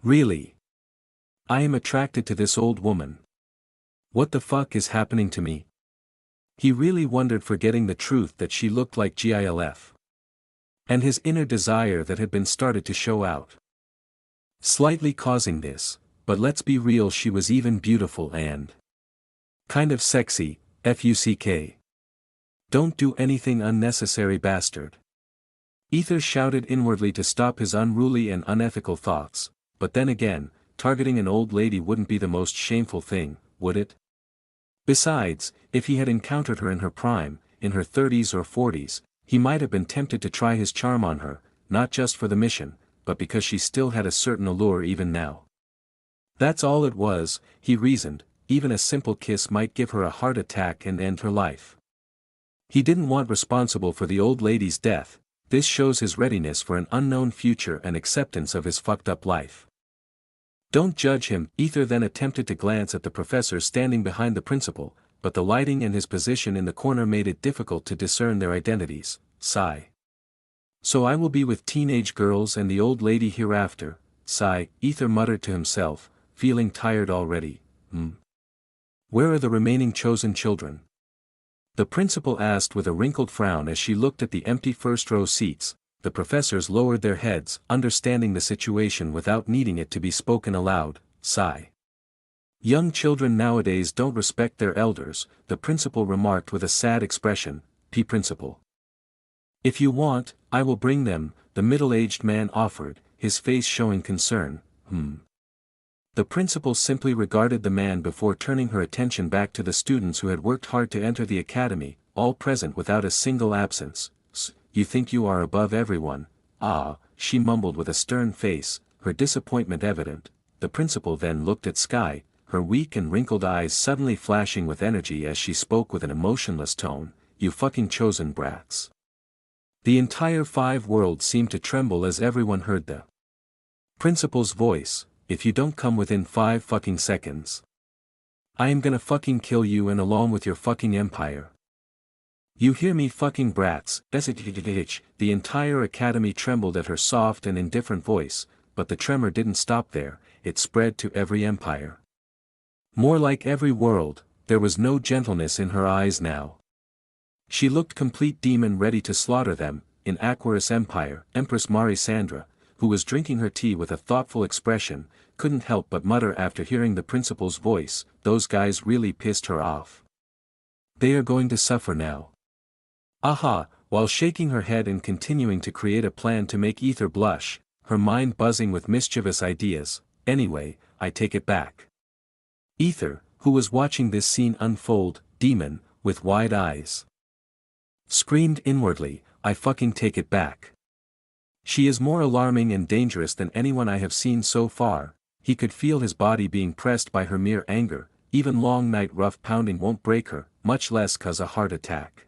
Really? I am attracted to this old woman. What the fuck is happening to me? He really wondered, forgetting the truth that she looked like GILF. And his inner desire that had been started to show out. Slightly causing this, but let's be real, she was even beautiful and kind of sexy, fuck. Don't do anything unnecessary, bastard. Aether shouted inwardly to stop his unruly and unethical thoughts, but then again, targeting an old lady wouldn't be the most shameful thing, would it? Besides, if he had encountered her in her prime, in her 30s or 40s, he might have been tempted to try his charm on her, not just for the mission, but because she still had a certain allure even now. That's all it was, he reasoned. Even a simple kiss might give her a heart attack and end her life. He didn't want responsible for the old lady's death. This shows his readiness for an unknown future and acceptance of his fucked up life. Don't judge him. Aether then attempted to glance at the professor standing behind the principal, but the lighting and his position in the corner made it difficult to discern their identities. Sigh. So I will be with teenage girls and the old lady hereafter. Sigh, Aether muttered to himself, feeling tired already. Where are the remaining chosen children? The principal asked with a wrinkled frown as she looked at the empty first-row seats. The professors lowered their heads, understanding the situation without needing it to be spoken aloud. Sigh. Young children nowadays don't respect their elders, the principal remarked with a sad expression. Principal. If you want, I will bring them, the middle-aged man offered, his face showing concern. The principal simply regarded the man before turning her attention back to the students who had worked hard to enter the academy, all present without a single absence. You think you are above everyone? Ah, she mumbled with a stern face, her disappointment evident. The principal then looked at Sky, her weak and wrinkled eyes suddenly flashing with energy as she spoke with an emotionless tone. You fucking chosen brats. The entire 5 world seemed to tremble as everyone heard the principal's voice. If you don't come within 5 fucking seconds, I am gonna fucking kill you and along with your fucking empire. You hear me, fucking brats? The entire academy trembled at her soft and indifferent voice, but the tremor didn't stop there, it spread to every empire. More like every world, there was no gentleness in her eyes now. She looked complete demon ready to slaughter them. In Aquarius Empire, Empress Marisandra, who was drinking her tea with a thoughtful expression, couldn't help but mutter after hearing the principal's voice, those guys really pissed her off. They are going to suffer now. Aha, while shaking her head and continuing to create a plan to make Aether blush, her mind buzzing with mischievous ideas. Anyway, I take it back. Aether, who was watching this scene unfold, demon, with wide eyes, screamed inwardly, I fucking take it back. She is more alarming and dangerous than anyone I have seen so far. He could feel his body being pressed by her mere anger. Even long night rough pounding won't break her, much less cause a heart attack.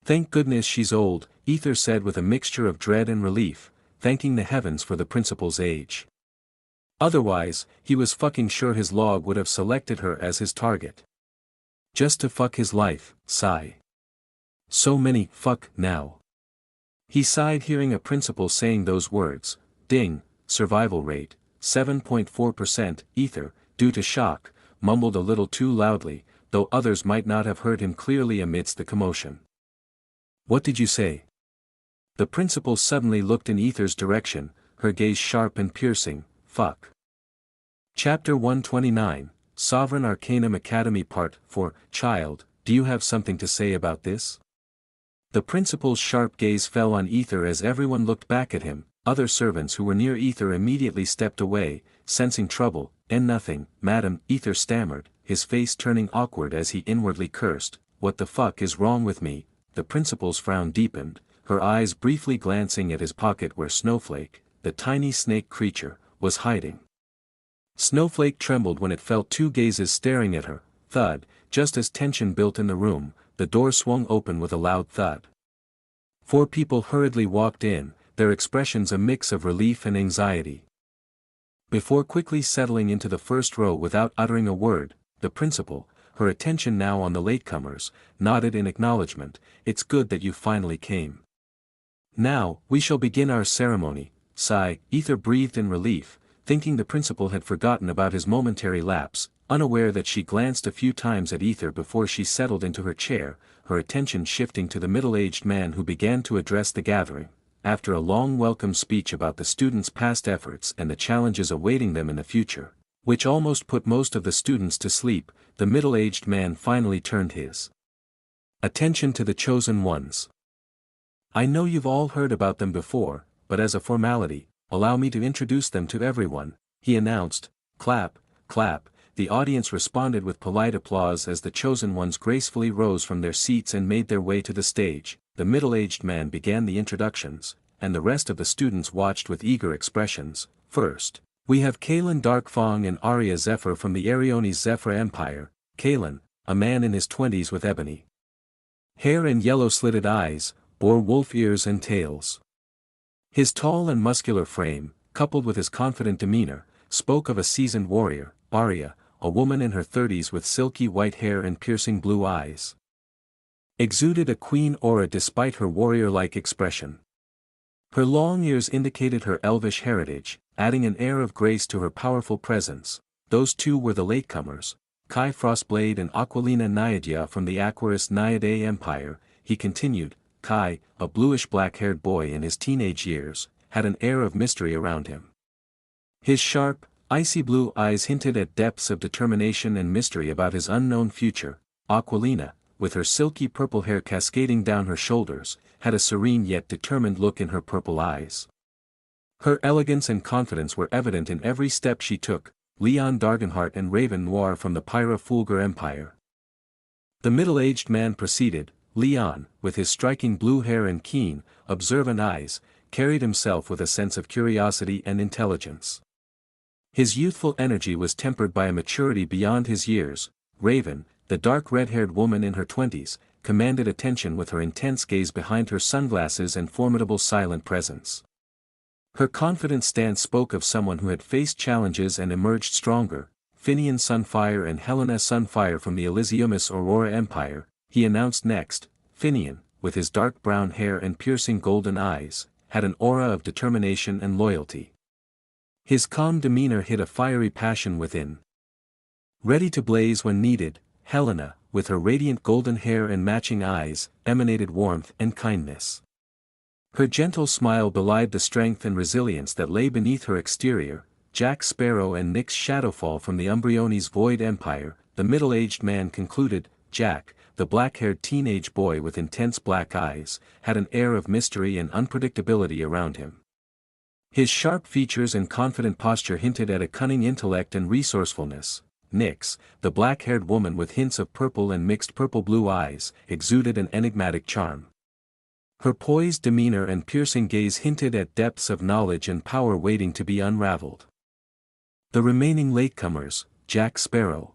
Thank goodness she's old, Aether said with a mixture of dread and relief, thanking the heavens for the principal's age. Otherwise, he was fucking sure his log would have selected her as his target. Just to fuck his life. Sigh. So many fuck now. He sighed hearing a principal saying those words. Ding, survival rate, 7.4%, Aether, due to shock, mumbled a little too loudly, though others might not have heard him clearly amidst the commotion. What did you say? The principal suddenly looked in Aether's direction, her gaze sharp and piercing. Fuck. Chapter 129, Sovereign Arcanum Academy Part 4, Child, do you have something to say about this? The principal's sharp gaze fell on Aether as everyone looked back at him. Other servants who were near Aether immediately stepped away, sensing trouble. Nothing, madam, Aether stammered, his face turning awkward as he inwardly cursed. What the fuck is wrong with me? The principal's frown deepened, her eyes briefly glancing at his pocket where Snowflake, the tiny snake creature, was hiding. Snowflake trembled when it felt two gazes staring at her. Thud, just as tension built in the room, the door swung open with a loud thud. 4 people hurriedly walked in, their expressions a mix of relief and anxiety. Before quickly settling into the first row without uttering a word, the principal, her attention now on the latecomers, nodded in acknowledgement. It's good that you finally came. Now, we shall begin our ceremony. Sigh, Aether breathed in relief, thinking the principal had forgotten about his momentary lapse, unaware that she glanced a few times at Aether before she settled into her chair, her attention shifting to the middle-aged man who began to address the gathering. After a long welcome speech about the students' past efforts and the challenges awaiting them in the future, which almost put most of the students to sleep, the middle-aged man finally turned his attention to the chosen ones. I know you've all heard about them before, but as a formality, allow me to introduce them to everyone, he announced. Clap, clap, the audience responded with polite applause as the chosen ones gracefully rose from their seats and made their way to the stage. The middle-aged man began the introductions, and the rest of the students watched with eager expressions. First, we have Kalen Darkfang and Arya Zephyr from the Ariones Zephyr Empire. Kalen, a man in his 20s with ebony hair and yellow-slitted eyes, bore wolf ears and tails. His tall and muscular frame, coupled with his confident demeanor, spoke of a seasoned warrior. Arya, a woman in her 30s with silky white hair and piercing blue eyes, exuded a queen aura despite her warrior-like expression. Her long ears indicated her elvish heritage, adding an air of grace to her powerful presence. Those two were the latecomers, Kai Frostblade and Aquilina Naiadia from the Aquarius Naiadae Empire. He continued. Kai, a bluish-black-haired boy in his teenage years, had an air of mystery around him. His sharp, icy blue eyes hinted at depths of determination and mystery about his unknown future. Aquilina, with her silky purple hair cascading down her shoulders, had a serene yet determined look in her purple eyes. Her elegance and confidence were evident in every step she took. Leon Dargenhart and Raven Noir from the Pyra Fulgur Empire. The middle-aged man proceeded. Leon, with his striking blue hair and keen, observant eyes, carried himself with a sense of curiosity and intelligence. His youthful energy was tempered by a maturity beyond his years. Raven, the dark red-haired woman in her 20s, commanded attention with her intense gaze behind her sunglasses and formidable silent presence. Her confident stance spoke of someone who had faced challenges and emerged stronger. Finian Sunfire and Helena Sunfire from the Elysiumus Aurora Empire. He announced next. Finian, with his dark brown hair and piercing golden eyes, had an aura of determination and loyalty. His calm demeanor hid a fiery passion within. Ready to blaze when needed, Helena, with her radiant golden hair and matching eyes, emanated warmth and kindness. Her gentle smile belied the strength and resilience that lay beneath her exterior. Jack Sparrow and Nyx Shadowfall from the Umbriones Void Empire. The middle-aged man concluded. Jack, the black-haired teenage boy with intense black eyes, had an air of mystery and unpredictability around him. His sharp features and confident posture hinted at a cunning intellect and resourcefulness. Nyx, the black-haired woman with hints of purple and mixed purple-blue eyes, exuded an enigmatic charm. Her poised demeanor and piercing gaze hinted at depths of knowledge and power waiting to be unraveled. The remaining latecomers, Jack Sparrow.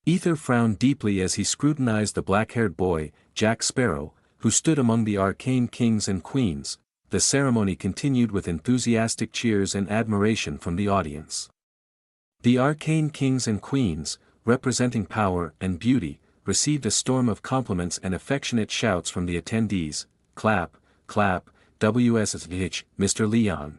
Aether frowned deeply as he scrutinized the black-haired boy, Jack Sparrow, who stood among the arcane kings and queens. The ceremony continued with enthusiastic cheers and admiration from the audience. The arcane kings and queens, representing power and beauty, received a storm of compliments and affectionate shouts from the attendees. Clap, clap, WSSH, Mr. Leon.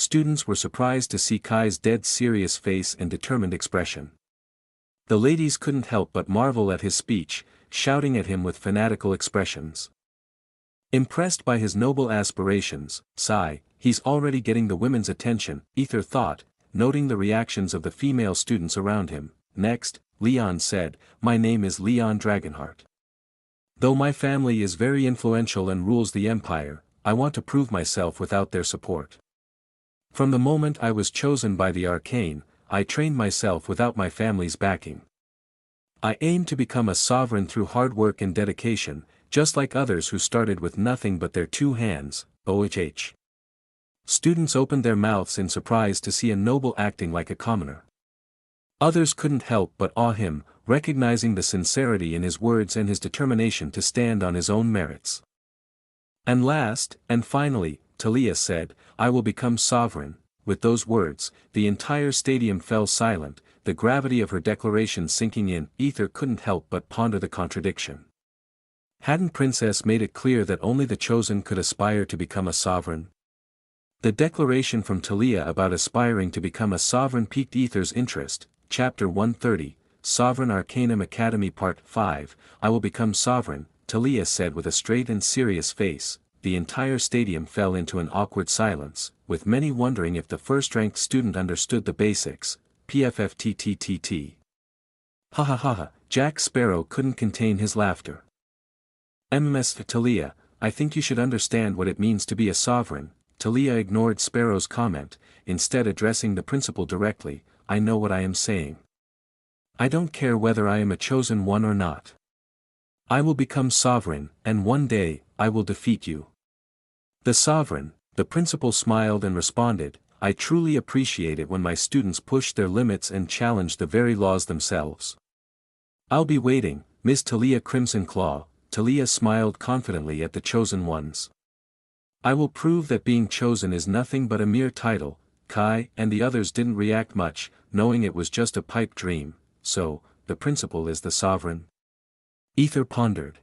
students were surprised to see Kai's dead serious face and determined expression. The ladies couldn't help but marvel at his speech, shouting at him with fanatical expressions. Impressed by his noble aspirations, sigh, he's already getting the women's attention, Aether thought, noting the reactions of the female students around him. Next, Leon said, my name is Leon Dragonheart. Though my family is very influential and rules the empire, I want to prove myself without their support. From the moment I was chosen by the arcane, I trained myself without my family's backing. I aim to become a sovereign through hard work and dedication, just like others who started with nothing but their 2 hands, OHH. Students opened their mouths in surprise to see a noble acting like a commoner. Others couldn't help but awe him, recognizing the sincerity in his words and his determination to stand on his own merits. And last, and finally, Talia said, I will become sovereign. With those words, the entire stadium fell silent, the gravity of her declaration sinking in. Aether couldn't help but ponder the contradiction. Hadn't Princess made it clear that only the chosen could aspire to become a sovereign? The declaration from Talia about aspiring to become a sovereign piqued Aether's interest. Chapter 130, Sovereign Arcanum Academy Part 5, I will become sovereign, Talia said with a straight and serious face. The entire stadium fell into an awkward silence, with many wondering if the first-ranked student understood the basics. PFFTTTT. Ha ha ha ha, Jack Sparrow couldn't contain his laughter. Talia, I think you should understand what it means to be a sovereign. Talia ignored Sparrow's comment, instead addressing the principal directly. I know what I am saying. I don't care whether I am a chosen one or not. I will become sovereign, and one day, I will defeat you. The sovereign, the principal smiled and responded, I truly appreciate it when my students push their limits and challenge the very laws themselves. I'll be waiting, Miss Talia Crimson Claw. Talia smiled confidently at the chosen ones. I will prove that being chosen is nothing but a mere title. Kai and the others didn't react much, knowing it was just a pipe dream. So, the principal is the sovereign? Aether pondered.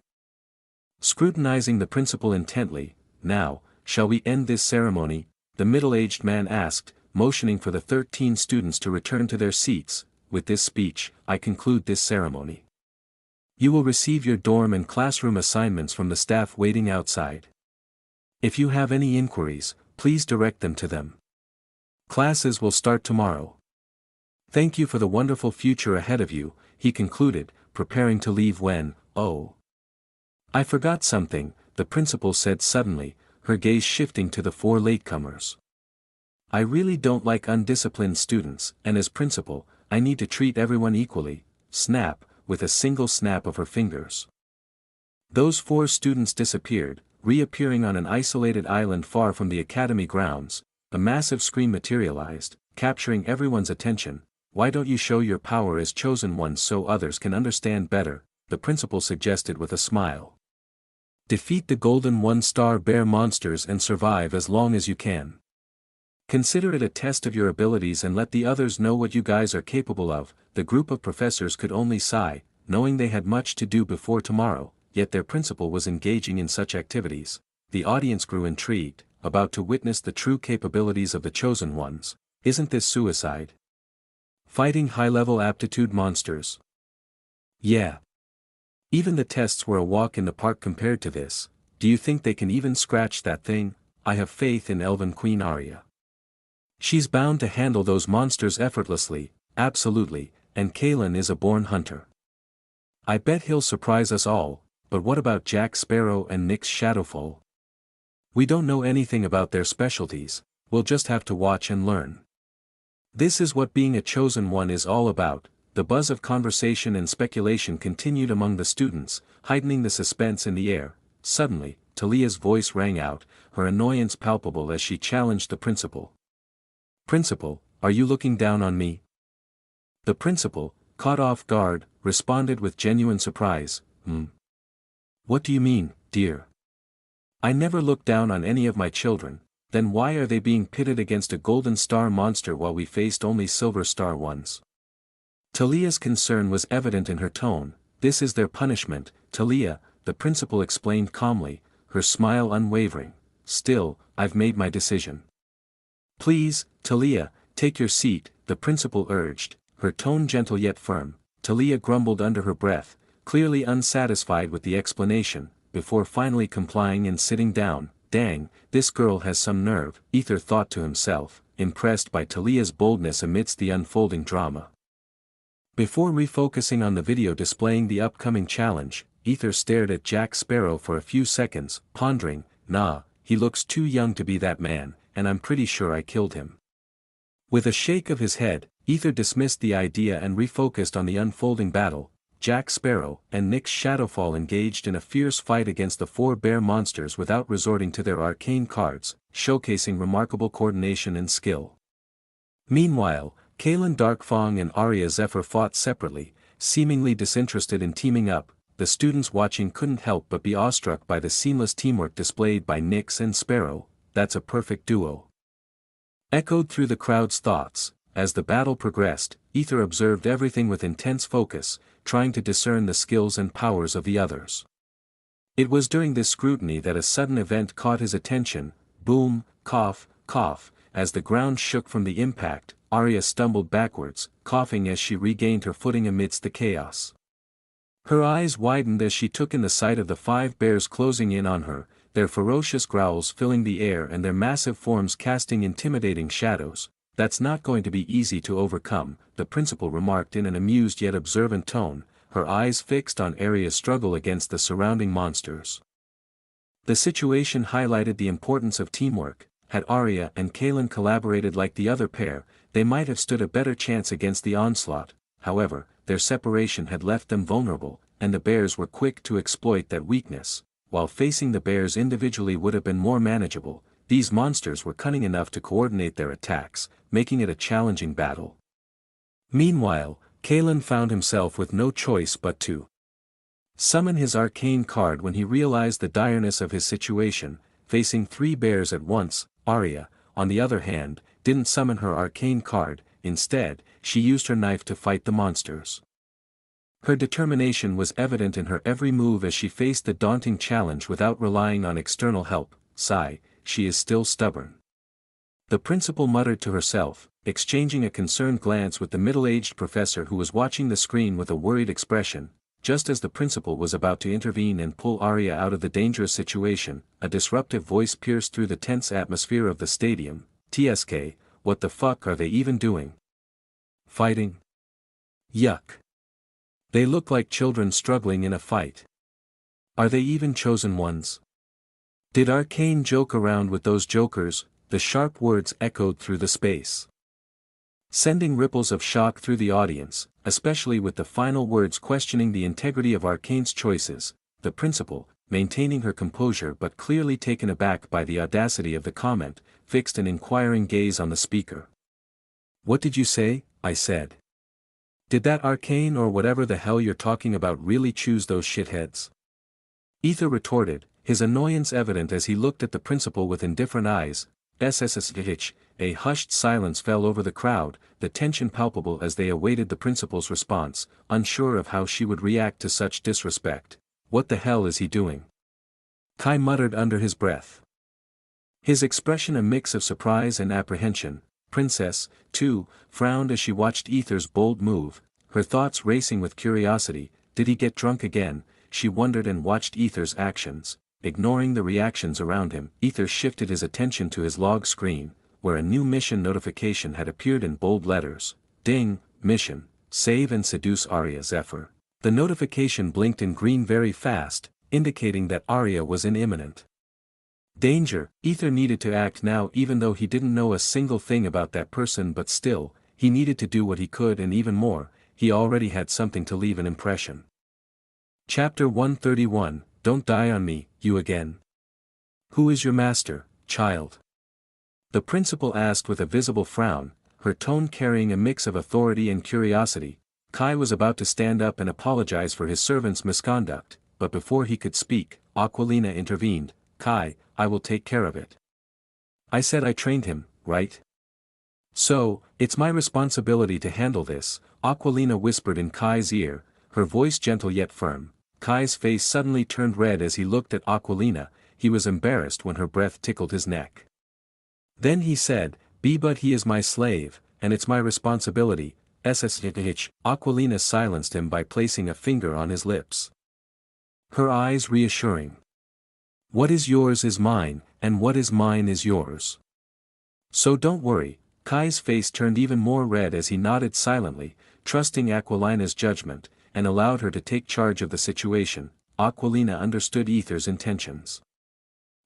Scrutinizing the principal intently, now, shall we end this ceremony? The middle-aged man asked, motioning for the 13 students to return to their seats. With this speech, I conclude this ceremony. You will receive your dorm and classroom assignments from the staff waiting outside. If you have any inquiries, please direct them to them. Classes will start tomorrow. Thank you for the wonderful future ahead of you, he concluded, preparing to leave when, oh. I forgot something, the principal said suddenly, her gaze shifting to the 4 latecomers. I really don't like undisciplined students, and as principal, I need to treat everyone equally. Snap, with a single snap of her fingers. Those 4 students disappeared, reappearing on an isolated island far from the academy grounds. A massive screen materialized, capturing everyone's attention. Why don't you show your power as chosen ones so others can understand better, the principal suggested with a smile. Defeat the golden 1-star bear monsters and survive as long as you can. Consider it a test of your abilities and let the others know what you guys are capable of. The group of professors could only sigh, knowing they had much to do before tomorrow, yet their principal was engaging in such activities. The audience grew intrigued, about to witness the true capabilities of the chosen ones. Isn't this suicide? Fighting high-level aptitude monsters. Yeah. Even the tests were a walk in the park compared to this. Do you think they can even scratch that thing? I have faith in Elven Queen Arya. She's bound to handle those monsters effortlessly, absolutely, and Kalen is a born hunter. I bet he'll surprise us all, but what about Jack Sparrow and Nyx Shadowfall? We don't know anything about their specialties, we'll just have to watch and learn. This is what being a chosen one is all about. The buzz of conversation and speculation continued among the students, heightening the suspense in the air. Suddenly, Talia's voice rang out, her annoyance palpable as she challenged the principal. Principal, are you looking down on me? The principal, caught off guard, responded with genuine surprise, What do you mean, dear? I never look down on any of my children, then why are they being pitted against a golden star monster while we faced only silver star ones? Talia's concern was evident in her tone. This is their punishment, Talia, the principal explained calmly, her smile unwavering. Still, I've made my decision. Please, Talia, take your seat, the principal urged, her tone gentle yet firm. Talia grumbled under her breath, clearly unsatisfied with the explanation, before finally complying and sitting down. Dang, this girl has some nerve, Aether thought to himself, impressed by Talia's boldness amidst the unfolding drama. Before refocusing on the video displaying the upcoming challenge, Aether stared at Jack Sparrow for a few seconds, pondering, nah, he looks too young to be that man, and I'm pretty sure I killed him. With a shake of his head, Aether dismissed the idea and refocused on the unfolding battle. Jack Sparrow and Nyx Shadowfall engaged in a fierce fight against the 4 bear monsters without resorting to their arcane cards, showcasing remarkable coordination and skill. Meanwhile, Kaelin Darkfang and Arya Zephyr fought separately, seemingly disinterested in teaming up. The students watching couldn't help but be awestruck by the seamless teamwork displayed by Nyx and Sparrow. That's a perfect duo. Echoed through the crowd's thoughts. As the battle progressed, Aether observed everything with intense focus, trying to discern the skills and powers of the others. It was during this scrutiny that a sudden event caught his attention. Boom, cough, cough. As the ground shook from the impact, Arya stumbled backwards, coughing as she regained her footing amidst the chaos. Her eyes widened as she took in the sight of the 5 bears closing in on her, their ferocious growls filling the air and their massive forms casting intimidating shadows. That's not going to be easy to overcome, the principal remarked in an amused yet observant tone, her eyes fixed on Arya's struggle against the surrounding monsters. The situation highlighted the importance of teamwork. Had Arya and Kaelin collaborated like the other pair, they might have stood a better chance against the onslaught. However, their separation had left them vulnerable, and the bears were quick to exploit that weakness. While facing the bears individually would have been more manageable, these monsters were cunning enough to coordinate their attacks, making it a challenging battle. Meanwhile, Kaelin found himself with no choice but to summon his arcane card when he realized the direness of his situation. Facing 3 bears at once, Arya, on the other hand, didn't summon her arcane card. Instead, she used her knife to fight the monsters. Her determination was evident in her every move as she faced the daunting challenge without relying on external help. Sigh, she is still stubborn. The principal muttered to herself, exchanging a concerned glance with the middle-aged professor who was watching the screen with a worried expression. Just as the principal was about to intervene and pull Arya out of the dangerous situation, a disruptive voice pierced through the tense atmosphere of the stadium. TSK, what the fuck are they even doing? Fighting? Yuck. They look like children struggling in a fight. Are they even chosen ones? Did Arcane joke around with those jokers? The sharp words echoed through the space, sending ripples of shock through the audience, especially with the final words questioning the integrity of Arcane's choices. The principal, maintaining her composure but clearly taken aback by the audacity of the comment, fixed an inquiring gaze on the speaker. What did you say? I said. Did that Arcane or whatever the hell you're talking about really choose those shitheads? Aether retorted, his annoyance evident as he looked at the principal with indifferent eyes. SSSH. A hushed silence fell over the crowd, the tension palpable as they awaited the principal's response, unsure of how she would react to such disrespect. What the hell is he doing? Kai muttered under his breath, his expression a mix of surprise and apprehension. Princess, too, frowned as she watched Aether's bold move, her thoughts racing with curiosity. Did he get drunk again? She wondered and watched Aether's actions. Ignoring the reactions around him, Aether shifted his attention to his log screen, where a new mission notification had appeared in bold letters. Ding, mission, save and seduce Arya Zephyr. The notification blinked in green very fast, indicating that Arya was in imminent danger. Aether needed to act now even though he didn't know a single thing about that person, but still, he needed to do what he could and even more, he already had something to leave an impression. Chapter 131, Don't die on me, you again. Who is your master, child? The principal asked with a visible frown, her tone carrying a mix of authority and curiosity. Kai was about to stand up and apologize for his servant's misconduct, but before he could speak, Aquilina intervened. Kai, I will take care of it. I said I trained him, right? So, it's my responsibility to handle this, Aquilina whispered in Kai's ear, her voice gentle yet firm. Kai's face suddenly turned red as he looked at Aquilina. He was embarrassed when her breath tickled his neck. Then he said, But he is my slave, and it's my responsibility. Aquilina silenced him by placing a finger on his lips. Her eyes reassuring. What is yours is mine, and what is mine is yours. So don't worry. Kai's face turned even more red as he nodded silently, trusting Aquilina's judgment, and allowed her to take charge of the situation. Aquilina understood Aether's intentions.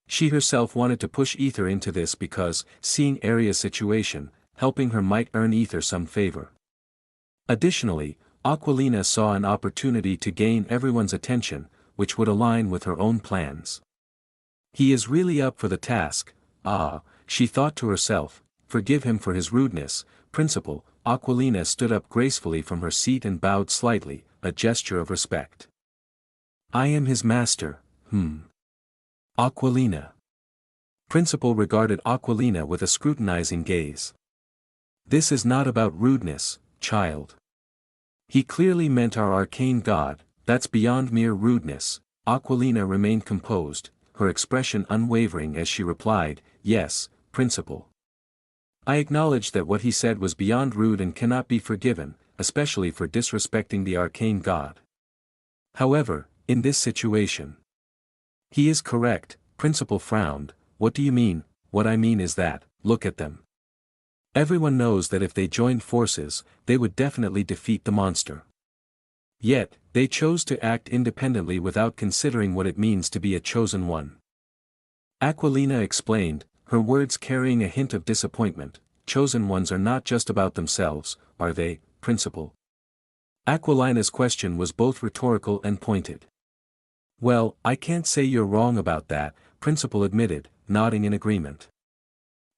She herself wanted to push Aether into this because, seeing Aria's situation, helping her might earn Aether some favor. Additionally, Aquilina saw an opportunity to gain everyone's attention, which would align with her own plans. He is really up for the task. She thought to herself, forgive him for his rudeness, Principal. Aquilina stood up gracefully from her seat and bowed slightly, a gesture of respect. I am his master, Aquilina. Principal regarded Aquilina with a scrutinizing gaze. This is not about rudeness, child. He clearly meant our arcane god, that's beyond mere rudeness. Aquilina remained composed, her expression unwavering as she replied, yes, Principal. I acknowledge that what he said was beyond rude and cannot be forgiven, especially for disrespecting the arcane god. However, in this situation. He is correct, Principal frowned. What do you mean? What I mean is that, look at them. Everyone knows that if they joined forces, they would definitely defeat the monster. Yet, they chose to act independently without considering what it means to be a chosen one. Aquilina explained, her words carrying a hint of disappointment. Chosen ones are not just about themselves, are they, Principal? Aquilina's question was both rhetorical and pointed. Well, I can't say you're wrong about that, Principal admitted, nodding in agreement.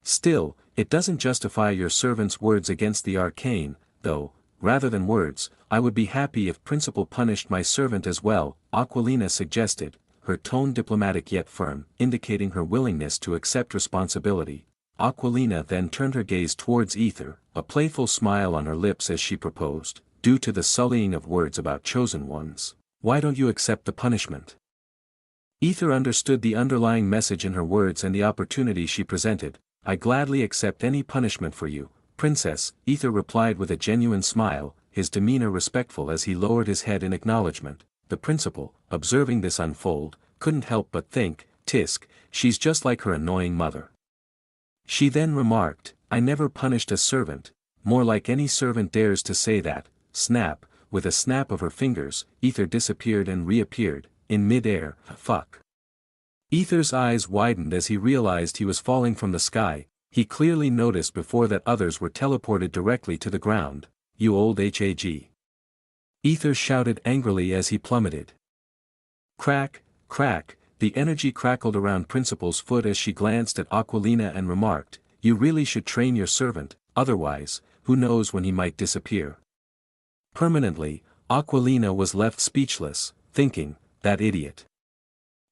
Still, it doesn't justify your servant's words against the arcane, though, rather than words, I would be happy if Principal punished my servant as well, Aquilina suggested, her tone diplomatic yet firm, indicating her willingness to accept responsibility. Aquilina then turned her gaze towards Aether, a playful smile on her lips as she proposed, due to the sullying of words about chosen ones, why don't you accept the punishment? Aether understood the underlying message in her words and the opportunity she presented. I gladly accept any punishment for you, Princess, Aether replied with a genuine smile, his demeanor respectful as he lowered his head in acknowledgement. The Principal, observing this unfold, couldn't help but think, Tisk, she's just like her annoying mother. She then remarked, I never punished a servant, more like any servant dares to say that. Snap, with a snap of her fingers, Aether disappeared and reappeared, in mid-air. Fuck. Aether's eyes widened as he realized he was falling from the sky. He clearly noticed before that others were teleported directly to the ground. You old hag. Aether shouted angrily as he plummeted. Crack, crack, the energy crackled around Principal's foot as she glanced at Aquilina and remarked, you really should train your servant, otherwise, who knows when he might disappear. Permanently, Aquilina was left speechless, thinking, that idiot.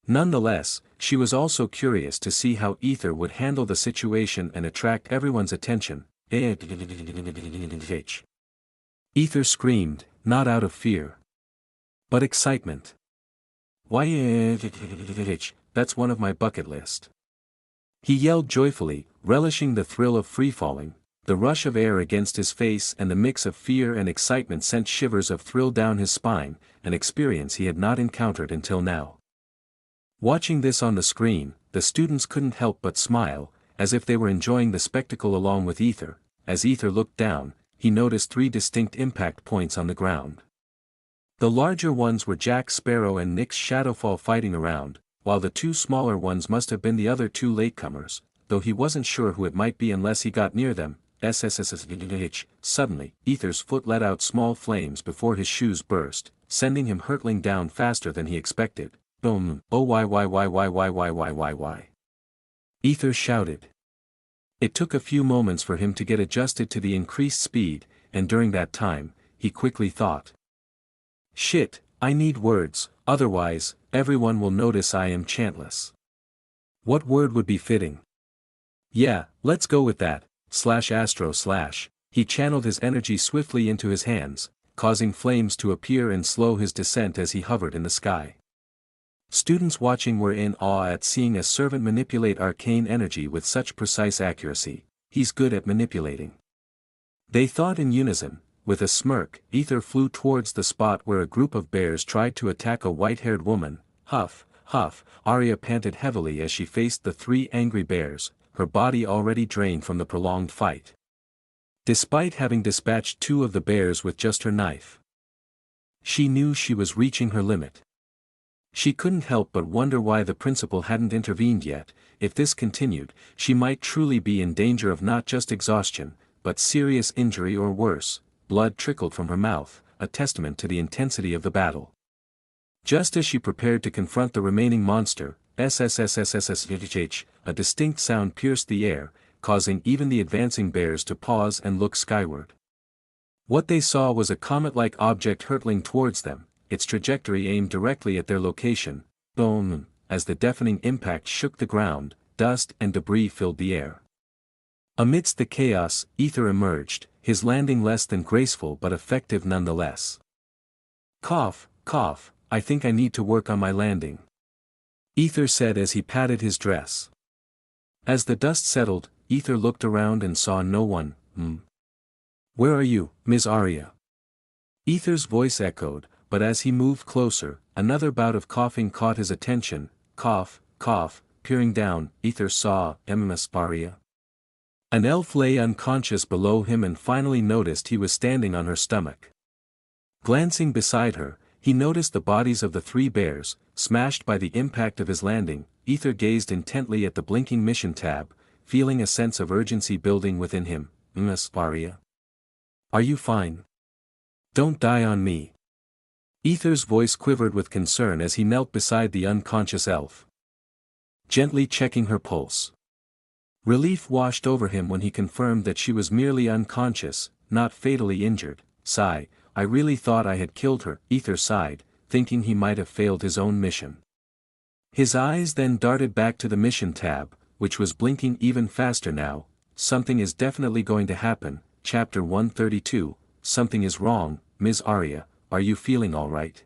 Nonetheless, she was also curious to see how Aether would handle the situation and attract everyone's attention. Aether screamed, not out of fear, but excitement. Why, that's one of my bucket list. He yelled joyfully, relishing the thrill of free-falling. The rush of air against his face and the mix of fear and excitement sent shivers of thrill down his spine, an experience he had not encountered until now. Watching this on the screen, the students couldn't help but smile, as if they were enjoying the spectacle along with Aether. As Aether looked down, he noticed 3 distinct impact points on the ground. The larger ones were Jack Sparrow and Nyx Shadowfall fighting around, while the 2 smaller ones must have been the other 2 latecomers, though he wasn't sure who it might be unless he got near them. Suddenly, Aether's foot let out small flames before his shoes burst, sending him hurtling down faster than he expected. Boom, oh why. Aether shouted. It took a few moments for him to get adjusted to the increased speed, and during that time, he quickly thought. Shit, I need words, otherwise, everyone will notice I am chantless. What word would be fitting? Yeah, let's go with that, /astro/. He channeled his energy swiftly into his hands, causing flames to appear and slow his descent as he hovered in the sky. Students watching were in awe at seeing a servant manipulate arcane energy with such precise accuracy. he's good at manipulating. They thought in unison. With a smirk, Aether flew towards the spot where a group of bears tried to attack a white-haired woman. Huff, huff, Arya panted heavily as she faced the 3 angry bears, her body already drained from the prolonged fight. Despite having dispatched 2 of the bears with just her knife, she knew she was reaching her limit. She couldn't help but wonder why the principal hadn't intervened yet. If this continued, she might truly be in danger of not just exhaustion, but serious injury or worse. Blood trickled from her mouth, a testament to the intensity of the battle. Just as she prepared to confront the remaining monster, SSSSSSHH, a distinct sound pierced the air, causing even the advancing bears to pause and look skyward. What they saw was a comet-like object hurtling towards them, its trajectory aimed directly at their location. Boom! As the deafening impact shook the ground, dust and debris filled the air. Amidst the chaos, Aether emerged, his landing less than graceful but effective nonetheless. Cough, cough, I think I need to work on my landing, Aether said as he patted his dress. As the dust settled, Aether looked around and saw no one. Where are you, Ms. Arya? Aether's voice echoed, but as he moved closer, another bout of coughing caught his attention. Cough, cough, peering down, Aether saw Ms. Arya. An elf lay unconscious below him and finally noticed he was standing on her stomach. Glancing beside her, he noticed the bodies of the 3 bears, smashed by the impact of his landing. Aether gazed intently at the blinking mission tab, feeling a sense of urgency building within him. Ms. Arya? Are you fine? Don't die on me. Aether's voice quivered with concern as he knelt beside the unconscious elf, gently checking her pulse. Relief washed over him when he confirmed that she was merely unconscious, not fatally injured. Sigh, I really thought I had killed her, Aether sighed, thinking he might have failed his own mission. His eyes then darted back to the mission tab, which was blinking even faster now. Something is definitely going to happen. Chapter 132, Something is wrong, Ms. Arya, are you feeling all right?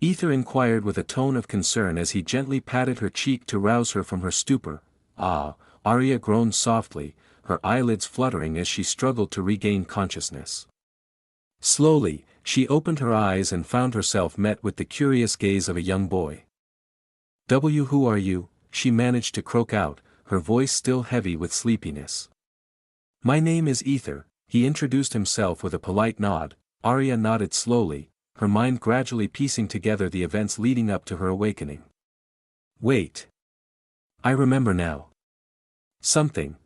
Aether inquired with a tone of concern as he gently patted her cheek to rouse her from her stupor. Ah, Arya groaned softly, her eyelids fluttering as she struggled to regain consciousness. Slowly, she opened her eyes and found herself met with the curious gaze of a young boy. Who are you? She managed to croak out, her voice still heavy with sleepiness. My name is Aether, he introduced himself with a polite nod. Arya nodded slowly, her mind gradually piecing together the events leading up to her awakening. Wait. I remember now. Something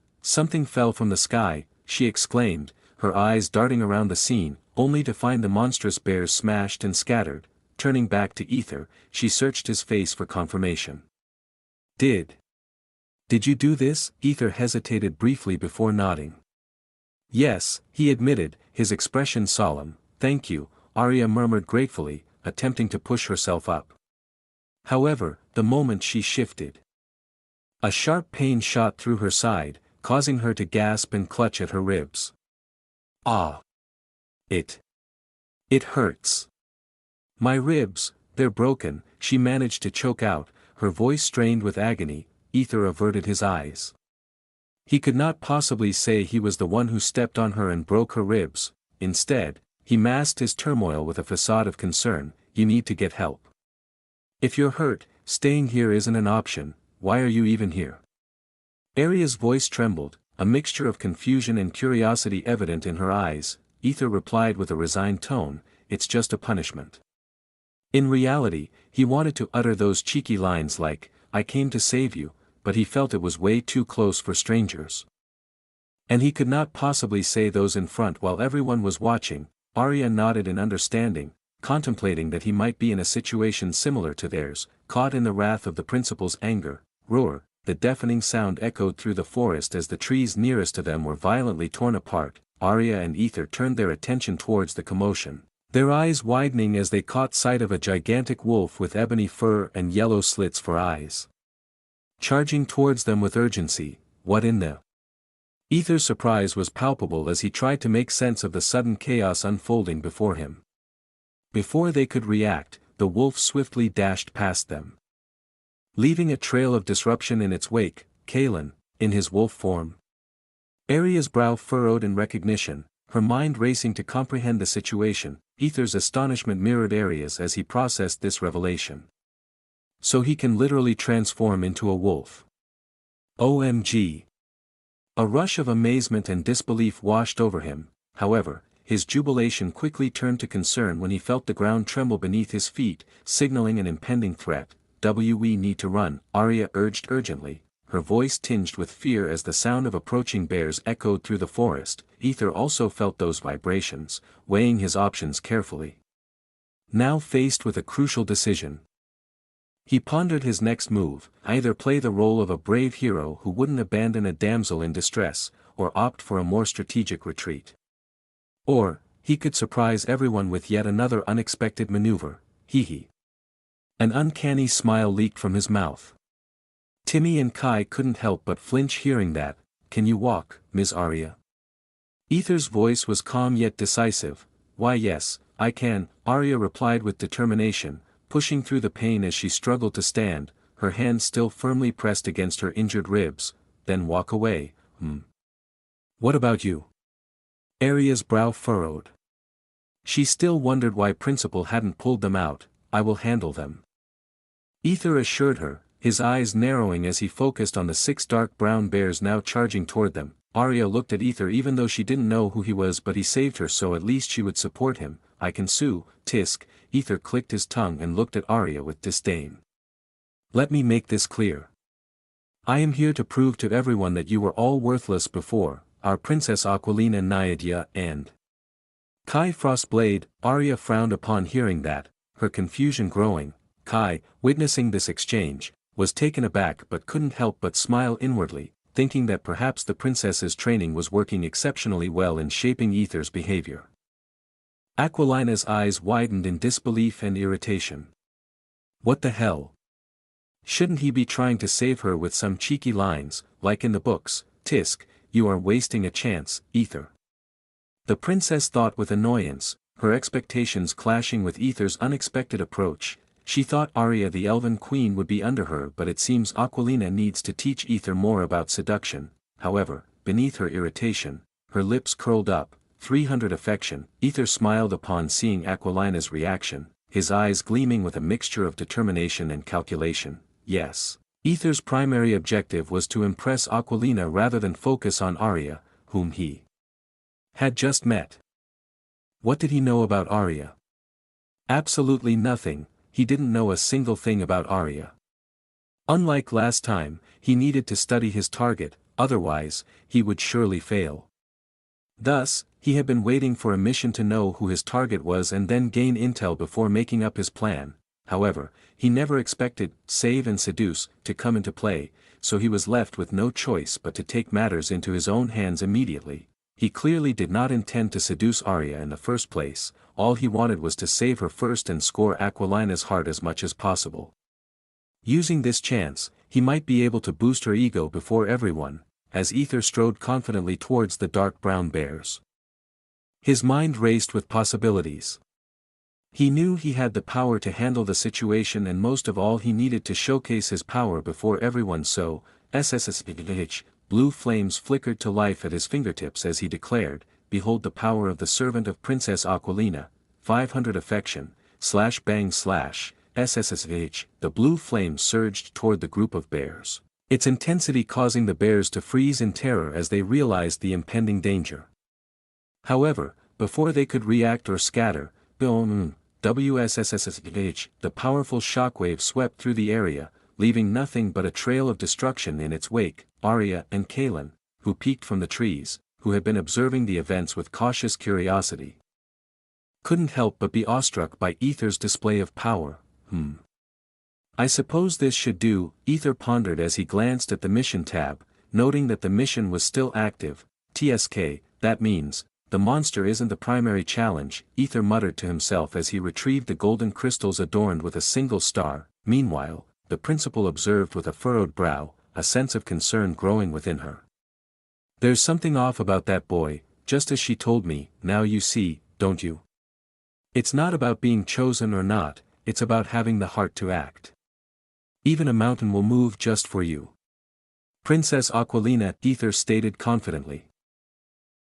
fell from the sky, she exclaimed, her eyes darting around the scene, only to find the monstrous bears smashed and scattered. Turning back to Aether, she searched his face for confirmation. Did you do this? Aether hesitated briefly before nodding. Yes, he admitted, his expression solemn. Thank you, Arya murmured gratefully, attempting to push herself up. However, the moment she shifted, a sharp pain shot through her side, causing her to gasp and clutch at her ribs. Ah! It hurts. My ribs, they're broken, she managed to choke out, her voice strained with agony. Aether averted his eyes. He could not possibly say he was the one who stepped on her and broke her ribs. Instead, he masked his turmoil with a facade of concern. You need to get help. If you're hurt, staying here isn't an option. Why are you even here? Arya's voice trembled, a mixture of confusion and curiosity evident in her eyes. Aether replied with a resigned tone, it's just a punishment. In reality, he wanted to utter those cheeky lines like, I came to save you, but he felt it was way too close for strangers. And he could not possibly say those in front while everyone was watching. Arya nodded in understanding, contemplating that he might be in a situation similar to theirs, caught in the wrath of the principal's anger. Roar! The deafening sound echoed through the forest as the trees nearest to them were violently torn apart. Arya and Aether turned their attention towards the commotion, their eyes widening as they caught sight of a gigantic wolf with ebony fur and yellow slits for eyes, charging towards them with urgency. What in the? Aether's surprise was palpable as he tried to make sense of the sudden chaos unfolding before him. Before they could react, the wolf swiftly dashed past them, leaving a trail of disruption in its wake. Kalen, in his wolf form, Aria's brow furrowed in recognition, her mind racing to comprehend the situation. Aether's astonishment mirrored Aria's as he processed this revelation. So he can literally transform into a wolf. OMG. A rush of amazement and disbelief washed over him, however, his jubilation quickly turned to concern when he felt the ground tremble beneath his feet, signaling an impending threat. We need to run, Aria urged urgently, her voice tinged with fear as the sound of approaching bears echoed through the forest. Aether also felt those vibrations, weighing his options carefully. Now faced with a crucial decision. He pondered his next move: either play the role of a brave hero who wouldn't abandon a damsel in distress, or opt for a more strategic retreat. Or, he could surprise everyone with yet another unexpected maneuver. Hee. An uncanny smile leaked from his mouth. Timmy and Kai couldn't help but flinch hearing that. Can you walk, Ms. Aria? Aether's voice was calm yet decisive. Why yes, I can, Aria replied with determination, pushing through the pain as she struggled to stand, her hand still firmly pressed against her injured ribs. Then walk away. What about you? Aria's brow furrowed. She still wondered why Principal hadn't pulled them out. I will handle them. Aether assured her, his eyes narrowing as he focused on the 6 dark brown bears now charging toward them. Aria looked at Aether even though she didn't know who he was, but he saved her, so at least she would support him. I can sue, tisk. Aether clicked his tongue and looked at Aria with disdain. Let me make this clear. I am here to prove to everyone that you were all worthless before, our Princess Aquilina Nyadya and Kai Frostblade. Aria frowned upon hearing that, her confusion growing. Kai, witnessing this exchange, was taken aback but couldn't help but smile inwardly, thinking that perhaps the princess's training was working exceptionally well in shaping Aether's behavior. Aquilina's eyes widened in disbelief and irritation. What the hell? Shouldn't he be trying to save her with some cheeky lines, like in the books? Tisk, you are wasting a chance, Aether. The princess thought with annoyance, her expectations clashing with Aether's unexpected approach. She thought Aria the Elven Queen would be under her, but it seems Aquilina needs to teach Aether more about seduction. However, beneath her irritation, her lips curled up. 300 affection. Aether smiled upon seeing Aquilina's reaction, his eyes gleaming with a mixture of determination and calculation. Yes. Aether's primary objective was to impress Aquilina rather than focus on Aria, whom he had just met. What did he know about Aria? Absolutely nothing. He didn't know a single thing about Aria. Unlike last time, he needed to study his target, otherwise, he would surely fail. Thus, he had been waiting for a mission to know who his target was and then gain intel before making up his plan. However, he never expected save and seduce to come into play, so he was left with no choice but to take matters into his own hands immediately. He clearly did not intend to seduce Aria in the first place. All he wanted was to save her first and score Aquilina's heart as much as possible. Using this chance, he might be able to boost her ego before everyone, as Aether strode confidently towards the dark brown bears. His mind raced with possibilities. He knew he had the power to handle the situation, and most of all he needed to showcase his power before everyone. So, SSSH, blue flames flickered to life at his fingertips as he declared, behold the power of the servant of Princess Aquilina, 500 affection, /bang/ SSSH. The blue flame surged toward the group of bears, its intensity causing the bears to freeze in terror as they realized the impending danger. However, before they could react or scatter, WSSSH, the powerful shockwave swept through the area, leaving nothing but a trail of destruction in its wake. Aria and Kaelin, who peeked from the trees, who had been observing the events with cautious curiosity, couldn't help but be awestruck by Aether's display of power. I suppose this should do, Aether pondered as he glanced at the mission tab, noting that the mission was still active. TSK, that means, the monster isn't the primary challenge, Aether muttered to himself as he retrieved the golden crystals adorned with a single star. Meanwhile, the principal observed with a furrowed brow, a sense of concern growing within her. There's something off about that boy, just as she told me. Now you see, don't you? It's not about being chosen or not, it's about having the heart to act. Even a mountain will move just for you. Princess Aquilina, Aether stated confidently.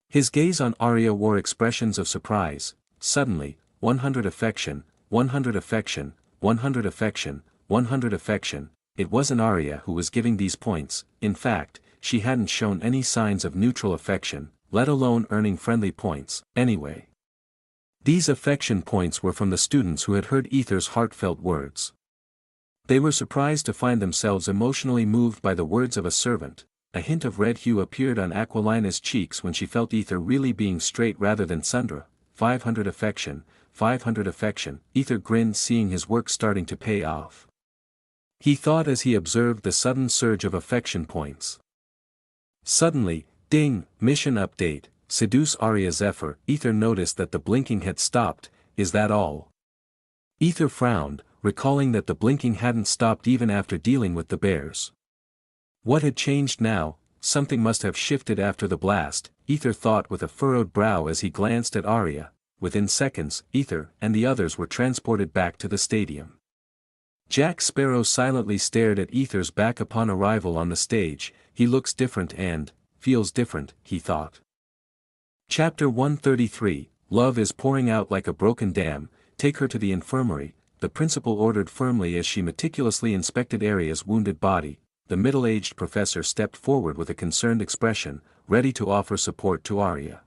His gaze on Arya wore expressions of surprise. Suddenly, 100 affection, 100 affection, 100 affection, 100 affection. It wasn't Arya who was giving these points. In fact, she hadn't shown any signs of neutral affection, let alone earning friendly points, anyway. These affection points were from the students who had heard Aether's heartfelt words. They were surprised to find themselves emotionally moved by the words of a servant. A hint of red hue appeared on Aquilina's cheeks when she felt Aether really being straight rather than Sundra. 500 affection, 500 affection. Aether grinned, seeing his work starting to pay off. He thought as he observed the sudden surge of affection points. Suddenly, ding, mission update, seduce Arya Zephyr. Aether noticed that the blinking had stopped. Is that all? Aether frowned, recalling that the blinking hadn't stopped even after dealing with the bears. What had changed now? Something must have shifted after the blast, Aether thought with a furrowed brow as he glanced at Arya. Within seconds, Aether and the others were transported back to the stadium. Jack Sparrow silently stared at Aether's back upon arrival on the stage. He looks different and feels different, he thought. Chapter 133, Love is pouring out like a broken dam. Take her to the infirmary, the principal ordered firmly as she meticulously inspected Arya's wounded body. The middle-aged professor stepped forward with a concerned expression, ready to offer support to Arya.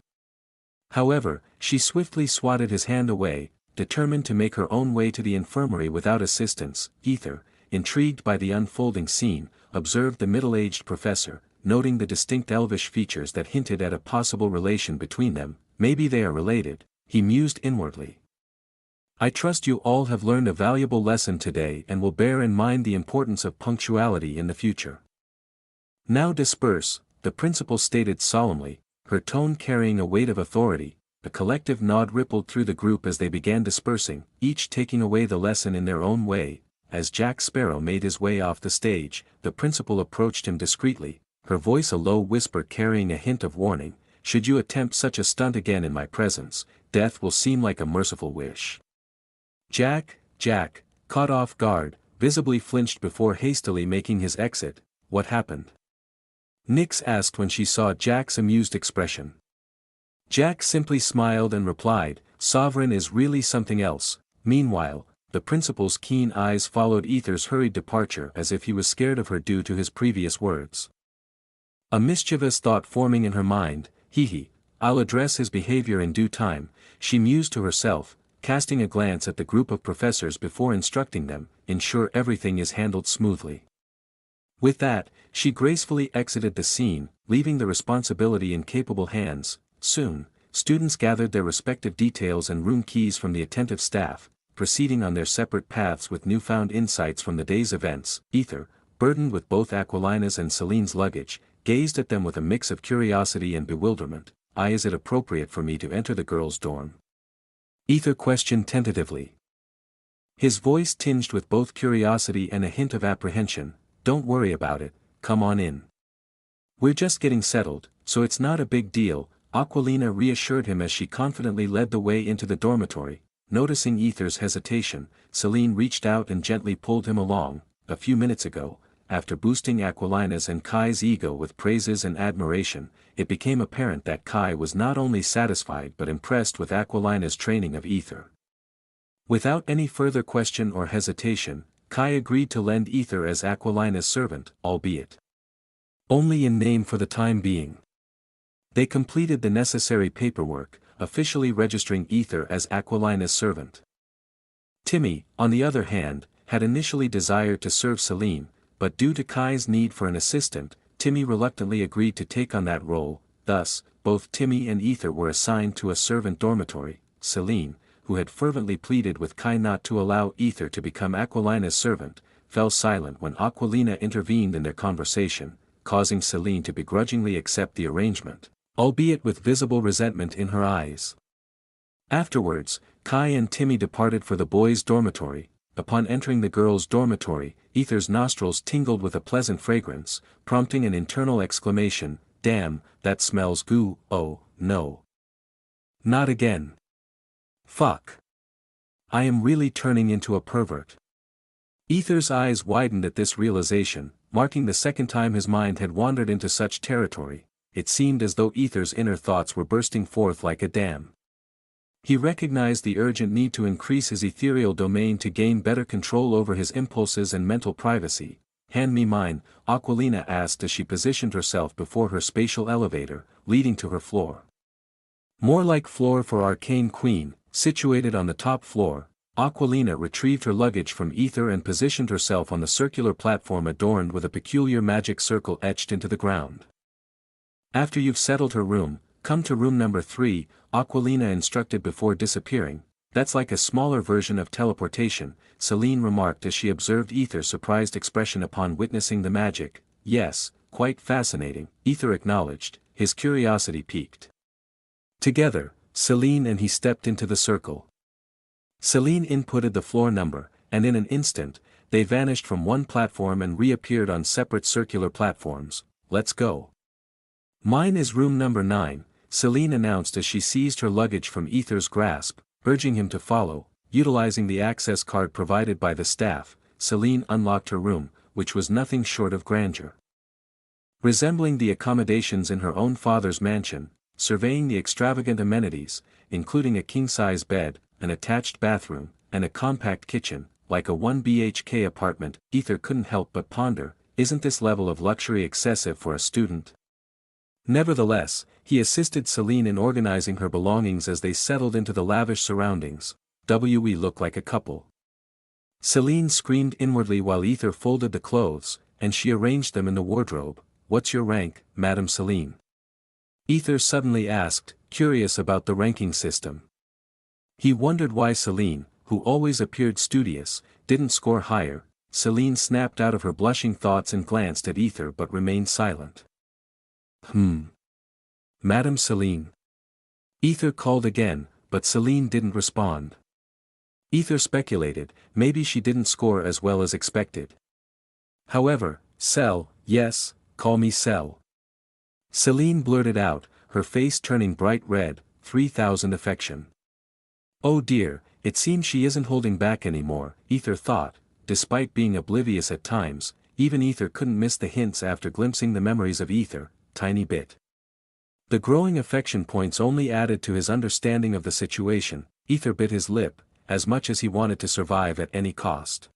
However, she swiftly swatted his hand away, determined to make her own way to the infirmary without assistance. Aether, intrigued by the unfolding scene, observed the middle-aged professor, noting the distinct elvish features that hinted at a possible relation between them. Maybe they are related, he mused inwardly. I trust you all have learned a valuable lesson today and will bear in mind the importance of punctuality in the future. Now disperse, the principal stated solemnly, her tone carrying a weight of authority. A collective nod rippled through the group as they began dispersing, each taking away the lesson in their own way. As Jack Sparrow made his way off the stage, the principal approached him discreetly, her voice a low whisper carrying a hint of warning. Should you attempt such a stunt again in my presence, death will seem like a merciful wish. Jack, caught off guard, visibly flinched before hastily making his exit. What happened? Nyx asked when she saw Jack's amused expression. Jack simply smiled and replied, Sovereign is really something else. Meanwhile, the principal's keen eyes followed Aether's hurried departure as if he was scared of her due to his previous words. A mischievous thought forming in her mind, I'll address his behavior in due time, she mused to herself, casting a glance at the group of professors before instructing them, ensure everything is handled smoothly. With that, she gracefully exited the scene, leaving the responsibility in capable hands. Soon, students gathered their respective details and room keys from the attentive staff, proceeding on their separate paths with newfound insights from the day's events. Aether, burdened with both Aquilina's and Celine's luggage, gazed at them with a mix of curiosity and bewilderment. Is it appropriate for me to enter the girls' dorm? Aether questioned tentatively. His voice tinged with both curiosity and a hint of apprehension. Don't worry about it, come on in. We're just getting settled, so it's not a big deal, Aquilina reassured him as she confidently led the way into the dormitory. Noticing Aether's hesitation, Celine reached out and gently pulled him along. A few minutes ago, after boosting Aquilina's and Kai's ego with praises and admiration, it became apparent that Kai was not only satisfied but impressed with Aquilina's training of Aether. Without any further question or hesitation, Kai agreed to lend Aether as Aquilina's servant, albeit only in name for the time being. They completed the necessary paperwork, officially registering Aether as Aquilina's servant. Timmy, on the other hand, had initially desired to serve Celine, but due to Kai's need for an assistant, Timmy reluctantly agreed to take on that role. Thus, both Timmy and Aether were assigned to a servant dormitory. Celine, who had fervently pleaded with Kai not to allow Aether to become Aquilina's servant, fell silent when Aquilina intervened in their conversation, causing Celine to begrudgingly accept the arrangement, albeit with visible resentment in her eyes. Afterwards, Kai and Timmy departed for the boys' dormitory. Upon entering the girls' dormitory, Aether's nostrils tingled with a pleasant fragrance, prompting an internal exclamation, damn, that smells goo. Oh, no. Not again. Fuck. I am really turning into a pervert. Aether's eyes widened at this realization, marking the second time his mind had wandered into such territory. it seemed as though Aether's inner thoughts were bursting forth like a dam. He recognized the urgent need to increase his ethereal domain to gain better control over his impulses and mental privacy. "Hand me mine," Aquilina asked as she positioned herself before her spatial elevator, leading to her floor. More like floor for Arcane Queen, situated on the top floor, Aquilina retrieved her luggage from Aether and positioned herself on the circular platform adorned with a peculiar magic circle etched into the ground. "After you've settled her room, come to room number 3, Aquilina instructed before disappearing. "That's like a smaller version of teleportation," Celine remarked as she observed Aether's surprised expression upon witnessing the magic. "Yes, quite fascinating," Aether acknowledged, his curiosity piqued. Together, Celine and he stepped into the circle. Celine inputted the floor number, and in an instant, they vanished from one platform and reappeared on separate circular platforms. "Let's go." "Mine is room number 9, Celine announced as she seized her luggage from Aether's grasp, urging him to follow. Utilizing the access card provided by the staff, Celine unlocked her room, which was nothing short of grandeur. Resembling the accommodations in her own father's mansion, surveying the extravagant amenities, including a king-size bed, an attached bathroom, and a compact kitchen, like a 1 BHK apartment, Aether couldn't help but ponder, isn't this level of luxury excessive for a student? Nevertheless, he assisted Celine in organizing her belongings as they settled into the lavish surroundings. "We look like a couple." Celine screamed inwardly while Aether folded the clothes, and she arranged them in the wardrobe. "What's your rank, Madame Celine?" Aether suddenly asked, curious about the ranking system. He wondered why Celine, who always appeared studious, didn't score higher. Celine snapped out of her blushing thoughts and glanced at Aether but remained silent. Madame Celine." Aether called again, but Celine didn't respond. Aether speculated, maybe she didn't score as well as expected. However, "Cell, yes, call me Cell." Celine blurted out, her face turning bright red, 3000 affection. Oh dear, it seems she isn't holding back anymore, Aether thought. Despite being oblivious at times, even Aether couldn't miss the hints after glimpsing the memories of Aether, tiny bit. The growing affection points only added to his understanding of the situation. Aether bit his lip, as much as he wanted to survive at any cost.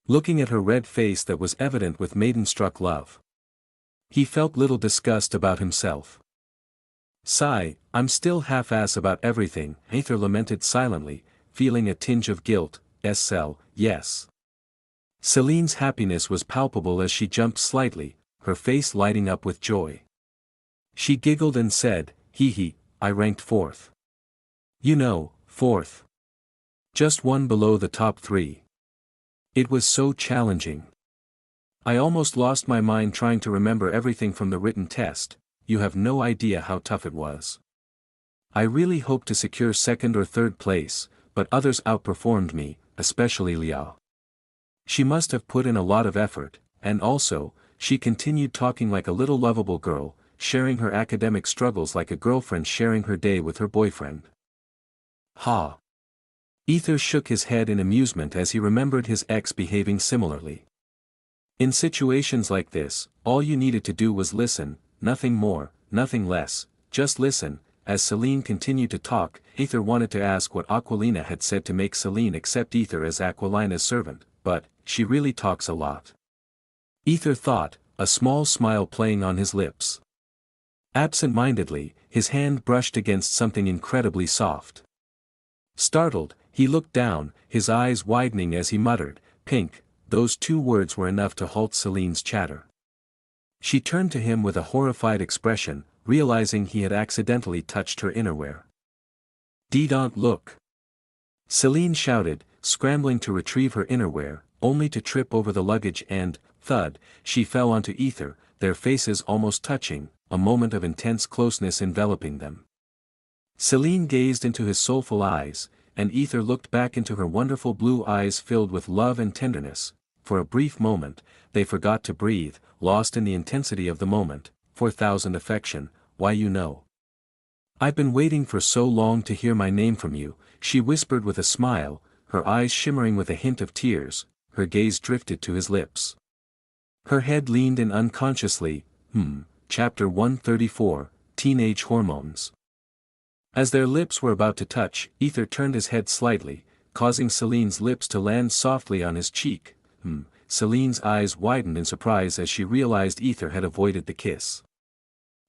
Looking at her red face that was evident with maiden-struck love, he felt little disgust about himself. "Sigh, I'm still half-ass about everything," Aether lamented silently, feeling a tinge of guilt. "Cell, yes." Celine's happiness was palpable as she jumped slightly, her face lighting up with joy. She giggled and said, "Hee, I ranked 4th. You know, 4th. Just one below the top 3. It was so challenging. I almost lost my mind trying to remember everything from the written test. You have no idea how tough it was. I really hoped to secure 2nd or 3rd place, but others outperformed me, especially Liao. She must have put in a lot of effort, and also, she continued talking like a little lovable girl, sharing her academic struggles like a girlfriend sharing her day with her boyfriend." Ha! Aether shook his head in amusement as he remembered his ex behaving similarly. In situations like this, all you needed to do was listen, nothing more, nothing less, just listen. As Celine continued to talk, Aether wanted to ask what Aquilina had said to make Celine accept Aether as Aquilina's servant, but, she really talks a lot. Aether thought, a small smile playing on his lips. Absent-mindedly, his hand brushed against something incredibly soft. Startled, he looked down, his eyes widening as he muttered, "Pink." Those 2 words were enough to halt Celine's chatter. She turned to him with a horrified expression, realizing he had accidentally touched her innerwear. "Don't look!" Celine shouted, scrambling to retrieve her innerwear, only to trip over the luggage and, thud, she fell onto Aether, their faces almost touching, a moment of intense closeness enveloping them. Celine gazed into his soulful eyes, and Aether looked back into her wonderful blue eyes filled with love and tenderness. For a brief moment, they forgot to breathe, lost in the intensity of the moment. 4000 affection, why you know. I've been waiting for so long to hear my name from you, she whispered with a smile, her eyes shimmering with a hint of tears, her gaze drifted to his lips. Her head leaned in unconsciously. Chapter 134, Teenage Hormones. As their lips were about to touch, Aether turned his head slightly, causing Celine's lips to land softly on his cheek. Celine's eyes widened in surprise as she realized Aether had avoided the kiss.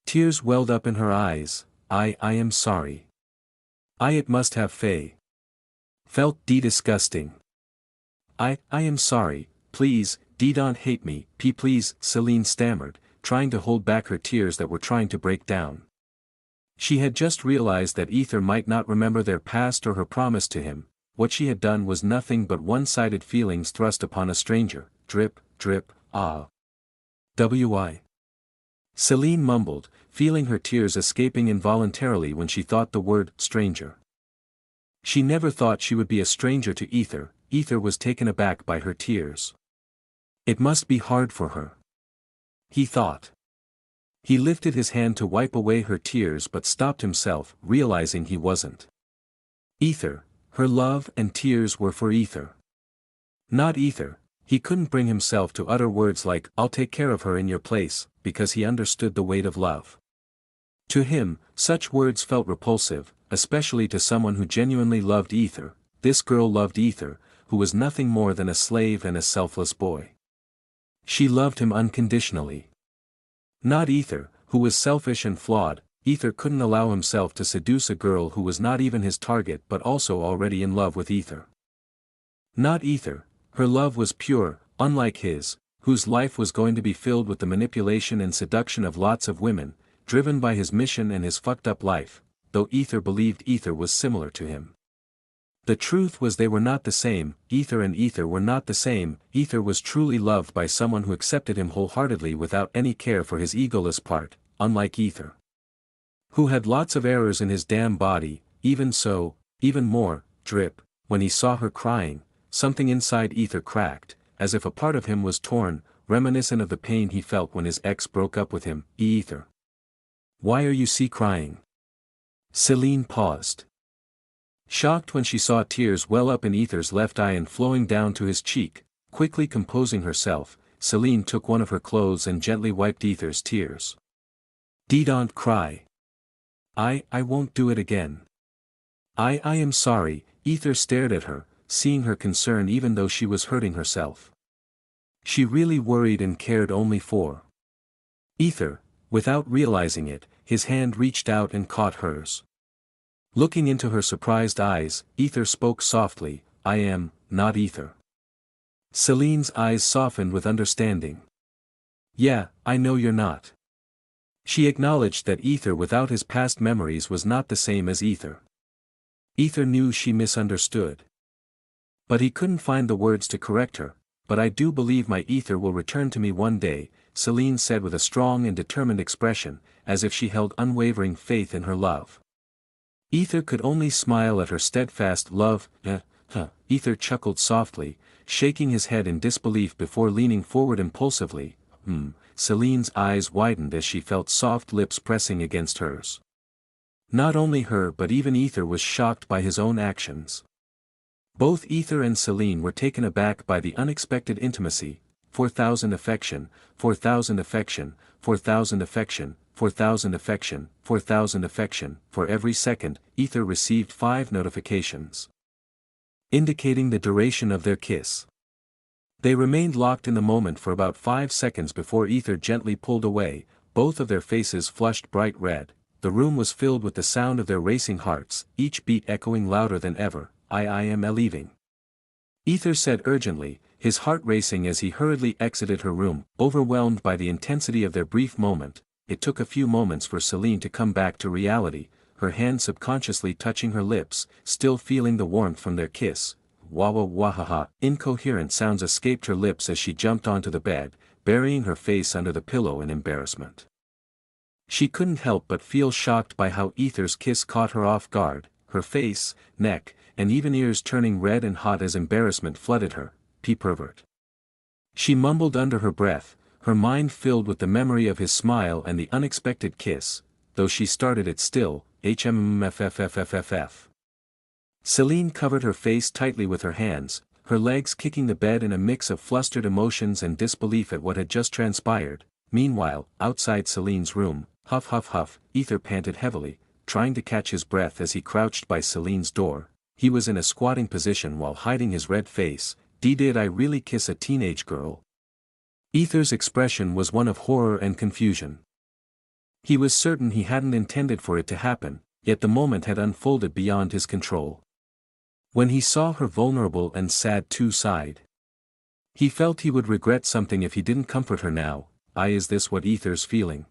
Tears welled up in her eyes. I am sorry. It must have felt disgusting. I am sorry, please, don't hate me, please, Celine stammered, trying to hold back her tears that were trying to break down. She had just realized that Aether might not remember their past or her promise to him. What she had done was nothing but one-sided feelings thrust upon a stranger. Drip, drip, wi. Celine mumbled, feeling her tears escaping involuntarily when she thought the word stranger. She never thought she would be a stranger to Aether. Aether was taken aback by her tears. It must be hard for her, he thought. He lifted his hand to wipe away her tears but stopped himself, realizing he wasn't. Aether, her love and tears were for Aether. Not Aether. He couldn't bring himself to utter words like, I'll take care of her in your place, because he understood the weight of love. To him, such words felt repulsive, especially to someone who genuinely loved Aether. This girl loved Aether, who was nothing more than a slave and a selfless boy. She loved him unconditionally. Not Aether, who was selfish and flawed. Aether couldn't allow himself to seduce a girl who was not even his target but also already in love with Aether. Not Aether. Her love was pure, unlike his, whose life was going to be filled with the manipulation and seduction of lots of women, driven by his mission and his fucked up life, though Aether believed Aether was similar to him. The truth was they were not the same. Aether and Aether were not the same. Aether was truly loved by someone who accepted him wholeheartedly without any care for his egoless part, unlike Aether, who had lots of errors in his damn body. Even so, even more, drip, when he saw her crying, something inside Aether cracked, as if a part of him was torn, reminiscent of the pain he felt when his ex broke up with him. Aether, why are you crying? Celine paused. Shocked when she saw tears well up in Aether's left eye and flowing down to his cheek, quickly composing herself, Celine took one of her clothes and gently wiped Aether's tears. Don't cry. I won't do it again. I am sorry. Aether stared at her, seeing her concern even though she was hurting herself. She really worried and cared only for Aether. Without realizing it, his hand reached out and caught hers. Looking into her surprised eyes, Aether spoke softly, I am not Aether. Celine's eyes softened with understanding. Yeah, I know you're not. She acknowledged that Aether without his past memories was not the same as Aether. Aether knew she misunderstood. But he couldn't find the words to correct her. But I do believe my Aether will return to me one day, Celine said with a strong and determined expression, as if she held unwavering faith in her love. Aether could only smile at her steadfast love. Aether chuckled softly, shaking his head in disbelief before leaning forward impulsively. Celine's eyes widened as she felt soft lips pressing against hers. Not only her but even Aether was shocked by his own actions. Both Aether and Celine were taken aback by the unexpected intimacy. 4,000 affection, 4,000 affection, 4,000 affection, 4,000 affection, 4,000 affection. For every second, Aether received 5 notifications, indicating the duration of their kiss. They remained locked in the moment for about 5 seconds before Aether gently pulled away. Both of their faces flushed bright red. The room was filled with the sound of their racing hearts, each beat echoing louder than ever. I am leaving, Aether said urgently, his heart racing as he hurriedly exited her room. Overwhelmed by the intensity of their brief moment, it took a few moments for Celine to come back to reality, her hand subconsciously touching her lips, still feeling the warmth from their kiss. Wahaha. Incoherent sounds escaped her lips as she jumped onto the bed, burying her face under the pillow in embarrassment. She couldn't help but feel shocked by how Aether's kiss caught her off guard, her face, neck, and even ears turning red and hot as embarrassment flooded her. Pervert. She mumbled under her breath, her mind filled with the memory of his smile and the unexpected kiss, though she started it still. HMMFFFFFF. Celine covered her face tightly with her hands, her legs kicking the bed in a mix of flustered emotions and disbelief at what had just transpired. Meanwhile, outside Celine's room, huff huff huff, Aether panted heavily, trying to catch his breath as he crouched by Celine's door. He was in a squatting position while hiding his red face. Did I really kiss a teenage girl? Aether's expression was one of horror and confusion. He was certain he hadn't intended for it to happen, yet the moment had unfolded beyond his control. When he saw her vulnerable and sad two-side, he felt he would regret something if he didn't comfort her now. Is this what Aether's feeling?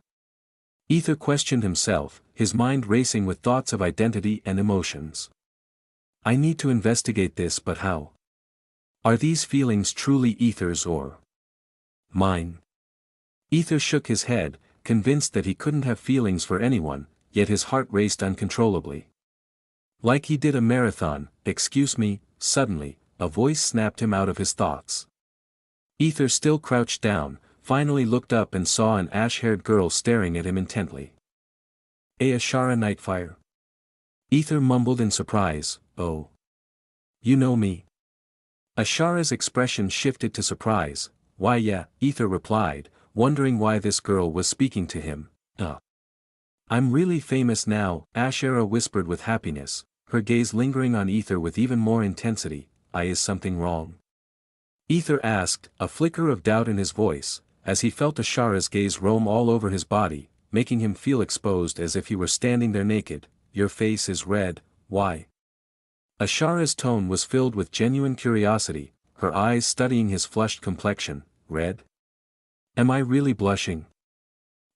Aether questioned himself, his mind racing with thoughts of identity and emotions. I need to investigate this, but how? Are these feelings truly Aether's or mine? Aether shook his head, convinced that he couldn't have feelings for anyone, yet his heart raced uncontrollably. Like he did a marathon. Excuse me. Suddenly, a voice snapped him out of his thoughts. Aether, still crouched down, finally looked up and saw an ash-haired girl staring at him intently. Ashara Nightfire. Aether mumbled in surprise, oh. You know me? Ashara's expression shifted to surprise. Why yeah, Aether replied, wondering why this girl was speaking to him. I'm really famous now, Ashara whispered with happiness, her gaze lingering on Aether with even more intensity. Is something wrong? Aether asked, a flicker of doubt in his voice, as he felt Ashara's gaze roam all over his body, making him feel exposed as if he were standing there naked. Your face is red, why? Ashara's tone was filled with genuine curiosity, her eyes studying his flushed complexion. Red? Am I really blushing?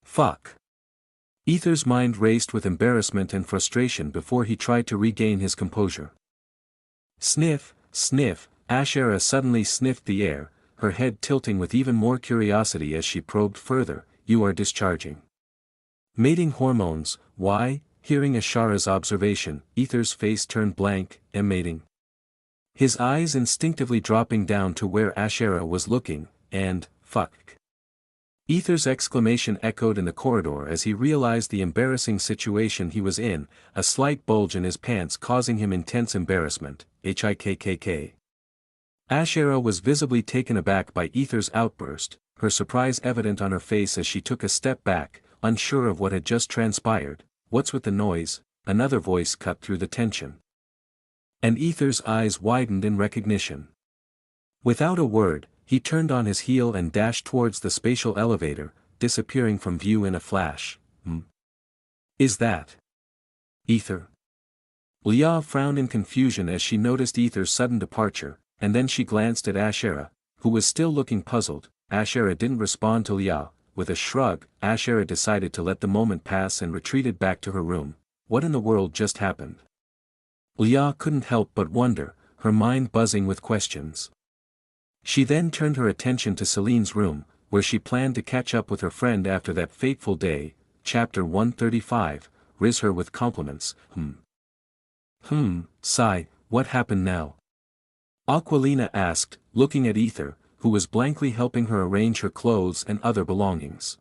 Fuck. Aether's mind raced with embarrassment and frustration before he tried to regain his composure. Sniff, sniff, Ashara suddenly sniffed the air, her head tilting with even more curiosity as she probed further. You are discharging mating hormones. Why? Hearing Ashara's observation, Aether's face turned blank. Mating. His eyes instinctively dropping down to where Ashara was looking, and, fuck. Aether's exclamation echoed in the corridor as he realized the embarrassing situation he was in, a slight bulge in his pants causing him intense embarrassment. Hikkk. Ashara was visibly taken aback by Aether's outburst, her surprise evident on her face as she took a step back, unsure of what had just transpired. What's with the noise? Another voice cut through the tension. And Aether's eyes widened in recognition. Without a word, he turned on his heel and dashed towards the spatial elevator, disappearing from view in a flash. Is that Aether? Leah frowned in confusion as she noticed Aether's sudden departure, and then she glanced at Ashara, who was still looking puzzled. Ashara didn't respond to Leah. With a shrug, Ashara decided to let the moment pass and retreated back to her room. What in the world just happened? Leah couldn't help but wonder, her mind buzzing with questions. She then turned her attention to Celine's room, where she planned to catch up with her friend after that fateful day. Chapter 135, riz her with compliments. Sigh, what happened now? Aquilina asked, looking at Aether, who was blankly helping her arrange her clothes and other belongings.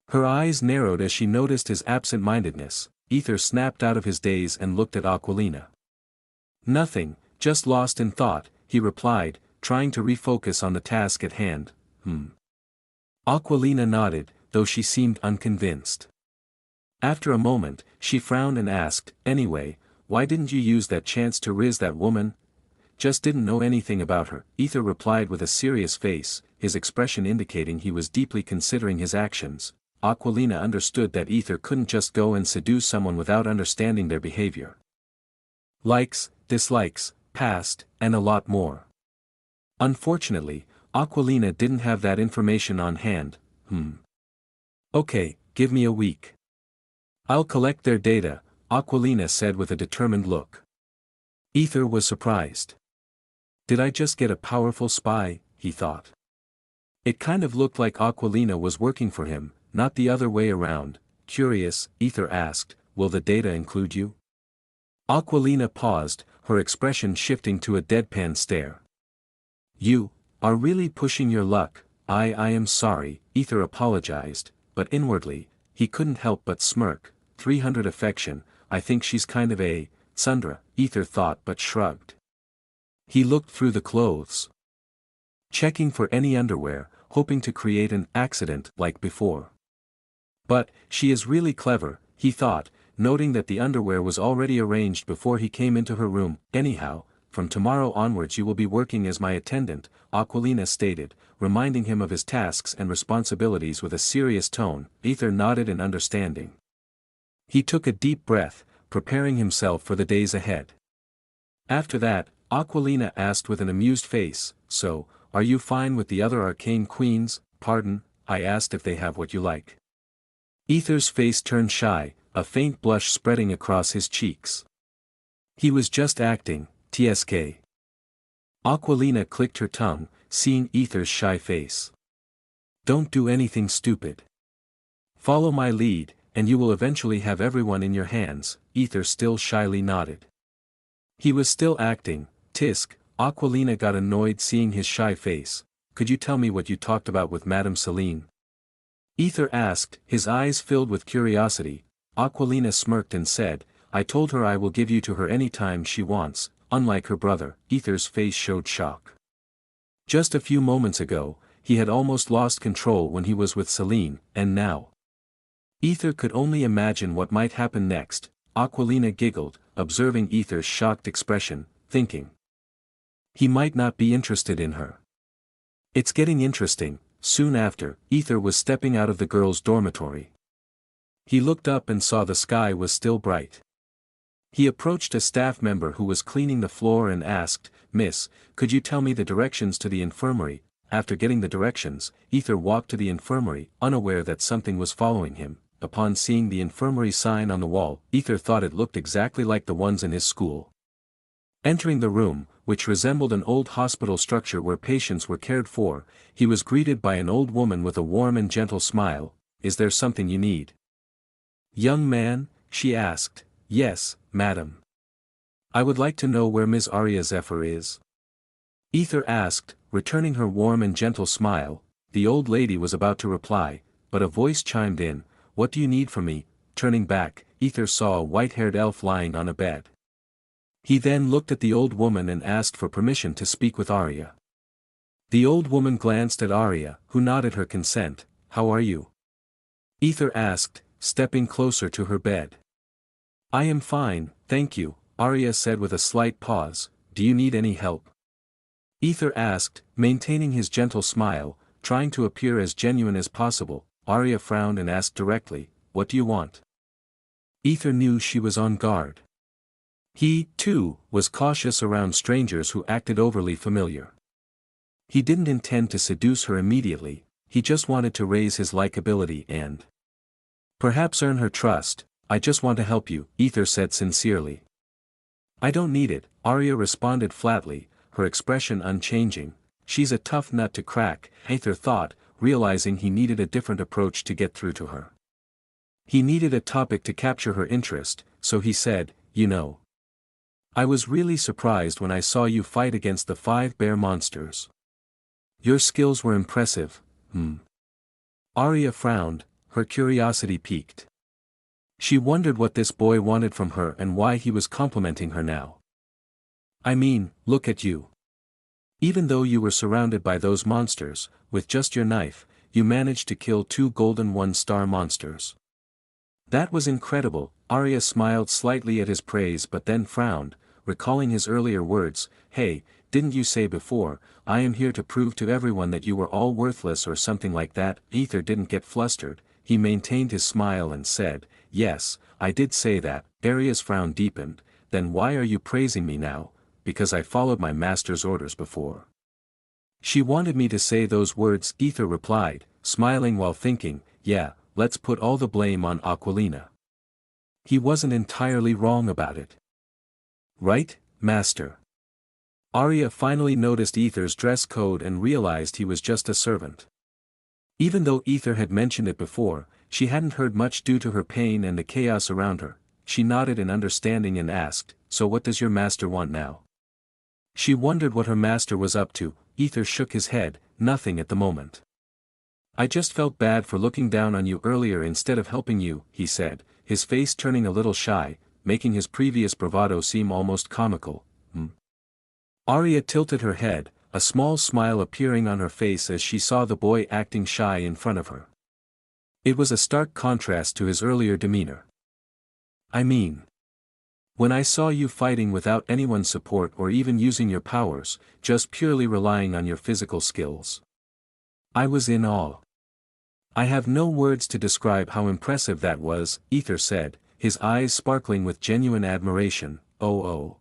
Her eyes narrowed as she noticed his absent-mindedness. Aether snapped out of his daze and looked at Aquilina. Nothing, just lost in thought, he replied, trying to refocus on the task at hand. Aquilina nodded, though she seemed unconvinced. After a moment, she frowned and asked, anyway, why didn't you use that chance to riz that woman? Just didn't know anything about her, Aether replied with a serious face, his expression indicating he was deeply considering his actions. Aquilina understood that Aether couldn't just go and seduce someone without understanding their behavior. Likes, dislikes, past, and a lot more. Unfortunately, Aquilina didn't have that information on hand. Okay, give me a week. I'll collect their data, Aquilina said with a determined look. Aether was surprised. Did I just get a powerful spy, he thought. It kind of looked like Aquilina was working for him, not the other way around. Curious, Aether asked, will the data include you? Aquilina paused, her expression shifting to a deadpan stare. You are really pushing your luck. I am sorry, Aether apologized, but inwardly, he couldn't help but smirk. 300 affection, I think she's kind of a tsundere, Aether thought but shrugged. He looked through the clothes, checking for any underwear, hoping to create an accident like before. But, she is really clever, he thought, noting that the underwear was already arranged before he came into her room. Anyhow, from tomorrow onwards you will be working as my attendant, Aquilina stated, reminding him of his tasks and responsibilities with a serious tone. Aether nodded in understanding. He took a deep breath, preparing himself for the days ahead. After that, Aquilina asked with an amused face, "So, are you fine with the other arcane queens?" "Pardon, I asked if they have what you like." Aether's face turned shy, a faint blush spreading across his cheeks. He was just acting, TSK. Aquilina clicked her tongue, seeing Aether's shy face. "Don't do anything stupid. Follow my lead, and you will eventually have everyone in your hands." Aether still shyly nodded. He was still acting, Tisk. Aquilina got annoyed seeing his shy face. "Could you tell me what you talked about with Madame Celine?" Aether asked, his eyes filled with curiosity. Aquilina smirked and said, "I told her I will give you to her any time she wants." Unlike her brother, Aether's face showed shock. Just a few moments ago, he had almost lost control when he was with Celine, and now. Aether could only imagine what might happen next. Aquilina giggled, observing Aether's shocked expression, thinking, he might not be interested in her. It's getting interesting. Soon after, Aether was stepping out of the girls' dormitory. He looked up and saw the sky was still bright. He approached a staff member who was cleaning the floor and asked, "Miss, could you tell me the directions to the infirmary?" After getting the directions, Aether walked to the infirmary, unaware that something was following him. Upon seeing the infirmary sign on the wall, Aether thought it looked exactly like the ones in his school. Entering the room, which resembled an old hospital structure where patients were cared for, he was greeted by an old woman with a warm and gentle smile. "Is there something you need?" "Young man?" she asked. "Yes, madam. I would like to know where Ms. Aria Zephyr is." Aether asked, returning her warm and gentle smile. The old lady was about to reply, but a voice chimed in, "What do you need from me?" Turning back, Aether saw a white-haired elf lying on a bed. He then looked at the old woman and asked for permission to speak with Aria. The old woman glanced at Aria, who nodded her consent. "How are you?" Aether asked, stepping closer to her bed. "I am fine, thank you," Aria said with a slight pause. "Do you need any help?" Aether asked, maintaining his gentle smile, trying to appear as genuine as possible. Aria frowned and asked directly, "What do you want?" Aether knew she was on guard. He, too, was cautious around strangers who acted overly familiar. He didn't intend to seduce her immediately, he just wanted to raise his likability and perhaps earn her trust. "I just want to help you," Aether said sincerely. "I don't need it," Aria responded flatly, her expression unchanging. "She's a tough nut to crack," Aether thought, realizing he needed a different approach to get through to her. He needed a topic to capture her interest, so he said, "You know, I was really surprised when I saw you fight against the 5 bear monsters. Your skills were impressive." Aria frowned, her curiosity piqued. She wondered what this boy wanted from her and why he was complimenting her now. "I mean, look at you. Even though you were surrounded by those monsters, with just your knife, you managed to kill 2 golden 1-star monsters. That was incredible." Aria smiled slightly at his praise but then frowned, recalling his earlier words. "Hey, didn't you say before, I am here to prove to everyone that you were all worthless or something like that?" Aether didn't get flustered, he maintained his smile and said, "Yes, I did say that." Aria's frown deepened. "Then why are you praising me now?" "Because I followed my master's orders before. She wanted me to say those words," Aether replied, smiling while thinking, "Yeah, let's put all the blame on Aquilina. He wasn't entirely wrong about it. Right, master?" Aria finally noticed Aether's dress code and realized he was just a servant. Even though Aether had mentioned it before, she hadn't heard much due to her pain and the chaos around her. She nodded in understanding and asked, "So what does your master want now?" She wondered what her master was up to. Aether shook his head, "Nothing at the moment. I just felt bad for looking down on you earlier instead of helping you," he said, his face turning a little shy, making his previous bravado seem almost comical. Aria tilted her head, a small smile appearing on her face as she saw the boy acting shy in front of her. It was a stark contrast to his earlier demeanor. I mean, when I saw you fighting without anyone's support or even using your powers, just purely relying on your physical skills, I was in awe. I have no words to describe how impressive that was, Aether said, his eyes sparkling with genuine admiration. Oh.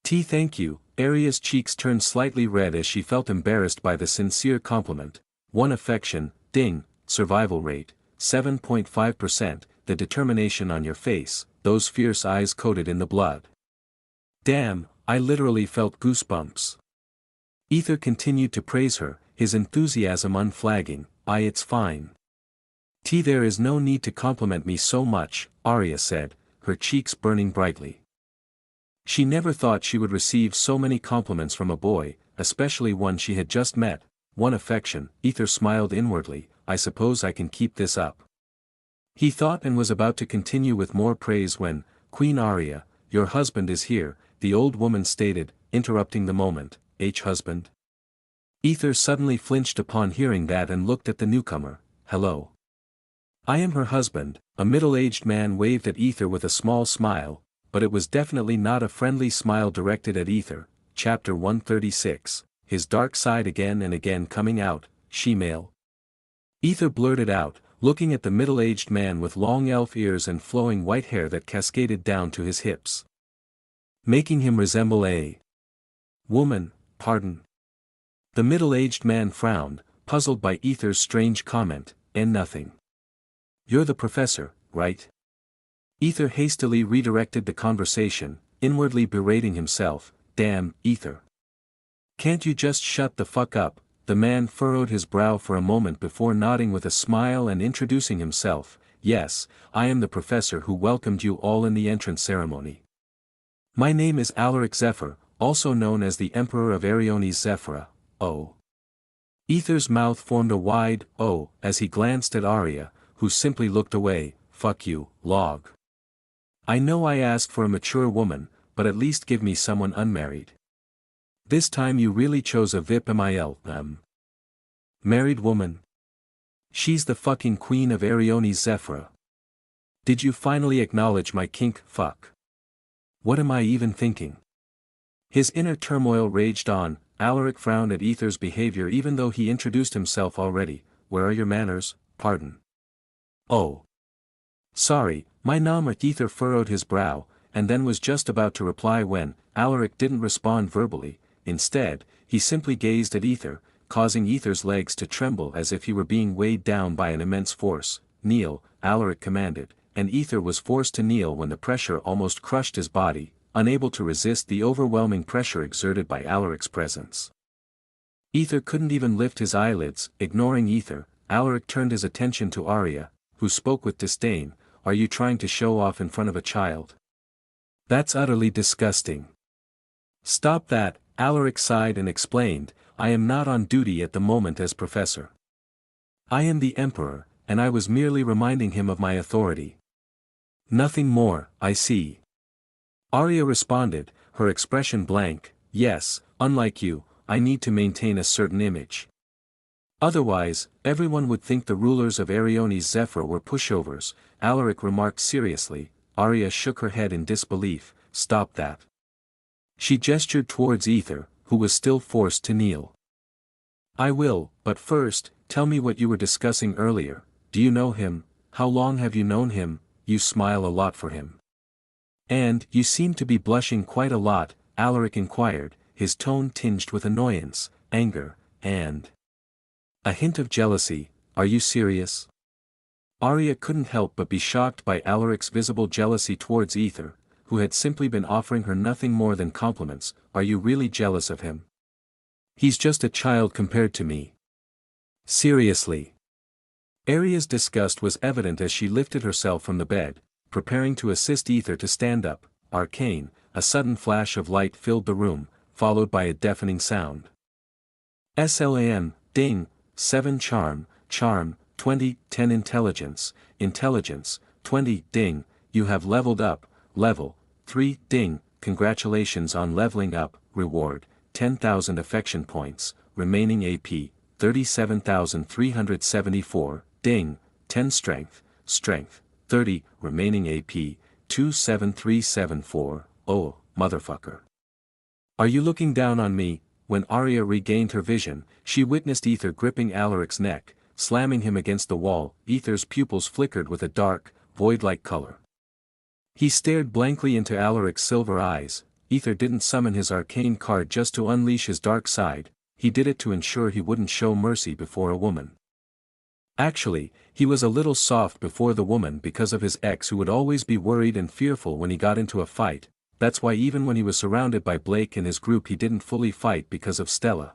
Thank you. Aria's cheeks turned slightly red as she felt embarrassed by the sincere compliment. 1 affection, ding, survival rate, 7.5%, the determination on your face, those fierce eyes coated in the blood. Damn, I literally felt goosebumps. Aether continued to praise her, his enthusiasm unflagging. It's fine. There is no need to compliment me so much, Aria said, her cheeks burning brightly. She never thought she would receive so many compliments from a boy, especially one she had just met. 1 affection, Aether smiled inwardly. I suppose I can keep this up. He thought and was about to continue with more praise when, Queen Aria, your husband is here, the old woman stated, interrupting the moment. Husband? Aether suddenly flinched upon hearing that and looked at the newcomer. Hello. I am her husband. A middle-aged man waved at Aether with a small smile, but it was definitely not a friendly smile directed at Aether. Chapter 136, his dark side again and again coming out, she-male. Aether blurted out, looking at the middle-aged man with long elf ears and flowing white hair that cascaded down to his hips, making him resemble a woman. Pardon? The middle-aged man frowned, puzzled by Aether's strange comment. Nothing. You're the professor, right? Aether hastily redirected the conversation, inwardly berating himself. Damn, Aether. Can't you just shut the fuck up? The man furrowed his brow for a moment before nodding with a smile and introducing himself. Yes, I am the professor who welcomed you all in the entrance ceremony. My name is Alaric Zephyr, also known as the Emperor of Ariones Zephyra. Oh. Aether's mouth formed a wide O as he glanced at Aria, who simply looked away. Fuck you, log. I know I asked for a mature woman, but at least give me someone unmarried. This time you really chose a VIP MIL, married woman. She's the fucking queen of Ariones Zephyra. Did you finally acknowledge my kink? Fuck. What am I even thinking? His inner turmoil raged on. Alaric frowned at Aether's behavior even though he introduced himself already. Where are your manners? Pardon. Oh. Sorry, my name. Aether furrowed his brow, and then was just about to reply when, Alaric didn't respond verbally. Instead, he simply gazed at Aether, causing Aether's legs to tremble as if he were being weighed down by an immense force. Kneel, Alaric commanded, and Aether was forced to kneel when the pressure almost crushed his body, unable to resist the overwhelming pressure exerted by Alaric's presence. Aether couldn't even lift his eyelids. Ignoring Aether, Alaric turned his attention to Aria, who spoke with disdain. Are you trying to show off in front of a child? That's utterly disgusting. Stop that, Alaric sighed and explained. I am not on duty at the moment as professor. I am the emperor, and I was merely reminding him of my authority. Nothing more. I see. Aria responded, her expression blank. Yes, unlike you, I need to maintain a certain image. Otherwise, everyone would think the rulers of Ariones Zephyr were pushovers, Alaric remarked seriously. Aria shook her head in disbelief. Stop that. She gestured towards Aether, who was still forced to kneel. I will, but first, tell me what you were discussing earlier. Do you know him? How long have you known him? You smile a lot for him. And, you seem to be blushing quite a lot, Alaric inquired, his tone tinged with annoyance, anger, and a hint of jealousy. Are you serious? Aria couldn't help but be shocked by Alaric's visible jealousy towards Aether, who had simply been offering her nothing more than compliments. Are you really jealous of him? He's just a child compared to me. Seriously. Aria's disgust was evident as she lifted herself from the bed, preparing to assist Aether to stand up. Arcane, a sudden flash of light filled the room, followed by a deafening sound. SLAM, ding, 7 charm, 20, 10 intelligence, 20, ding, you have leveled up, level 3, ding, congratulations on leveling up, reward, 10,000 affection points, remaining AP, 37,374, ding, 10 strength, 30, remaining AP, 27374, oh, motherfucker. Are you looking down on me? When Arya regained her vision, she witnessed Aether gripping Alaric's neck, slamming him against the wall. Aether's pupils flickered with a dark, void-like color. He stared blankly into Alaric's silver eyes. Aether didn't summon his arcane card just to unleash his dark side, he did it to ensure he wouldn't show mercy before a woman. Actually, he was a little soft before the woman because of his ex who would always be worried and fearful when he got into a fight. That's why even when he was surrounded by Blake and his group he didn't fully fight because of Stella.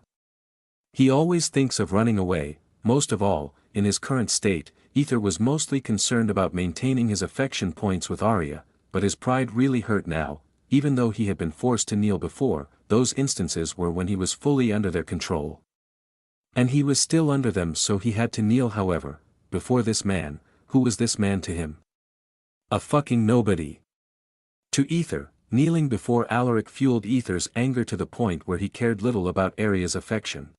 He always thinks of running away. Most of all, in his current state, Aether was mostly concerned about maintaining his affection points with Arya, but his pride really hurt now. Even though he had been forced to kneel before, those instances were when he was fully under their control. And he was still under them, so he had to kneel. However, before this man. Who was this man to him? A fucking nobody. To Aether, kneeling before Alaric fueled Aether's anger to the point where he cared little about Arya's affection.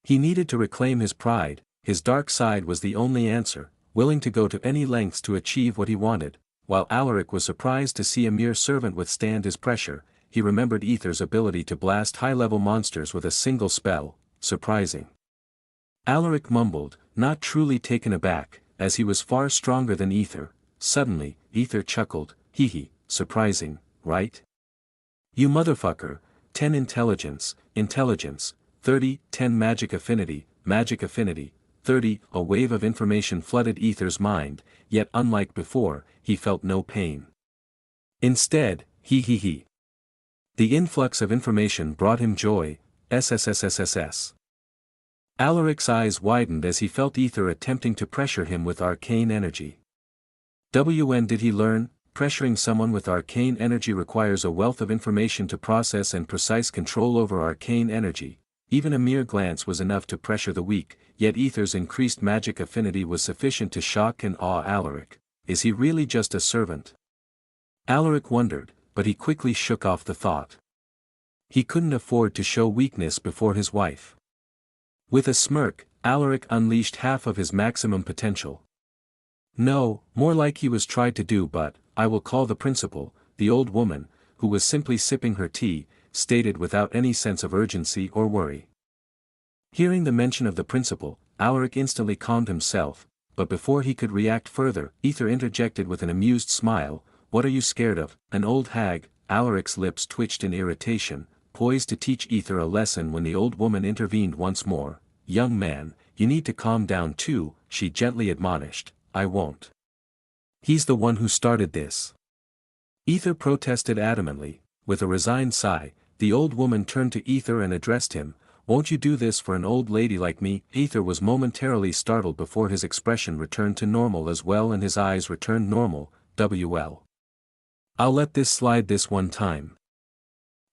He needed to reclaim his pride. His dark side was the only answer, willing to go to any lengths to achieve what he wanted. While Alaric was surprised to see a mere servant withstand his pressure, he remembered Aether's ability to blast high-level monsters with a single spell. Surprising. Alaric mumbled, not truly taken aback, as he was far stronger than Aether. Suddenly, Aether chuckled, hee, surprising, right? You motherfucker, 10 intelligence, 30, 10 magic affinity, 30, a wave of information flooded Aether's mind, yet unlike before, he felt no pain. Instead, he. The influx of information brought him joy, SSSSSS. Alaric's eyes widened as he felt Aether attempting to pressure him with arcane energy. When did he learn? Pressuring someone with arcane energy requires a wealth of information to process and precise control over arcane energy. Even a mere glance was enough to pressure the weak, yet Aether's increased magic affinity was sufficient to shock and awe Alaric. Is he really just a servant? Alaric wondered, but he quickly shook off the thought. He couldn't afford to show weakness before his wife. With a smirk, Alaric unleashed half of his maximum potential. No, more like he was tried to do, but, I will call the principal, the old woman, who was simply sipping her tea, stated without any sense of urgency or worry. Hearing the mention of the principal, Alaric instantly calmed himself, but before he could react further, Aether interjected with an amused smile, what are you scared of, an old hag? Alaric's lips twitched in irritation, poised to teach Aether a lesson when the old woman intervened once more. Young man, you need to calm down too, she gently admonished. I won't. He's the one who started this. Aether protested adamantly. With a resigned sigh, the old woman turned to Aether and addressed him, won't you do this for an old lady like me? Aether was momentarily startled before his expression returned to normal as well and his eyes returned normal. I'll let this slide this one time.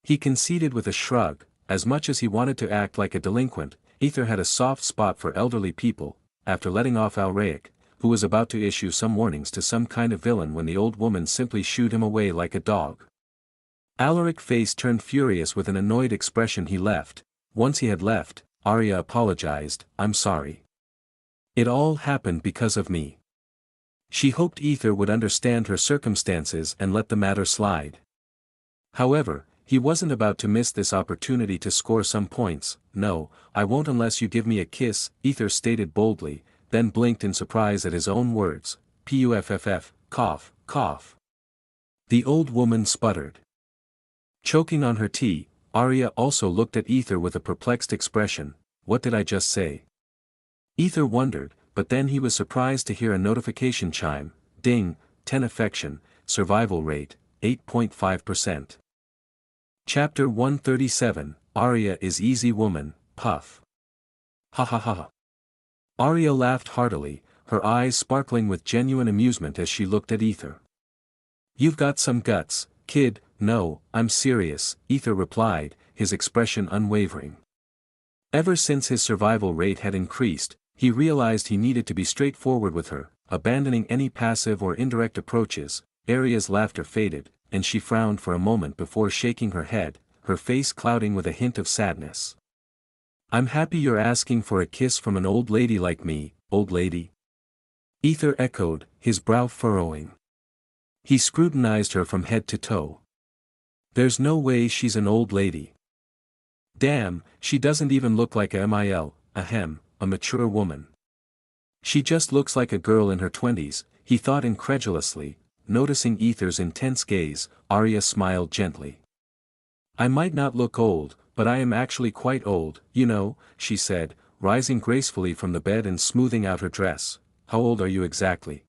He conceded with a shrug. As much as he wanted to act like a delinquent, Aether had a soft spot for elderly people. After letting off Alaric, who was about to issue some warnings to some kind of villain when the old woman simply shooed him away like a dog. Alaric's face turned furious with an annoyed expression. He left. Once he had left, Arya apologized, I'm sorry. It all happened because of me. She hoped Aether would understand her circumstances and let the matter slide. However, he wasn't about to miss this opportunity to score some points. No, I won't unless you give me a kiss, Aether stated boldly, then blinked in surprise at his own words. Puff, cough, cough. The old woman sputtered. Choking on her tea, Arya also looked at Aether with a perplexed expression. What did I just say? Aether wondered, but then he was surprised to hear a notification chime. Ding, 10 affection, survival rate, 8.5%. Chapter 137, Arya is easy woman, puff. Ha ha ha. Arya laughed heartily, her eyes sparkling with genuine amusement as she looked at Aether. You've got some guts, kid. No, I'm serious, Aether replied, his expression unwavering. Ever since his survival rate had increased, he realized he needed to be straightforward with her, abandoning any passive or indirect approaches. Arya's laughter faded, and she frowned for a moment before shaking her head. her face clouding with a hint of sadness. I'm happy you're asking for a kiss from an old lady like me, old lady. Aether echoed, his brow furrowing. He scrutinized her from head to toe. There's no way she's an old lady. Damn, she doesn't even look like a mature woman. She just looks like a girl in her 20s, he thought incredulously, noticing Aether's intense gaze. Arya smiled gently. I might not look old, but I am actually quite old, you know, she said, rising gracefully from the bed and smoothing out her dress. How old are you exactly?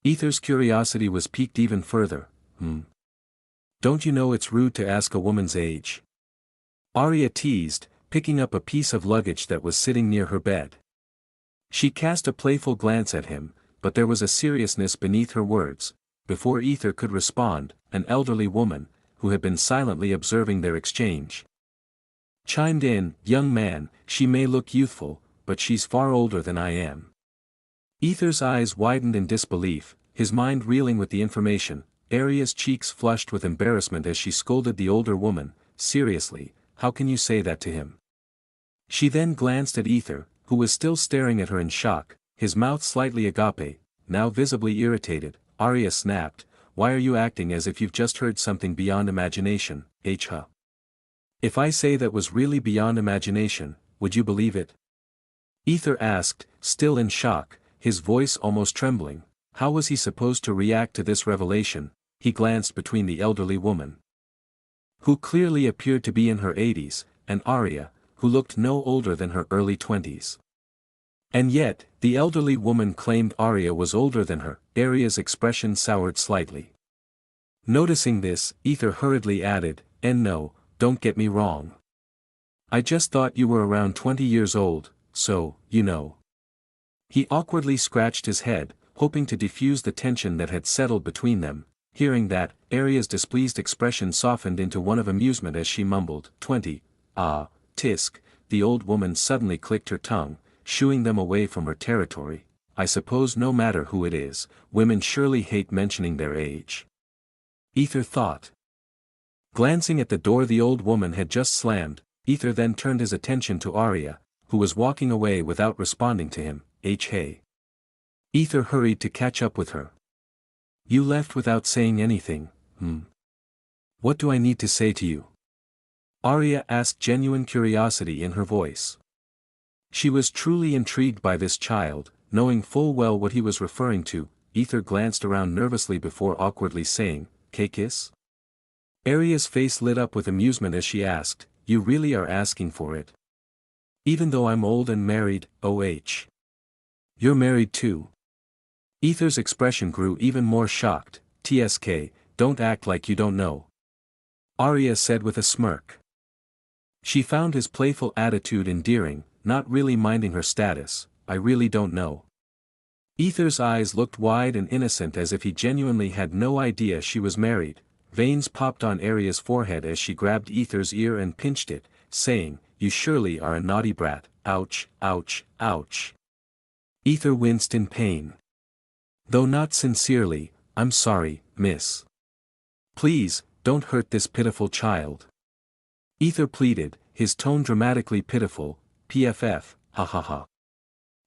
Aether's curiosity was piqued even further. Don't you know it's rude to ask a woman's age? Arya teased, picking up a piece of luggage that was sitting near her bed. She cast a playful glance at him, but there was a seriousness beneath her words. Before Aether could respond, an elderly woman, who had been silently observing their exchange, chimed in, young man, she may look youthful, but she's far older than I am. Aether's eyes widened in disbelief, his mind reeling with the information. Arya's cheeks flushed with embarrassment as she scolded the older woman. Seriously, how can you say that to him? She then glanced at Aether, who was still staring at her in shock, his mouth slightly agape, now visibly irritated. Arya snapped, why are you acting as if you've just heard something beyond imagination, If I say that was really beyond imagination, would you believe it? Aether asked, still in shock, his voice almost trembling. How was he supposed to react to this revelation? He glanced between the elderly woman, who clearly appeared to be in her 80s, and Arya, who looked no older than her early 20s. And yet, the elderly woman claimed Arya was older than her. Arya's expression soured slightly. Noticing this, Aether hurriedly added, and no, don't get me wrong. I just thought you were around 20 years old, so, you know. He awkwardly scratched his head, hoping to diffuse the tension that had settled between them. Hearing that, Arya's displeased expression softened into one of amusement as she mumbled, 20, ah, tisk. The old woman suddenly clicked her tongue, shooing them away from her territory. I suppose no matter who it is, women surely hate mentioning their age. Aether thought. Glancing at the door the old woman had just slammed, Aether then turned his attention to Arya, who was walking away without responding to him. Hey. Aether hurried to catch up with her. You left without saying anything, What do I need to say to you? Arya asked, genuine curiosity in her voice. She was truly intrigued by this child, knowing full well what he was referring to. Aether glanced around nervously before awkwardly saying, kiss? Arya's face lit up with amusement as she asked, you really are asking for it? Even though I'm old and married, You're married too? Aether's expression grew even more shocked. Tsk, don't act like you don't know. Arya said with a smirk. She found his playful attitude endearing, not really minding her status. I really don't know. Aether's eyes looked wide and innocent as if he genuinely had no idea she was married. Veins popped on Arya's forehead as she grabbed Aether's ear and pinched it, saying, you surely are a naughty brat. Ouch, ouch, ouch. Aether winced in pain. Though not sincerely, I'm sorry, miss. Please, don't hurt this pitiful child. Aether pleaded, his tone dramatically pitiful. PFF, ha ha ha.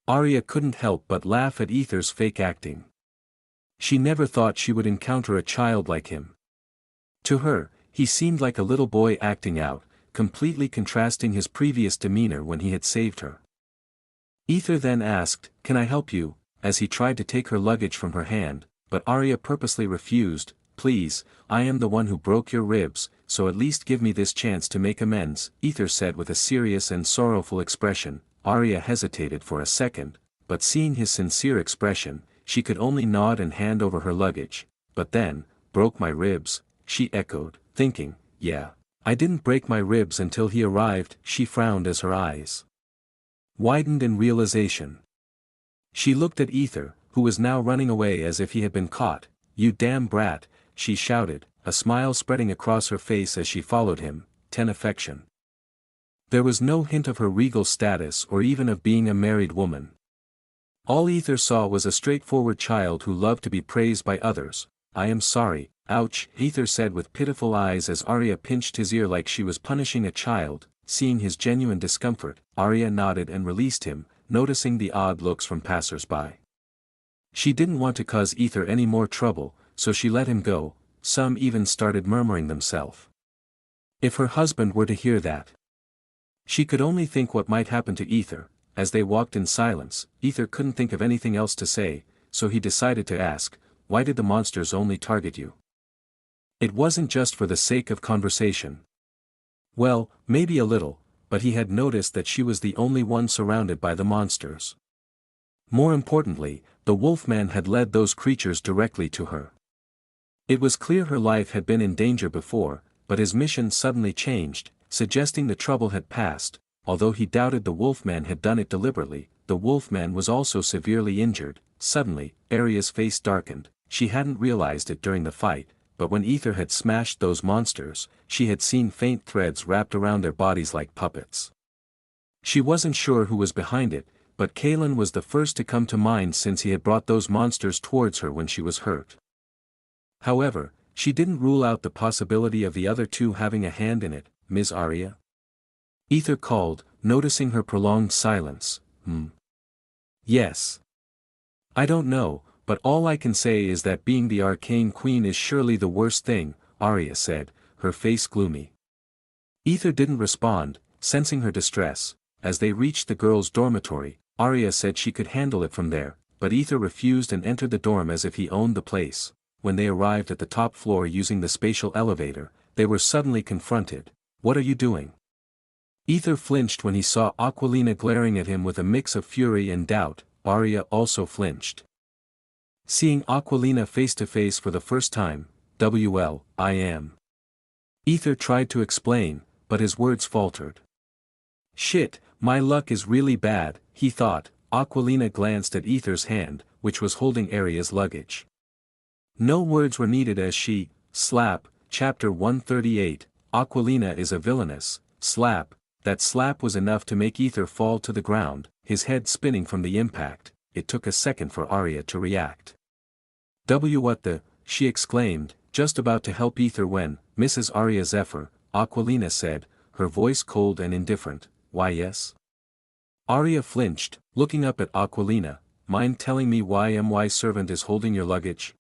Arya couldn't help but laugh at Aether's fake acting. She never thought she would encounter a child like him. To her, he seemed like a little boy acting out, completely contrasting his previous demeanor when he had saved her. Aether then asked, can I help you, as he tried to take her luggage from her hand, but Arya purposely refused. Please, I am the one who broke your ribs, so at least give me this chance to make amends, Aether said with a serious and sorrowful expression. Arya hesitated for a second, but seeing his sincere expression, she could only nod and hand over her luggage. But then, broke my ribs, she echoed, thinking, yeah, I didn't break my ribs until he arrived. She frowned as her eyes widened in realization. She looked at Aether, who was now running away as if he had been caught. You damn brat, she shouted, a smile spreading across her face as she followed him. 10 affection. There was no hint of her regal status or even of being a married woman. All Aether saw was a straightforward child who loved to be praised by others. I am sorry, Ouch, Aether said with pitiful eyes as Arya pinched his ear like she was punishing a child. Seeing his genuine discomfort, Arya nodded and released him, noticing the odd looks from passers-by. She didn't want to cause Aether any more trouble, so she let him go. Some even started murmuring themselves. If her husband were to hear that. She could only think what might happen to Aether. As they walked in silence, Aether couldn't think of anything else to say, so he decided to ask, "Why did the monsters only target you?" It wasn't just for the sake of conversation. Well, maybe a little, but he had noticed that she was the only one surrounded by the monsters. More importantly, the Wolfman had led those creatures directly to her. It was clear her life had been in danger before, but his mission suddenly changed, suggesting the trouble had passed. Although he doubted the Wolfman had done it deliberately, the Wolfman was also severely injured. Suddenly, Arya's face darkened. She hadn't realized it during the fight, but when Aether had smashed those monsters, she had seen faint threads wrapped around their bodies like puppets. She wasn't sure who was behind it, but Kaelin was the first to come to mind since he had brought those monsters towards her when she was hurt. However, she didn't rule out the possibility of the other two having a hand in it. "Ms. Arya?" Aether called, noticing her prolonged silence. Yes. "I don't know, but all I can say is that being the Arcane Queen is surely the worst thing," Arya said, her face gloomy. Aether didn't respond, sensing her distress. As they reached the girls' dormitory, Arya said she could handle it from there, but Aether refused and entered the dorm as if he owned the place. When they arrived at the top floor using the spatial elevator, they were suddenly confronted. "What are you doing?" Aether flinched when he saw Aquilina glaring at him with a mix of fury and doubt. Arya also flinched. Seeing Aquilina face to face for the first time, "Well, I am." Aether tried to explain, but his words faltered. "Shit, my luck is really bad," he thought. Aquilina glanced at Aether's hand, which was holding Arya's luggage. No words were needed as she, slap, chapter 138, Aquilina is a villainess, slap. That slap was enough to make Aether fall to the ground, his head spinning from the impact. It took a second for Arya to react. What the," she exclaimed, just about to help Aether when, "Mrs. Arya Zephyr," Aquilina said, her voice cold and indifferent. "Why yes?" Arya flinched, looking up at Aquilina. "Mind telling me why my servant is holding your luggage?"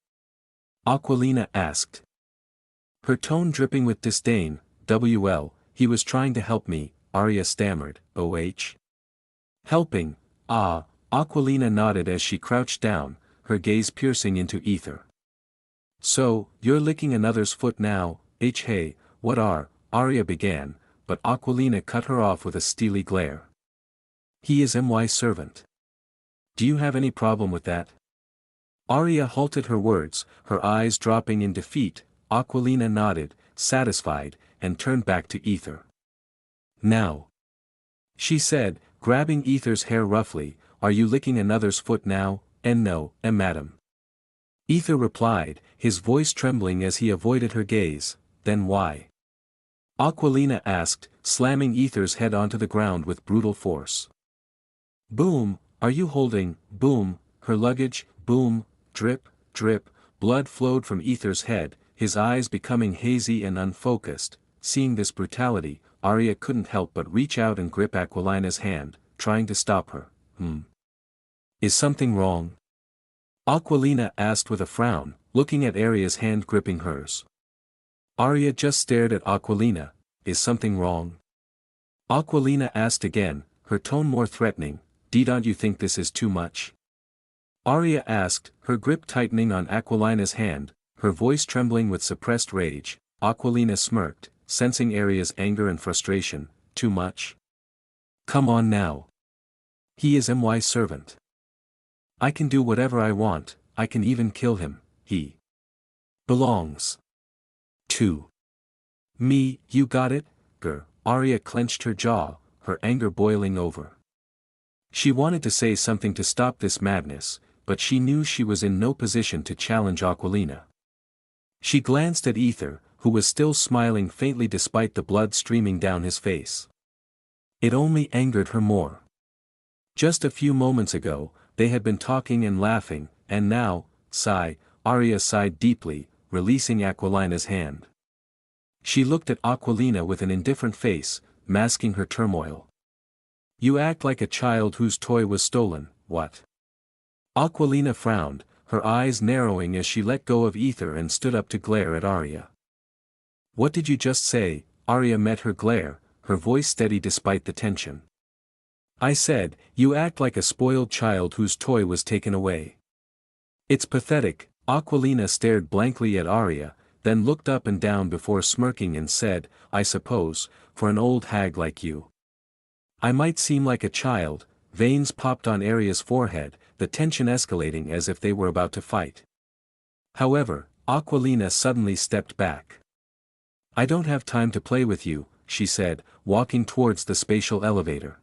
Aquilina asked. Her tone dripping with disdain. "Well, he was trying to help me," Arya stammered. "Helping, ah," Aquilina nodded as she crouched down, her gaze piercing into Aether. "So, you're licking another's foot now, hey, what are," Arya began, but Aquilina cut her off with a steely glare. "He is my servant. Do you have any problem with that?" Arya halted her words, her eyes dropping in defeat. Aquilina nodded, satisfied, and turned back to Aether. "Now," she said, grabbing Aether's hair roughly, "are you licking another's foot now?" "No, madam." Aether replied, his voice trembling as he avoided her gaze. "Then why?" Aquilina asked, slamming Aether's head onto the ground with brutal force. Boom, "Are you holding," boom, "her luggage," boom, drip, drip, blood flowed from Aether's head, his eyes becoming hazy and unfocused. Seeing this brutality, Arya couldn't help but reach out and grip Aquilina's hand, trying to stop her. Is something wrong?" Aquilina asked with a frown, looking at Arya's hand gripping hers. Arya just stared at Aquilina. "Is something wrong?" Aquilina asked again, her tone more threatening. "Don't you think this is too much?" Arya asked, her grip tightening on Aquilina's hand, her voice trembling with suppressed rage. Aquilina smirked, sensing Arya's anger and frustration. "Too much? Come on now. He is my servant. I can do whatever I want, I can even kill him. He belongs to me, you got it? Arya clenched her jaw, her anger boiling over. She wanted to say something to stop this madness, but she knew she was in no position to challenge Aquilina. She glanced at Aether, who was still smiling faintly despite the blood streaming down his face. It only angered her more. Just a few moments ago, they had been talking and laughing, and now, Arya sighed deeply, releasing Aquilina's hand. She looked at Aquilina with an indifferent face, masking her turmoil. You act like a child whose toy was stolen, what? Aquilina frowned, her eyes narrowing as she let go of Aether and stood up to glare at Arya. What did you just say? Arya met her glare, her voice steady despite the tension. I said, you act like a spoiled child whose toy was taken away. It's pathetic. Aquilina stared blankly at Arya, then looked up and down before smirking and said, I suppose, for an old hag like you. I might seem like a child. Veins popped on Arya's forehead, the tension escalating as if they were about to fight. However, Aquilina suddenly stepped back. I don't have time to play with you, she said, walking towards the spatial elevator.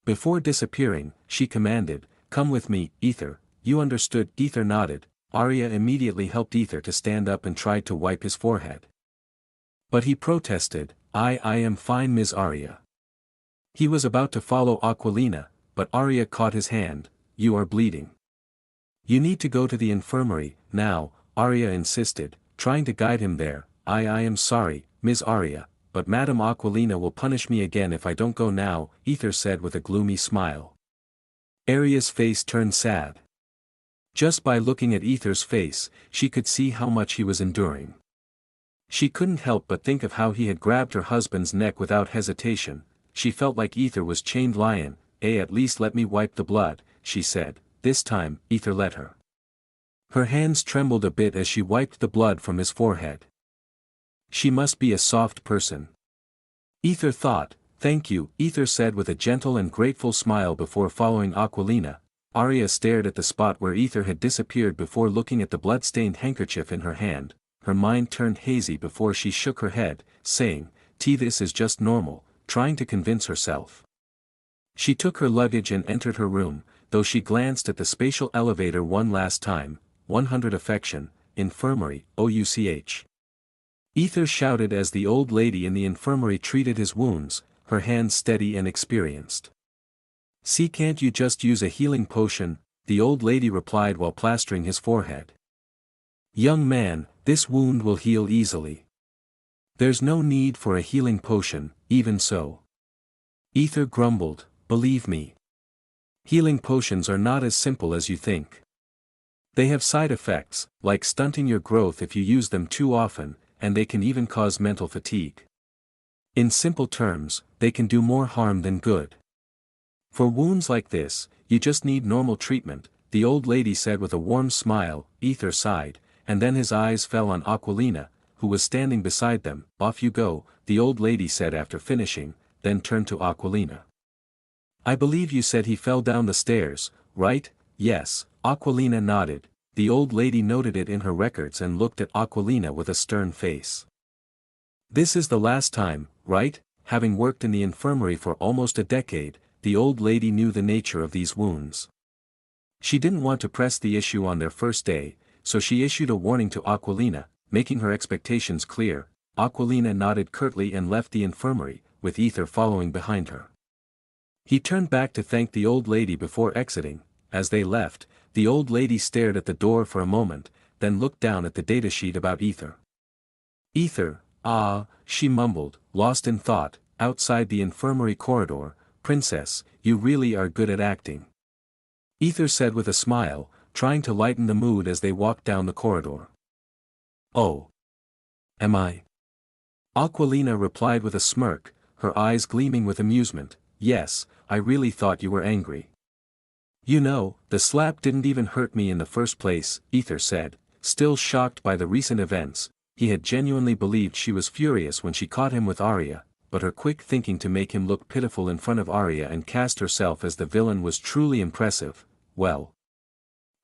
Before disappearing, she commanded, come with me, Aether. You understood? Aether nodded. Arya immediately helped Aether to stand up and tried to wipe his forehead. But he protested, I am fine, Ms. Arya. He was about to follow Aquilina, but Arya caught his hand. You are bleeding. You need to go to the infirmary, now, Arya insisted, trying to guide him there. I am sorry, Ms. Arya, but Madame Aquilina will punish me again if I don't go now, Aether said with a gloomy smile. Arya's face turned sad. Just by looking at Aether's face, she could see how much he was enduring. She couldn't help but think of how he had grabbed her husband's neck without hesitation. She felt like Aether was chained lion. At least let me wipe the blood, she said. This time, Aether let her. Her hands trembled a bit as she wiped the blood from his forehead. She must be a soft person. Aether thought. Thank you, Aether said with a gentle and grateful smile before following Aquilina. Arya stared at the spot where Aether had disappeared before looking at the blood-stained handkerchief in her hand. Her mind turned hazy before she shook her head, saying, This is just normal, trying to convince herself. She took her luggage and entered her room, though she glanced at the spatial elevator one last time. 100 affection, infirmary, OUCH. Aether shouted as the old lady in the infirmary treated his wounds, her hands steady and experienced. See, can't you just use a healing potion? The old lady replied while plastering his forehead. Young man, this wound will heal easily. There's no need for a healing potion, even so. Aether grumbled, believe me. Healing potions are not as simple as you think. They have side effects, like stunting your growth if you use them too often, and they can even cause mental fatigue. In simple terms, they can do more harm than good. For wounds like this, you just need normal treatment, the old lady said with a warm smile. Aether sighed, and then his eyes fell on Aquilina, who was standing beside them. Off you go, the old lady said after finishing, then turned to Aquilina. I believe you said he fell down the stairs, right? Yes, Aquilina nodded. The old lady noted it in her records and looked at Aquilina with a stern face. This is the last time, right? Having worked in the infirmary for almost a decade, the old lady knew the nature of these wounds. She didn't want to press the issue on their first day, so she issued a warning to Aquilina, making her expectations clear. Aquilina nodded curtly and left the infirmary, with Aether following behind her. He turned back to thank the old lady before exiting. As they left, the old lady stared at the door for a moment, then looked down at the datasheet about Aether. Aether, she mumbled, lost in thought. Outside the infirmary corridor, Princess, you really are good at acting. Aether said with a smile, trying to lighten the mood as they walked down the corridor. Oh. Am I? Aquilina replied with a smirk, her eyes gleaming with amusement. Yes, I really thought you were angry. You know, the slap didn't even hurt me in the first place, Aether said, still shocked by the recent events. He had genuinely believed she was furious when she caught him with Arya, but her quick thinking to make him look pitiful in front of Arya and cast herself as the villain was truly impressive. Well,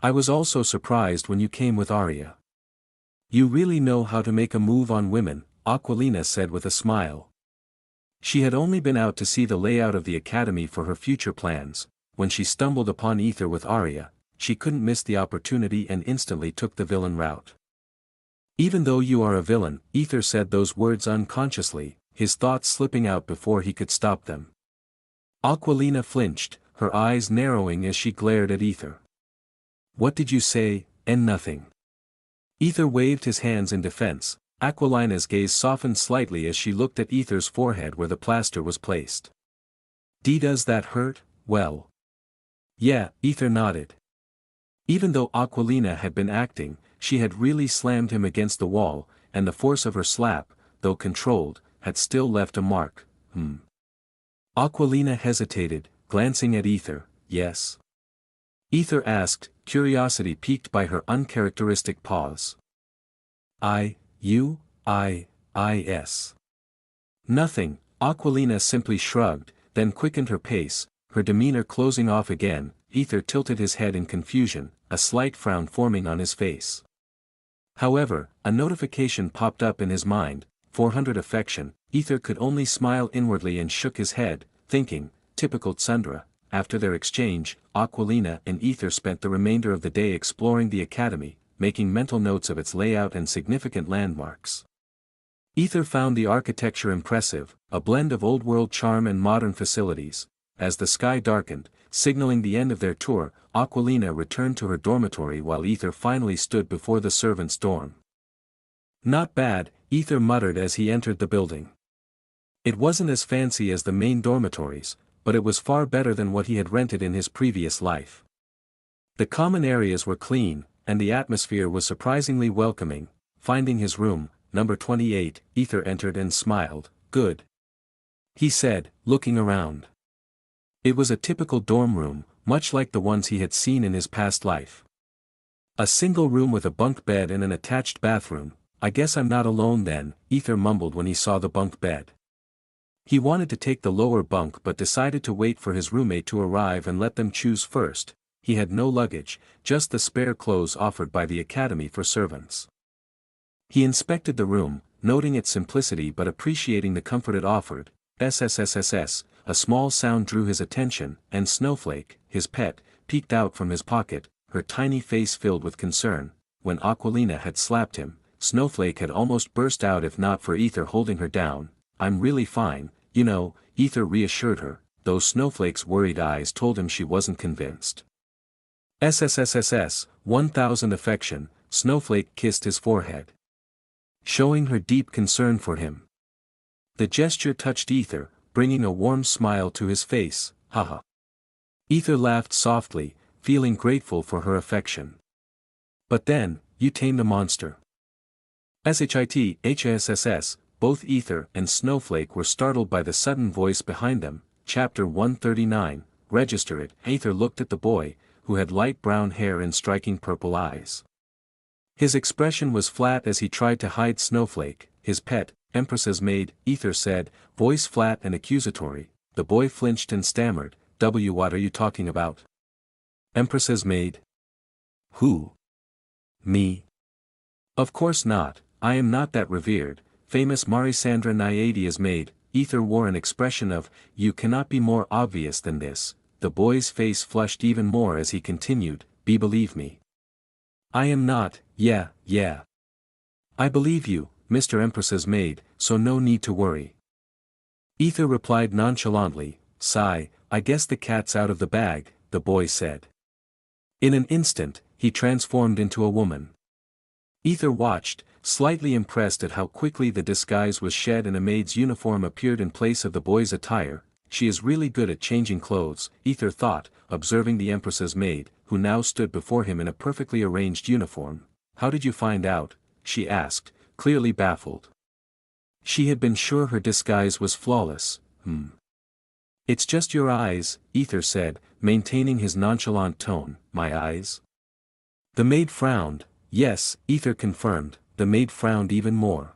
I was also surprised when you came with Arya. You really know how to make a move on women, Aquilina said with a smile. She had only been out to see the layout of the academy for her future plans. When she stumbled upon Aether with Arya, she couldn't miss the opportunity and instantly took the villain route. Even though you are a villain, Aether said those words unconsciously, his thoughts slipping out before he could stop them. Aquilina flinched, her eyes narrowing as she glared at Aether. What did you say? And nothing. Aether waved his hands in defense. Aquilina's gaze softened slightly as she looked at Aether's forehead where the plaster was placed. Does that hurt? Well. Yeah, Aether nodded. Even though Aquilina had been acting, she had really slammed him against the wall, and the force of her slap, though controlled, had still left a mark. Aquilina hesitated, glancing at Aether. Yes? Aether asked, curiosity piqued by her uncharacteristic pause. Yes. Nothing, Aquilina simply shrugged, then quickened her pace, her demeanor closing off again. Aether tilted his head in confusion, a slight frown forming on his face. However, a notification popped up in his mind, 400 affection. Aether could only smile inwardly and shook his head, thinking, typical Tsundra. After their exchange, Aquilina and Aether spent the remainder of the day exploring the academy, making mental notes of its layout and significant landmarks. Aether found the architecture impressive, a blend of old-world charm and modern facilities. As the sky darkened, signaling the end of their tour, Aquilina returned to her dormitory while Aether finally stood before the servants' dorm. Not bad, Aether muttered as he entered the building. It wasn't as fancy as the main dormitories, but it was far better than what he had rented in his previous life. The common areas were clean, and the atmosphere was surprisingly welcoming. Finding his room, number 28, Aether entered and smiled. Good, he said, looking around. It was a typical dorm room, much like the ones he had seen in his past life. A single room with a bunk bed and an attached bathroom. I guess I'm not alone then, Aether mumbled when he saw the bunk bed. He wanted to take the lower bunk but decided to wait for his roommate to arrive and let them choose first. He had no luggage, just the spare clothes offered by the academy for servants. He inspected the room, noting its simplicity but appreciating the comfort it offered. SSSSS, a small sound drew his attention, and Snowflake, his pet, peeked out from his pocket, her tiny face filled with concern. When Aquilina had slapped him, Snowflake had almost burst out if not for Aether holding her down. I'm really fine, you know, Aether reassured her, though Snowflake's worried eyes told him she wasn't convinced. SSSSS, 1000 affection, Snowflake kissed his forehead, showing her deep concern for him. The gesture touched Aether, bringing a warm smile to his face. Haha. Aether laughed softly, feeling grateful for her affection. But then, you tamed a monster. SHIT, both Aether and Snowflake were startled by the sudden voice behind them. Chapter 139, Register it. Aether looked at the boy, who had light brown hair and striking purple eyes. His expression was flat as he tried to hide Snowflake, his pet, Empress's maid. Aether said, voice flat and accusatory. The boy flinched and stammered, What are you talking about? Empress's maid? Who? Me? Of course not, I am not that revered, famous Marisandra Naiadia's maid. Aether wore an expression of, you cannot be more obvious than this. The boy's face flushed even more as he continued, believe me. I am not, yeah. I believe you, Mr. Empress's maid, so no need to worry. Aether replied nonchalantly, sigh, I guess the cat's out of the bag, the boy said. In an instant, he transformed into a woman. Aether watched, slightly impressed at how quickly the disguise was shed and a maid's uniform appeared in place of the boy's attire. She is really good at changing clothes, Aether thought, observing the Empress's maid, who now stood before him in a perfectly arranged uniform. How did you find out? She asked, clearly baffled. She had been sure her disguise was flawless. It's just your eyes, Aether said, maintaining his nonchalant tone. My eyes? The maid frowned. Yes, Aether confirmed, the maid frowned even more.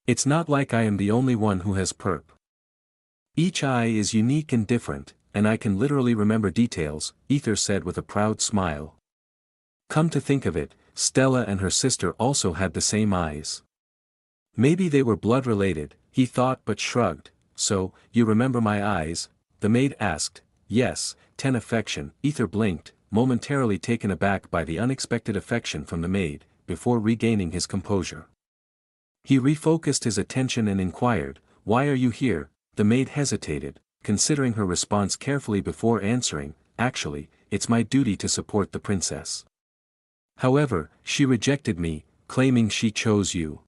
It's not like I am the only one who has perp. Each eye is unique and different, and I can literally remember details, Aether said with a proud smile. Come to think of it, Stella and her sister also had the same eyes. Maybe they were blood-related, he thought but shrugged. So, you remember my eyes? The maid asked. Yes, 10 affection. Aether blinked, momentarily taken aback by the unexpected affection from the maid, before regaining his composure. He refocused his attention and inquired, why are you here? The maid hesitated, considering her response carefully before answering, actually, it's my duty to support the princess. However, she rejected me, claiming she chose you.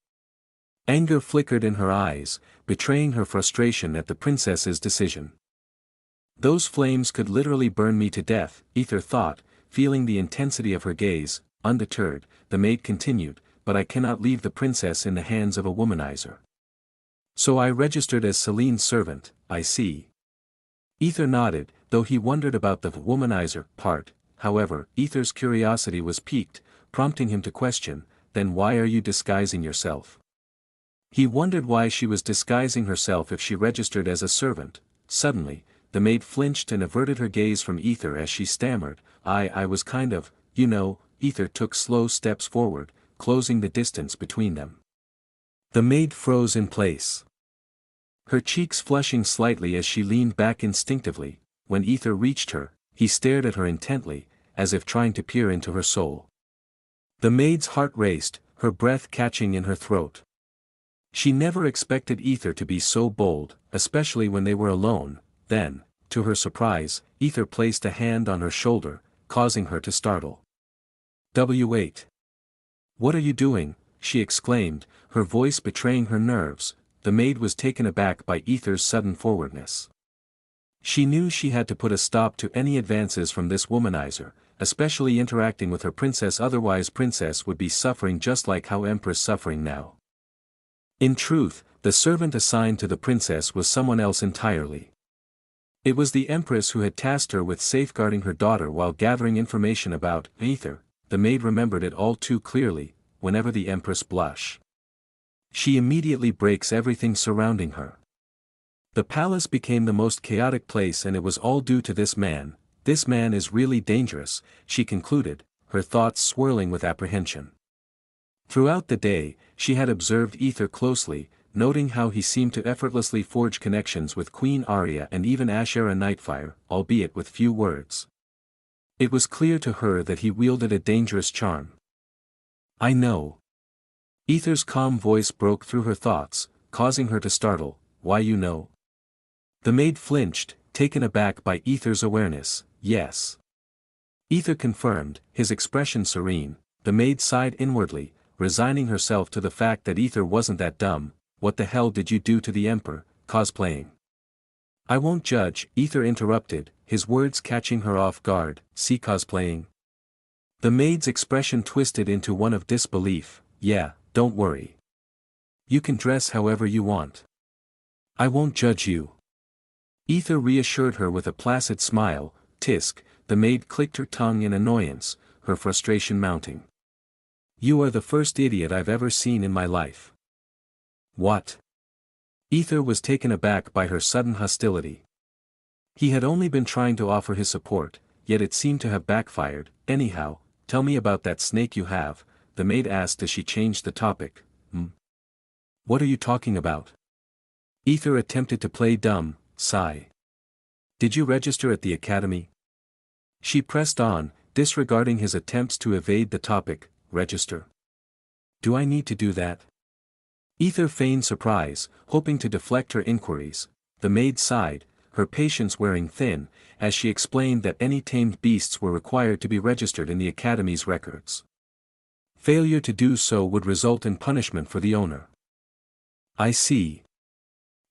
Anger flickered in her eyes, betraying her frustration at the princess's decision. Those flames could literally burn me to death, Aether thought, feeling the intensity of her gaze. Undeterred, the maid continued, but I cannot leave the princess in the hands of a womanizer. So I registered as Celine's servant, I see. Aether nodded, though he wondered about the womanizer part. However, Aether's curiosity was piqued, prompting him to question, then why are you disguising yourself? He wondered why she was disguising herself if she registered as a servant. Suddenly, the maid flinched and averted her gaze from Aether as she stammered, I was kind of, you know. Aether took slow steps forward, closing the distance between them. The maid froze in place, her cheeks flushing slightly as she leaned back instinctively. When Aether reached her, he stared at her intently, as if trying to peer into her soul. The maid's heart raced, her breath catching in her throat. She never expected Aether to be so bold, especially when they were alone. Then, to her surprise, Aether placed a hand on her shoulder, causing her to startle. "Wait. What are you doing?" she exclaimed, her voice betraying her nerves. The maid was taken aback by Aether's sudden forwardness. She knew she had to put a stop to any advances from this womanizer, especially interacting with her princess, otherwise princess would be suffering just like how Empress suffering now. In truth, the servant assigned to the princess was someone else entirely. It was the Empress who had tasked her with safeguarding her daughter while gathering information about Aether. The maid remembered it all too clearly. Whenever the Empress blush, she immediately breaks everything surrounding her. The palace became the most chaotic place, and it was all due to this man. This man is really dangerous, she concluded, her thoughts swirling with apprehension. Throughout the day, she had observed Aether closely, noting how he seemed to effortlessly forge connections with Queen Arya and even Ashera Nightfire, albeit with few words. It was clear to her that he wielded a dangerous charm. I know. Aether's calm voice broke through her thoughts, causing her to startle. Why, you know? The maid flinched, taken aback by Aether's awareness. Yes. Aether confirmed, his expression serene. The maid sighed inwardly, resigning herself to the fact that Aether wasn't that dumb. What the hell did you do to the Emperor? Cosplaying. I won't judge, Aether interrupted, his words catching her off guard. See, cosplaying? The maid's expression twisted into one of disbelief. Yeah, don't worry. You can dress however you want. I won't judge you. Aether reassured her with a placid smile. Tisk, the maid clicked her tongue in annoyance, her frustration mounting. You are the first idiot I've ever seen in my life. What? Aether was taken aback by her sudden hostility. He had only been trying to offer his support, yet it seemed to have backfired. Anyhow, tell me about that snake you have, the maid asked as she changed the topic. What are you talking about? Aether attempted to play dumb. Sigh. Did you register at the academy? She pressed on, disregarding his attempts to evade the topic. Register? Do I need to do that? Aether feigned surprise, hoping to deflect her inquiries. The maid sighed, her patience wearing thin, as she explained that any tamed beasts were required to be registered in the academy's records. Failure to do so would result in punishment for the owner. I see.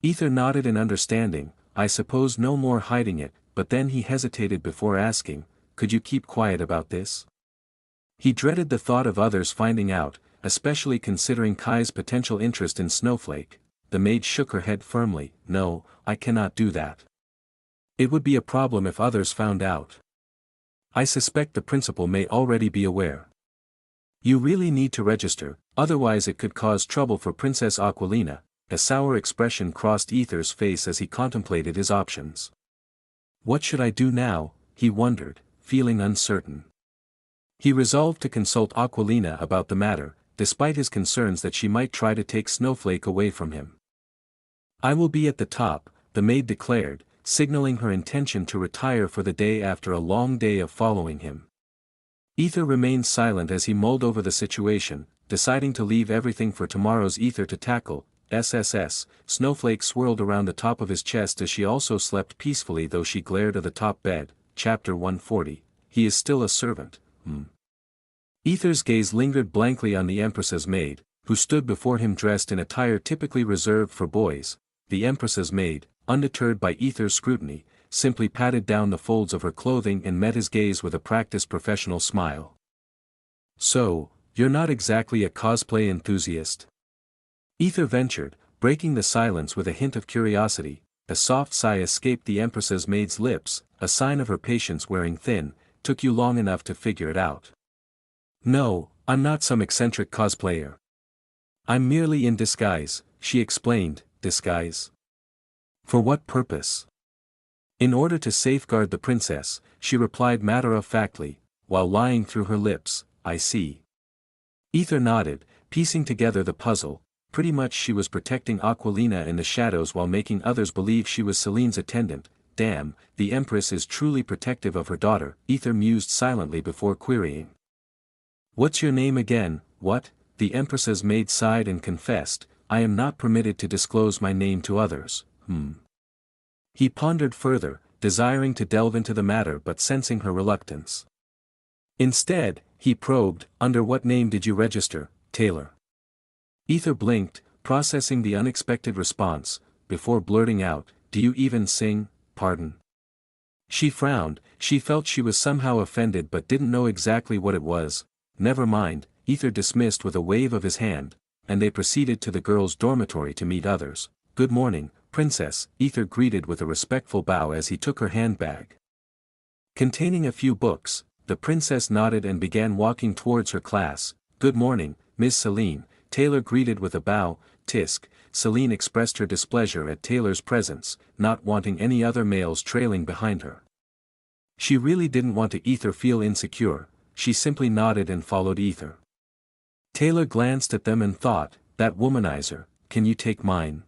Aether nodded in understanding. I suppose no more hiding it, but then he hesitated before asking, could you keep quiet about this? He dreaded the thought of others finding out, especially considering Kai's potential interest in Snowflake. The maid shook her head firmly. No, I cannot do that. It would be a problem if others found out. I suspect the principal may already be aware. You really need to register, otherwise it could cause trouble for Princess Aquilina. A sour expression crossed Aether's face as he contemplated his options. What should I do now, he wondered, feeling uncertain. He resolved to consult Aquilina about the matter, despite his concerns that she might try to take Snowflake away from him. I will be at the top, the maid declared, signaling her intention to retire for the day after a long day of following him. Aether remained silent as he mulled over the situation, deciding to leave everything for tomorrow's Aether to tackle. SSS, Snowflake swirled around the top of his chest as she also slept peacefully, though she glared at the top bed. Chapter 140, He is still a servant. Aether's gaze lingered blankly on the Empress's maid, who stood before him dressed in attire typically reserved for boys. The Empress's maid, undeterred by Aether's scrutiny, simply patted down the folds of her clothing and met his gaze with a practiced professional smile. "So, you're not exactly a cosplay enthusiast?" Aether ventured, breaking the silence with a hint of curiosity. A soft sigh escaped the Empress's maid's lips, a sign of her patience wearing thin. "Took you long enough to figure it out." "No, I'm not some eccentric cosplayer. I'm merely in disguise," she explained. "Disguise? For what purpose?" "In order to safeguard the princess," she replied matter-of-factly, while lying through her lips. "I see." Aether nodded, piecing together the puzzle. Pretty much she was protecting Aquilina in the shadows while making others believe she was Celine's attendant. Damn, the Empress is truly protective of her daughter, Aether mused silently before querying. "What's your name again?" "What?" The Empress's maid sighed and confessed, "I am not permitted to disclose my name to others." He pondered further, desiring to delve into the matter but sensing her reluctance. Instead, he probed, "Under what name did you register, Taylor?" Aether blinked, processing the unexpected response, before blurting out, "Do you even sing, pardon?" She frowned, she felt she was somehow offended but didn't know exactly what it was. "Never mind," Aether dismissed with a wave of his hand, and they proceeded to the girls' dormitory to meet others. "Good morning, Princess," Aether greeted with a respectful bow as he took her handbag containing a few books. The princess nodded and began walking towards her class. "Good morning, Miss Celine," Taylor greeted with a bow. "Tisk." Celine expressed her displeasure at Taylor's presence, not wanting any other males trailing behind her. She really didn't want to Aether feel insecure, she simply nodded and followed Aether. Taylor glanced at them and thought, "That womanizer, can you take mine?"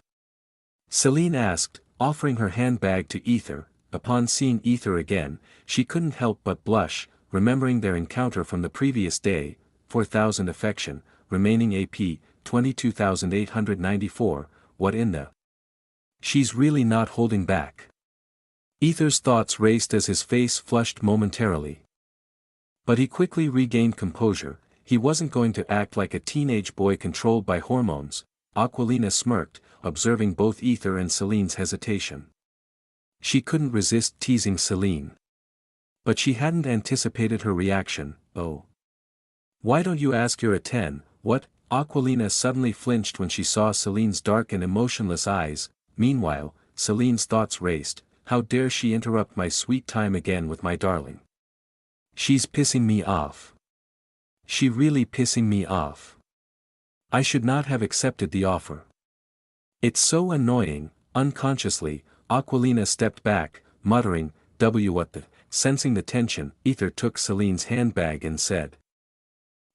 Celine asked, offering her handbag to Aether. Upon seeing Aether again, she couldn't help but blush, remembering their encounter from the previous day. 4,000 affection, remaining AP, 22,894, what in the... She's really not holding back. Aether's thoughts raced as his face flushed momentarily. But he quickly regained composure. He wasn't going to act like a teenage boy controlled by hormones. Aquilina smirked, observing both Aether and Celine's hesitation. She couldn't resist teasing Celine. But she hadn't anticipated her reaction. "Oh. Why don't you ask you're a 10, what?" Aquilina suddenly flinched when she saw Celine's dark and emotionless eyes. Meanwhile, Celine's thoughts raced. How dare she interrupt my sweet time again with my darling? She's pissing me off. She really pissing me off. I should not have accepted the offer. It's so annoying." Unconsciously, Aquilina stepped back, muttering, what the... Sensing the tension, Aether took Celine's handbag and said,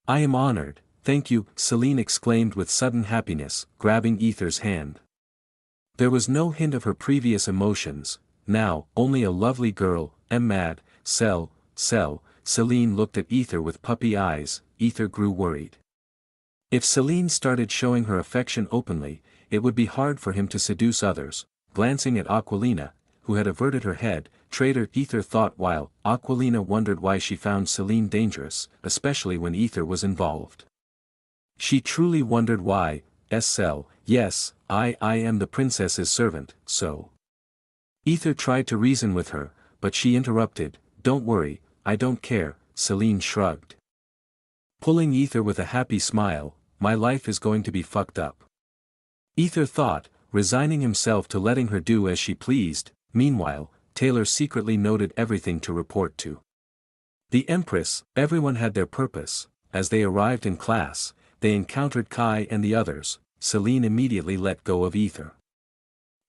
"I am honored, thank you," Celine exclaimed with sudden happiness, grabbing Aether's hand. There was no hint of her previous emotions, now, only a lovely girl. Mad, Cell, Celine looked at Aether with puppy eyes. Aether grew worried. If Celine started showing her affection openly, it would be hard for him to seduce others. Glancing at Aquilina, who had averted her head, traitor, Aether thought, while Aquilina wondered why she found Celine dangerous, especially when Aether was involved. She truly wondered why. Cell, yes, I am the princess's servant, so. Aether tried to reason with her, but she interrupted, "Don't worry, I don't care." Celine shrugged, pulling Aether with a happy smile. "My life is going to be fucked up." Aether thought, resigning himself to letting her do as she pleased. Meanwhile, Taylor secretly noted everything to report to the Empress. Everyone had their purpose. As they arrived in class, they encountered Kai and the others. Celine immediately let go of Aether.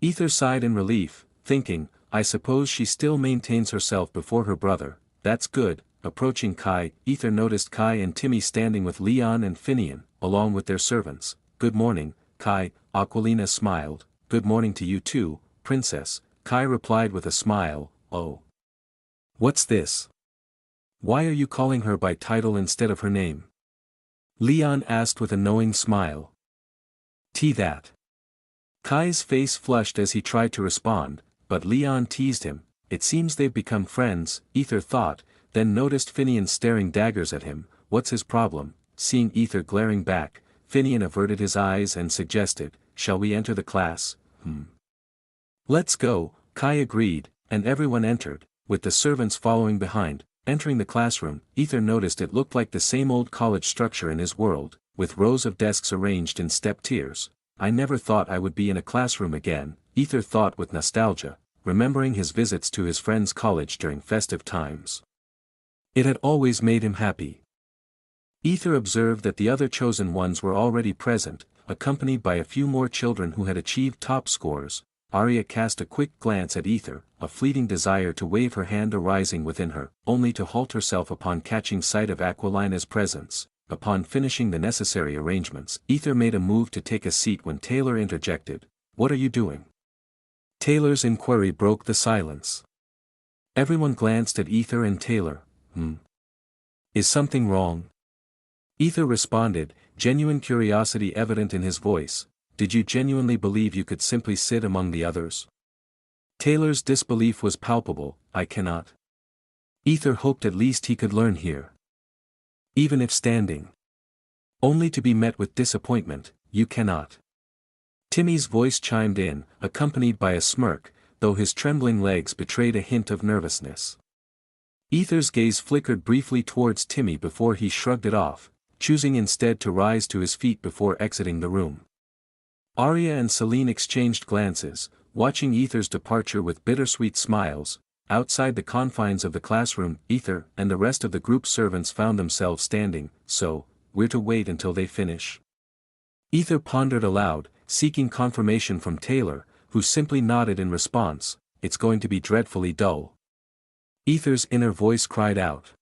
Aether sighed in relief, thinking, "I suppose she still maintains herself before her brother, that's good." Approaching Kai, Aether noticed Kai and Timmy standing with Leon and Finian, along with their servants. "Good morning, Kai," Aquilina smiled. "Good morning to you too, Princess," Kai replied with a smile. "Oh. What's this? Why are you calling her by title instead of her name?" Leon asked with a knowing smile. That. Kai's face flushed as he tried to respond, but Leon teased him. "It seems they've become friends," Aether thought, then noticed Finian staring daggers at him. what's his problem? Seeing Aether glaring back, Finian averted his eyes and suggested, shall we enter the class? Let's go, Kai agreed, and everyone entered, with the servants following behind. Entering the classroom, Aether noticed it looked like the same old college structure in his world, with rows of desks arranged in step tiers. I never thought I would be in a classroom again, Aether thought with nostalgia, remembering his visits to his friend's college during festive times. It had always made him happy. Aether observed that the other chosen ones were already present, accompanied by a few more children who had achieved top scores. Arya cast a quick glance at Aether, a fleeting desire to wave her hand arising within her, only to halt herself upon catching sight of Aquilina's presence. Upon finishing the necessary arrangements, Aether made a move to take a seat when Taylor interjected, "What are you doing?" Taylor's inquiry broke the silence. Everyone glanced at Aether and Taylor. Is something wrong? Aether responded, genuine curiosity evident in his voice. Did you genuinely believe you could simply sit among the others? Taylor's disbelief was palpable. I cannot. Aether hoped at least he could learn here. Even if standing. Only to be met with disappointment. You cannot. Timmy's voice chimed in, accompanied by a smirk, though his trembling legs betrayed a hint of nervousness. Aether's gaze flickered briefly towards Timmy before he shrugged it off, choosing instead to rise to his feet before exiting the room. Arya and Selene exchanged glances, watching Aether's departure with bittersweet smiles. Outside the confines of the classroom, Aether and the rest of the group's servants found themselves standing. So, we're to wait until they finish? Aether pondered aloud, seeking confirmation from Taylor, who simply nodded in response. It's going to be dreadfully dull. Aether's inner voice cried out.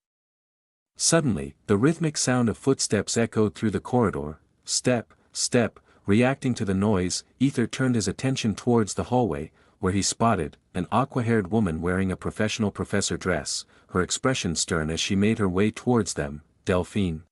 Suddenly, the rhythmic sound of footsteps echoed through the corridor. Step, step. Reacting to the noise, Aether turned his attention towards the hallway, where he spotted an aqua-haired woman wearing a professional professor dress, her expression stern as she made her way towards them. Delphine.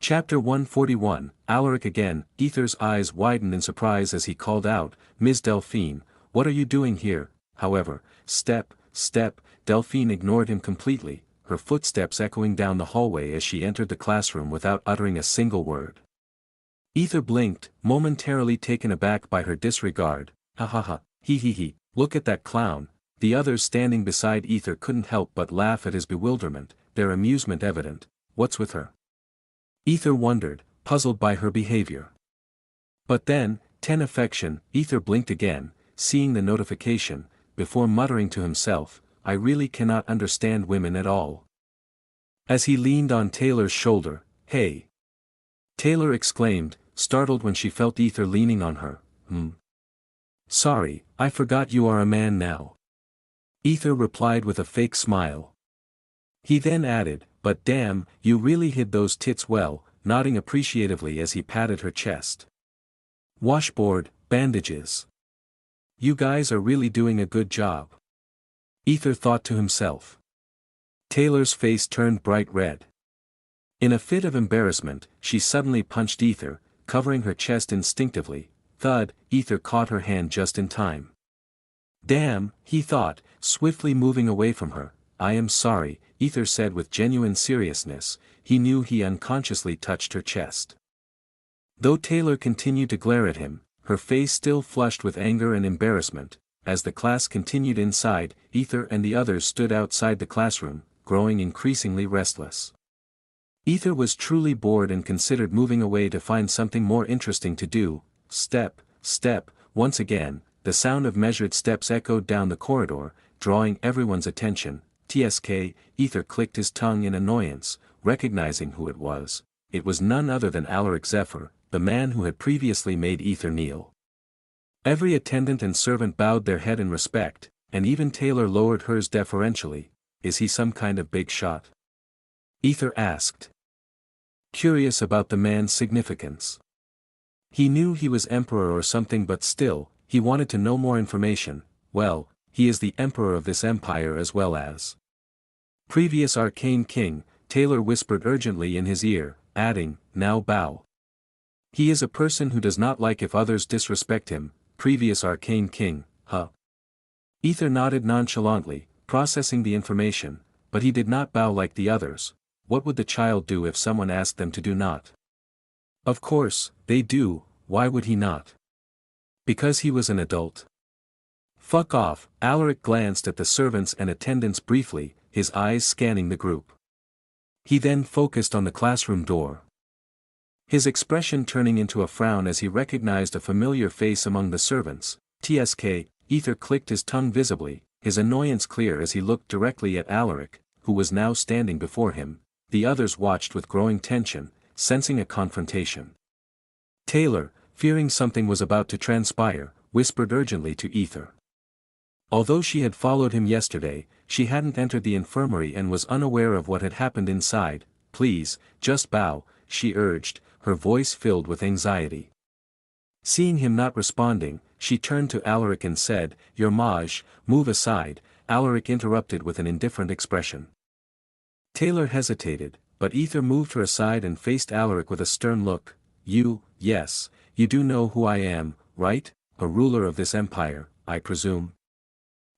Chapter 141, Alaric again. Aether's eyes widened in surprise as he called out, Ms. Delphine, what are you doing here? However, step, step. Delphine ignored him completely, her footsteps echoing down the hallway as she entered the classroom without uttering a single word. Aether blinked, momentarily taken aback by her disregard. Ha ha ha, he, look at that clown. The others standing beside Aether couldn't help but laugh at his bewilderment, their amusement evident. What's with her? Aether wondered, puzzled by her behavior. But then, ten affection. Aether blinked again, seeing the notification, before muttering to himself, I really cannot understand women at all. As he leaned on Taylor's shoulder, hey! Taylor exclaimed, startled when she felt Aether leaning on her. Sorry, I forgot you are a man now. Aether replied with a fake smile. He then added, but damn, you really hid those tits well, nodding appreciatively as he patted her chest. Washboard, bandages. You guys are really doing a good job. Aether thought to himself. Taylor's face turned bright red. In a fit of embarrassment, she suddenly punched Aether, covering her chest instinctively. Thud, Aether caught her hand just in time. Damn, he thought, swiftly moving away from her. I am sorry, Aether said with genuine seriousness. He knew he unconsciously touched her chest. Though Taylor continued to glare at him, her face still flushed with anger and embarrassment. As the class continued inside, Aether and the others stood outside the classroom, growing increasingly restless. Aether was truly bored and considered moving away to find something more interesting to do. Step, step. Once again, the sound of measured steps echoed down the corridor, drawing everyone's attention. TSK, Aether clicked his tongue in annoyance, recognizing who it was. It was none other than Alaric Zephyr, the man who had previously made Aether kneel. Every attendant and servant bowed their head in respect, and even Taylor lowered hers deferentially. Is he some kind of big shot? Aether asked. Curious about the man's significance. He knew he was emperor or something, but still, he wanted to know more information. Well, he is the emperor of this empire as well as previous arcane king, Taylor whispered urgently in his ear, adding, now bow. He is a person who does not like if others disrespect him, previous arcane king, huh? Aether nodded nonchalantly, processing the information, but he did not bow like the others. what would the child do if someone asked them to do not? Of course, they do, why would he not? Because he was an adult. Fuck off, Alaric glanced at the servants and attendants briefly, his eyes scanning the group. He then focused on the classroom door. His expression turning into a frown as he recognized a familiar face among the servants. TSK, Aether clicked his tongue visibly, his annoyance clear as he looked directly at Alaric, who was now standing before him. The others watched with growing tension, sensing a confrontation. Taylor, fearing something was about to transpire, whispered urgently to Aether. Although she had followed him yesterday, she hadn't entered the infirmary and was unaware of what had happened inside. Please, just bow, she urged, her voice filled with anxiety. Seeing him not responding, she turned to Alaric and said, Your Maj, move aside. Alaric interrupted with an indifferent expression. Taylor hesitated, but Aether moved her aside and faced Alaric with a stern look. Yes, you do know who I am, right? A ruler of this empire, I presume.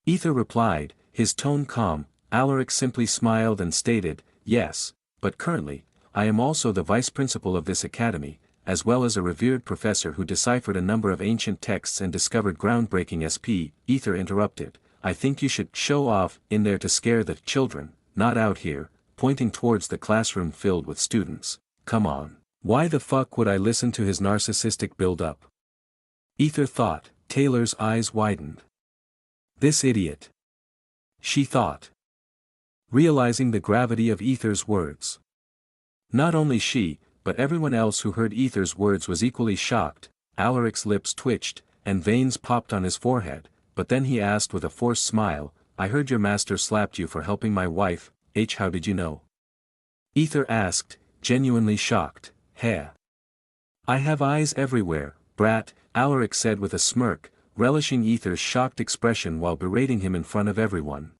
Aether replied, his tone calm. Alaric simply smiled and stated, Yes, but currently, I am also the vice principal of this academy, as well as a revered professor who deciphered a number of ancient texts and discovered groundbreaking SP. Aether interrupted, I think you should show off in there to scare the children, not out here, pointing towards the classroom filled with students. Come on. Why the fuck would I listen to his narcissistic build-up? Aether thought. Taylor's eyes widened. This idiot. She thought. Realizing the gravity of Aether's words. Not only she, but everyone else who heard Aether's words was equally shocked. Alaric's lips twitched, and veins popped on his forehead, but then he asked with a forced smile, I heard your master slapped you for helping my wife. How did you know? Aether asked, genuinely shocked. Heh. I have eyes everywhere, brat, Alaric said with a smirk, relishing Aether's shocked expression while berating him in front of everyone.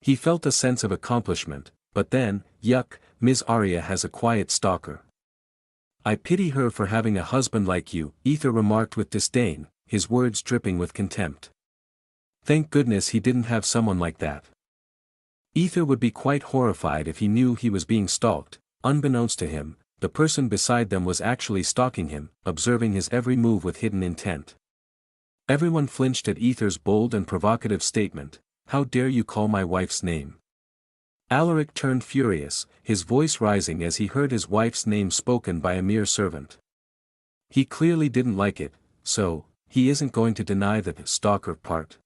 He felt a sense of accomplishment, but then, yuck, Ms. Arya has a quiet stalker. I pity her for having a husband like you, Aether remarked with disdain, his words dripping with contempt. Thank goodness he didn't have someone like that. Aether would be quite horrified if he knew he was being stalked. Unbeknownst to him, the person beside them was actually stalking him, observing his every move with hidden intent. Everyone flinched at Aether's bold and provocative statement, How dare you call my wife's name? Alaric turned furious, his voice rising as he heard his wife's name spoken by a mere servant. He clearly didn't like it, so, he isn't going to deny the stalker part.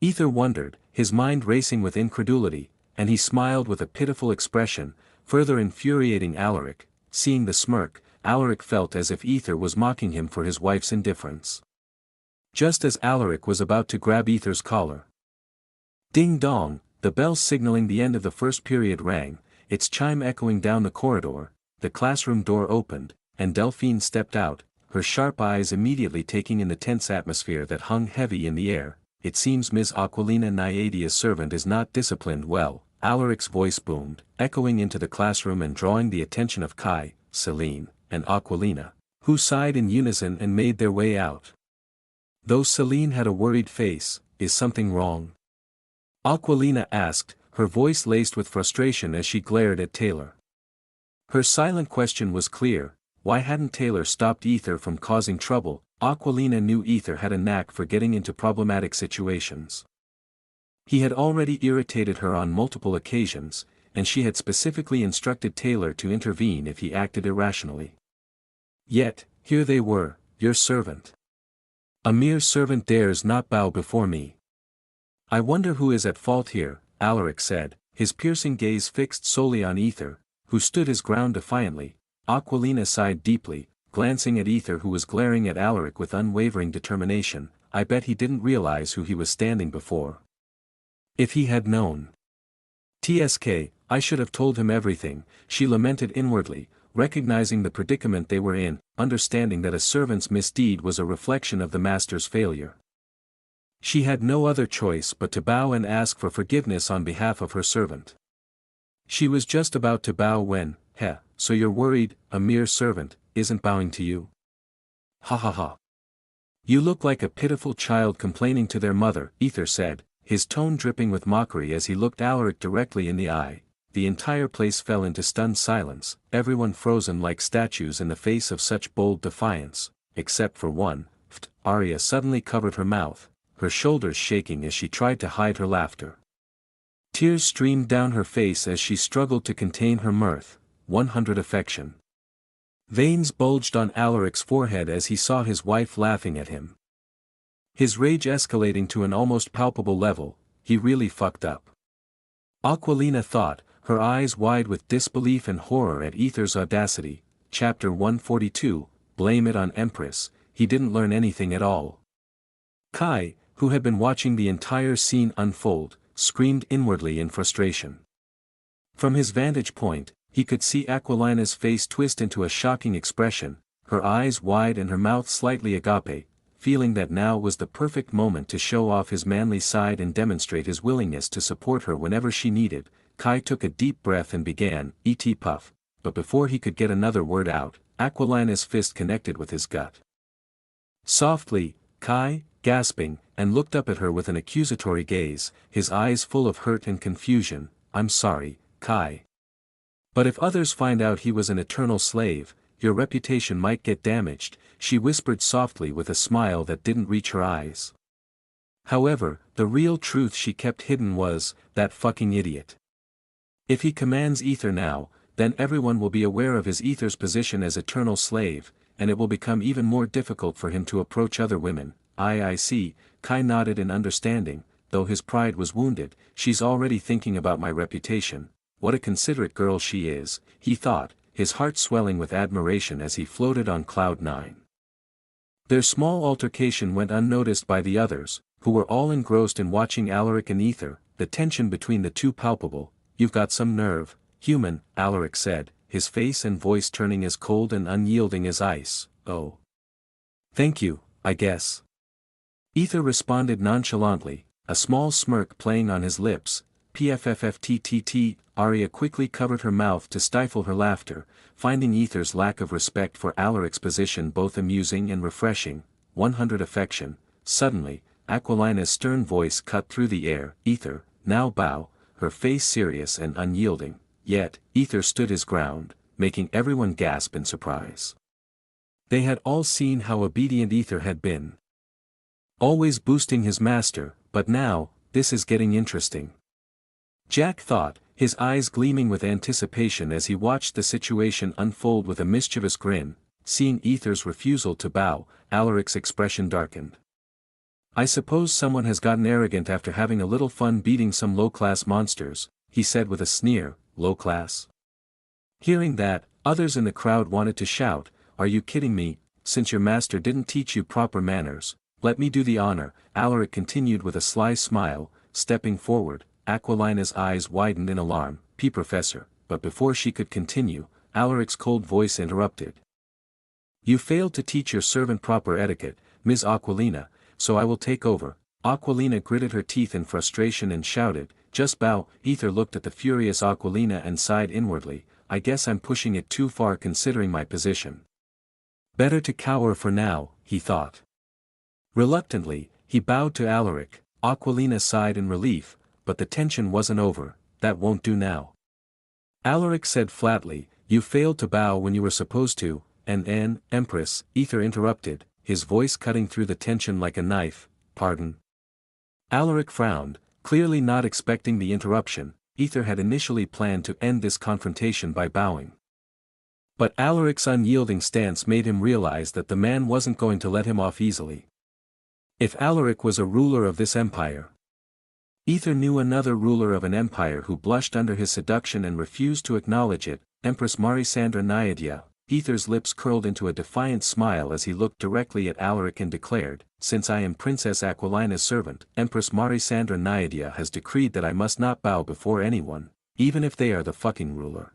Aether wondered, his mind racing with incredulity, and he smiled with a pitiful expression, further infuriating Alaric. Seeing the smirk, Alaric felt as if Aether was mocking him for his wife's indifference. Just as Alaric was about to grab Aether's collar. Ding dong, the bell signaling the end of the first period rang, its chime echoing down the corridor. The classroom door opened, and Delphine stepped out, her sharp eyes immediately taking in the tense atmosphere that hung heavy in the air. It seems Ms. Aquilina Nyadia's servant is not disciplined well, Alaric's voice boomed, echoing into the classroom and drawing the attention of Kai, Celine, and Aquilina, who sighed in unison and made their way out. Though Celine had a worried face, is something wrong? Aquilina asked, her voice laced with frustration as she glared at Taylor. Her silent question was clear, why hadn't Taylor stopped Aether from causing trouble? Aquilina knew Aether had a knack for getting into problematic situations. He had already irritated her on multiple occasions, and she had specifically instructed Taylor to intervene if he acted irrationally. Yet, here they were, your servant. A mere servant dares not bow before me. I wonder who is at fault here, Alaric said, his piercing gaze fixed solely on Aether, who stood his ground defiantly. Aquilina sighed deeply, glancing at Aether who was glaring at Alaric with unwavering determination. I bet he didn't realize who he was standing before. If he had known. TSK, I should have told him everything, she lamented inwardly, recognizing the predicament they were in, understanding that a servant's misdeed was a reflection of the master's failure. She had no other choice but to bow and ask for forgiveness on behalf of her servant. She was just about to bow when, so you're worried, a mere servant isn't bowing to you? Ha ha ha. You look like a pitiful child complaining to their mother, Aether said, his tone dripping with mockery as he looked Alaric directly in the eye. the entire place fell into stunned silence, everyone frozen like statues in the face of such bold defiance, except for one. Arya suddenly covered her mouth, her shoulders shaking as she tried to hide her laughter. Tears streamed down her face as she struggled to contain her mirth. 100 affection. Veins bulged on Alaric's forehead as he saw his wife laughing at him. His rage escalating to an almost palpable level. He really fucked up. Aquilina thought, her eyes wide with disbelief and horror at Aether's audacity. Chapter 142, Blame it on Empress. He didn't learn anything at all. Kai, who had been watching the entire scene unfold, screamed inwardly in frustration. From his vantage point, he could see Aquilina's face twist into a shocking expression, her eyes wide and her mouth slightly agape, feeling that now was the perfect moment to show off his manly side and demonstrate his willingness to support her whenever she needed. Kai took a deep breath and began, "Et puff," but before he could get another word out, Aquilina's fist connected with his gut. Softly, Kai, gasping, and looked up at her with an accusatory gaze, his eyes full of hurt and confusion. "I'm sorry, Kai. But if others find out he was an eternal slave, your reputation might get damaged," she whispered softly with a smile that didn't reach her eyes. However, the real truth she kept hidden was, that fucking idiot. If he commands Aether now, then everyone will be aware of his Aether's position as eternal slave, and it will become even more difficult for him to approach other women. I see, Kai nodded in understanding, though his pride was wounded. "She's already thinking about my reputation. What a considerate girl she is," he thought, his heart swelling with admiration as he floated on cloud 9. Their small altercation went unnoticed by the others, who were all engrossed in watching Alaric and Aether, the tension between the two palpable. "You've got some nerve, human," Alaric said, his face and voice turning as cold and unyielding as ice. "Oh. Thank you, I guess." Aether responded nonchalantly, a small smirk playing on his lips. "Pfffttt." Arya quickly covered her mouth to stifle her laughter, finding Aether's lack of respect for Alaric's position both amusing and refreshing. 100 affection. Suddenly, Aquilina's stern voice cut through the air. "Aether, now bow," her face serious and unyielding. Yet, Aether stood his ground, making everyone gasp in surprise. They had all seen how obedient Aether had been. Always boosting his master, but now, this is getting interesting. Jack thought, his eyes gleaming with anticipation as he watched the situation unfold with a mischievous grin. Seeing Aether's refusal to bow, Alaric's expression darkened. "I suppose someone has gotten arrogant after having a little fun beating some low-class monsters," he said with a sneer. "Low-class?" Hearing that, others in the crowd wanted to shout, "Are you kidding me? Since your master didn't teach you proper manners, let me do the honor," Alaric continued with a sly smile, stepping forward. Aquilina's eyes widened in alarm. "Professor," but before she could continue, Alaric's cold voice interrupted. "You failed to teach your servant proper etiquette, Ms. Aquilina, so I will take over." Aquilina gritted her teeth in frustration and shouted, "Just bow." Aether looked at the furious Aquilina and sighed inwardly, "I guess I'm pushing it too far considering my position. Better to cower for now," he thought. Reluctantly, he bowed to Alaric. Aquilina sighed in relief, but the tension wasn't over. "That won't do now," Alaric said flatly. "You failed to bow when you were supposed to." And Empress," Aether interrupted, his voice cutting through the tension like a knife. "Pardon?" Alaric frowned, clearly not expecting the interruption. Aether had initially planned to end this confrontation by bowing. But Alaric's unyielding stance made him realize that the man wasn't going to let him off easily. If Alaric was a ruler of this empire, Aether knew another ruler of an empire who blushed under his seduction and refused to acknowledge it, Empress Marisandra Naiadia. Aether's lips curled into a defiant smile as he looked directly at Alaric and declared, "Since I am Princess Aquilina's servant, Empress Marisandra Naiadia has decreed that I must not bow before anyone, even if they are the fucking ruler.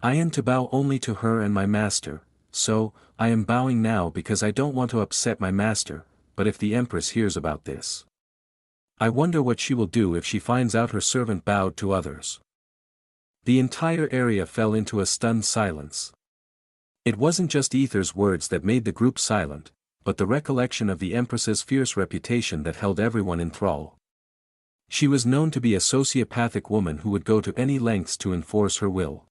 I am to bow only to her and my master, so, I am bowing now because I don't want to upset my master, but if the Empress hears about this, I wonder what she will do if she finds out her servant bowed to others." The entire area fell into a stunned silence. It wasn't just Aether's words that made the group silent, but the recollection of the Empress's fierce reputation that held everyone in thrall. She was known to be a sociopathic woman who would go to any lengths to enforce her will.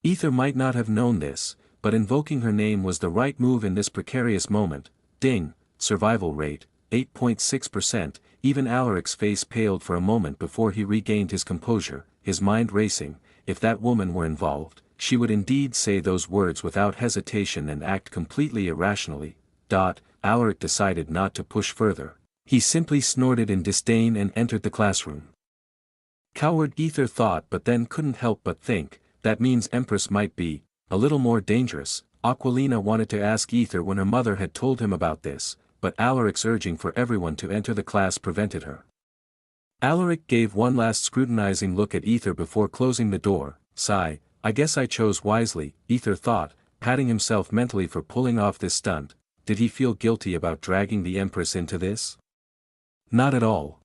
Aether might not have known this, but invoking her name was the right move in this precarious moment. Ding, survival rate, 8.6%, even Alaric's face paled for a moment before he regained his composure, his mind racing. If that woman were involved, she would indeed say those words without hesitation and act completely irrationally. Alaric decided not to push further. He simply snorted in disdain and entered the classroom. Coward, Aether thought, but then couldn't help but think, that means Empress might be a little more dangerous. Aquilina wanted to ask Aether when her mother had told him about this, but Alaric's urging for everyone to enter the class prevented her. Alaric gave one last scrutinizing look at Aether before closing the door. Sigh, I guess I chose wisely, Aether thought, patting himself mentally for pulling off this stunt. Did he feel guilty about dragging the Empress into this? Not at all.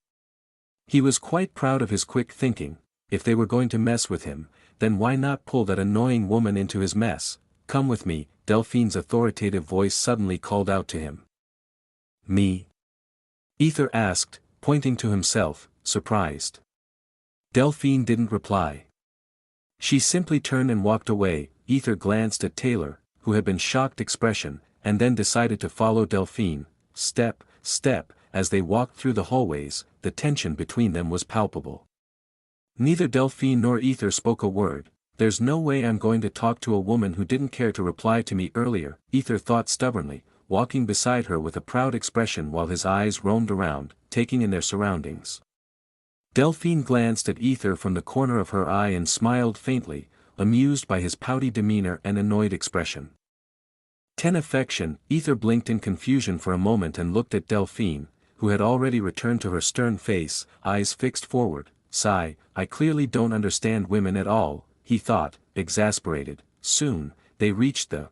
He was quite proud of his quick thinking. If they were going to mess with him, then why not pull that annoying woman into his mess? Come with me, Delphine's authoritative voice suddenly called out to him. Me? Aether asked, pointing to himself, surprised. Delphine didn't reply. She simply turned and walked away. Aether glanced at Taylor, who had been shocked expression, and then decided to follow Delphine. Step, as they walked through the hallways, the tension between them was palpable. Neither Delphine nor Aether spoke a word. There's no way I'm going to talk to a woman who didn't care to reply to me earlier, Aether thought stubbornly, walking beside her with a proud expression while his eyes roamed around, taking in their surroundings. Delphine glanced at Aether from the corner of her eye and smiled faintly, amused by his pouty demeanor and annoyed expression. Ten affection, Aether blinked in confusion for a moment and looked at Delphine, who had already returned to her stern face, eyes fixed forward. Sigh, I clearly don't understand women at all, he thought, exasperated. Soon, they reached the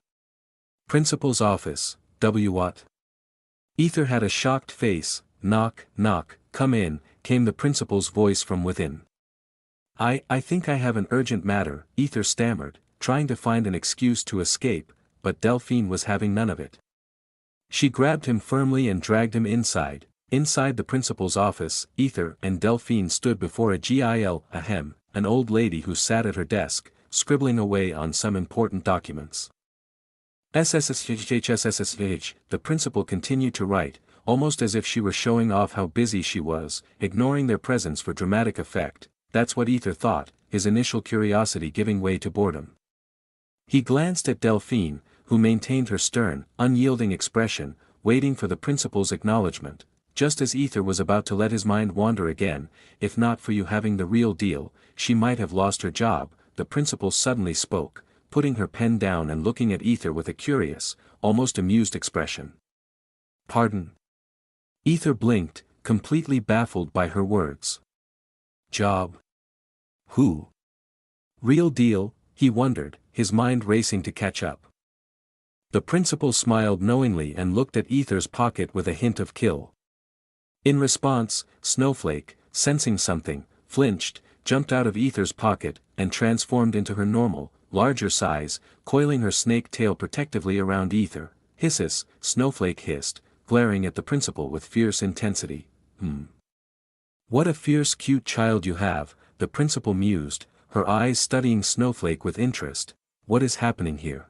principal's office. What? Aether had a shocked face. Knock, come in, came the principal's voice from within. I think I have an urgent matter, Aether stammered, trying to find an excuse to escape, but Delphine was having none of it. She grabbed him firmly and dragged him inside. Inside the principal's office, Aether and Delphine stood before an old lady who sat at her desk, scribbling away on some important documents. SSSH, the principal continued to write, almost as if she were showing off how busy she was, ignoring their presence for dramatic effect. That's what Aether thought, his initial curiosity giving way to boredom. He glanced at Delphine, who maintained her stern, unyielding expression, waiting for the principal's acknowledgement. Just as Aether was about to let his mind wander again, if not for you having the real deal, she might have lost her job, the principal suddenly spoke, putting her pen down and looking at Aether with a curious, almost amused expression. Pardon? Aether blinked, completely baffled by her words. Job? Who? Real deal, he wondered, his mind racing to catch up. The principal smiled knowingly and looked at Aether's pocket with a hint of kill. In response, Snowflake, sensing something, flinched, jumped out of Aether's pocket, and transformed into her normal, larger size, coiling her snake tail protectively around Aether. Hisses, Snowflake hissed, glaring at the principal with fierce intensity. What a fierce cute child you have, the principal mused, her eyes studying Snowflake with interest. What is happening here?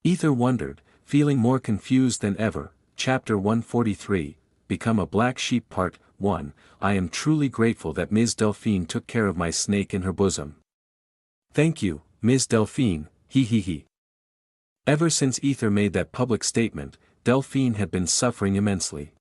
Aether wondered, feeling more confused than ever. Chapter 143. Become a Black Sheep Part 1, I am truly grateful that Ms. Delphine took care of my snake in her bosom. Thank you, Ms. Delphine, he. Ever since Aether made that public statement, Delphine had been suffering immensely.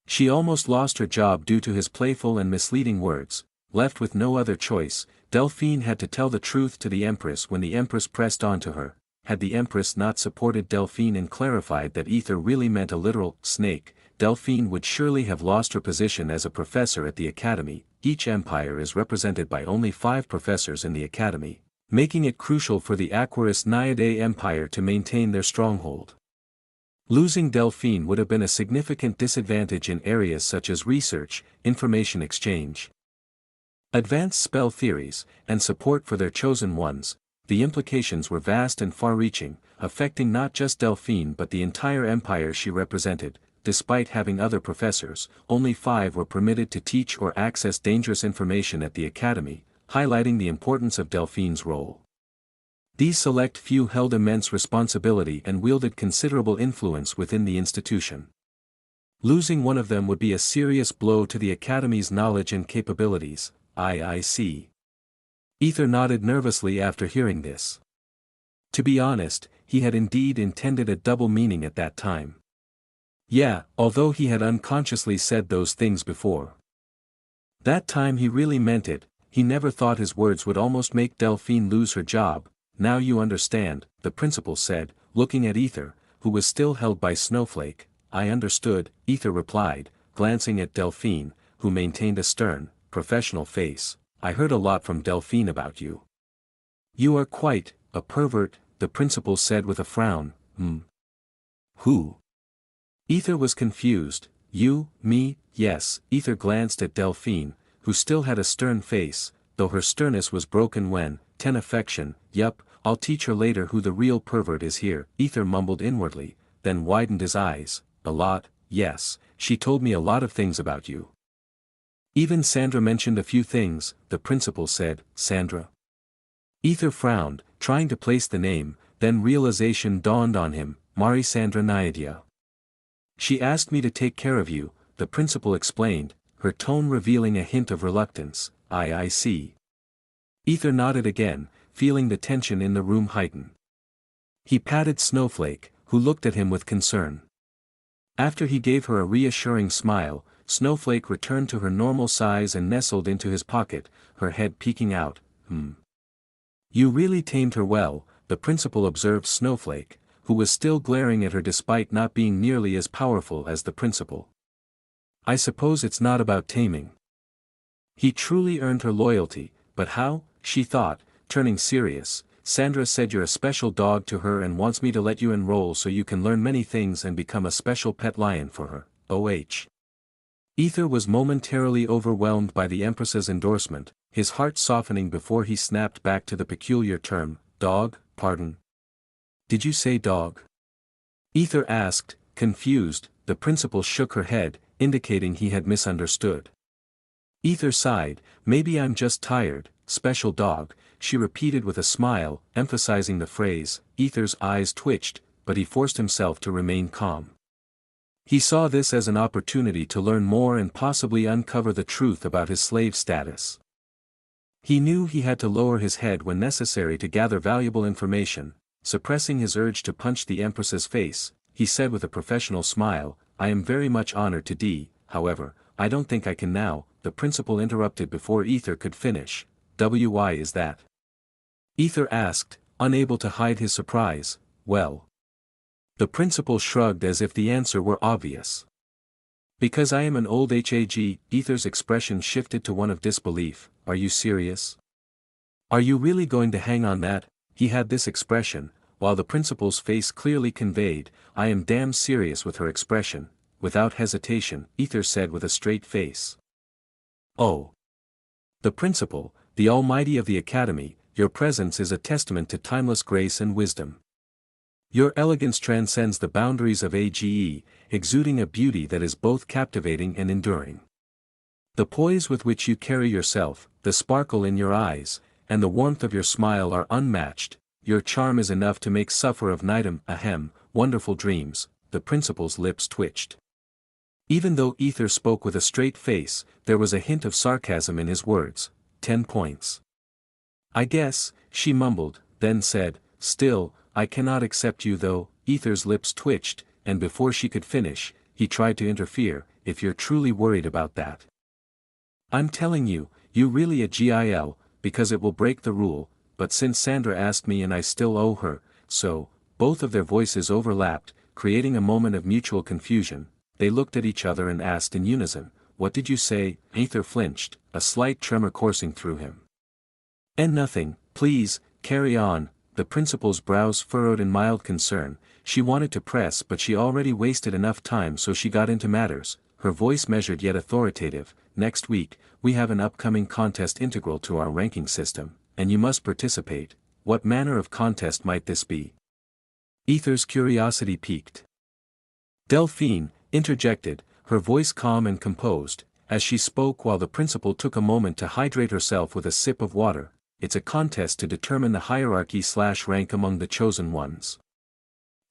She almost lost her job due to his playful and misleading words. Left with no other choice, Delphine had to tell the truth to the Empress when the Empress pressed on to her. Had the Empress not supported Delphine and clarified that Aether really meant a literal snake, Delphine would surely have lost her position as a professor at the Academy. Each empire is represented by only 5 professors in the Academy, making it crucial for the Aquarius Naiadae Empire to maintain their stronghold. Losing Delphine would have been a significant disadvantage in areas such as research, information exchange, advanced spell theories, and support for their chosen ones. The implications were vast and far-reaching, affecting not just Delphine but the entire empire she represented. despite having other professors, only 5 were permitted to teach or access dangerous information at the academy, highlighting the importance of Delphine's role. These select few held immense responsibility and wielded considerable influence within the institution. Losing one of them would be a serious blow to the Academy's knowledge and capabilities, IIC. Aether nodded nervously after hearing this. To be honest, he had indeed intended a double meaning at that time. Yeah, although he had unconsciously said those things before. That time he really meant it. He never thought his words would almost make Delphine lose her job. Now you understand, the principal said, looking at Aether, who was still held by Snowflake. I understood, Aether replied, glancing at Delphine, who maintained a stern, professional face. I heard a lot from Delphine about you. You are quite a pervert, the principal said with a frown. Who? Aether was confused. You, me, yes. Aether glanced at Delphine, who still had a stern face, though her sternness was broken when, ten affection, yup, I'll teach her later who the real pervert is here. Aether mumbled inwardly, then widened his eyes. A lot, yes, she told me a lot of things about you. Even Sandra mentioned a few things, the principal said. Sandra? Aether frowned, trying to place the name, then realization dawned on him. Marie-Sandra Naidia. She asked me to take care of you, the principal explained, her tone revealing a hint of reluctance. I see. Aether nodded again, feeling the tension in the room heighten. He patted Snowflake, who looked at him with concern. After he gave her a reassuring smile, Snowflake returned to her normal size and nestled into his pocket, her head peeking out. You really tamed her well, the principal observed Snowflake, who was still glaring at her despite not being nearly as powerful as the principal. I suppose it's not about taming. He truly earned her loyalty, but how? She thought, turning serious. Sandra said you're a special dog to her and wants me to let you enroll so you can learn many things and become a special pet lion for her. Aether was momentarily overwhelmed by the Empress's endorsement, his heart softening before he snapped back to the peculiar term. Dog, pardon? Did you say dog? Aether asked, confused. The principal shook her head, indicating he had misunderstood. Aether sighed. Maybe I'm just tired. Special dog, she repeated with a smile, emphasizing the phrase. Aether's eyes twitched, but he forced himself to remain calm. He saw this as an opportunity to learn more and possibly uncover the truth about his slave status. He knew he had to lower his head when necessary to gather valuable information. Suppressing his urge to punch the Empress's face, he said with a professional smile, I am very much honored to however, I don't think I can now. The principal interrupted before Aether could finish. Why is that? Aether asked, unable to hide his surprise. Well. The principal shrugged as if the answer were obvious. Because I am an old HAG. Aether's expression shifted to one of disbelief. Are you serious? Are you really going to hang on that? He had this expression, while the principal's face clearly conveyed, I am damn serious with her expression. Without hesitation, Aether said with a straight face. Oh. The principal, the almighty of the academy, your presence is a testament to timeless grace and wisdom. Your elegance transcends the boundaries of AGE, exuding a beauty that is both captivating and enduring. The poise with which you carry yourself, the sparkle in your eyes, and the warmth of your smile are unmatched. Your charm is enough to make suffer of nightum, wonderful dreams. The principal's lips twitched. Even though Aether spoke with a straight face, there was a hint of sarcasm in his words. 10 points. I guess, she mumbled, then said, still, I cannot accept you though. Aether's lips twitched, and before she could finish, he tried to interfere, if you're truly worried about that. I'm telling you, you really a GIL, because it will break the rule, but since Sandra asked me and I still owe her, so, both of their voices overlapped, creating a moment of mutual confusion. They looked at each other and asked in unison, what did you say? Aether flinched, a slight tremor coursing through him. And nothing, please, carry on. The principal's brows furrowed in mild concern. She wanted to press but she already wasted enough time, so she got into matters, her voice measured yet authoritative. Next week, we have an upcoming contest integral to our ranking system, and you must participate. What manner of contest might this be? Aether's curiosity piqued. Delphine, interjected, her voice calm and composed, as she spoke while the principal took a moment to hydrate herself with a sip of water. It's a contest to determine the hierarchy/rank among the chosen ones.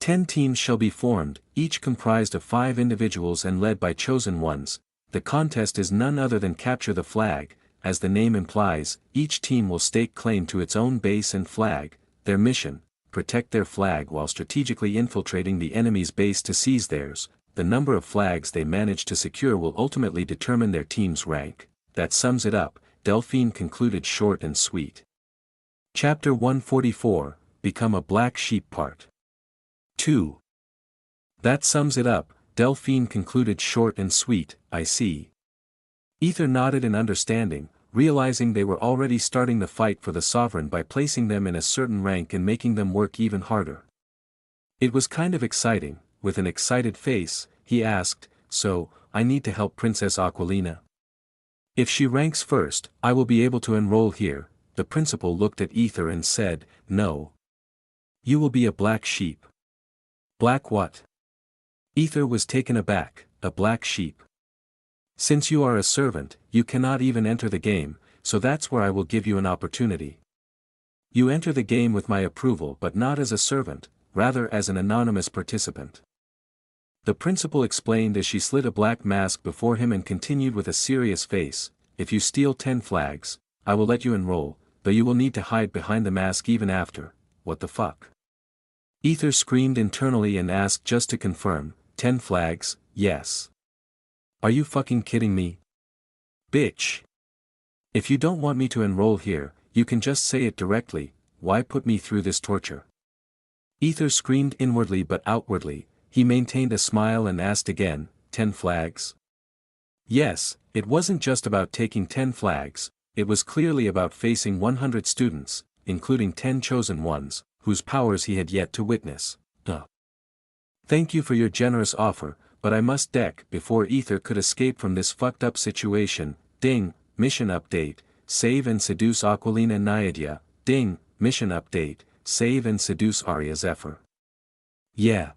10 teams shall be formed, each comprised of 5 individuals and led by chosen ones. The contest is none other than capture the flag. As the name implies, each team will stake claim to its own base and flag. Their mission: protect their flag while strategically infiltrating the enemy's base to seize theirs. The number of flags they manage to secure will ultimately determine their team's rank. That sums it up, Delphine concluded short and sweet. Chapter 144, Become a Black Sheep Part 2. That sums it up, Delphine concluded short and sweet, I see. Aether nodded in understanding, realizing they were already starting the fight for the sovereign by placing them in a certain rank and making them work even harder. It was kind of exciting. With an excited face, he asked, "So, I need to help Princess Aquilina? If she ranks first, I will be able to enroll here." The principal looked at Aether and said, "No. You will be a black sheep." "Black what?" Aether was taken aback. "A black sheep. Since you are a servant, you cannot even enter the game, so that's where I will give you an opportunity. You enter the game with my approval but not as a servant, rather as an anonymous participant." The principal explained as she slid a black mask before him and continued with a serious face, "If you steal 10 flags, I will let you enroll, though you will need to hide behind the mask even after." "What the fuck?" Aether screamed internally and asked just to confirm, 10 flags, yes. "Are you fucking kidding me? Bitch. If you don't want me to enroll here, you can just say it directly. Why put me through this torture?" Aether screamed inwardly but outwardly. He maintained a smile and asked again, 10 flags? Yes, it wasn't just about taking 10 flags, it was clearly about facing 100 students, including 10 chosen ones, whose powers he had yet to witness. "Thank you for your generous offer, but I must deck." Before Aether could escape from this fucked up situation, ding, mission update, save and seduce Aquilina Naiadia, ding, mission update, save and seduce Arya Zephyr. "Yeah.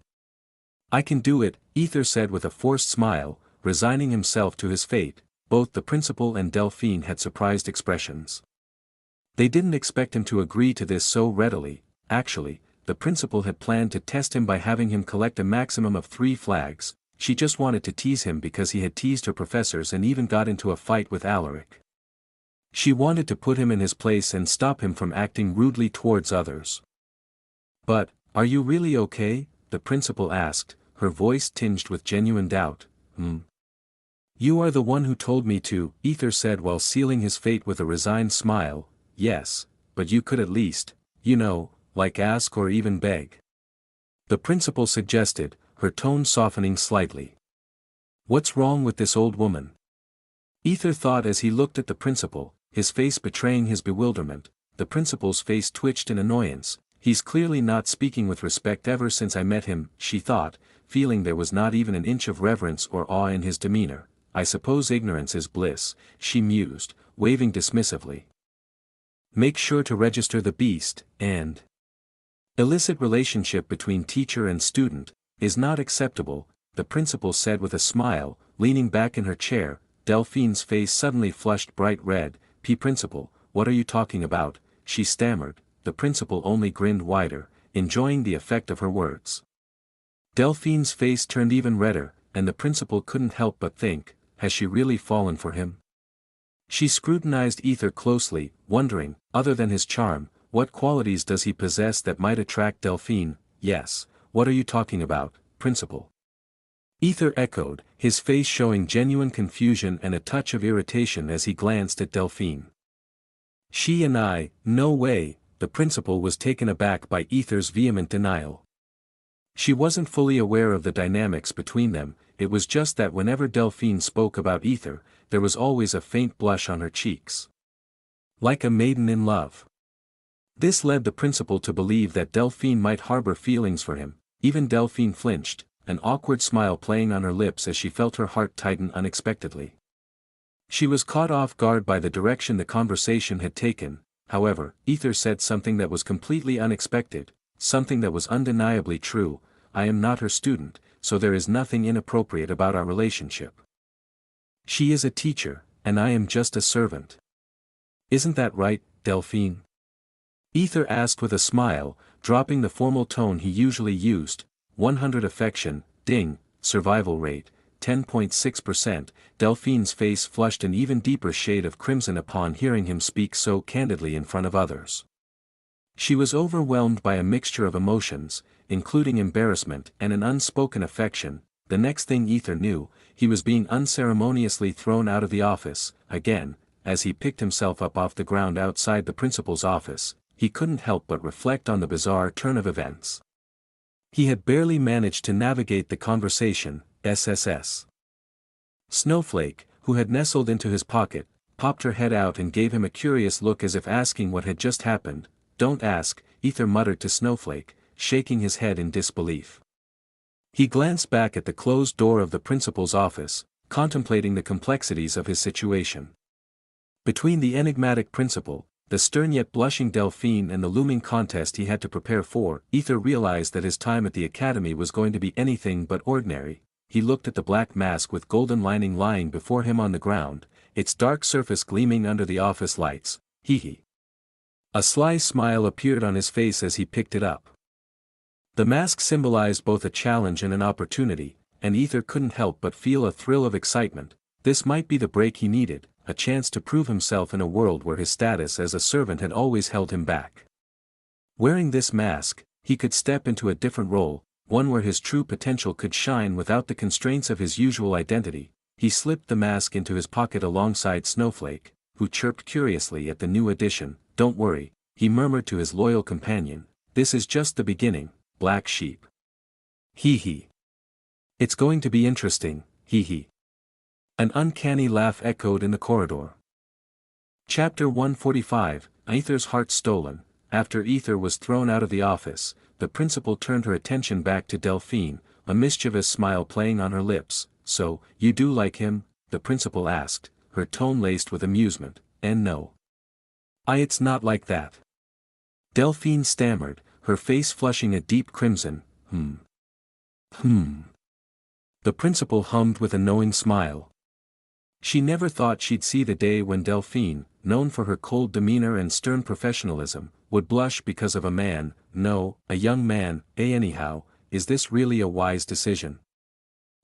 I can do it," Aether said with a forced smile, resigning himself to his fate. Both the principal and Delphine had surprised expressions. They didn't expect him to agree to this so readily. Actually, the principal had planned to test him by having him collect a maximum of 3 flags. She just wanted to tease him because he had teased her professors and even got into a fight with Alaric. She wanted to put him in his place and stop him from acting rudely towards others. "But, are you really okay?" the principal asked, her voice tinged with genuine doubt. "You are the one who told me to," Aether said while sealing his fate with a resigned smile. "Yes, but you could at least, like ask or even beg," the principal suggested, her tone softening slightly. "What's wrong with this old woman?" Aether thought as he looked at the principal, his face betraying his bewilderment. The principal's face twitched in annoyance. "He's clearly not speaking with respect ever since I met him," she thought, feeling there was not even an inch of reverence or awe in his demeanor. "I suppose ignorance is bliss," she mused, waving dismissively. "Make sure to register the beast, and illicit relationship between teacher and student is not acceptable," the principal said with a smile, leaning back in her chair. Delphine's face suddenly flushed bright red. "Principal, what are you talking about?" she stammered. The principal only grinned wider, enjoying the effect of her words. Delphine's face turned even redder, and the principal couldn't help but think, has she really fallen for him? She scrutinized Aether closely, wondering, other than his charm, what qualities does he possess that might attract Delphine? "Yes, what are you talking about, principal?" Aether echoed, his face showing genuine confusion and a touch of irritation as he glanced at Delphine. "She and I, no way," the principal was taken aback by Aether's vehement denial. She wasn't fully aware of the dynamics between them. It was just that whenever Delphine spoke about Aether, there was always a faint blush on her cheeks. Like a maiden in love. This led the principal to believe that Delphine might harbor feelings for him. Even Delphine flinched, an awkward smile playing on her lips as she felt her heart tighten unexpectedly. She was caught off guard by the direction the conversation had taken. However, Aether said something that was completely unexpected, something that was undeniably true. "I am not her student, so there is nothing inappropriate about our relationship. She is a teacher, and I am just a servant. Isn't that right, Delphine? Aether asked with a smile, dropping the formal tone he usually used. 100 affection, ding, survival rate, 10.6%. Delphine's face flushed an even deeper shade of crimson upon hearing him speak so candidly in front of others. She was overwhelmed by a mixture of emotions, including embarrassment and an unspoken affection. The next thing Aether knew, he was being unceremoniously thrown out of the office. Again, as he picked himself up off the ground outside the principal's office, he couldn't help but reflect on the bizarre turn of events. He had barely managed to navigate the conversation. SSS. Snowflake, who had nestled into his pocket, popped her head out and gave him a curious look as if asking what had just happened. Don't ask, Aether muttered to Snowflake, shaking his head in disbelief. He glanced back at the closed door of the principal's office, contemplating the complexities of his situation. Between the enigmatic principal, the stern yet blushing Delphine and the looming contest he had to prepare for, Aether realized that his time at the academy was going to be anything but ordinary. He looked at the black mask with golden lining lying before him on the ground, its dark surface gleaming under the office lights. Hee. A sly smile appeared on his face as he picked it up. The mask symbolized both a challenge and an opportunity, and Aether couldn't help but feel a thrill of excitement. This might be the break he needed, a chance to prove himself in a world where his status as a servant had always held him back. Wearing this mask, he could step into a different role, one where his true potential could shine without the constraints of his usual identity. He slipped the mask into his pocket alongside Snowflake, who chirped curiously at the new addition. Don't worry, he murmured to his loyal companion, this is just the beginning, black sheep. Hee. It's going to be interesting, hee. An uncanny laugh echoed in the corridor. Chapter 145, Aether's Heart Stolen. After Aether was thrown out of the office, the principal turned her attention back to Delphine, a mischievous smile playing on her lips. So, you do like him? The principal asked, her tone laced with amusement. And no. It's not like that. Delphine stammered, her face flushing a deep crimson. The principal hummed with a knowing smile. She never thought she'd see the day when Delphine, known for her cold demeanor and stern professionalism, would blush because of a man. No, a young man. Anyhow, is this really a wise decision?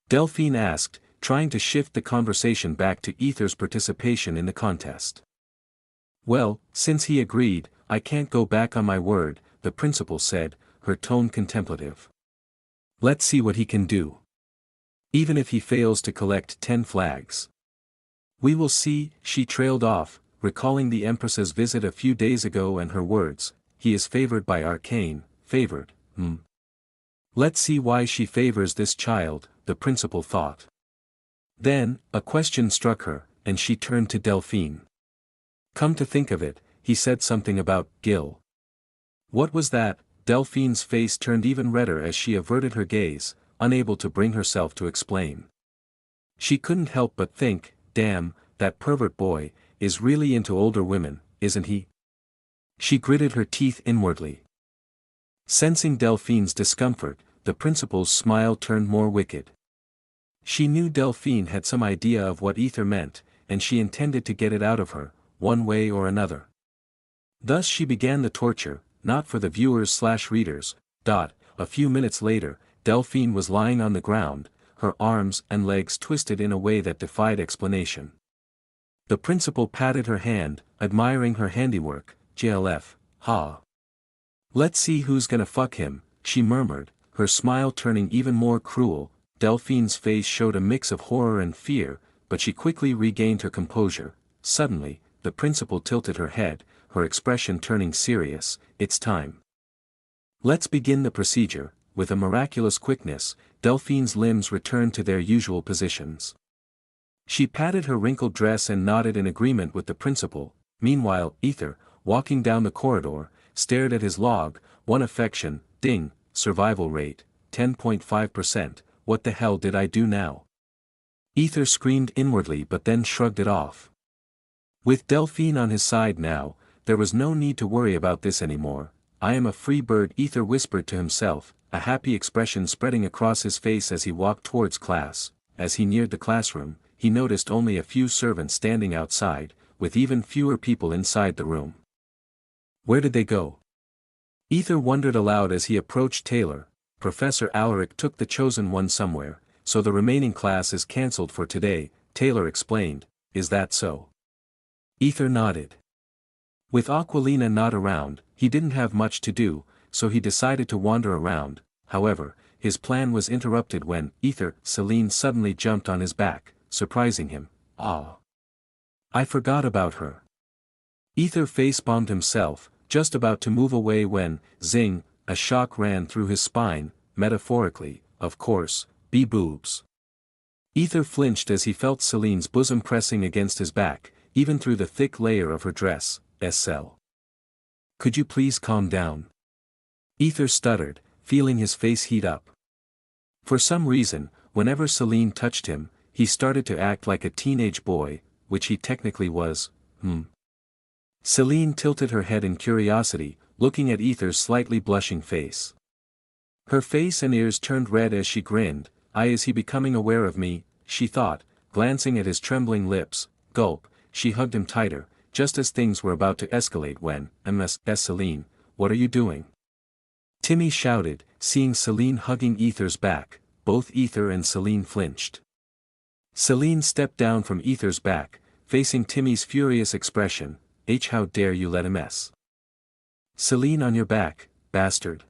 Delphine asked, trying to shift the conversation back to Aether's participation in the contest. Well, since he agreed, I can't go back on my word, the principal said, her tone contemplative. Let's see what he can do. Even if he fails to collect 10 flags. We will see, she trailed off, recalling the Empress's visit a few days ago and her words, he is favored by Arcane, favored, Let's see why she favors this child, the principal thought. Then, a question struck her, and she turned to Delphine. Come to think of it, he said something about Gil. What was that? Delphine's face turned even redder as she averted her gaze, unable to bring herself to explain. She couldn't help but think, damn, that pervert boy, is really into older women, isn't he? She gritted her teeth inwardly. Sensing Delphine's discomfort, the principal's smile turned more wicked. She knew Delphine had some idea of what Aether meant, and she intended to get it out of her, one way or another. Thus she began the torture, not for the viewers/readers. A few minutes later, Delphine was lying on the ground, her arms and legs twisted in a way that defied explanation. The principal patted her hand, admiring her handiwork. JLF, ha. Let's see who's gonna fuck him, she murmured, her smile turning even more cruel. Delphine's face showed a mix of horror and fear, but she quickly regained her composure. Suddenly, the principal tilted her head, her expression turning serious. It's time. Let's begin the procedure. With a miraculous quickness, Delphine's limbs returned to their usual positions. She patted her wrinkled dress and nodded in agreement with the principal. Meanwhile, Aether, walking down the corridor, stared at his log. 1 affection, ding, survival rate, 10.5%, what the hell did I do now? Aether screamed inwardly but then shrugged it off. With Delphine on his side now, there was no need to worry about this anymore. I am a free bird, Aether whispered to himself, a happy expression spreading across his face as he walked towards class. As he neared the classroom, he noticed only a few servants standing outside, with even fewer people inside the room. Where did they go? Aether wondered aloud as he approached Taylor. Professor Alaric took the chosen one somewhere, so the remaining class is cancelled for today, Taylor explained. Is that so? Aether nodded. With Aquilina not around, he didn't have much to do, so he decided to wander around. However, his plan was interrupted when Celine suddenly jumped on his back, surprising him. Ah! I forgot about her. Aether face-bombed himself, just about to move away when, zing, a shock ran through his spine, metaphorically, of course, boobs. Aether flinched as he felt Celine's bosom pressing against his back, even through the thick layer of her dress. SL. Could you please calm down? Aether stuttered, feeling his face heat up. For some reason, whenever Celine touched him, he started to act like a teenage boy, which he technically was. Celine tilted her head in curiosity, looking at Aether's slightly blushing face. Her face and ears turned red as she grinned. Is he becoming aware of me? She thought, glancing at his trembling lips. Gulp, she hugged him tighter, just as things were about to escalate when, Celine, what are you doing? Timmy shouted, seeing Celine hugging Aether's back. Both Aether and Celine flinched. Celine stepped down from Aether's back, facing Timmy's furious expression. How dare you let him Celine on your back, bastard.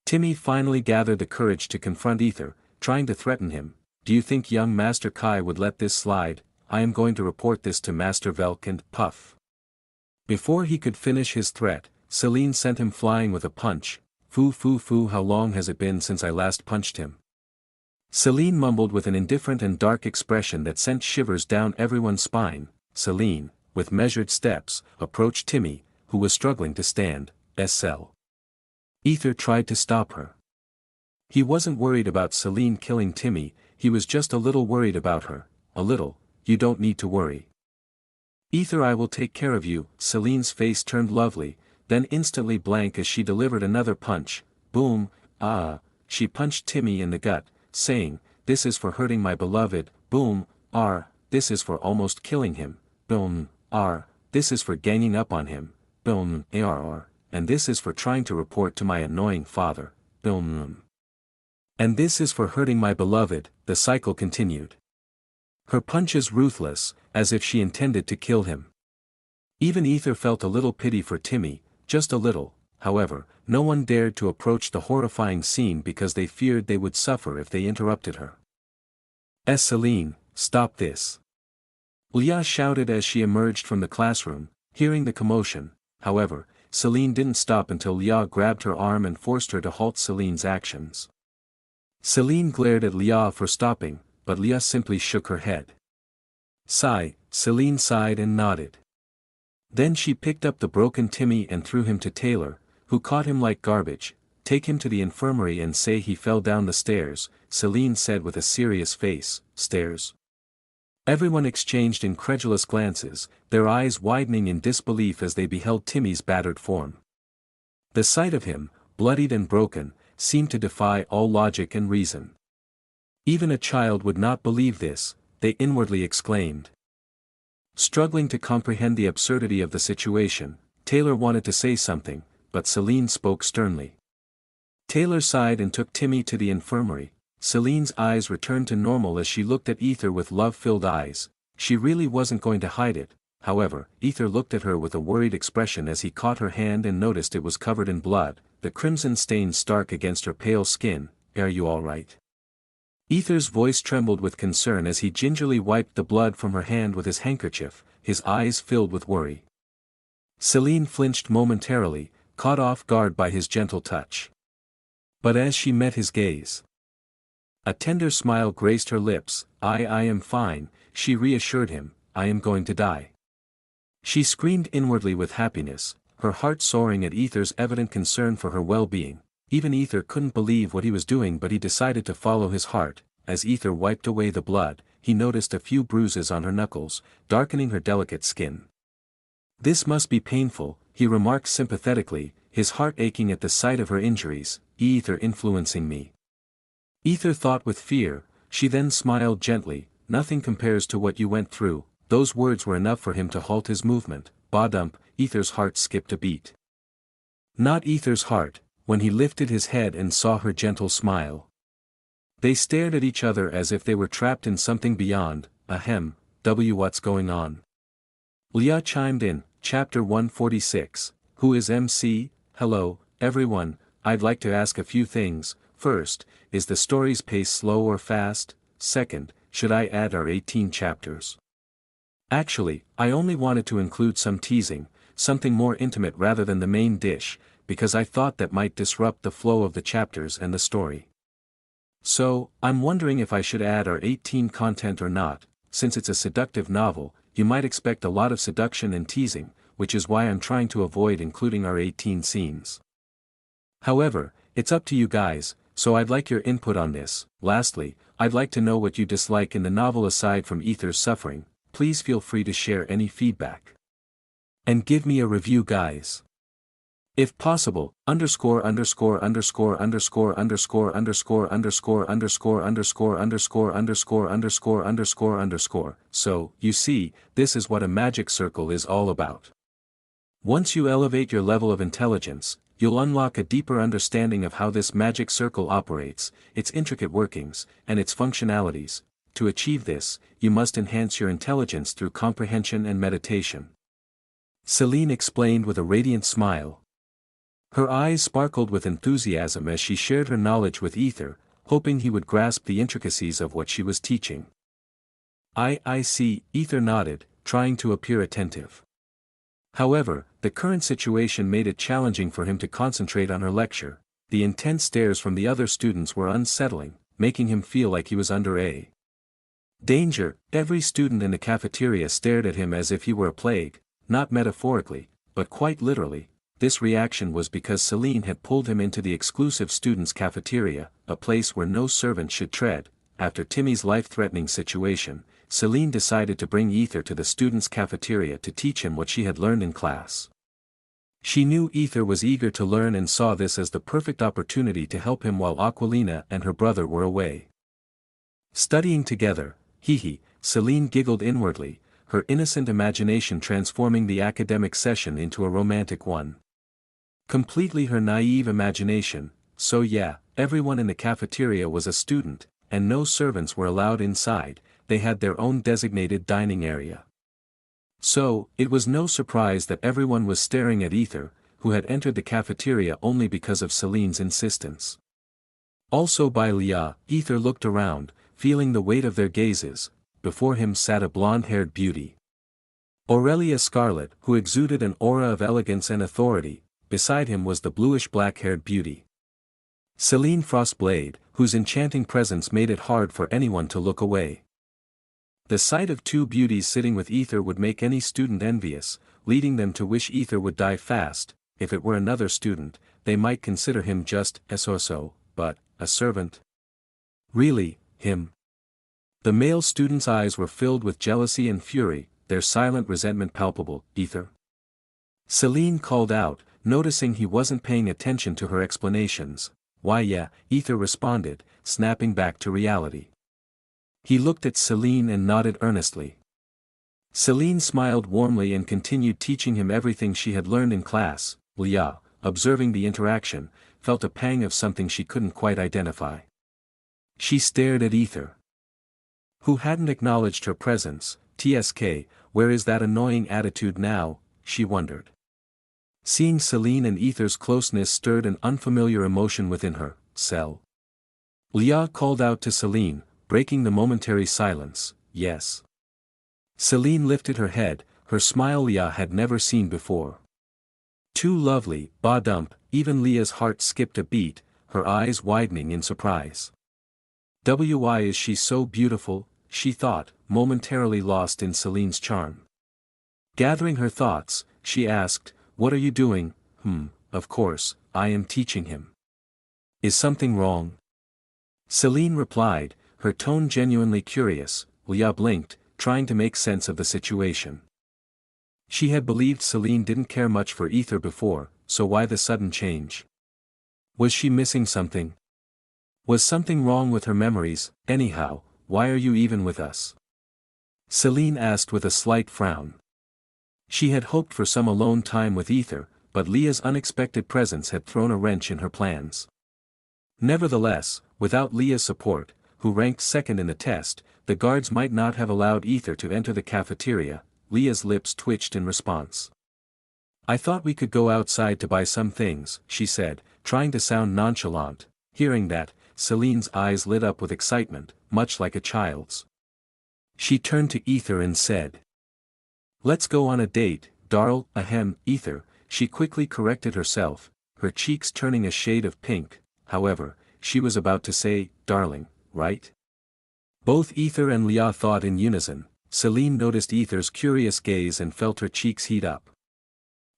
Timmy finally gathered the courage to confront Aether, trying to threaten him. Do you think young Master Kai would let this slide? I am going to report this to Master Velk and Puff. Before he could finish his threat, Celine sent him flying with a punch. Foo, how long has it been since I last punched him? Celine mumbled with an indifferent and dark expression that sent shivers down everyone's spine. Celine, with measured steps, approached Timmy, who was struggling to stand. Aether tried to stop her. He wasn't worried about Celine killing Timmy, he was just a little worried about her. A little. You don't need to worry. Aether, I will take care of you. Celine's face turned lovely, then instantly blank as she delivered another punch. Boom, she punched Timmy in the gut, saying, this is for hurting my beloved. Boom, this is for almost killing him. Boom, this is for ganging up on him. Boom, and this is for trying to report to my annoying father. Boom. And this is for hurting my beloved. The cycle continued. Her punches ruthless, as if she intended to kill him. Even Aether felt a little pity for Timmy, just a little. However, no one dared to approach the horrifying scene because they feared they would suffer if they interrupted her. Celine, stop this. Leah shouted as she emerged from the classroom, hearing the commotion. However, Celine didn't stop until Leah grabbed her arm and forced her to halt Celine's actions. Celine glared at Leah for stopping, but Leah simply shook her head. Celine sighed and nodded. Then she picked up the broken Timmy and threw him to Taylor, who caught him like garbage. Take him to the infirmary and say he fell down the stairs, Celine said with a serious face. Stairs? Everyone exchanged incredulous glances, their eyes widening in disbelief as they beheld Timmy's battered form. The sight of him, bloodied and broken, seemed to defy all logic and reason. Even a child would not believe this, they inwardly exclaimed. Struggling to comprehend the absurdity of the situation, Taylor wanted to say something, but Celine spoke sternly. Taylor sighed and took Timmy to the infirmary. Celine's eyes returned to normal as she looked at Aether with love-filled eyes. She really wasn't going to hide it. However, Aether looked at her with a worried expression as he caught her hand and noticed it was covered in blood, the crimson stain stark against her pale skin. Are you all right? Aether's voice trembled with concern as he gingerly wiped the blood from her hand with his handkerchief, his eyes filled with worry. Celine flinched momentarily, caught off guard by his gentle touch. But as she met his gaze, a tender smile graced her lips. I am fine, she reassured him. I am going to die. She screamed inwardly with happiness, her heart soaring at Aether's evident concern for her well-being. Even Aether couldn't believe what he was doing, but he decided to follow his heart. As Aether wiped away the blood, he noticed a few bruises on her knuckles, darkening her delicate skin. This must be painful, he remarked sympathetically, his heart aching at the sight of her injuries. Aether influencing me. Aether thought with fear, she then smiled gently, nothing compares to what you went through. Those words were enough for him to halt his movement. Badump, Aether's heart skipped a beat. Not Aether's heart, when he lifted his head and saw her gentle smile. They stared at each other as if they were trapped in something beyond. Ahem, what's going on? Leah chimed in, Chapter 146, Who is MC? Hello, everyone, I'd like to ask a few things. First, is the story's pace slow or fast? Second, should I add our 18 chapters? Actually, I only wanted to include some teasing, something more intimate rather than the main dish, because I thought that might disrupt the flow of the chapters and the story. So, I'm wondering if I should add our 18 content or not. Since it's a seductive novel, you might expect a lot of seduction and teasing, which is why I'm trying to avoid including our 18 scenes. However, it's up to you guys, so I'd like your input on this. Lastly, I'd like to know what you dislike in the novel aside from Aether's suffering. Please feel free to share any feedback. And give me a review, guys. If possible, ________________________________________________________________________________________________________________ So, you see, this is what a magic circle is all about. Once you elevate your level of intelligence, you'll unlock a deeper understanding of how this magic circle operates, its intricate workings, and its functionalities. To achieve this, you must enhance your intelligence through comprehension and meditation. Celine explained with a radiant smile. Her eyes sparkled with enthusiasm as she shared her knowledge with Aether, hoping he would grasp the intricacies of what she was teaching. I see, Aether nodded, trying to appear attentive. However, the current situation made it challenging for him to concentrate on her lecture. The intense stares from the other students were unsettling, making him feel like he was under a danger. Every student in the cafeteria stared at him as if he were a plague, not metaphorically, but quite literally. This reaction was because Celine had pulled him into the exclusive students' cafeteria, a place where no servant should tread. After Timmy's life-threatening situation, Celine decided to bring Aether to the students' cafeteria to teach him what she had learned in class. She knew Aether was eager to learn and saw this as the perfect opportunity to help him while Aquilina and her brother were away. Studying together, Celine giggled inwardly, her innocent imagination transforming the academic session into a romantic one. Completely her naive imagination, so yeah, everyone in the cafeteria was a student, and no servants were allowed inside. They had their own designated dining area. So, it was no surprise that everyone was staring at Aether, who had entered the cafeteria only because of Celine's insistence. Also by Leah, Aether looked around, feeling the weight of their gazes. Before him sat a blonde-haired beauty. Aurelia Scarlet, who exuded an aura of elegance and authority. Beside him was the bluish-black-haired beauty Celine Frostblade, whose enchanting presence made it hard for anyone to look away. The sight of two beauties sitting with Aether would make any student envious, leading them to wish Aether would die fast. If it were another student, they might consider him just a so-so, but a servant? Really, him? The male students' eyes were filled with jealousy and fury, their silent resentment palpable. Aether? Celine called out, noticing he wasn't paying attention to her explanations. Why yeah, Aether responded, snapping back to reality. He looked at Celine and nodded earnestly. Celine smiled warmly and continued teaching him everything she had learned in class. Leah, observing the interaction, felt a pang of something she couldn't quite identify. She stared at Aether, who hadn't acknowledged her presence. TSK, where is that annoying attitude now, she wondered. Seeing Celine and Aether's closeness stirred an unfamiliar emotion within her. Cell. Leah called out to Celine, breaking the momentary silence. Yes. Celine lifted her head, her smile Leah had never seen before. Too lovely, ba-dump, even Leah's heart skipped a beat, her eyes widening in surprise. Why is she so beautiful, she thought, momentarily lost in Celine's charm. Gathering her thoughts, she asked, what are you doing? Of course, I am teaching him. Is something wrong? Celine replied, her tone genuinely curious. Leah blinked, trying to make sense of the situation. She had believed Celine didn't care much for Aether before, so why the sudden change? Was she missing something? Was something wrong with her memories? Anyhow, why are you even with us? Celine asked with a slight frown. She had hoped for some alone time with Aether, but Leah's unexpected presence had thrown a wrench in her plans. Nevertheless, without Leah's support, who ranked second in the test, the guards might not have allowed Aether to enter the cafeteria. Leah's lips twitched in response. I thought we could go outside to buy some things, she said, trying to sound nonchalant. Hearing that, Celine's eyes lit up with excitement, much like a child's. She turned to Aether and said, Let's go on a date, darl. Ahem. Aether, she quickly corrected herself, her cheeks turning a shade of pink. However, she was about to say, darling, right? Both Aether and Leah thought in unison. Celine noticed Aether's curious gaze and felt her cheeks heat up.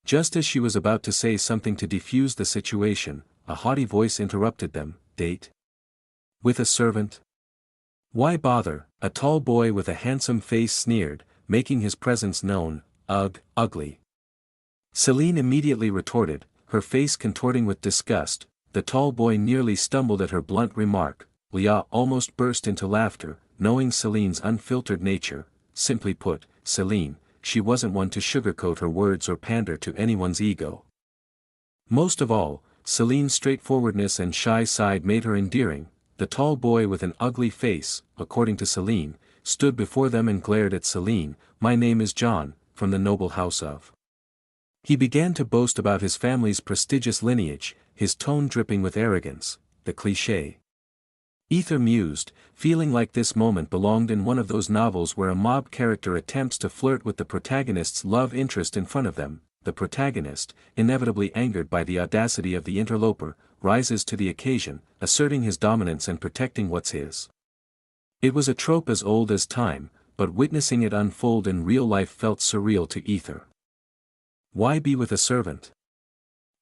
Just as she was about to say something to defuse the situation, a haughty voice interrupted them. Date? With a servant? Why bother? A tall boy with a handsome face sneered, making his presence known. Ugh, ugly. Celine immediately retorted, her face contorting with disgust. The tall boy nearly stumbled at her blunt remark. Leah almost burst into laughter, knowing Celine's unfiltered nature. Simply put, Celine, she wasn't one to sugarcoat her words or pander to anyone's ego. Most of all, Celine's straightforwardness and shy side made her endearing. The tall boy with an ugly face, according to Celine, stood before them and glared at Celine. My name is John, from the noble house of. He began to boast about his family's prestigious lineage, his tone dripping with arrogance, the cliché. Aether mused, feeling like this moment belonged in one of those novels where a mob character attempts to flirt with the protagonist's love interest in front of them. The protagonist, inevitably angered by the audacity of the interloper, rises to the occasion, asserting his dominance and protecting what's his. It was a trope as old as time, but witnessing it unfold in real life felt surreal to Aether. Why be with a servant?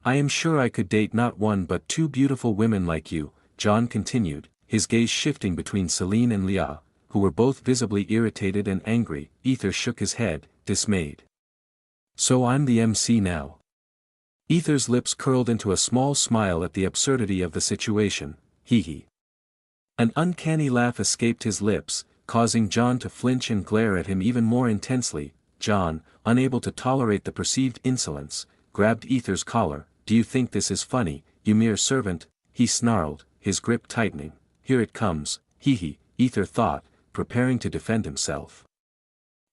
I am sure I could date not one but two beautiful women like you, John continued, his gaze shifting between Celine and Leah, who were both visibly irritated and angry. Aether shook his head, dismayed. So I'm the MC now. Aether's lips curled into a small smile at the absurdity of the situation. Hee. An uncanny laugh escaped his lips, causing John to flinch and glare at him even more intensely. John, unable to tolerate the perceived insolence, grabbed Aether's collar. Do you think this is funny, you mere servant? He snarled, his grip tightening. Here it comes. Hee. Aether thought, preparing to defend himself.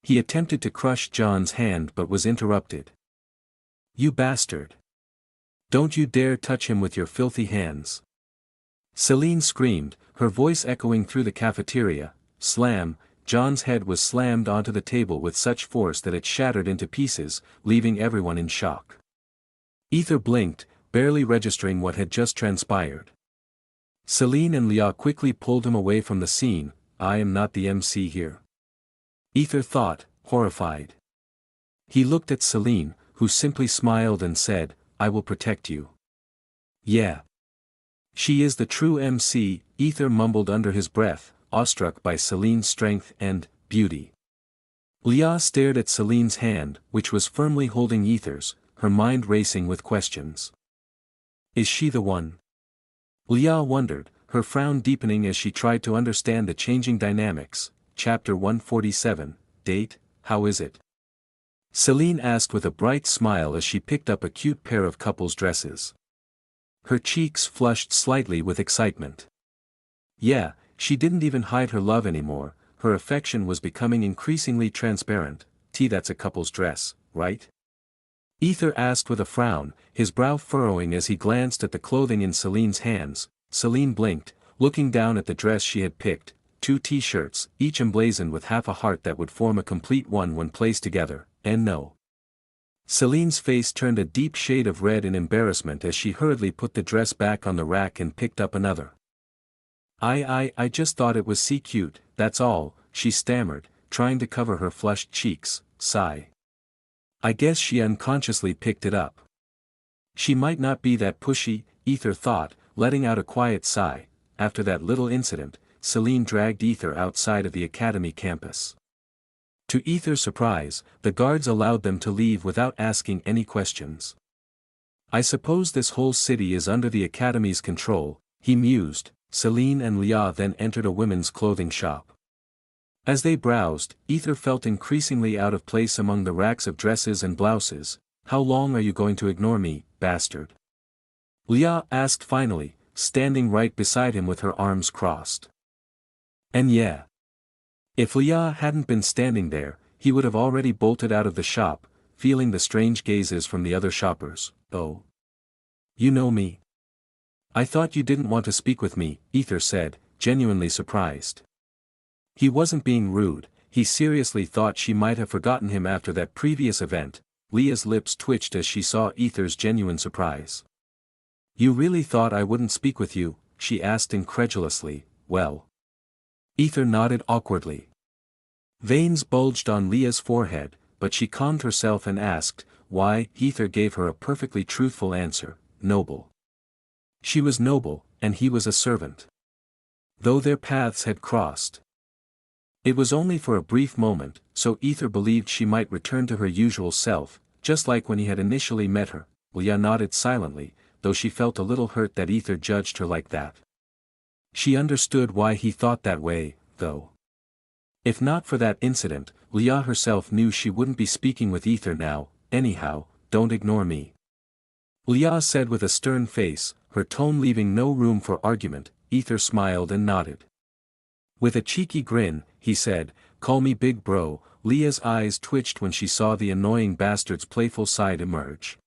He attempted to crush John's hand but was interrupted. You bastard! Don't you dare touch him with your filthy hands! Celine screamed, her voice echoing through the cafeteria. Slam! John's head was slammed onto the table with such force that it shattered into pieces, leaving everyone in shock. Aether blinked, barely registering what had just transpired. Celine and Leah quickly pulled him away from the scene. I am not the MC here. Aether thought, horrified. He looked at Celine, who simply smiled and said, I will protect you. Yeah. She is the true MC, Aether mumbled under his breath, awestruck by Celine's strength and beauty. Leah stared at Celine's hand, which was firmly holding Aether's, her mind racing with questions. Is she the one? Leah wondered, her frown deepening as she tried to understand the changing dynamics. Chapter 147, Date, how is it? Celine asked with a bright smile as she picked up a cute pair of couple's dresses. Her cheeks flushed slightly with excitement. Yeah, she didn't even hide her love anymore, her affection was becoming increasingly transparent. That's a couple's dress, right? Aether asked with a frown, his brow furrowing as he glanced at the clothing in Celine's hands. Celine blinked, looking down at the dress she had picked. 2 t-shirts, each emblazoned with half a heart that would form a complete one when placed together, and no. Celine's face turned a deep shade of red in embarrassment as she hurriedly put the dress back on the rack and picked up another. I just thought it was cute, that's all, she stammered, trying to cover her flushed cheeks. Sigh. I guess she unconsciously picked it up. She might not be that pushy, Aether thought, letting out a quiet sigh. After that little incident, Celine dragged Aether outside of the academy campus. To Aether's surprise, the guards allowed them to leave without asking any questions. I suppose this whole city is under the Academy's control, he mused. Celine and Leah then entered a women's clothing shop. As they browsed, Aether felt increasingly out of place among the racks of dresses and blouses. How long are you going to ignore me, bastard? Leah asked finally, standing right beside him with her arms crossed. And yeah. If Leah hadn't been standing there, he would have already bolted out of the shop, feeling the strange gazes from the other shoppers. Oh. You know me. I thought you didn't want to speak with me, Aether said, genuinely surprised. He wasn't being rude, he seriously thought she might have forgotten him after that previous event. Leah's lips twitched as she saw Aether's genuine surprise. You really thought I wouldn't speak with you? She asked incredulously. Well. Aether nodded awkwardly. Veins bulged on Leah's forehead, but she calmed herself and asked, why? Aether gave her a perfectly truthful answer, noble. She was noble, and he was a servant. Though their paths had crossed. It was only for a brief moment, so Aether believed she might return to her usual self, just like when he had initially met her. Leah nodded silently, though she felt a little hurt that Aether judged her like that. She understood why he thought that way, though. If not for that incident, Leah herself knew she wouldn't be speaking with Aether now. Anyhow, don't ignore me. Leah said with a stern face, her tone leaving no room for argument. Aether smiled and nodded. With a cheeky grin, he said, call me big bro. Leah's eyes twitched when she saw the annoying bastard's playful side emerge.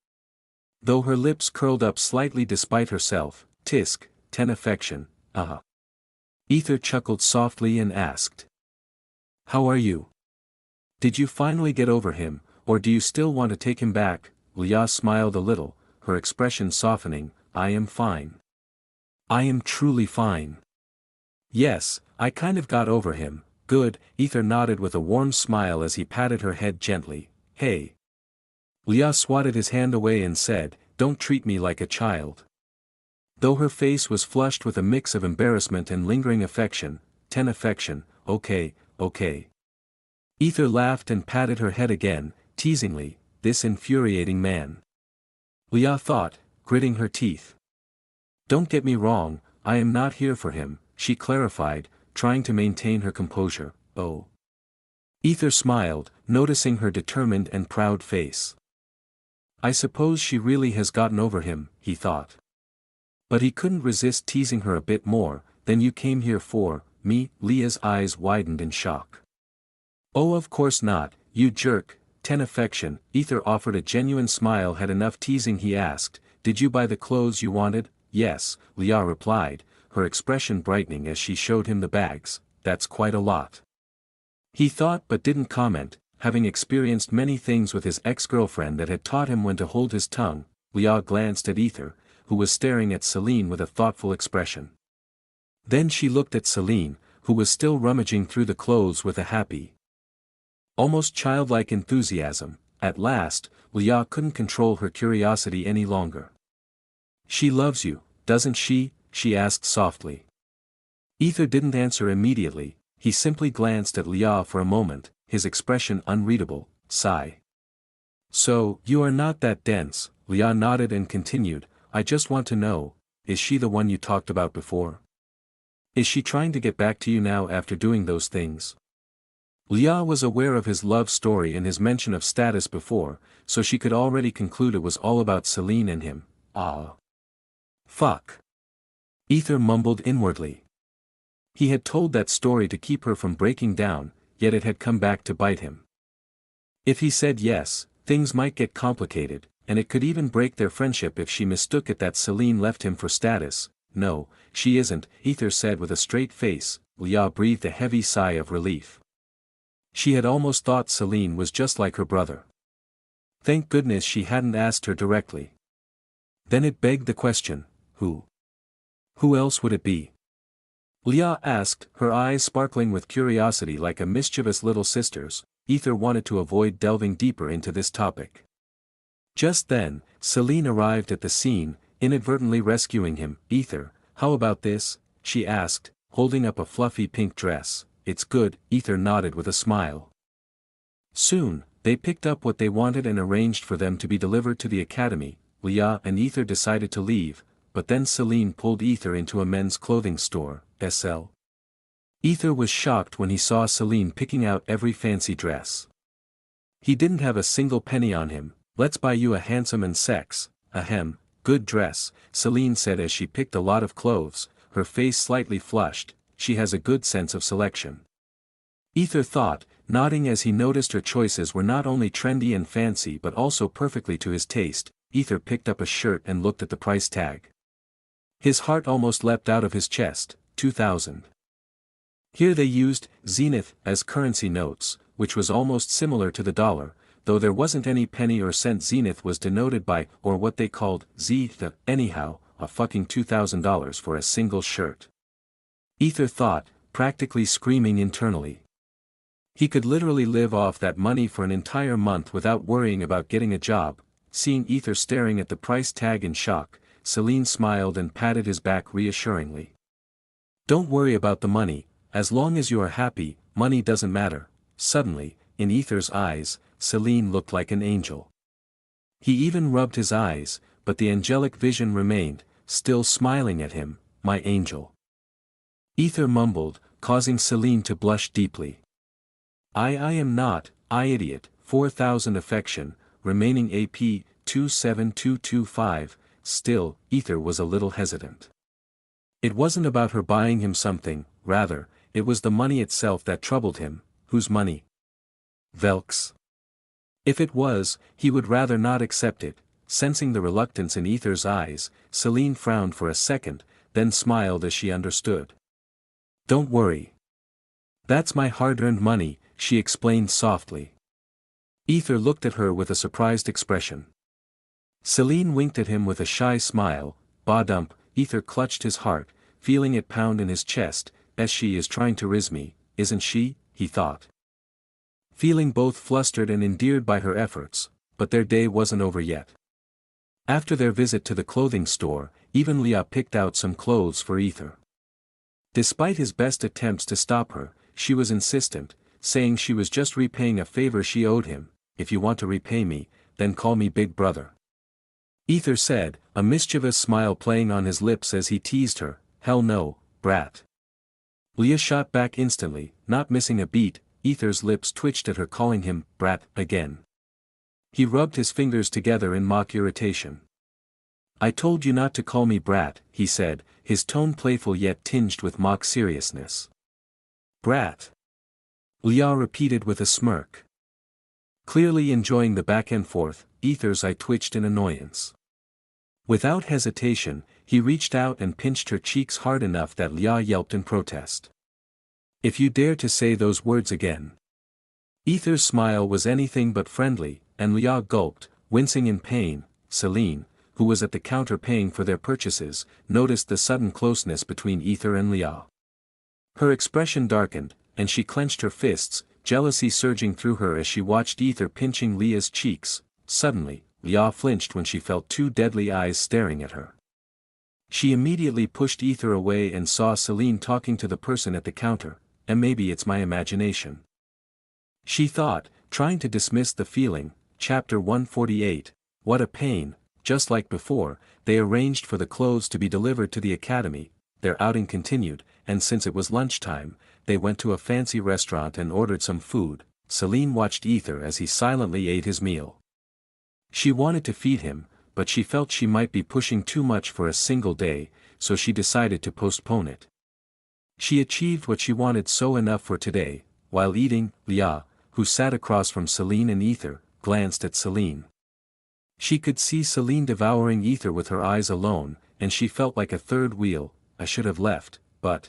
Though her lips curled up slightly despite herself, tisk, ten affection, Aether chuckled softly and asked. How are you? Did you finally get over him, or do you still want to take him back? Leah smiled a little, her expression softening. I am fine. I am truly fine. Yes, I kind of got over him. Good, Aether nodded with a warm smile as he patted her head gently. Hey. Leah swatted his hand away and said, don't treat me like a child. Though her face was flushed with a mix of embarrassment and lingering affection, ten affection, okay. Aether laughed and patted her head again, teasingly, this infuriating man. Leah thought, gritting her teeth. Don't get me wrong, I am not here for him, she clarified, trying to maintain her composure. Oh. Aether smiled, noticing her determined and proud face. I suppose she really has gotten over him, he thought. But he couldn't resist teasing her a bit more. Then you came here for me? Leah's eyes widened in shock. Oh, of course not, you jerk. Ten affection. Aether offered a genuine smile. Had enough teasing, he asked, did you buy the clothes you wanted? Yes, Leah replied, her expression brightening as she showed him the bags. That's quite a lot. He thought but didn't comment, having experienced many things with his ex-girlfriend that had taught him when to hold his tongue. Leah glanced at Aether, who was staring at Celine with a thoughtful expression. Then she looked at Celine, who was still rummaging through the clothes with a happy, almost childlike enthusiasm. At last, Leah couldn't control her curiosity any longer. She loves you, doesn't she? She asked softly. Aether didn't answer immediately, he simply glanced at Leah for a moment, his expression unreadable. Sigh. So, you are not that dense. Leah nodded and continued, I just want to know, is she the one you talked about before? Is she trying to get back to you now after doing those things? Leah was aware of his love story and his mention of status before, so she could already conclude it was all about Celine and him. Ah. Fuck. Aether mumbled inwardly. He had told that story to keep her from breaking down, yet it had come back to bite him. If he said yes, things might get complicated, and it could even break their friendship if she mistook it that Celine left him for status. No, she isn't, Aether said with a straight face. Leah breathed a heavy sigh of relief. She had almost thought Celine was just like her brother. Thank goodness she hadn't asked her directly. Then it begged the question, who? Who else would it be? Leah asked, her eyes sparkling with curiosity like a mischievous little sister's. Aether wanted to avoid delving deeper into this topic. Just then, Celine arrived at the scene, inadvertently rescuing him. Aether, how about this? She asked, holding up a fluffy pink dress. It's good, Aether nodded with a smile. Soon, they picked up what they wanted and arranged for them to be delivered to the academy. Leah and Aether decided to leave, but then Celine pulled Aether into a men's clothing store, SL. Aether was shocked when he saw Celine picking out every fancy dress. He didn't have a single penny on him. "Let's buy you a handsome and good dress," Celine said as she picked a lot of clothes, her face slightly flushed. "She has a good sense of selection." Aether thought, nodding as he noticed her choices were not only trendy and fancy but also perfectly to his taste. Aether picked up a shirt and looked at the price tag. His heart almost leapt out of his chest. 2,000. Here they used zenith as currency notes, which was almost similar to the dollar, though there wasn't any penny or cent. Zenith was denoted by, or what they called, the anyhow, a fucking $2,000 for a single shirt. Aether thought, practically screaming internally. He could literally live off that money for an entire month without worrying about getting a job. Seeing Aether staring at the price tag in shock, Celine smiled and patted his back reassuringly. "Don't worry about the money, as long as you are happy, money doesn't matter." Suddenly, in Aether's eyes, Celine looked like an angel. He even rubbed his eyes, but the angelic vision remained, still smiling at him. "My angel." Aether mumbled, causing Celine to blush deeply. I am not, I idiot." 4,000 affection, remaining AP, 27225, still, Aether was a little hesitant. It wasn't about her buying him something, rather, it was the money itself that troubled him. Whose money? Velk's. If it was, he would rather not accept it. Sensing the reluctance in Aether's eyes, Celine frowned for a second, then smiled as she understood. "Don't worry. That's my hard-earned money," she explained softly. Aether looked at her with a surprised expression. Celine winked at him with a shy smile. "Ba-dump." Aether clutched his heart, feeling it pound in his chest. "She is trying to riz me, isn't she?" he thought. Feeling both flustered and endeared by her efforts, but their day wasn't over yet. After their visit to the clothing store, even Leah picked out some clothes for Aether. Despite his best attempts to stop her, she was insistent, saying she was just repaying a favor she owed him. "If you want to repay me, then call me Big Brother," Aether said, a mischievous smile playing on his lips as he teased her. "Hell no, brat." Leah shot back instantly, not missing a beat. Aether's lips twitched at her calling him brat again. He rubbed his fingers together in mock irritation. "I told you not to call me brat," he said, his tone playful yet tinged with mock seriousness. "Brat," Leah repeated with a smirk. Clearly enjoying the back and forth, Aether's eye twitched in annoyance. Without hesitation, he reached out and pinched her cheeks hard enough that Leah yelped in protest. "If you dare to say those words again." Aether's smile was anything but friendly, and Leah gulped, wincing in pain. Celine, who was at the counter paying for their purchases, noticed the sudden closeness between Aether and Leah. Her expression darkened, and she clenched her fists, jealousy surging through her as she watched Aether pinching Leah's cheeks. Suddenly, Leah flinched when she felt two deadly eyes staring at her. She immediately pushed Aether away and saw Celine talking to the person at the counter. "And maybe it's my imagination," she thought, trying to dismiss the feeling. Chapter 148, What a pain. Just like before, they arranged for the clothes to be delivered to the academy. Their outing continued, and since it was lunchtime, they went to a fancy restaurant and ordered some food. Celine watched Aether as he silently ate his meal. She wanted to feed him, but she felt she might be pushing too much for a single day, so she decided to postpone it. She achieved what she wanted so enough for today. While eating, Leah, who sat across from Celine and Aether, glanced at Celine. She could see Celine devouring Aether with her eyes alone, and she felt like a third wheel. "I should have left, but..."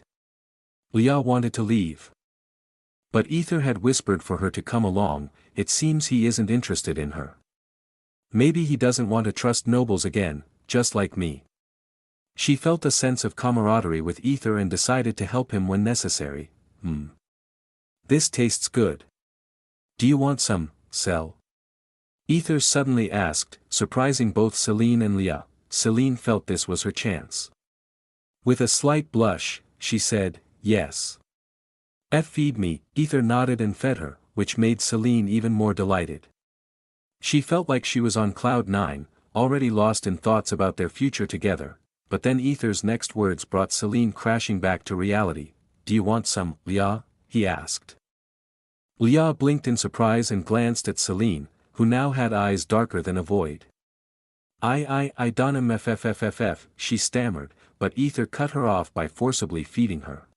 Leah wanted to leave. But Aether had whispered for her to come along. "It seems he isn't interested in her. Maybe he doesn't want to trust nobles again, just like me." She felt a sense of camaraderie with Aether and decided to help him when necessary. This tastes good. Do you want some, Cel?" Aether suddenly asked, surprising both Celine and Leah. Celine felt this was her chance. With a slight blush, she said, "Yes." Feed me." Aether nodded and fed her, which made Celine even more delighted. She felt like she was on cloud 9, already lost in thoughts about their future together, but then Aether's next words brought Celine crashing back to reality. "Do you want some, Leah?" he asked. Leah blinked in surprise and glanced at Celine, who now had eyes darker than a void. I don't mfffff, she stammered, but Aether cut her off by forcibly feeding her.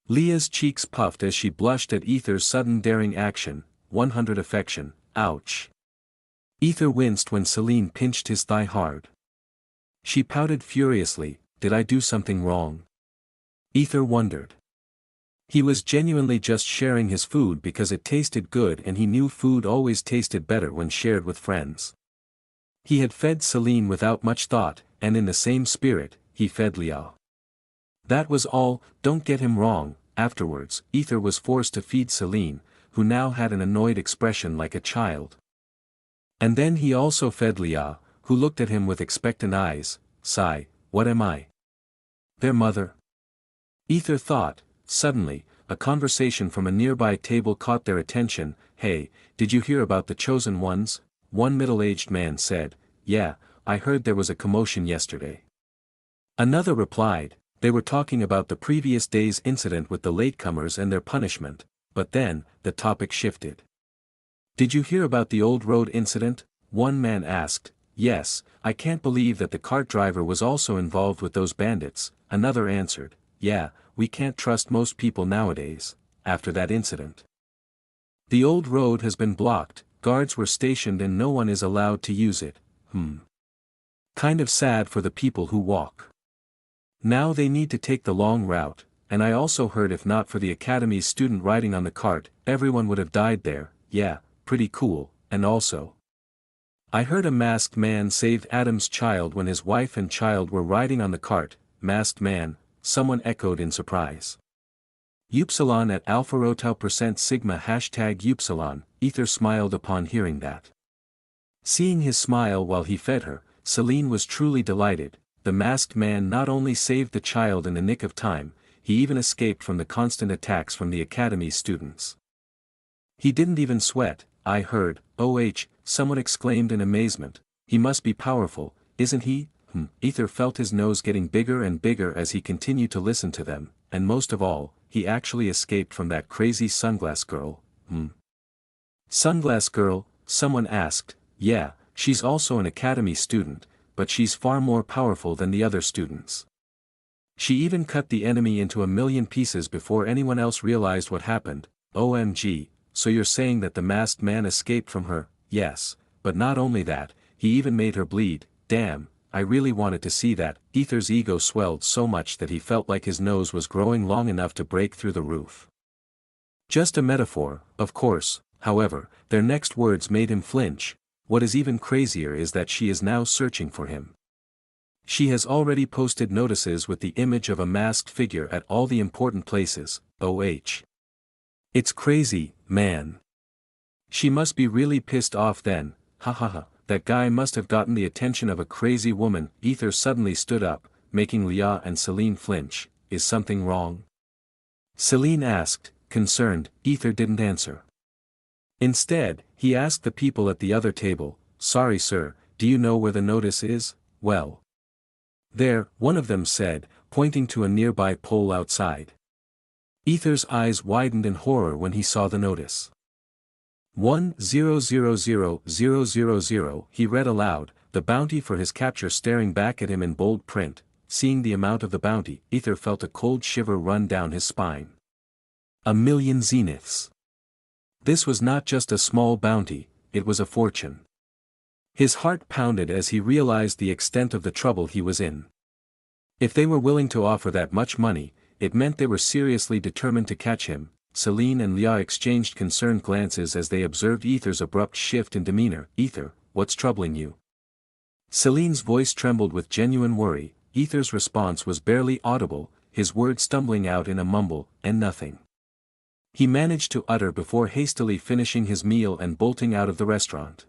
Leah's cheeks puffed as she blushed at Aether's sudden daring action. 100 affection, ouch. Aether winced when Celine pinched his thigh hard. She pouted furiously. Did I do something wrong? Aether wondered. He was genuinely just sharing his food because it tasted good, and he knew food always tasted better when shared with friends. He had fed Celine without much thought, and in the same spirit, he fed Leah. That was all. Don't get him wrong. Afterwards, Aether was forced to feed Celine, who now had an annoyed expression like a child. And then he also fed Leah, who looked at him with expectant eyes. Sigh, what am I? Their mother? Aether thought. Suddenly, a conversation from a nearby table caught their attention. Hey, did you hear about the chosen ones? One middle-aged man said. Yeah, I heard there was a commotion yesterday. Another replied. They were talking about the previous day's incident with the latecomers and their punishment, but then, the topic shifted. Did you hear about the old road incident? One man asked. Yes, I can't believe that the cart driver was also involved with those bandits. Another answered. Yeah, we can't trust most people nowadays, after that incident. The old road has been blocked, guards were stationed and no one is allowed to use it. Kind of sad for the people who walk. Now they need to take the long route, and I also heard if not for the academy's student riding on the cart, everyone would have died there. Yeah, pretty cool. And also, I heard a masked man saved Adam's child when his wife and child were riding on the cart. Masked man, someone echoed in surprise. Upsilon at Alpha Rho Tau % Sigma #Upsilon, Aether smiled upon hearing that. Seeing his smile while he fed her, Celine was truly delighted. The masked man not only saved the child in the nick of time, he even escaped from the constant attacks from the academy's students. He didn't even sweat, I heard. Someone exclaimed in amazement. He must be powerful, isn't he? Aether felt his nose getting bigger and bigger as he continued to listen to them, and most of all, he actually escaped from that crazy sunglass girl. Sunglass girl? Someone asked. Yeah, she's also an academy student, but she's far more powerful than the other students. She even cut the enemy into 1,000,000 pieces before anyone else realized what happened. OMG, so you're saying that the masked man escaped from her? Yes, but not only that, he even made her bleed. Damn, I really wanted to see that. Aether's ego swelled so much that he felt like his nose was growing long enough to break through the roof. Just a metaphor, of course. However, their next words made him flinch. What is even crazier is that she is now searching for him. She has already posted notices with the image of a masked figure at all the important places. It's crazy, man. She must be really pissed off then. That guy must have gotten the attention of a crazy woman. Aether suddenly stood up, making Leah and Celine flinch. Is something wrong? Celine asked, concerned. Aether didn't answer. Instead, he asked the people at the other table, sorry sir, do you know where the notice is? Well, there, one of them said, pointing to a nearby pole outside. Aether's eyes widened in horror when he saw the notice. 1000000, he read aloud, the bounty for his capture staring back at him in bold print. Seeing the amount of the bounty, Aether felt a cold shiver run down his spine. 1,000,000 zeniths. This was not just a small bounty, it was a fortune. His heart pounded as he realized the extent of the trouble he was in. If they were willing to offer that much money, it meant they were seriously determined to catch him. Celine and Leah exchanged concerned glances as they observed Aether's abrupt shift in demeanor. Aether, what's troubling you? Celine's voice trembled with genuine worry. Aether's response was barely audible, his words stumbling out in a mumble, and nothing. He managed to utter before hastily finishing his meal and bolting out of the restaurant.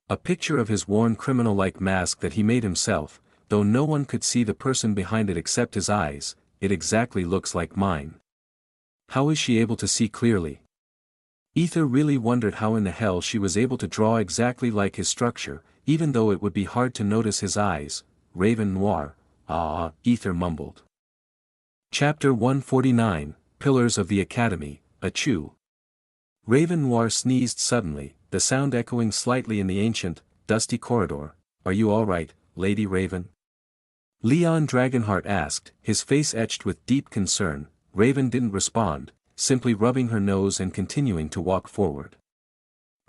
A picture of his worn criminal-like mask that he made himself, though no one could see the person behind it except his eyes. It exactly looks like mine. How is she able to see clearly? Aether really wondered how in the hell she was able to draw exactly like his structure. even though it would be hard to notice his eyes. Raven Noir, ah, Aether mumbled. Chapter 149, Pillars of the Academy, Achoo. Raven Noir sneezed suddenly, the sound echoing slightly in the ancient, dusty corridor. Are you all right, Lady Raven? Leon Dragonheart asked, his face etched with deep concern. Raven didn't respond, simply rubbing her nose and continuing to walk forward.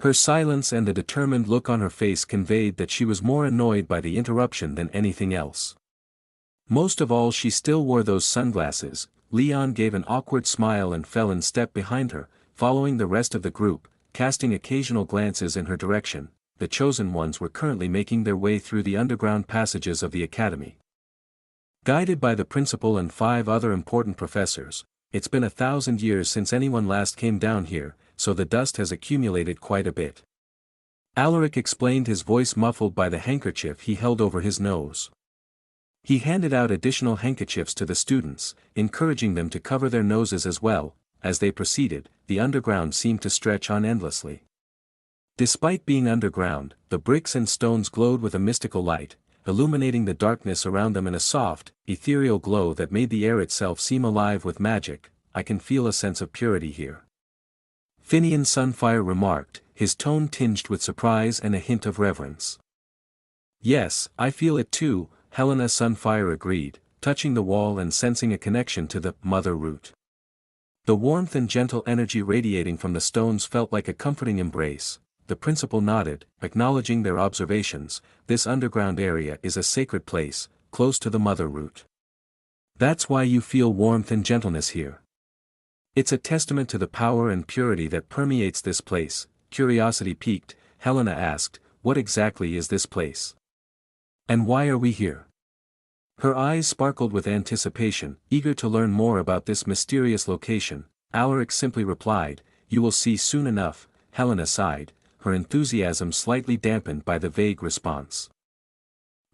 Her silence and the determined look on her face conveyed that she was more annoyed by the interruption than anything else. Most of all, she still wore those sunglasses. Leon gave an awkward smile and fell in step behind her, following the rest of the group, casting occasional glances in her direction. The chosen ones were currently making their way through the underground passages of the academy. Guided by the principal and 5 other important professors, it's been 1,000 years since anyone last came down here, so the dust has accumulated quite a bit. Alaric explained, his voice muffled by the handkerchief he held over his nose. He handed out additional handkerchiefs to the students, encouraging them to cover their noses as well. As they proceeded, the underground seemed to stretch on endlessly. Despite being underground, the bricks and stones glowed with a mystical light, illuminating the darkness around them in a soft, ethereal glow that made the air itself seem alive with magic. I can feel a sense of purity here. Finian Sunfire remarked, his tone tinged with surprise and a hint of reverence. Yes, I feel it too, Helena Sunfire agreed, touching the wall and sensing a connection to the mother root. The warmth and gentle energy radiating from the stones felt like a comforting embrace. The principal nodded, acknowledging their observations. This underground area is a sacred place, close to the mother root. That's why you feel warmth and gentleness here. It's a testament to the power and purity that permeates this place. Curiosity piqued, Helena asked, what exactly is this place? And why are we here? Her eyes sparkled with anticipation, eager to learn more about this mysterious location. Alaric simply replied, you will see soon enough. Helena sighed, her enthusiasm slightly dampened by the vague response.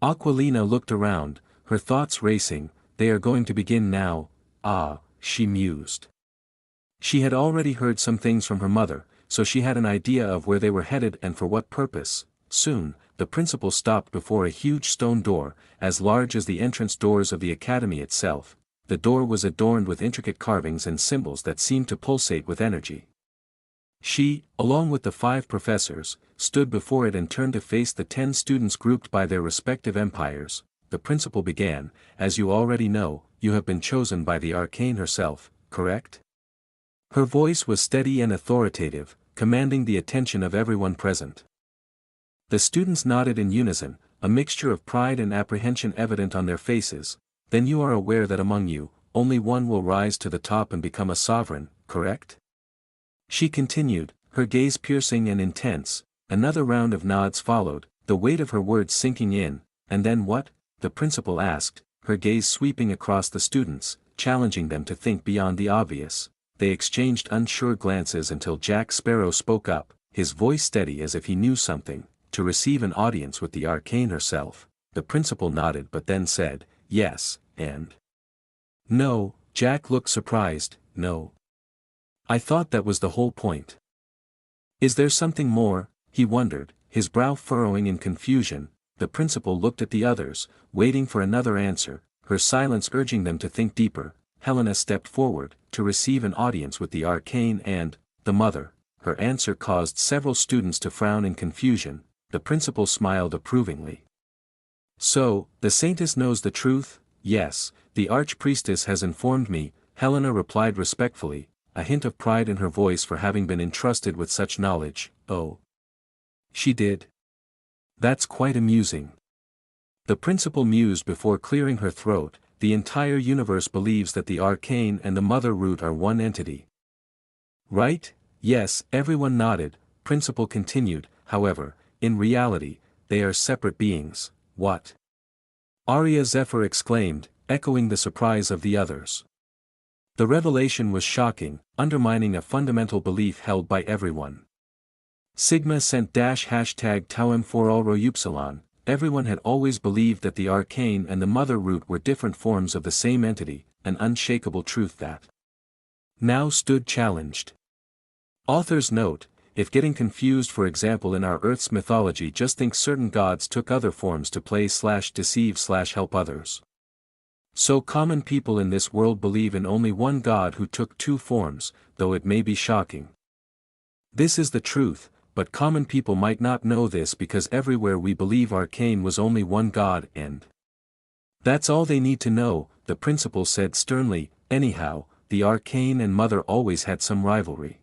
Aquilina looked around, her thoughts racing. They are going to begin now. Ah, she mused. She had already heard some things from her mother, so she had an idea of where they were headed and for what purpose. Soon, the principal stopped before a huge stone door, as large as the entrance doors of the academy itself. The door was adorned with intricate carvings and symbols that seemed to pulsate with energy. She, along with the 5 professors, stood before it and turned to face the 10 students grouped by their respective empires. The principal began, as you already know, you have been chosen by the arcane herself, correct? Her voice was steady and authoritative, commanding the attention of everyone present. The students nodded in unison, a mixture of pride and apprehension evident on their faces. Then you are aware that among you, only one will rise to the top and become a sovereign, correct? She continued, her gaze piercing and intense. Another round of nods followed, the weight of her words sinking in. And then what? The principal asked, her gaze sweeping across the students, challenging them to think beyond the obvious. They exchanged unsure glances until Jack Sparrow spoke up, his voice steady as if he knew something. To receive an audience with the arcane herself. The principal nodded but then said, yes, and... No, Jack looked surprised, no. I thought that was the whole point. Is there something more? He wondered, his brow furrowing in confusion. The principal looked at the others, waiting for another answer, her silence urging them to think deeper. Helena stepped forward, to receive an audience with the arcane and, the mother. Her answer caused several students to frown in confusion. The principal smiled approvingly. So, the saintess knows the truth? Yes, the archpriestess has informed me, Helena replied respectfully, a hint of pride in her voice for having been entrusted with such knowledge. Oh. She did? That's quite amusing. The principal mused before clearing her throat. The entire universe believes that the arcane and the mother root are one entity. Right? Yes, everyone nodded. Principal continued, however, in reality, they are separate beings. What? Arya Zephyr exclaimed, echoing the surprise of the others. The revelation was shocking, undermining a fundamental belief held by everyone. Sigma sent #Tauem for Allroyupsilon. Everyone had always believed that the arcane and the mother root were different forms of the same entity, an unshakable truth that now stood challenged. Author's note: if getting confused, for example in our Earth's mythology, just think certain gods took other forms to play/deceive/help others. So common people in this world believe in only one god who took two forms, though it may be shocking. This is the truth, but common people might not know this because everywhere we believe arcane was only one god, and that's all they need to know, the principal said sternly. Anyhow, the arcane and mother always had some rivalry.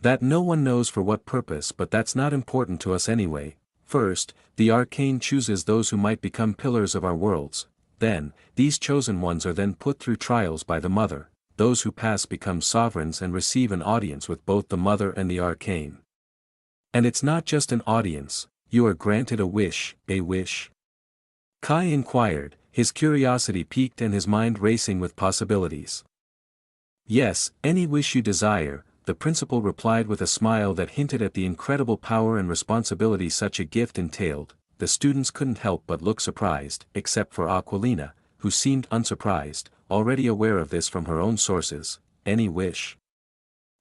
That no one knows for what purpose, but that's not important to us anyway. First, the arcane chooses those who might become pillars of our worlds. Then, these chosen ones are then put through trials by the mother. Those who pass become sovereigns and receive an audience with both the mother and the arcane. And it's not just an audience, you are granted a wish, a wish? Kai inquired, his curiosity piqued and his mind racing with possibilities. Yes, any wish you desire, the principal replied with a smile that hinted at the incredible power and responsibility such a gift entailed. The students couldn't help but look surprised, except for Aquilina, who seemed unsurprised, already aware of this from her own sources. Any wish?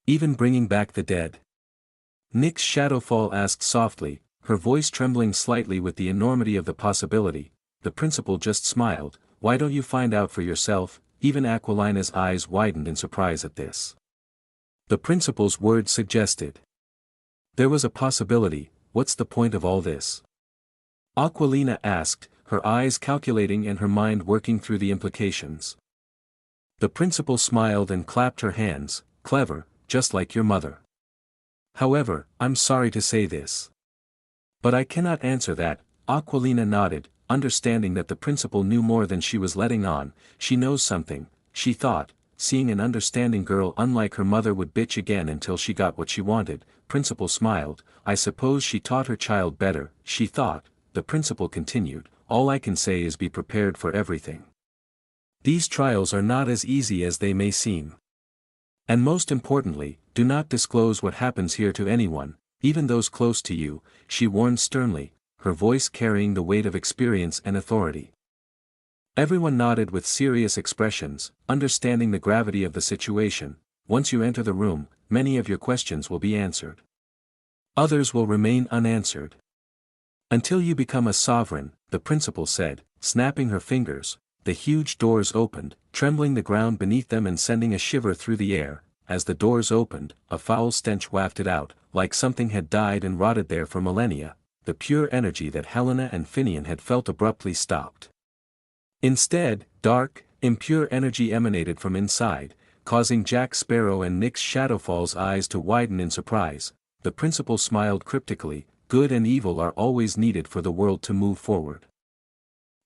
Even bringing back the dead? Nyx Shadowfall asked softly, her voice trembling slightly with the enormity of the possibility. The principal just smiled. Why don't you find out for yourself? Even Aquilina's eyes widened in surprise at this. The principal's words suggested. There was a possibility. What's the point of all this? Aquilina asked, her eyes calculating and her mind working through the implications. The principal smiled and clapped her hands. Clever, just like your mother. However, I'm sorry to say this. But I cannot answer that. Aquilina nodded, understanding that the principal knew more than she was letting on. She knows something, she thought, seeing an understanding girl unlike her mother would bitch again until she got what she wanted. Principal smiled. I suppose she taught her child better, she thought. The principal continued, all I can say is be prepared for everything. These trials are not as easy as they may seem. And most importantly, do not disclose what happens here to anyone, even those close to you, she warned sternly, her voice carrying the weight of experience and authority. Everyone nodded with serious expressions, understanding the gravity of the situation. Once you enter the room, many of your questions will be answered. Others will remain unanswered. Until you become a sovereign, the principal said, snapping her fingers. The huge doors opened, trembling the ground beneath them and sending a shiver through the air. As the doors opened, a foul stench wafted out, like something had died and rotted there for millennia. The pure energy that Helena and Finian had felt abruptly stopped. Instead, dark, impure energy emanated from inside, causing Jack Sparrow and Nyx Shadowfall's eyes to widen in surprise. The principal smiled cryptically. Good and evil are always needed for the world to move forward.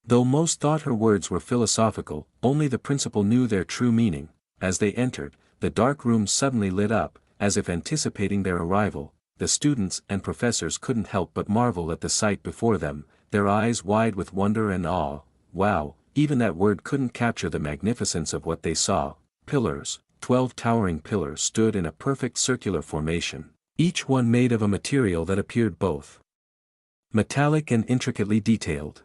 Though most thought her words were philosophical, only the principal knew their true meaning. As they entered, the dark room suddenly lit up, as if anticipating their arrival. The students and professors couldn't help but marvel at the sight before them, their eyes wide with wonder and awe. Wow, even that word couldn't capture the magnificence of what they saw. Pillars, 12 towering pillars stood in a perfect circular formation, each one made of a material that appeared both metallic and intricately detailed.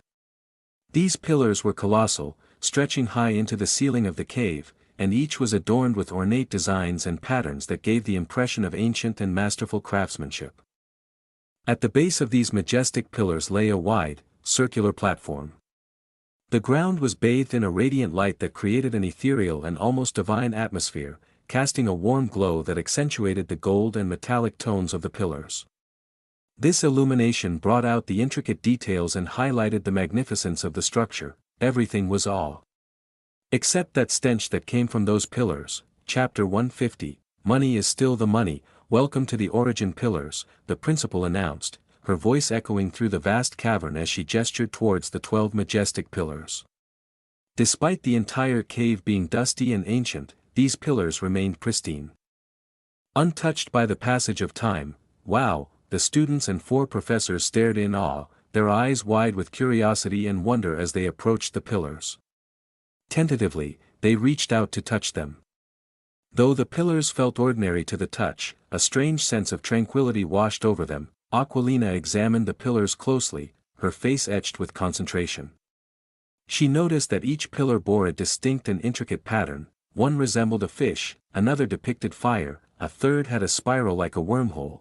These pillars were colossal, stretching high into the ceiling of the cave, and each was adorned with ornate designs and patterns that gave the impression of ancient and masterful craftsmanship. At the base of these majestic pillars lay a wide, circular platform. The ground was bathed in a radiant light that created an ethereal and almost divine atmosphere, casting a warm glow that accentuated the gold and metallic tones of the pillars. This illumination brought out the intricate details and highlighted the magnificence of the structure. Everything was awe. Except that stench that came from those pillars. Chapter 150, Money is still the money. Welcome to the Origin Pillars, the principal announced, her voice echoing through the vast cavern as she gestured towards the 12 majestic pillars. Despite the entire cave being dusty and ancient, these pillars remained pristine. Untouched by the passage of time. Wow, the students and 4 professors stared in awe, their eyes wide with curiosity and wonder as they approached the pillars. Tentatively, they reached out to touch them. Though the pillars felt ordinary to the touch, a strange sense of tranquility washed over them. Aquilina examined the pillars closely, her face etched with concentration. She noticed that each pillar bore a distinct and intricate pattern. One resembled a fish, another depicted fire, a third had a spiral like a wormhole.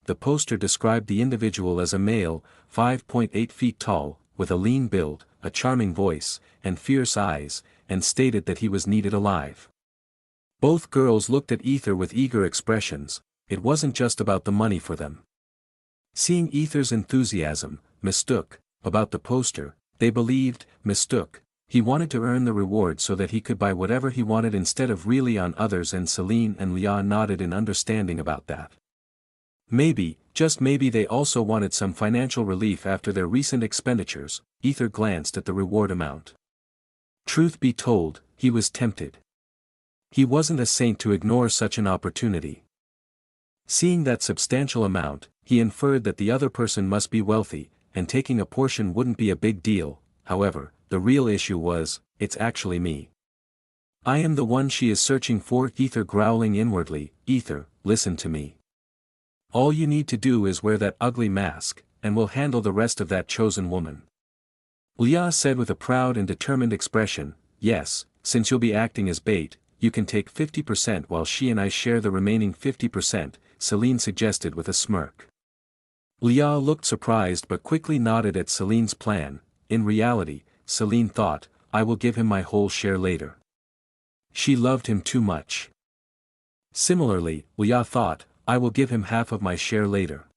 the poster described the individual as a male, 5.8 feet tall, with a lean build, a charming voice, and fierce eyes, and stated that he was needed alive. Both girls looked at Aether with eager expressions. It wasn't just about the money for them. Seeing Aether's enthusiasm, mistook, about the poster, they believed, mistook, he wanted to earn the reward so that he could buy whatever he wanted instead of really on others, and Celine and Leah nodded in understanding about that. Maybe, just maybe they also wanted some financial relief after their recent expenditures. Aether glanced at the reward amount. Truth be told, he was tempted. He wasn't a saint to ignore such an opportunity. Seeing that substantial amount, he inferred that the other person must be wealthy, and taking a portion wouldn't be a big deal. However, the real issue was, it's actually me. I am the one she is searching for. Aether growling inwardly. Aether, listen to me. All you need to do is wear that ugly mask, and we'll handle the rest of that chosen woman. Leah said with a proud and determined expression. Yes, since you'll be acting as bait, you can take 50% while she and I share the remaining 50%, Celine suggested with a smirk. Leah looked surprised but quickly nodded at Celine's plan. In reality, Celine thought, I will give him my whole share later. She loved him too much. Similarly, Leah thought, I will give him half of my share later.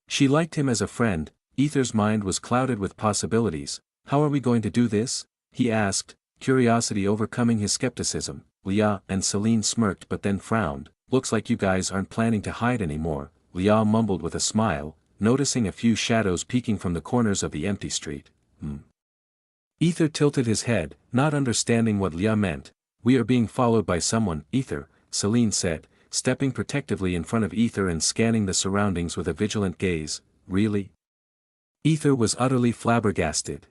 She liked him as a friend. Aether's mind was clouded with possibilities. How are we going to do this? He asked, curiosity overcoming his skepticism. Leah and Celine smirked but then frowned. Looks like you guys aren't planning to hide anymore, Leah mumbled with a smile, noticing a few shadows peeking from the corners of the empty street. Aether tilted his head, not understanding what Leah meant. We are being followed by someone. Aether, Celine said, stepping protectively in front of Aether and scanning the surroundings with a vigilant gaze. Really? Aether was utterly flabbergasted.